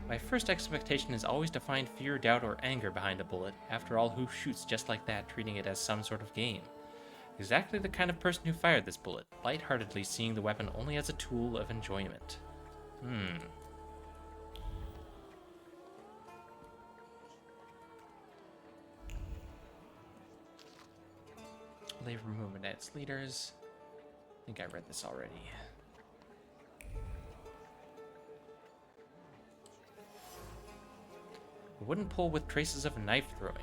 My first expectation is always to find fear, doubt, or anger behind a bullet. After all, who shoots just like that, treating it as some sort of game? Exactly the kind of person who fired this bullet, lightheartedly seeing the weapon only as a tool of enjoyment. Labor movement at its leaders. I think I read this already. A wooden pole with traces of knife throwing.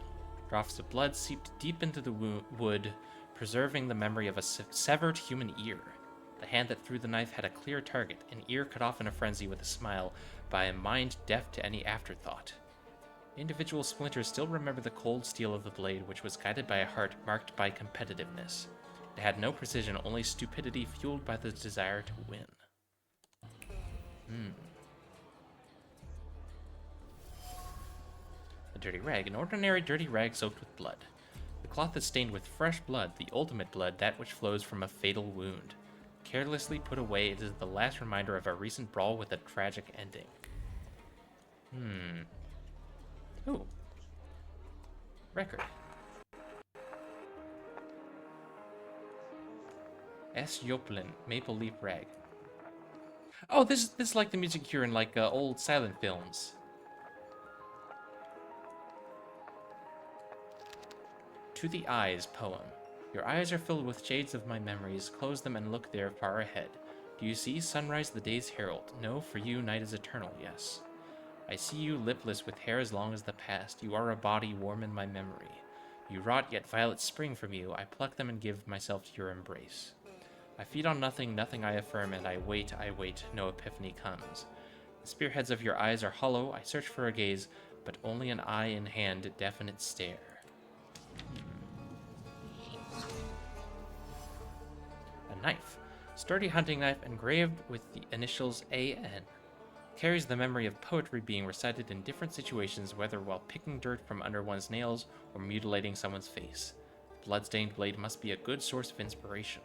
Drops of blood seeped deep into the wood, preserving the memory of a severed human ear. The hand that threw the knife had a clear target, an ear cut off in a frenzy with a smile by a mind deaf to any afterthought. Individual splinters still remember the cold steel of the blade, which was guided by a heart marked by competitiveness. It had no precision, only stupidity fueled by the desire to win. A dirty rag, an ordinary dirty rag soaked with blood. The cloth is stained with fresh blood, the ultimate blood, that which flows from a fatal wound. Carelessly put away, it is the last reminder of a recent brawl with a tragic ending. Ooh. Record. S. Yoplin, Maple Leaf Rag. Oh, this is like the music here in like old silent films. To the Eyes poem. Your eyes are filled with shades of my memories. Close them and look there far ahead. Do you see sunrise, the day's herald? No, for you night is eternal, yes. I see you lipless with hair as long as the past. You are a body warm in my memory. You rot, yet violets spring from you. I pluck them and give myself to your embrace. I feed on nothing, nothing I affirm, and I wait, no epiphany comes. The spearheads of your eyes are hollow. I search for a gaze, but only an eye in hand, definite stare. A knife. Sturdy hunting knife engraved with the initials A.N. Carries the memory of poetry being recited in different situations, whether while picking dirt from under one's nails or mutilating someone's face. Bloodstained blade must be a good source of inspiration.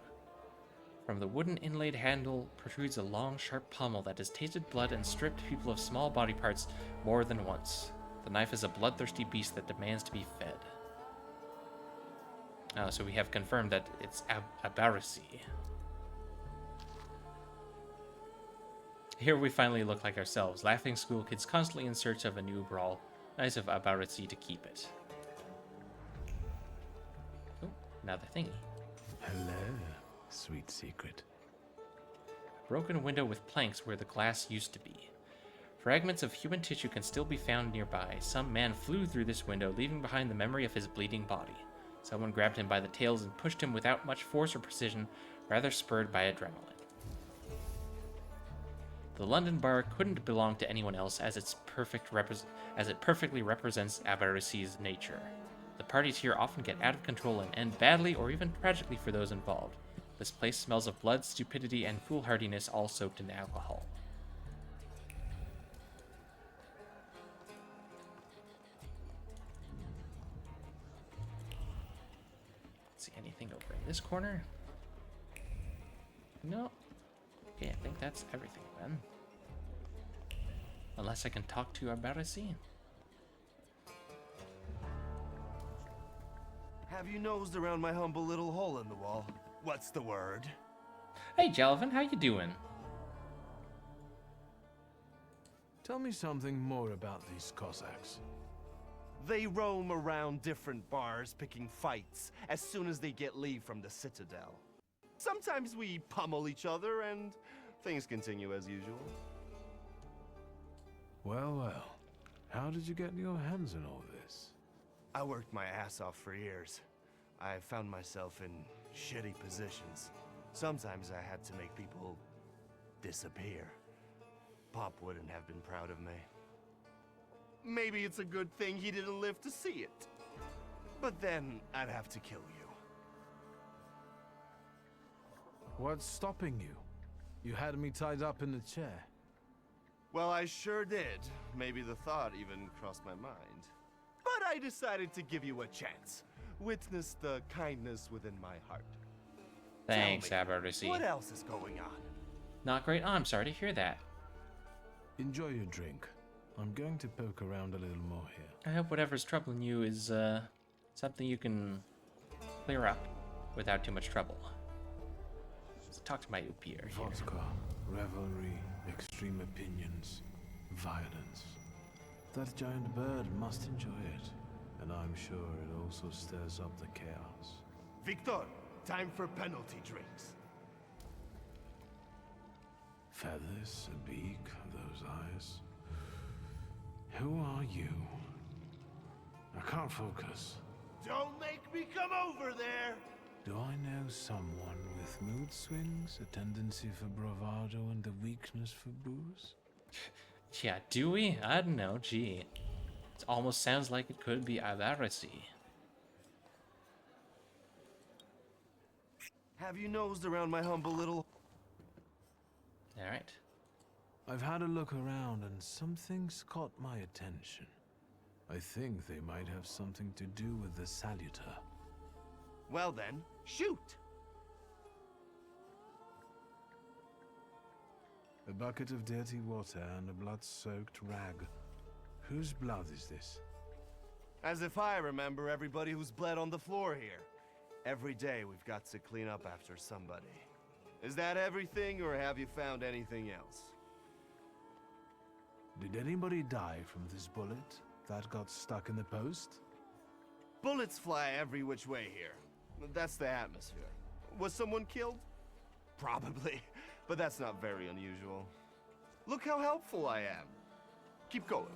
From the wooden inlaid handle protrudes a long, sharp pommel that has tasted blood and stripped people of small body parts more than once. The knife is a bloodthirsty beast that demands to be fed. So we have confirmed that it's Abarasi. Here we finally look like ourselves, laughing school kids constantly in search of a new brawl. Nice of Abarasi to keep it. Oh, another thingy. Hello, sweet secret. A broken window with planks where the glass used to be. Fragments of human tissue can still be found nearby. Some man flew through this window, leaving behind the memory of his bleeding body. Someone grabbed him by the tails and pushed him without much force or precision, rather spurred by adrenaline. The London bar couldn't belong to anyone else, as it perfectly represents Abarasi's nature. The parties here often get out of control and end badly or even tragically for those involved. This place smells of blood, stupidity, and foolhardiness, all soaked in alcohol. See anything over in this corner? No. Okay, I think that's everything then. Unless I can talk to Abarasi. Have you nosed around my humble little hole in the wall? What's the word? Hey, Jalvin, how you doing? Tell me something more about these Cossacks. They roam around different bars picking fights as soon as they get leave from the Citadel. Sometimes we pummel each other and things continue as usual. Well, well. How did you get your hands on all this? I worked my ass off for years. I found myself in shitty positions. Sometimes I had to make people disappear. Pop wouldn't have been proud of me. Maybe it's a good thing he didn't live to see it. But then I'd have to kill you. What's stopping you? You had me tied up in the chair. Well, I sure did. Maybe the thought even crossed my mind. But I decided to give you a chance. Witness the kindness within my heart. Thanks, Abarasi. What else is going on? Not great. Oh, I'm sorry to hear that. Enjoy your drink. I'm going to poke around a little more here. I hope whatever's troubling you is something you can clear up. without too much trouble. Let's talk to my Upier here. Vodka, revelry, extreme opinions, violence. That giant bird must enjoy it, and I'm sure it also stirs up the chaos. Victor, time for penalty drinks. Feathers, a beak, those eyes. Who are you? I can't focus. Don't make me come over there! Do I know someone with mood swings, a tendency for bravado, and a weakness for booze? Yeah, do we? I don't know, gee. It almost sounds like it could be Avarisi. Have you nosed around my humble little... Alright. I've had a look around and something's caught my attention. I think they might have something to do with the Salutor. Well then, shoot! A bucket of dirty water and a blood-soaked rag. Whose blood is this? As if I remember everybody who's bled on the floor here. Every day we've got to clean up after somebody. Is that everything, or have you found anything else? Did anybody die from this bullet that got stuck in the post? Bullets fly every which way here. That's the atmosphere. Was someone killed? Probably, but that's not very unusual. Look how helpful I am. Keep going.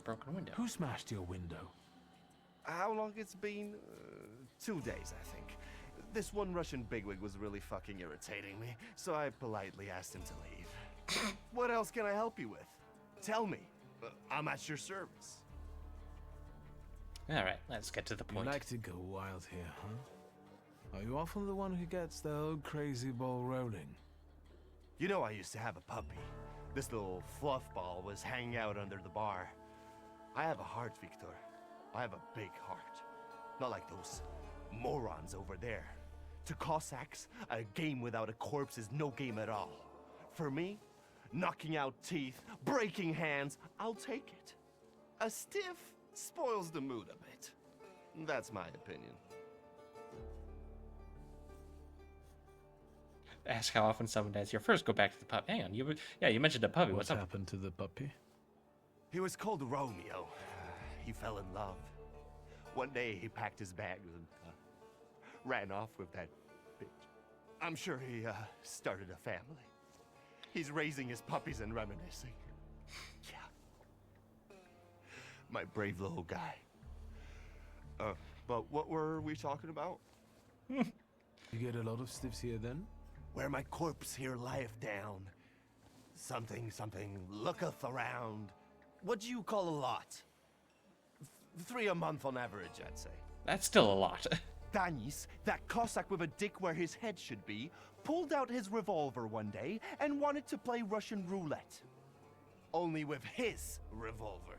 Broken window. Who smashed your window? How long it's been? 2 days, I think. This one Russian bigwig was really fucking irritating me, so I politely asked him to leave. What else can I help you with? Tell me. I'm at your service. Alright, let's get to the point. You like to go wild here, huh? Are you often the one who gets the whole crazy ball rolling? You know I used to have a puppy. This little fluff ball was hanging out under the bar. I have a heart, Victor. I have a big heart. Not like those morons over there. To Cossacks, a game without a corpse is no game at all. For me, knocking out teeth, breaking hands, I'll take it. A stiff spoils the mood a bit. That's my opinion. Ask how often someone dies here. First, go back to the puppy. Hang on, you mentioned a puppy. What's up? happened to the puppy? He was called Romeo. He fell in love. One day he packed his bags and ran off with that bitch. I'm sure he started a family. He's raising his puppies and reminiscing. Yeah. My brave little guy. But what were we talking about? You get a lot of stiffs here then? Where my corpse here lieth down. Something looketh around. What do you call a lot? 3 a month on average, I'd say. That's still a lot. Danis, that Cossack with a dick where his head should be, pulled out his revolver one day and wanted to play Russian roulette. Only with his revolver.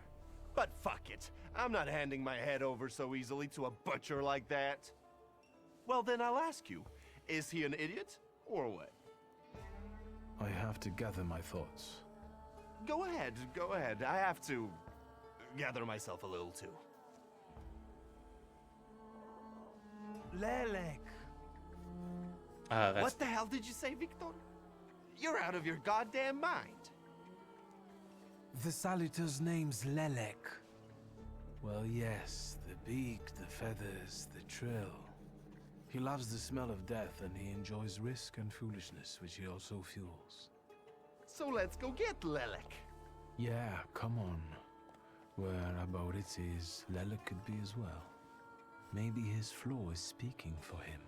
But fuck it, I'm not handing my head over so easily to a butcher like that. Well then I'll ask you, is he an idiot or what? I have to gather my thoughts. Go ahead. I have to gather myself a little too. Lelek. What the hell did you say, Victor? You're out of your goddamn mind. The Salutor's name's Lelek. Well, yes, the beak, the feathers, the trill. He loves the smell of death and he enjoys risk and foolishness, which he also fuels. So let's go get Lelek. Yeah, come on. Where about it is, Lelek could be as well. Maybe his flaw is speaking for him.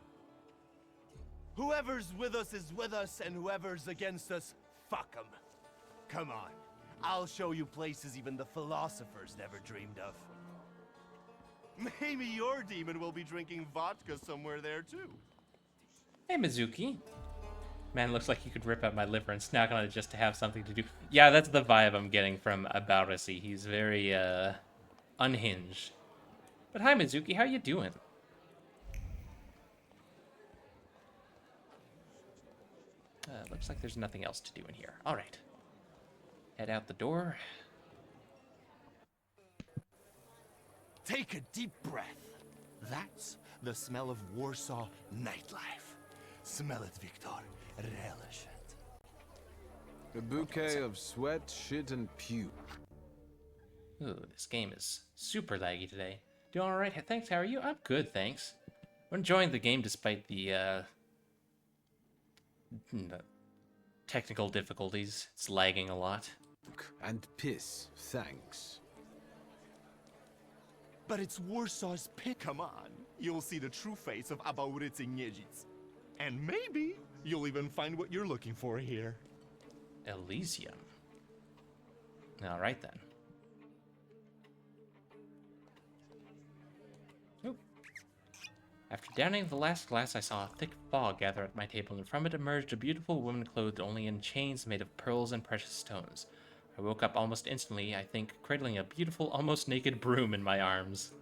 Whoever's with us is with us, and whoever's against us, fuck 'em. Come on, I'll show you places even the philosophers never dreamed of. Maybe your demon will be drinking vodka somewhere there too. Hey, Mizuki. Man, looks like you could rip out my liver and snack on it just to have something to do. Yeah, that's the vibe I'm getting from Abarasi. He's very, unhinged. But hi, Mizuki, how you doing? Looks like there's nothing else to do in here. Alright. Head out the door. Take a deep breath. That's the smell of Warsaw nightlife. Smell it, Victor. Relish it. A bouquet of sweat, shit, and puke. Ooh, this game is super laggy today. Doing alright, thanks, how are you? I'm good, thanks. I'm enjoying the game despite the technical difficulties. It's lagging a lot. And piss, thanks. But it's Warsaw's pick. Come on. You'll see the true face of Abaurycy Niedzic. And maybe you'll even find what you're looking for here. Elysium. Alright then. Oop. After downing the last glass, I saw a thick fog gather at my table, and from it emerged a beautiful woman clothed only in chains made of pearls and precious stones. I woke up almost instantly, I think, cradling a beautiful, almost naked broom in my arms.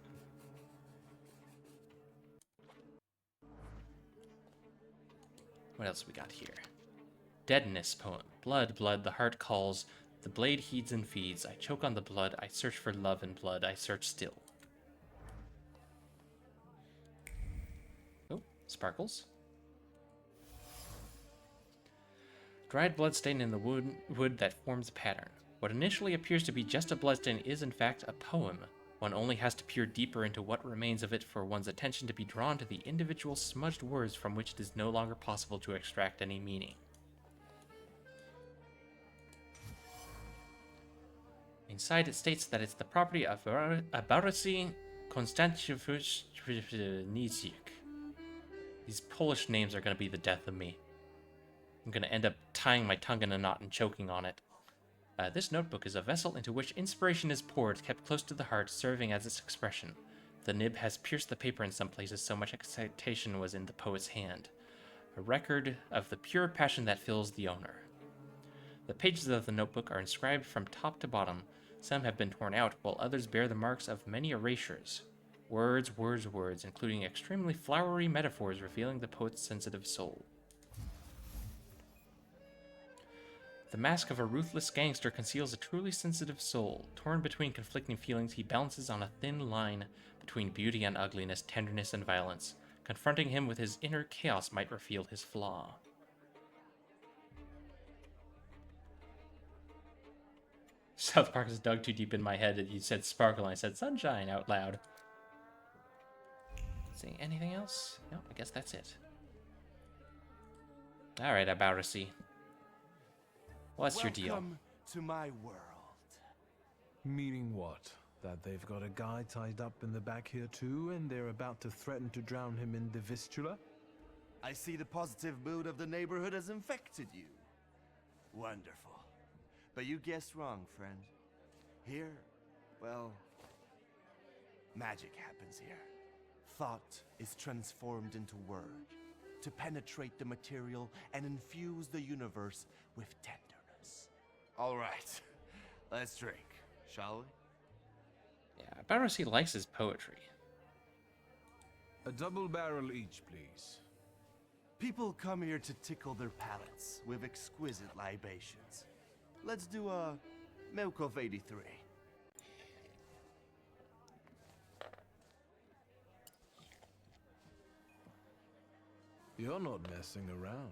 What else we got here? Deadness poem. Blood, blood, the heart calls. The blade heeds and feeds. I choke on the blood. I search for love and blood. I search still. Oh, sparkles. Dried bloodstain in the wood that forms a pattern. What initially appears to be just a bloodstain is in fact a poem. One only has to peer deeper into what remains of it for one's attention to be drawn to the individual smudged words from which it is no longer possible to extract any meaning. Inside it states that it's the property of Abaurycy Konstantinovich Niedzic. These Polish names are going to be the death of me. I'm going to end up tying my tongue in a knot and choking on it. This notebook is a vessel into which inspiration is poured, kept close to the heart, serving as its expression. The nib has pierced the paper in some places, so much excitation was in the poet's hand. A record of the pure passion that fills the owner. The pages of the notebook are inscribed from top to bottom. Some have been torn out, while others bear the marks of many erasures. Words, words, words, including extremely flowery metaphors revealing the poet's sensitive soul. The mask of a ruthless gangster conceals a truly sensitive soul. Torn between conflicting feelings, he balances on a thin line between beauty and ugliness, tenderness and violence. Confronting him with his inner chaos might reveal his flaw. South Park is dug too deep in my head that you said sparkle and I said sunshine out loud. See, anything else? No, I guess that's it. Alright, Abaurycy. What's your deal? Welcome to my world. Meaning what? That they've got a guy tied up in the back here too, and they're about to threaten to drown him in the Vistula? I see the positive mood of the neighborhood has infected you. Wonderful. But you guessed wrong, friend. Here, well, magic happens here. Thought is transformed into word, to penetrate the material and infuse the universe with tenderness. All right, let's drink, shall we? Yeah, Abaurycy likes his poetry. A double barrel each, please. People come here to tickle their palates with exquisite libations. Let's do a milk of 83. You're not messing around.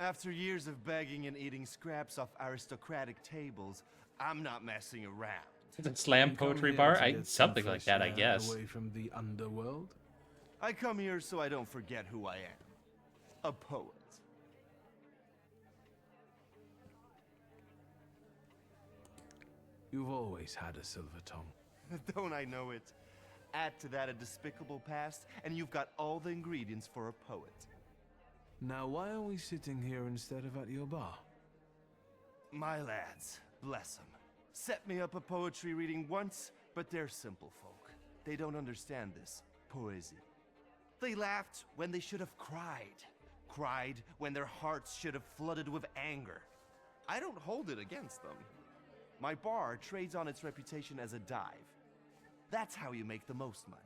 After years of begging and eating scraps off aristocratic tables, I'm not messing around. Is it slam poetry bar? Something like that, I guess. Away from the underworld? I come here so I don't forget who I am. A poet. You've always had a silver tongue. Don't I know it? Add to that a despicable past, and you've got all the ingredients for a poet. Now, why are we sitting here instead of at your bar? My lads, bless them, set me up a poetry reading once, but they're simple folk. They don't understand this poesy. They laughed when they should have cried. Cried when their hearts should have flooded with anger. I don't hold it against them. My bar trades on its reputation as a dive. That's how you make the most money.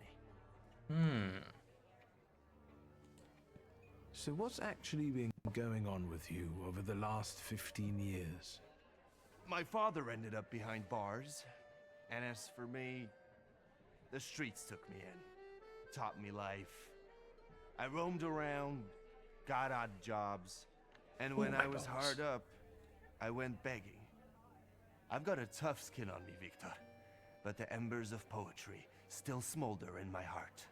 So what's actually been going on with you over the last 15 years? My father ended up behind bars, and as for me, the streets took me in. taught me life. I roamed around, got odd jobs, and when I was hard up, I went begging. I've got a tough skin on me, Victor, but the embers of poetry still smolder in my heart.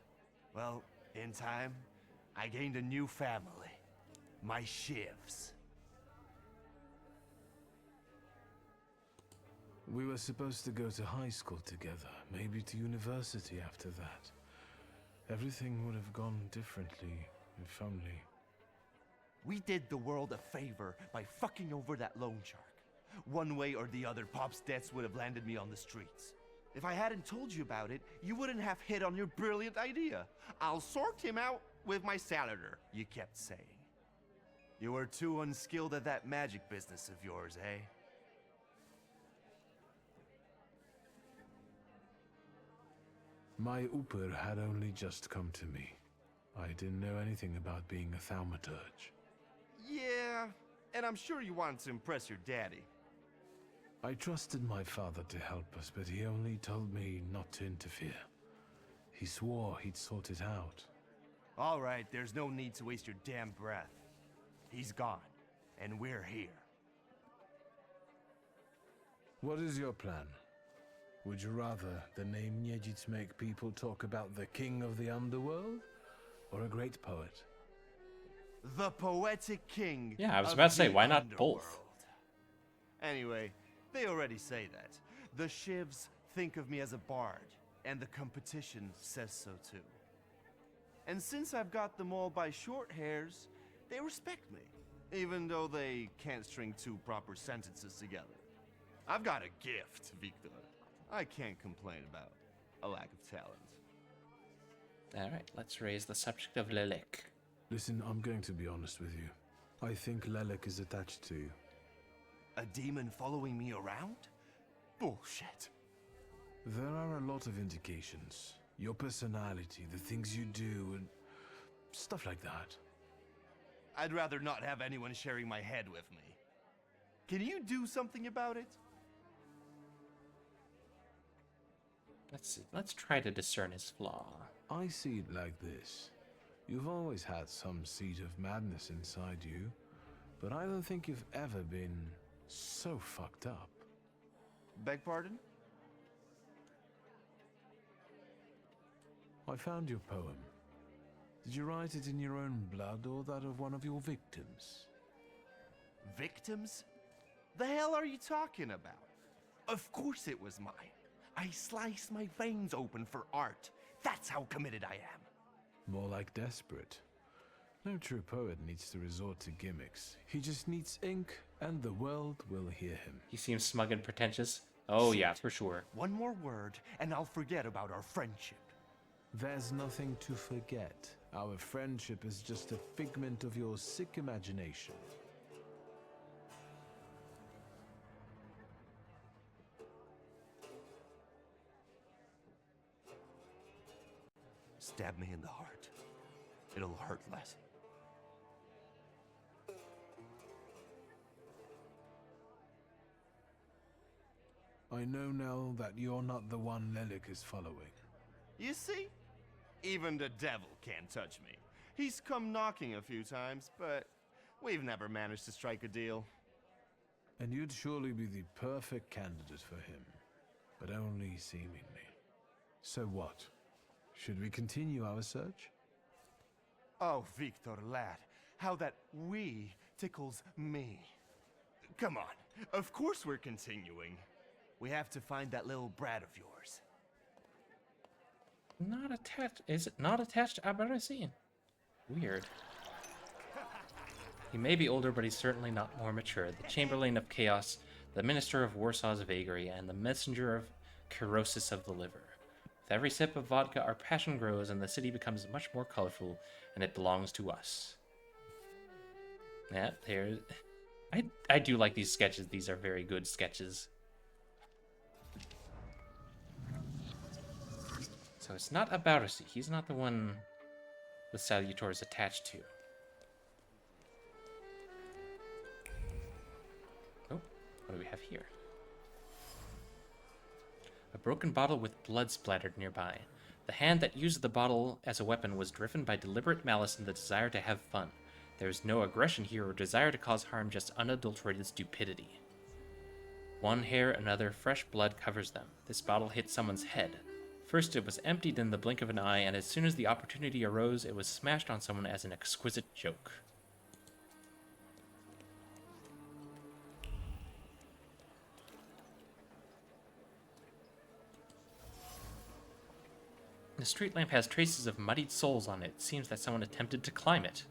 Well, in time, I gained a new family. My shivs. We were supposed to go to high school together, maybe to university after that. Everything would have gone differently, if only. We did the world a favor by fucking over that loan shark. One way or the other, Pop's debts would have landed me on the streets. If I hadn't told you about it, you wouldn't have hit on your brilliant idea. I'll sort him out with my salader, you kept saying. You were too unskilled at that magic business of yours, eh? My Uper had only just come to me. I didn't know anything about being a Thaumaturge. Yeah, and I'm sure you wanted to impress your daddy. I trusted my father to help us, but he only told me not to interfere. He swore he'd sort it out. All right, there's no need to waste your damn breath. He's gone, and we're here. What is your plan? Would you rather the name Niedzits make people talk about the king of the underworld, or a great poet? The poetic king. Yeah, I was about to say, why not both? Anyway, they already say that. The Shivs think of me as a bard, and the competition says so too. And since I've got them all by short hairs, they respect me, even though they can't string two proper sentences together. I've got a gift, Victor. I can't complain about a lack of talent. Alright, let's raise the subject of Lelek. Listen, I'm going to be honest with you. I think Lelek is attached to you. A demon following me around? Bullshit. There are a lot of indications. Your personality, the things you do, and stuff like that. I'd rather not have anyone sharing my head with me. Can you do something about it? Let's see. Let's try to discern his flaw. I see it like this. You've always had some seed of madness inside you, but I don't think you've ever been so fucked up. Beg pardon? I found your poem. Did you write it in your own blood or that of one of your victims? Victims? The hell are you talking about? Of course it was mine. I sliced my veins open for art. That's how committed I am. More like desperate. No true poet needs to resort to gimmicks. He just needs ink, and the world will hear him. He seems smug and pretentious. Oh yeah, for sure. One more word, and I'll forget about our friendship. There's nothing to forget. Our friendship is just a figment of your sick imagination. Stab me in the heart. It'll hurt less. I know now that you're not the one Lelek is following. You see? Even the devil can't touch me. He's come knocking a few times, but we've never managed to strike a deal. And you'd surely be the perfect candidate for him, but only seemingly. So what? Should we continue our search? Oh, Victor, lad, how that "we" tickles me. Come on, of course we're continuing. We have to find that little brat of yours. Not attached. Is it not attached to Aberracine? Weird. He may be older, but he's certainly not more mature. The Chamberlain of Chaos, the Minister of Warsaw's Vagary, and the Messenger of Cirrhosis of the Liver. With every sip of vodka, our passion grows, and the city becomes much more colorful, and it belongs to us. Yeah, there. I do like these sketches. These are very good sketches. So it's not Aberracine. He's not the one the Salutor is attached to. Oh, what do we have here? A broken bottle with blood splattered nearby. The hand that used the bottle as a weapon was driven by deliberate malice and the desire to have fun. There is no aggression here or desire to cause harm, just unadulterated stupidity. One hair, another, fresh blood covers them. This bottle hit someone's head. First, it was emptied in the blink of an eye, and as soon as the opportunity arose, it was smashed on someone as an exquisite joke. The street lamp has traces of muddied soles on it. It seems that someone attempted to climb it.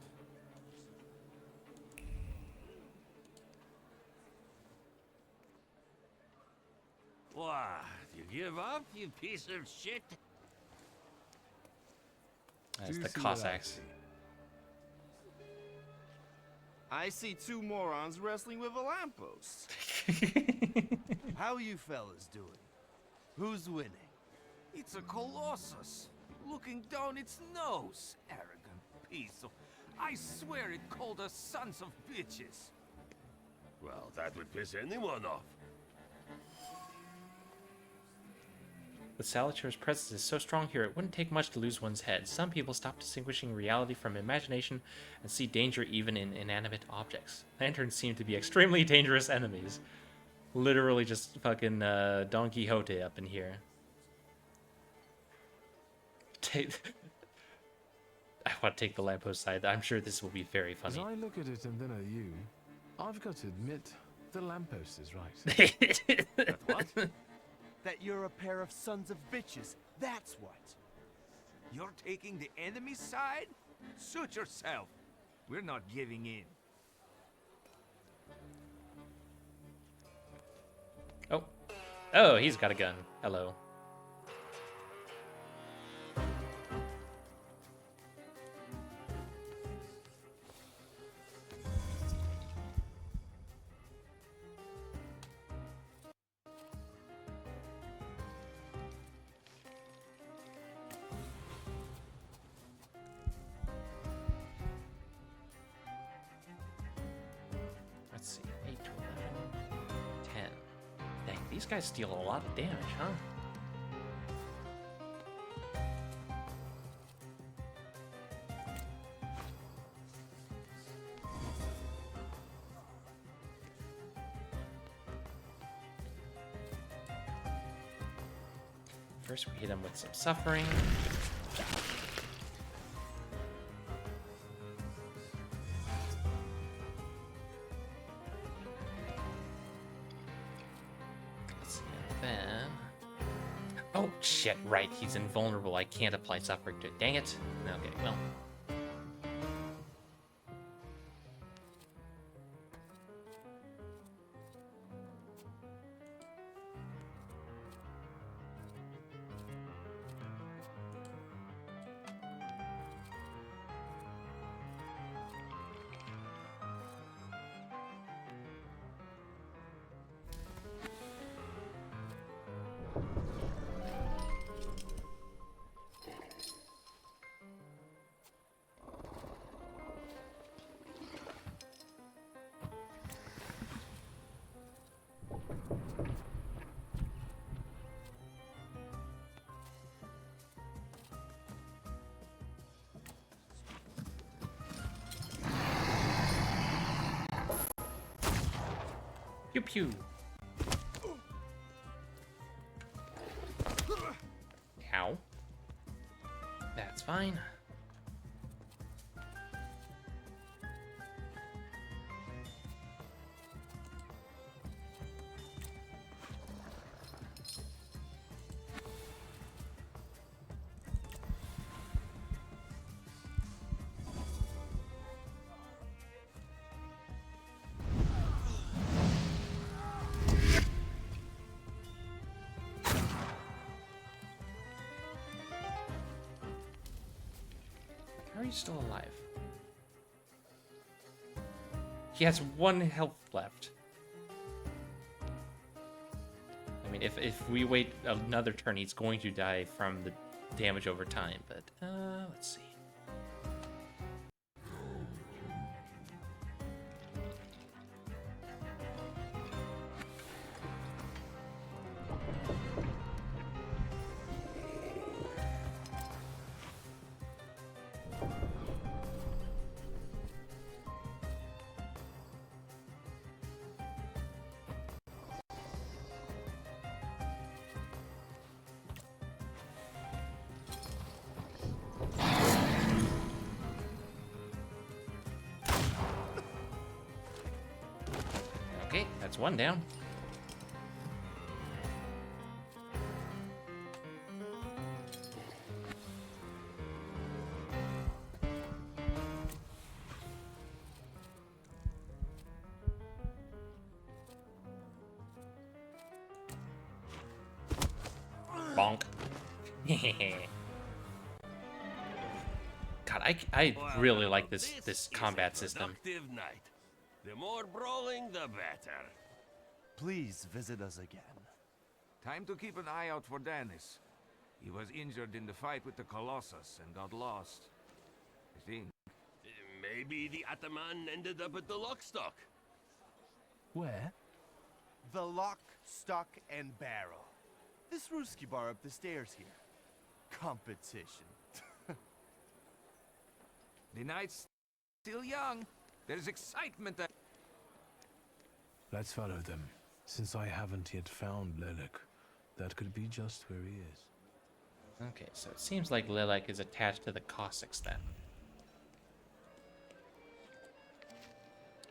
What? You give up, you piece of shit? That's the Cossacks. I see two morons wrestling with a lamppost. How you fellas doing? Who's winning? It's a colossus, looking down its nose. Arrogant piece of... I swear it called us sons of bitches. Well, that would piss anyone off. The Salature's presence is so strong here, it wouldn't take much to lose one's head. Some people stop distinguishing reality from imagination and see danger even in inanimate objects. Lanterns seem to be extremely dangerous enemies. Literally just fucking Don Quixote up in here. I want to take the lamppost side. I'm sure this will be very funny. As I look at it and then at you, I've got to admit, the lamppost is right. That what? That you're a pair of sons of bitches, that's what. You're taking the enemy's side? Suit yourself. We're not giving in. Oh. Oh, he's got a gun. Hello. Let's see. 8 to 11. 10. Dang, these guys deal a lot of damage, huh? First, we hit him with some suffering. Then... Oh, shit, right, he's invulnerable. I can't apply suffering to it. Dang it. Okay, well... Pew pew. Ow. That's fine. How are you still alive? He has 1 health left. I mean, if we wait another turn, he's going to die from the damage over time, but, let's see. That's one down. Bonk. God, I really like this combat system. Night. The more brawling, the better. Please visit us again. Time to keep an eye out for Dennis. He was injured in the fight with the Colossus and got lost. I think. Maybe the Ataman ended up at the Lockstock. Where? The Lock, Stock, and Barrel. This Ruski bar up the stairs here. Competition. The night's still young. There's excitement that... Let's follow them. Since I haven't yet found Lelek, that could be just where he is. Okay, so it seems like Lelek is attached to the Cossacks then.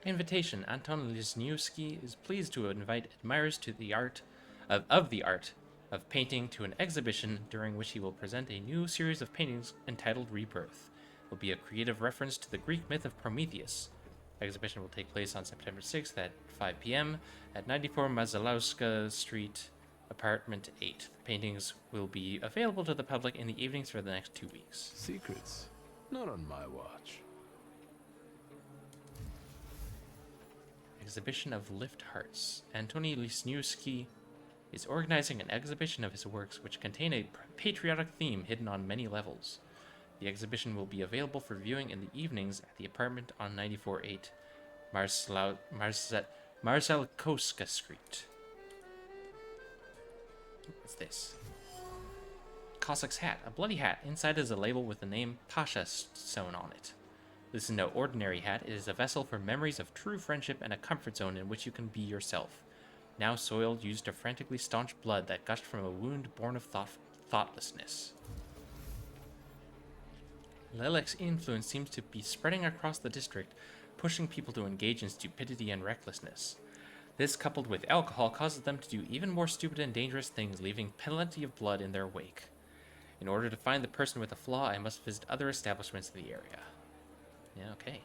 Invitation. Anton Lisniewski is pleased to invite admirers to the art of painting to an exhibition during which he will present a new series of paintings entitled Rebirth. It will be a creative reference to the Greek myth of Prometheus. The exhibition will take place on September 6th at 5 p.m. at 94 Mazalowska Street, apartment 8. The paintings will be available to the public in the evenings for the next 2 weeks. Secrets? Not on my watch. Exhibition of Lift Hearts. Antoni Lisniewski is organizing an exhibition of his works which contain a patriotic theme hidden on many levels. The exhibition will be available for viewing in the evenings at the apartment on 94-8 Marzelkowska Street. What's this? Cossack's hat. A bloody hat. Inside is a label with the name Pasha sewn on it. This is no ordinary hat. It is a vessel for memories of true friendship and a comfort zone in which you can be yourself. Now soiled, used to frantically staunch blood that gushed from a wound born of thoughtlessness. Lelek's influence seems to be spreading across the district, pushing people to engage in stupidity and recklessness. This, coupled with alcohol, causes them to do even more stupid and dangerous things, leaving plenty of blood in their wake. In order to find the person with the flaw, I must visit other establishments in the area. Yeah, okay.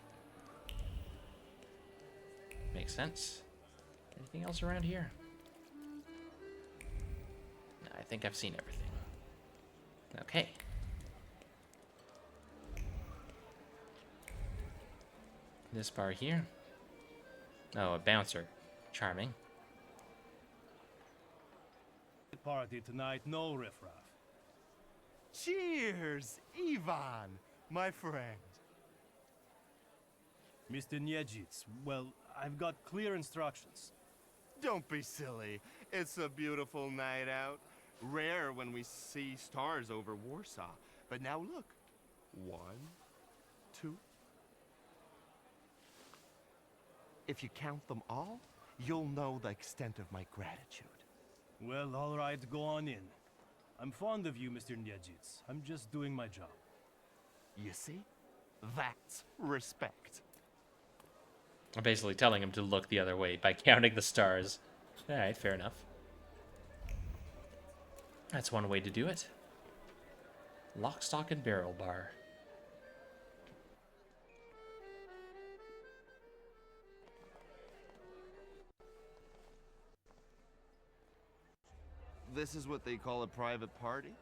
Makes sense. Anything else around here? No, I think I've seen everything. Okay. This bar here. Oh, a bouncer. Charming. Party tonight, no riffraff. Cheers, Ivan, my friend. Mr. Niedzits, well, I've got clear instructions. Don't be silly. It's a beautiful night out. Rare when we see stars over Warsaw. But now look. 1, 2. If you count them all, you'll know the extent of my gratitude. Well, all right, go on in. I'm fond of you, Mr. Niedzits. I'm just doing my job. You see? That's respect. I'm basically telling him to look the other way by counting the stars. Alright, fair enough. That's one way to do it. Lock, stock, and barrel bar. This is what they call a private party?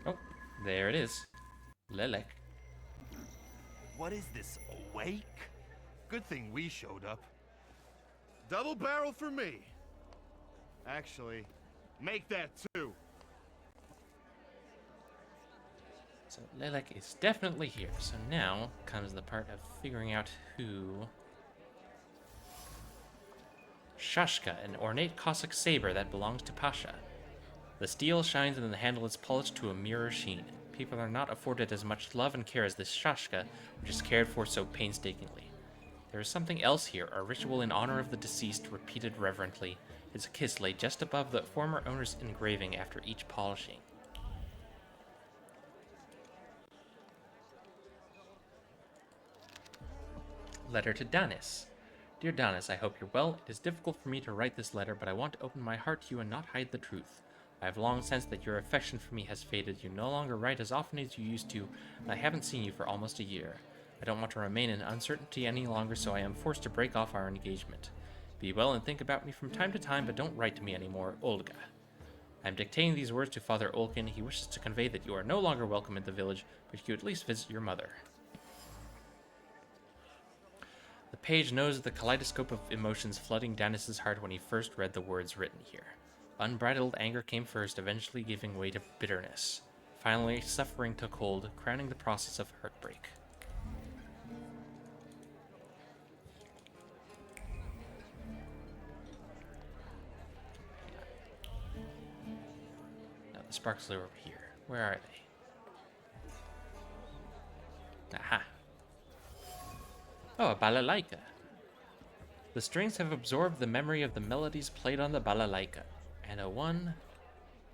Oh, there it is. Lelek. What is this, a wake? Good thing we showed up. Double barrel for me. Actually, make that 2. So Lelek is definitely here. So now comes the part of figuring out who... Shashka, an ornate Cossack saber that belongs to Pasha. The steel shines and the handle is polished to a mirror sheen. People are not afforded as much love and care as this Shashka, which is cared for so painstakingly. There is something else here, a ritual in honor of the deceased repeated reverently. Its kiss lay just above the former owner's engraving after each polishing. Letter to Danis. Dear Danis, I hope you're well. It is difficult for me to write this letter, but I want to open my heart to you and not hide the truth. I have long sensed that your affection for me has faded. You no longer write as often as you used to, and I haven't seen you for almost a year. I don't want to remain in uncertainty any longer, so I am forced to break off our engagement. Be well and think about me from time to time, but don't write to me anymore. Olga. I am dictating these words to Father Olkin. He wishes to convey that you are no longer welcome in the village, but you at least visit your mother. The page knows the kaleidoscope of emotions flooding Danis's heart when he first read the words written here. Unbridled anger came first, eventually giving way to bitterness. Finally, suffering took hold, crowning the process of heartbreak. Now the sparks are over here. Where are they? Aha. Oh, a balalaika. The strings have absorbed the memory of the melodies played on the balalaika. And a 1,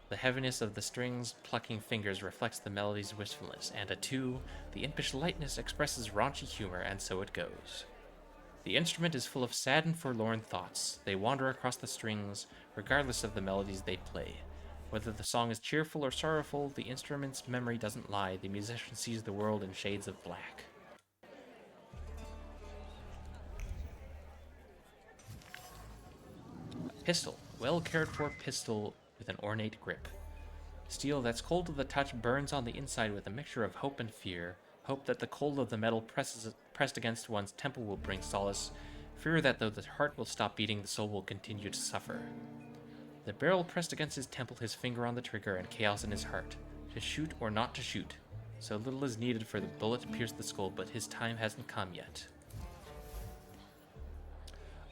the heaviness of the strings plucking fingers reflects the melody's wistfulness. And a 2, the impish lightness expresses raunchy humor, and so it goes. The instrument is full of sad and forlorn thoughts. They wander across the strings, regardless of the melodies they play. Whether the song is cheerful or sorrowful, the instrument's memory doesn't lie. The musician sees the world in shades of black. Pistol. Well cared for pistol with an ornate grip. Steel that's cold to the touch burns on the inside with a mixture of hope and fear. Hope that the cold of the metal pressed against one's temple will bring solace. Fear that though the heart will stop beating, the soul will continue to suffer. The barrel pressed against his temple, his finger on the trigger, and chaos in his heart. To shoot or not to shoot. So little is needed for the bullet to pierce the skull, but his time hasn't come yet.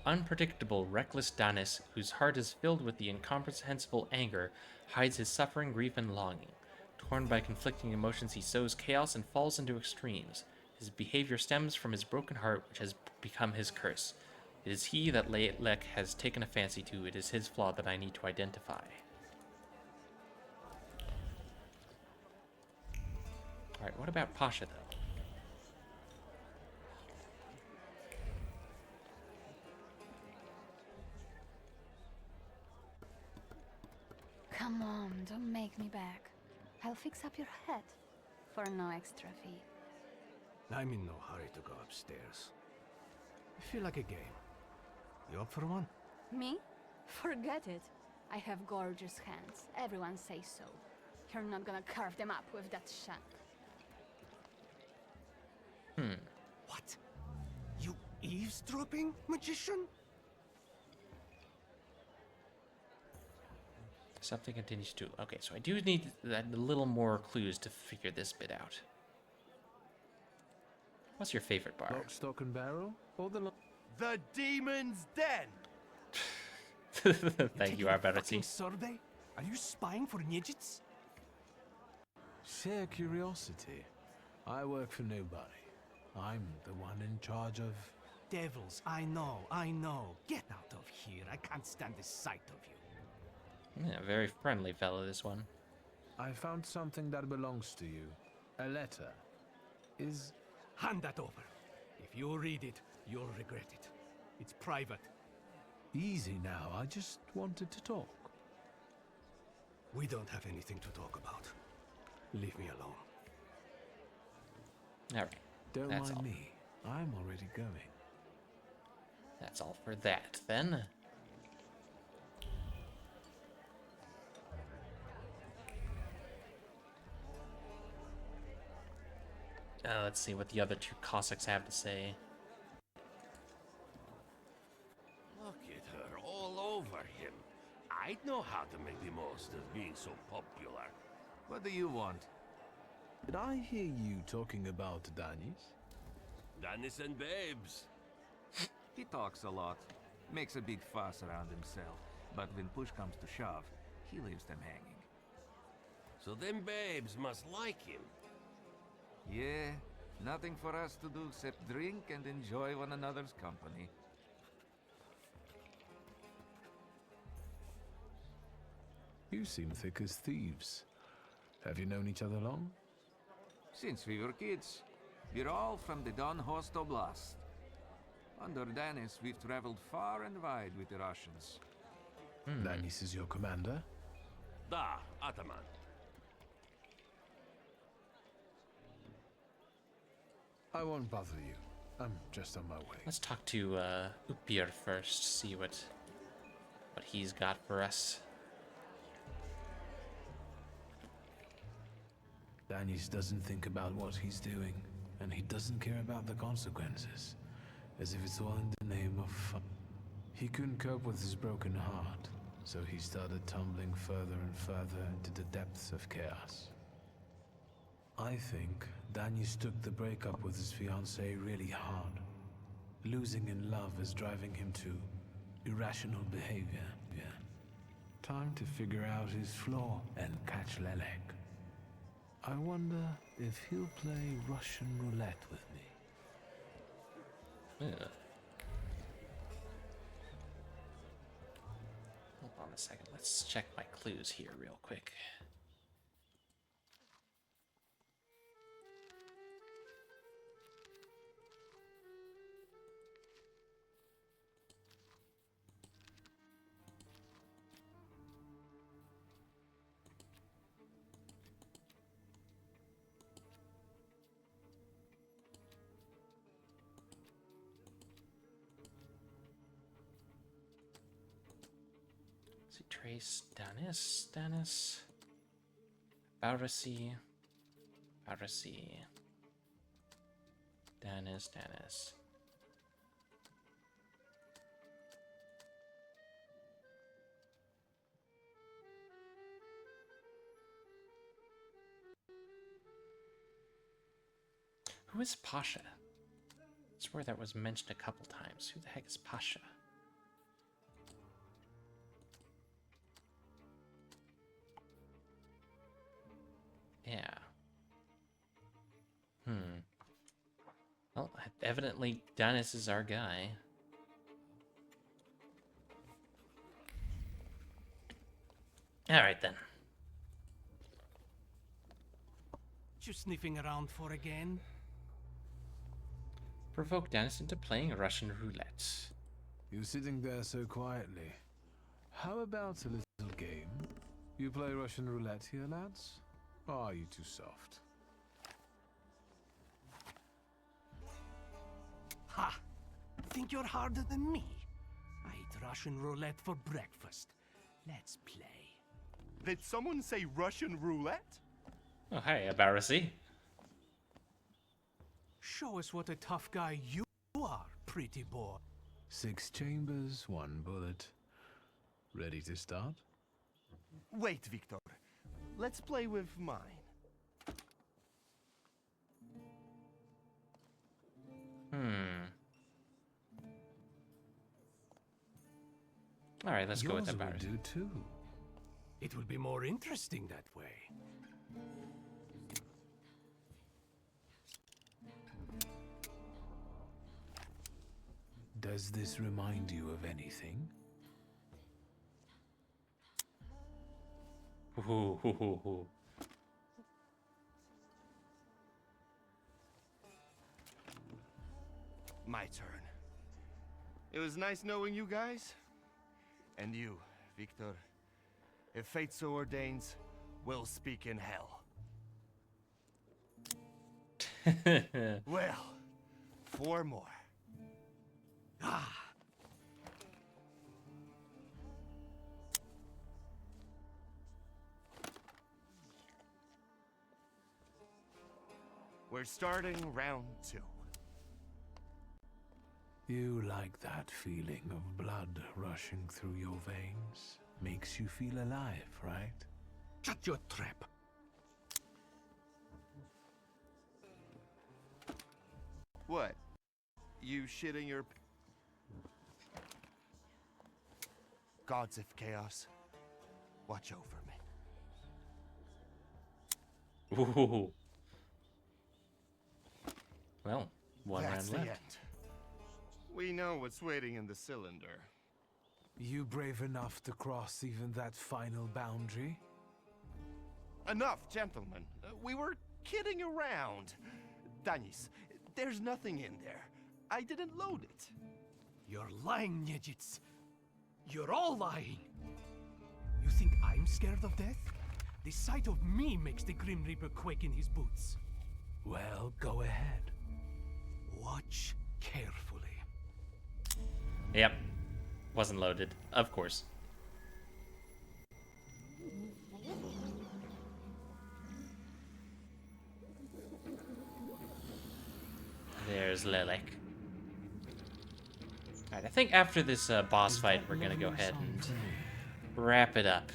Unpredictable, reckless Danis, whose heart is filled with the incomprehensible anger, hides his suffering, grief, and longing. Torn by conflicting emotions, he sows chaos and falls into extremes. His behavior stems from his broken heart, which has become his curse. It is he that Lek has taken a fancy to. It is his flaw that I need to identify. Alright, what about Pasha, though? Come on, don't make me beg. I'll fix up your head for no extra fee. I'm in no hurry to go upstairs. I feel like a game. You up for one? Me? Forget it. I have gorgeous hands. Everyone says so. You're not gonna carve them up with that shank. What? You eavesdropping, magician? Something continues to... Okay, so I do need a little more clues to figure this bit out. What's your favorite bar? Lock, stock, and barrel? Or the Demon's Den! Thank you, Arbiterity. Survey? Are you spying for Nijits? Sheer curiosity. I work for nobody. I'm the one in charge of... Devils, I know. Get out of here. I can't stand the sight of you. Yeah, very friendly fellow, this one. I found something that belongs to you. A letter. Hand that over. If you read it, you'll regret it. It's private. Easy now, I just wanted to talk. We don't have anything to talk about. Leave me alone. Alright. Don't That's mind all. me. I'm already going. That's all for that, then. Let's see what the other two Cossacks have to say. Look at her, all over him. I'd know how to make the most of being so popular. What do you want? Did I hear you talking about Danis? Danis and babes. He talks a lot, makes a big fuss around himself, but when push comes to shove, he leaves them hanging. So them babes must like him. Yeah, nothing for us to do except drink and enjoy one another's company. You seem thick as thieves. Have you known each other long? Since we were kids. We're all from the Don Host Oblast. Under Danis, we've traveled far and wide with the Russians. Danis is your commander? Da, Ataman. I won't bother you. I'm just on my way. Let's talk to Upir first, see what he's got for us. Danis doesn't think about what he's doing, and he doesn't care about the consequences, as if it's all in the name of fun. He couldn't cope with his broken heart, so he started tumbling further and further into the depths of chaos. I think Danis took the breakup with his fiancée really hard. Losing in love is driving him to irrational behavior. Time to figure out his flaw and catch Lelek. I wonder if he'll play Russian roulette with me. Yeah. Hold on a second. Let's check my clues here real quick. Trace, Danis, Barasi, Danis. Who is Pasha? I swear that was mentioned a couple times. Who the heck is Pasha? Yeah. Well, evidently Danis is our guy. Alright then. You sniffing around for again? Provoke Danis into playing Russian roulette. You're sitting there so quietly. How about a little game? You play Russian roulette here, lads? Or are you too soft? Ha! Think you're harder than me? I eat Russian roulette for breakfast. Let's play. Did someone say Russian roulette? Oh, hey, Barasi. Show us what a tough guy you are, pretty boy. 6 chambers, 1 bullet. Ready to start? Wait, Victor. Let's play with mine. Alright, let's go with Yours the will do too. It will be more interesting that way. Does this remind you of anything? My turn. It was nice knowing you guys. And you, Victor. If fate so ordains, we'll speak in hell. Well, 4 more. Ah! We're starting round 2. You like that feeling of blood rushing through your veins? Makes you feel alive, right? Shut your trap. What? You shitting your... Gods of Chaos, watch over me. Ooh. Well, one That's round the left. end. We know what's waiting in the cylinder. You brave enough to cross even that final boundary? Enough, gentlemen. We were kidding around. Danis, there's nothing in there. I didn't load it. You're lying, Niedzits. You're all lying. You think I'm scared of death? The sight of me makes the Grim Reaper quake in his boots. Well, go ahead. Watch carefully. Yep. Wasn't loaded, of course. There's Lilac. Alright, I think after this boss fight, we're gonna go ahead and wrap it up.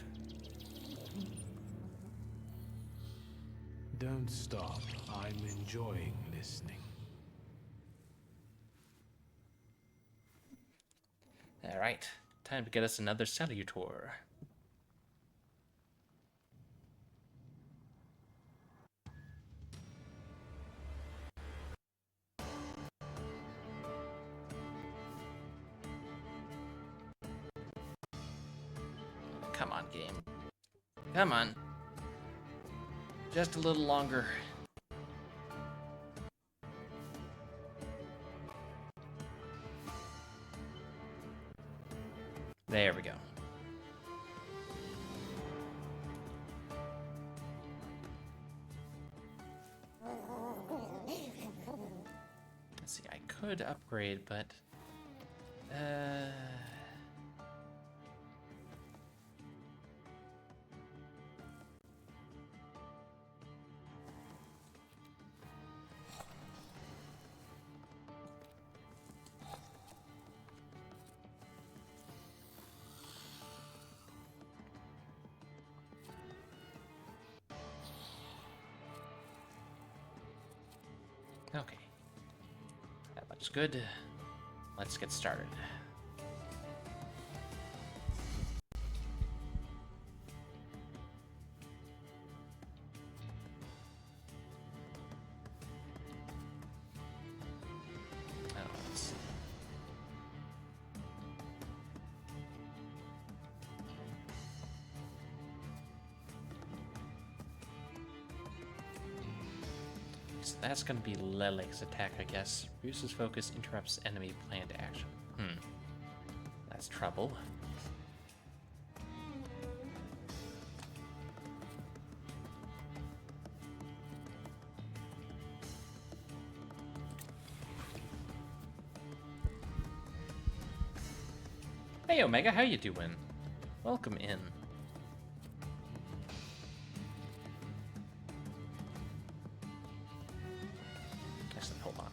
Don't stop. I'm enjoying listening. Alright, time to get us another Salutor. Come on, game. Come on. Just a little longer. There we go. Let's see, I could upgrade, but... Okay. That looks good. Let's get started. Let's see. So that's going to be Lelek's attack, I guess. Reduces focus, interrupts enemy planned action. That's trouble. Hey Omega, how you doing? Welcome in. Actually, hold on.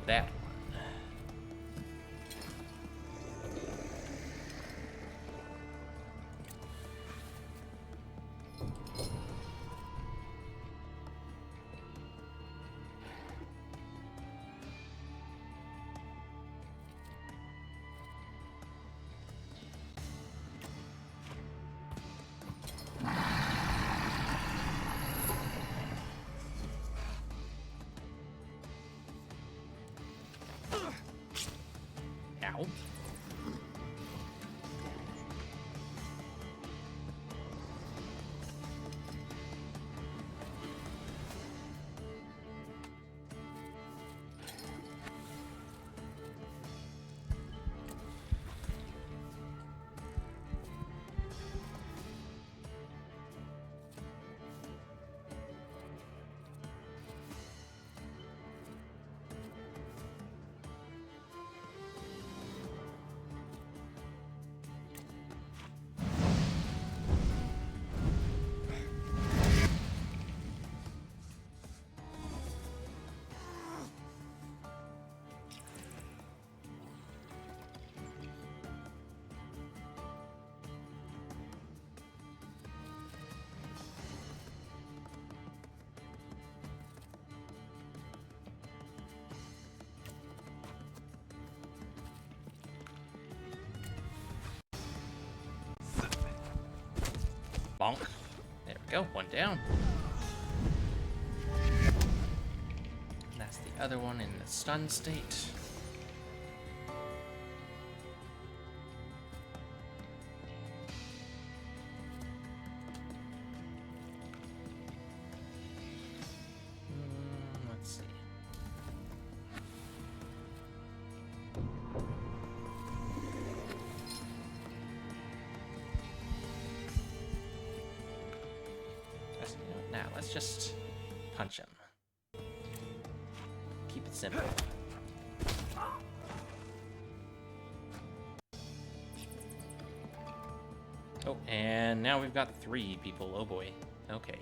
That one. Ow. Bonk. There we go, one down. And that's the other one in the stun state. Let's see. Now, let's just punch him. Keep it simple. Oh, and now we've got 3 people. Oh boy. Okay.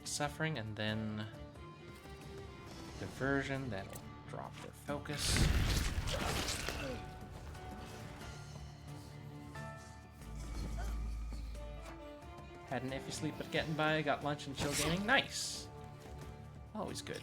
Suffering, and then diversion, that'll drop their focus. Had an iffy sleep but getting by, got lunch and chill gaming. Nice! Always good.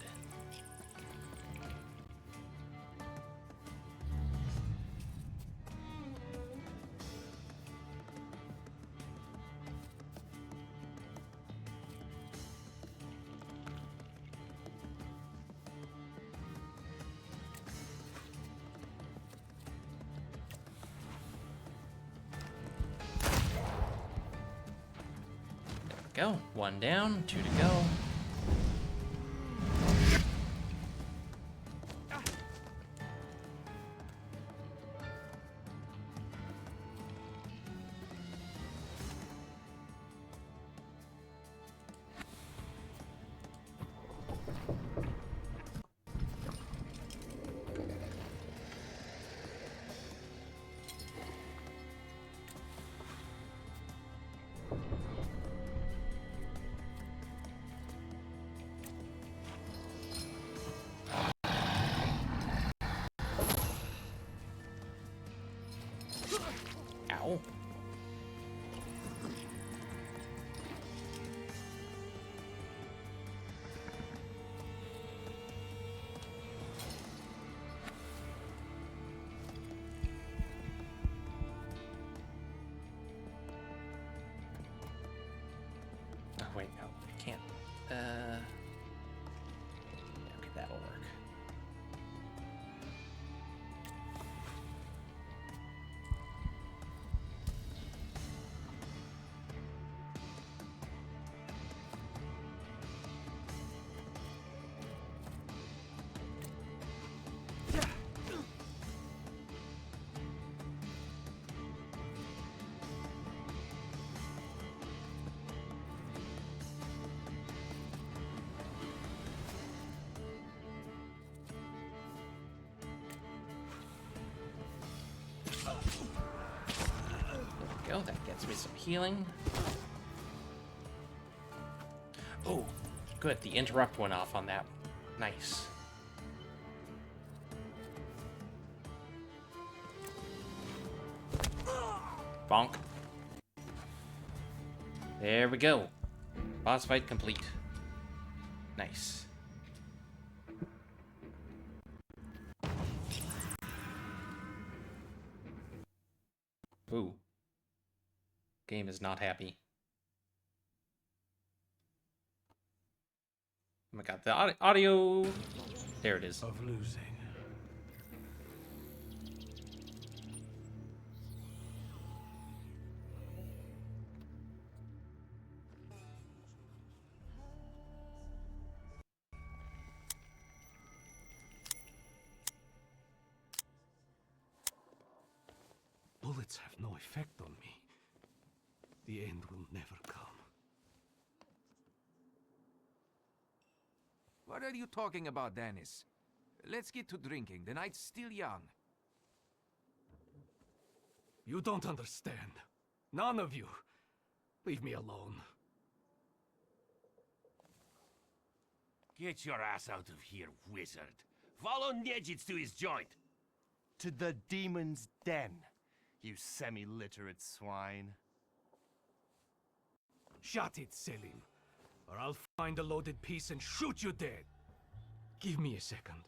Go. 1 down, 2 to go. Ow. Oh, wait, no, I can't. Yeah, okay, that'll work. Go, that gets me some healing. Oh, good, the interrupt went off on that. Nice. Bonk. There we go. Boss fight complete. Nice. Ooh. Game is not happy. Oh my god, the audio... There it is. Of losing. Bullets have no effect on me. The end will never come. What are you talking about, Dennis? Let's get to drinking. The night's still young. You don't understand. None of you. Leave me alone. Get your ass out of here, wizard. Follow Nejits to his joint. To the demon's den, you semi-literate swine. Shut it, Selim, or I'll find a loaded piece and shoot you dead. Give me a second.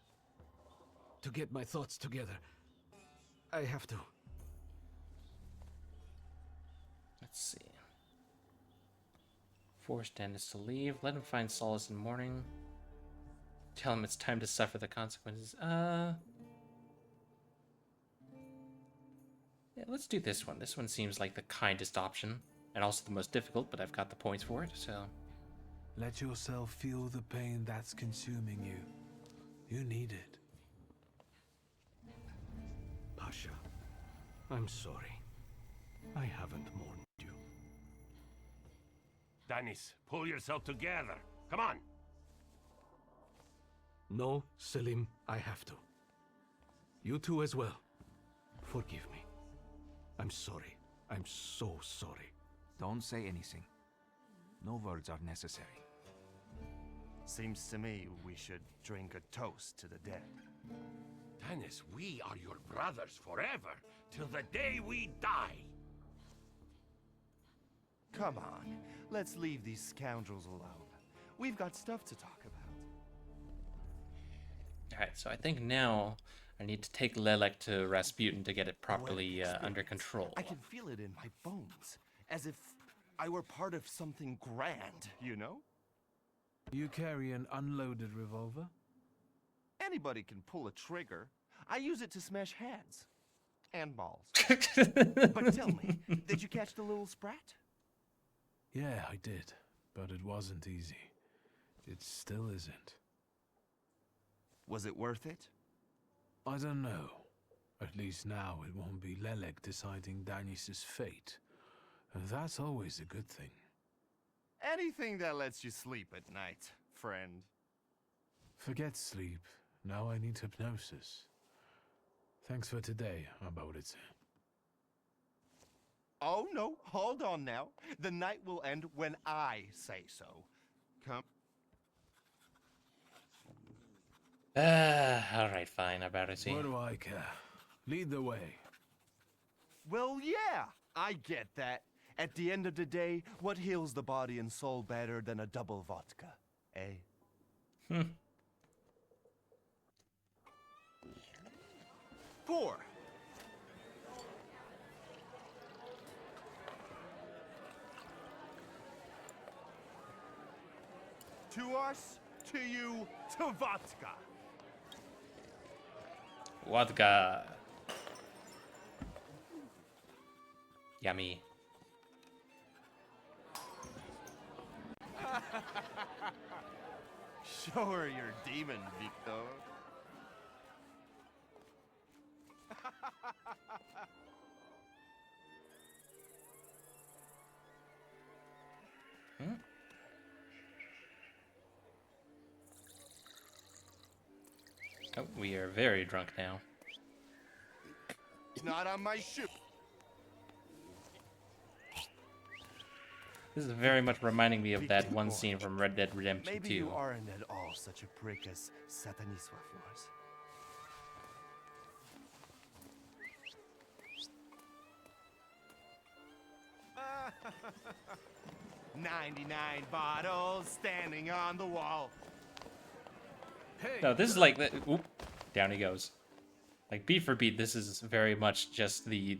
To get my thoughts together. I have to. Let's see. Force Dennis to leave. Let him find solace in mourning. Tell him it's time to suffer the consequences. Yeah, let's do this one. This one seems like the kindest option. And also the most difficult, but I've got the points for it, so... Let yourself feel the pain that's consuming you. You need it. Pasha, I'm sorry. I haven't mourned you. Dennis, pull yourself together. Come on. No, Selim, I have to. You too as well. Forgive me. I'm sorry. I'm so sorry. Don't say anything. No words are necessary. Seems to me we should drink a toast to the dead. Dennis, we are your brothers forever, till the day we die. Come on, let's leave these scoundrels alone. We've got stuff to talk about. Alright, so I think now I need to take Lelek to Rasputin to get it properly under control. I can feel it in my bones, as if I were part of something grand, you know? You carry an unloaded revolver? Anybody can pull a trigger. I use it to smash heads. And balls. But tell me, did you catch the little sprat? Yeah, I did. But it wasn't easy. It still isn't. Was it worth it? I don't know. At least now it won't be Lelek deciding Danis's fate. And that's always a good thing. Anything that lets you sleep at night, friend. Forget sleep. Now I need hypnosis. Thanks for today, Abodice. Oh no, hold on now. The night will end when I say so. Come. Alright, fine, Abodice. What do I care? Lead the way. Well, yeah, I get that. At the end of the day, what heals the body and soul better than a double vodka, eh? 4. To us, to you, to vodka. Vodka. Yummy. Show her your demon, Victor. Oh, we are very drunk now. Not on my ship. This is very much reminding me of that one scene from Red Dead Redemption 2. Maybe you aren't at all such a prick as Sataniswa was. 99 bottles standing on the wall. Hey. No, this is like the oop, down he goes. Like beat for beat, this is very much just the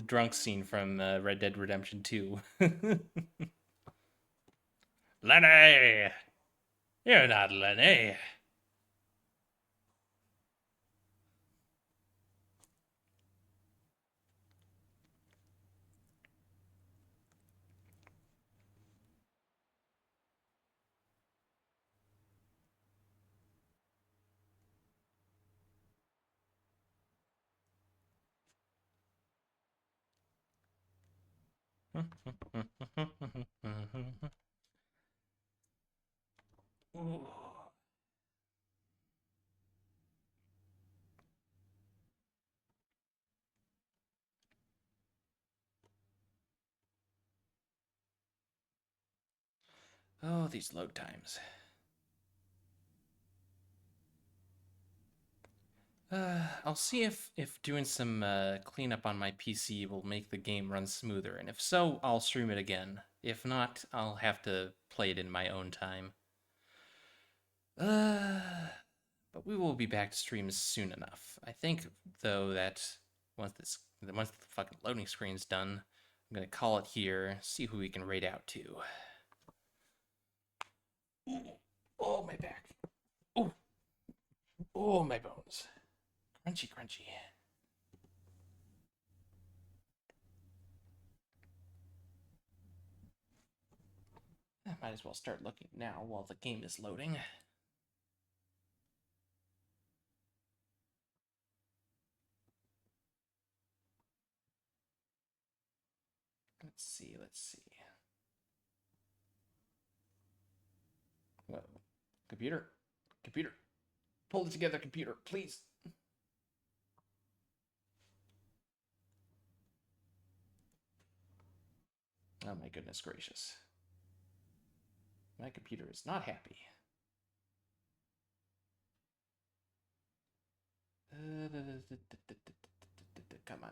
drunk scene from Red Dead Redemption 2. Lenny, you're not Lenny. Ooh. Oh, these load times. I'll see if doing some cleanup on my PC will make the game run smoother, and if so, I'll stream it again. If not, I'll have to play it in my own time. But we will be back to streams soon enough. I think, though, that once the fucking loading screen's done, I'm gonna call it here, see who we can raid out to. Ooh. Oh, my back. Oh. Oh, my bones. Crunchy, crunchy. I might as well start looking now while the game is loading. Let's see. Whoa. Computer. Pull it together, computer, please. Oh my goodness gracious. My computer is not happy. Come on.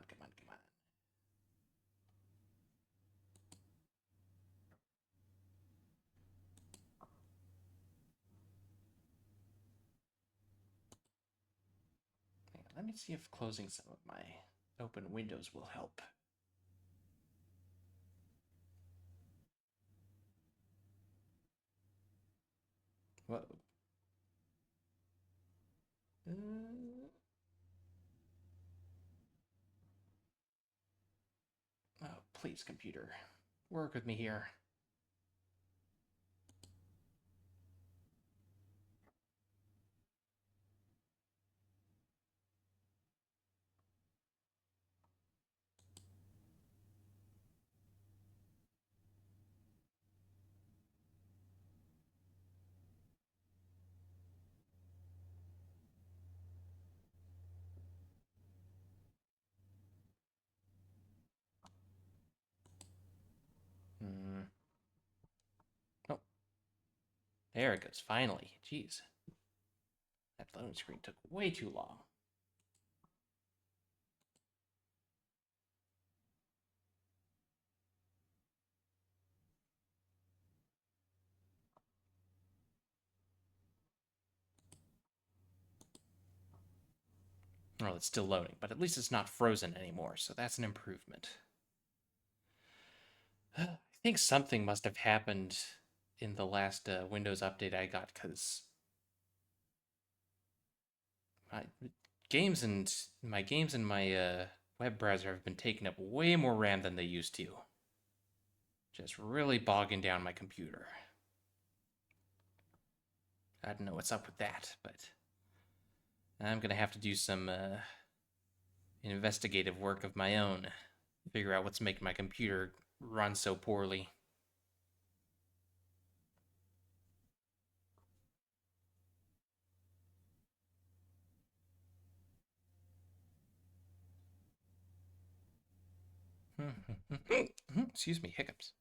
Let me see if closing some of my open windows will help. Whoa. Oh, please, computer. Work with me here. Oh. There it goes, finally. Jeez. That loading screen took way too long. Well, it's still loading, but at least it's not frozen anymore, so that's an improvement. I think something must have happened in the last Windows update I got, because my games and my web browser have been taking up way more RAM than they used to. Just really bogging down my computer. I don't know what's up with that, but I'm gonna have to do some investigative work of my own. Figure out what's making my computer run so poorly. Excuse me, hiccups.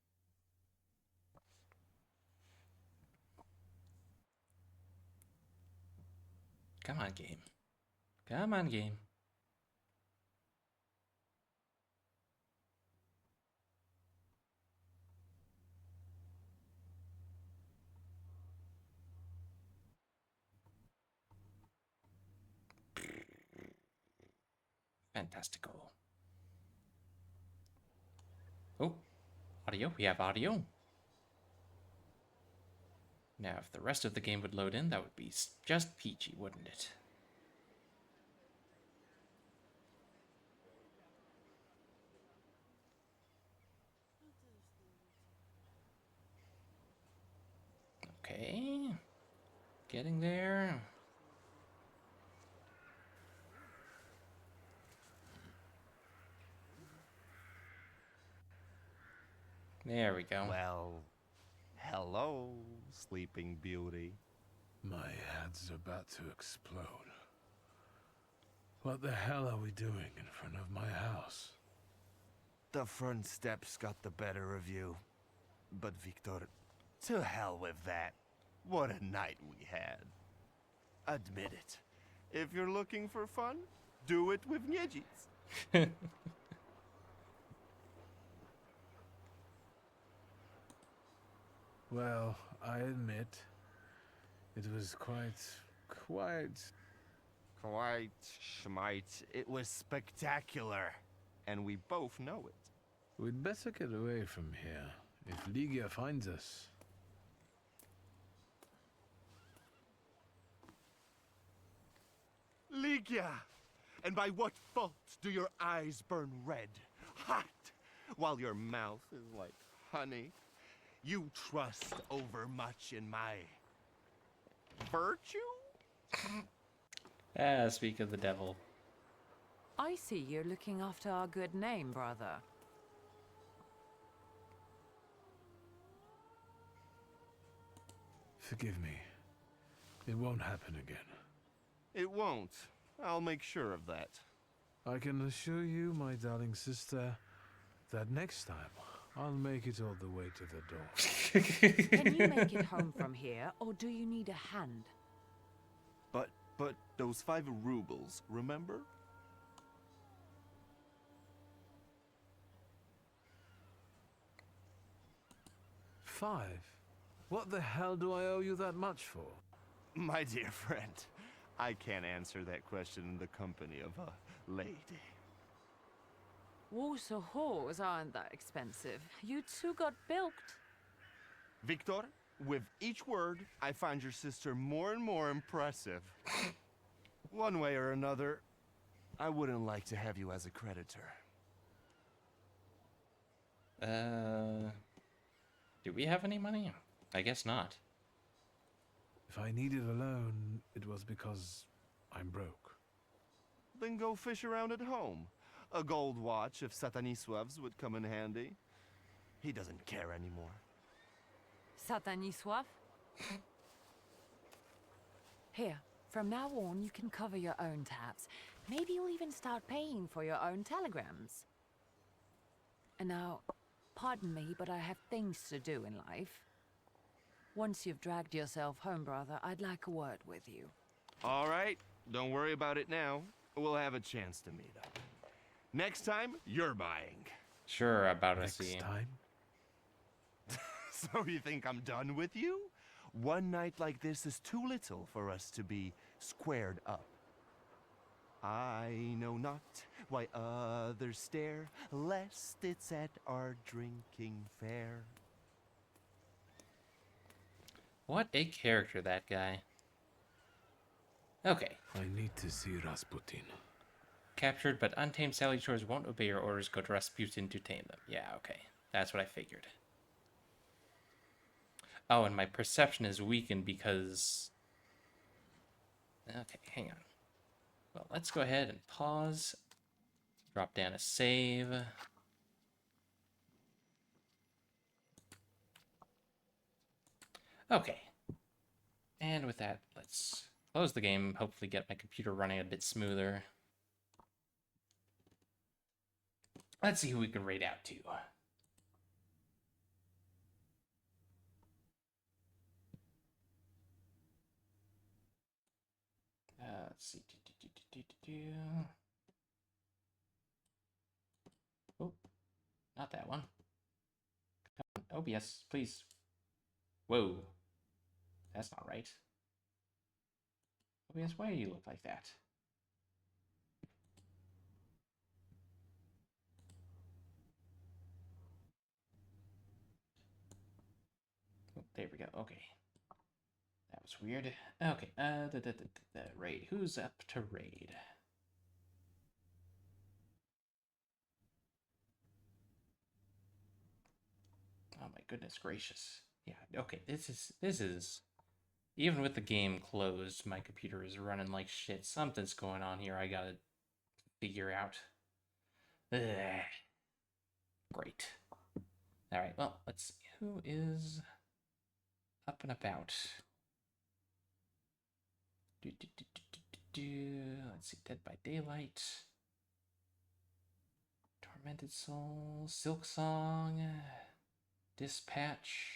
Come on, game. Come on, game. Fantastical. Oh, audio. We have audio. Now, if the rest of the game would load in, that would be just peachy, wouldn't it? Okay. Getting there. There we go. Well, hello, Sleeping Beauty. My head's about to explode. What the hell are we doing in front of my house? The front steps got the better of you. But Victor, to hell with that. What a night we had. Admit it. If you're looking for fun, do it with Niedzits. Well, I admit, it was quite... Schmite. It was spectacular. And we both know it. We'd better get away from here, if Ligia finds us. Ligia! And by what fault do your eyes burn red, hot, while your mouth is like honey? You trust overmuch in my virtue? Speak of the devil. I see you're looking after our good name, brother. Forgive me. It won't happen again. It won't. I'll make sure of that. I can assure you, my darling sister, that next time I'll make it all the way to the door. Can you make it home from here, or do you need a hand? But those 5 rubles, remember? $5? What the hell do I owe you that much for? My dear friend, I can't answer that question in the company of a lady. Warsaw whores aren't that expensive. You two got bilked. Victor, with each word, I find your sister more and more impressive. One way or another, I wouldn't like to have you as a creditor. Do we have any money? I guess not. If I needed a loan, it was because I'm broke. Then go fish around at home. A gold watch of Satanisław's would come in handy. He doesn't care anymore. Satanisław? Here, from now on you can cover your own tabs. Maybe you'll even start paying for your own telegrams. And now, pardon me, but I have things to do in life. Once you've dragged yourself home, brother, I'd like a word with you. All right, don't worry about it now. We'll have a chance to meet up. Next time, you're buying. Sure, about Next time? So you think I'm done with you? One night like this is too little for us to be squared up. I know not why others stare, lest it's at our drinking fair. What a character, that guy. Okay. I need to see Rasputin. Captured, but untamed salutors won't obey your orders. Go to Rasputin to tame them. Yeah, okay. That's what I figured. Oh, and my perception is weakened because... Okay, hang on. Well, let's go ahead and pause. Drop down a save. Okay. And with that, let's close the game. Hopefully get my computer running a bit smoother. Let's see who we can raid out to. Let's see. Oh, not that one. Come on. OBS, please. Whoa. That's not right. OBS, why do you look like that? Oh, there we go. Okay. That was weird. Okay, the raid. Who's up to raid? Oh my goodness gracious. Yeah, okay, this is even with the game closed, my computer is running like shit. Something's going on here I gotta figure out. Ugh. Great. Alright, well, let's see. Who is up and about? Let's see, Dead by Daylight. Tormented Soul, Silk Song, Dispatch.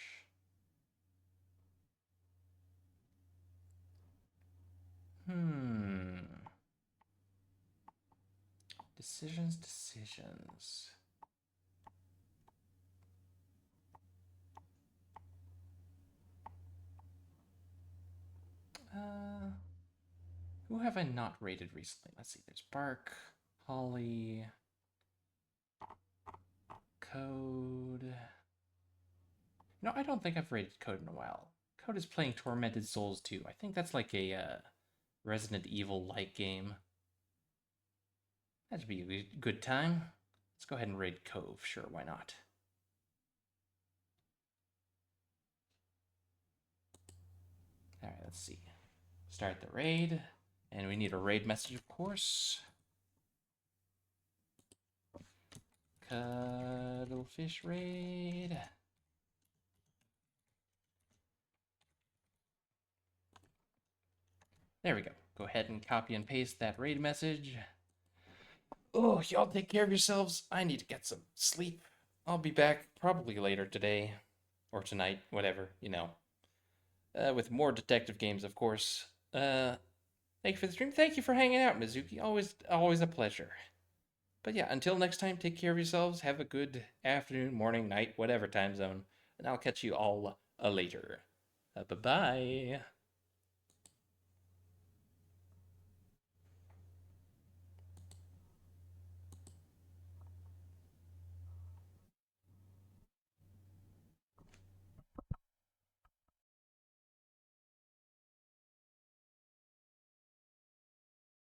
Decisions. Who have I not raided recently? Let's see. There's Bark, Holly, Code. No, I don't think I've raided Code in a while. Code is playing Tormented Souls 2. I think that's like a Resident Evil-like game. That'd be a good time. Let's go ahead and raid Cove. Sure, why not? All right, let's see. Start the raid. And we need a raid message, of course. Cuttlefish raid. There we go. Go ahead and copy and paste that raid message. Oh, y'all take care of yourselves. I need to get some sleep. I'll be back probably later today. Or tonight, whatever, you know. With more detective games, of course. Thank you for the stream. Thank you for hanging out, Mizuki. Always a pleasure. But yeah, until next time, take care of yourselves. Have a good afternoon, morning, night, whatever time zone. And I'll catch you all later. Bye-bye.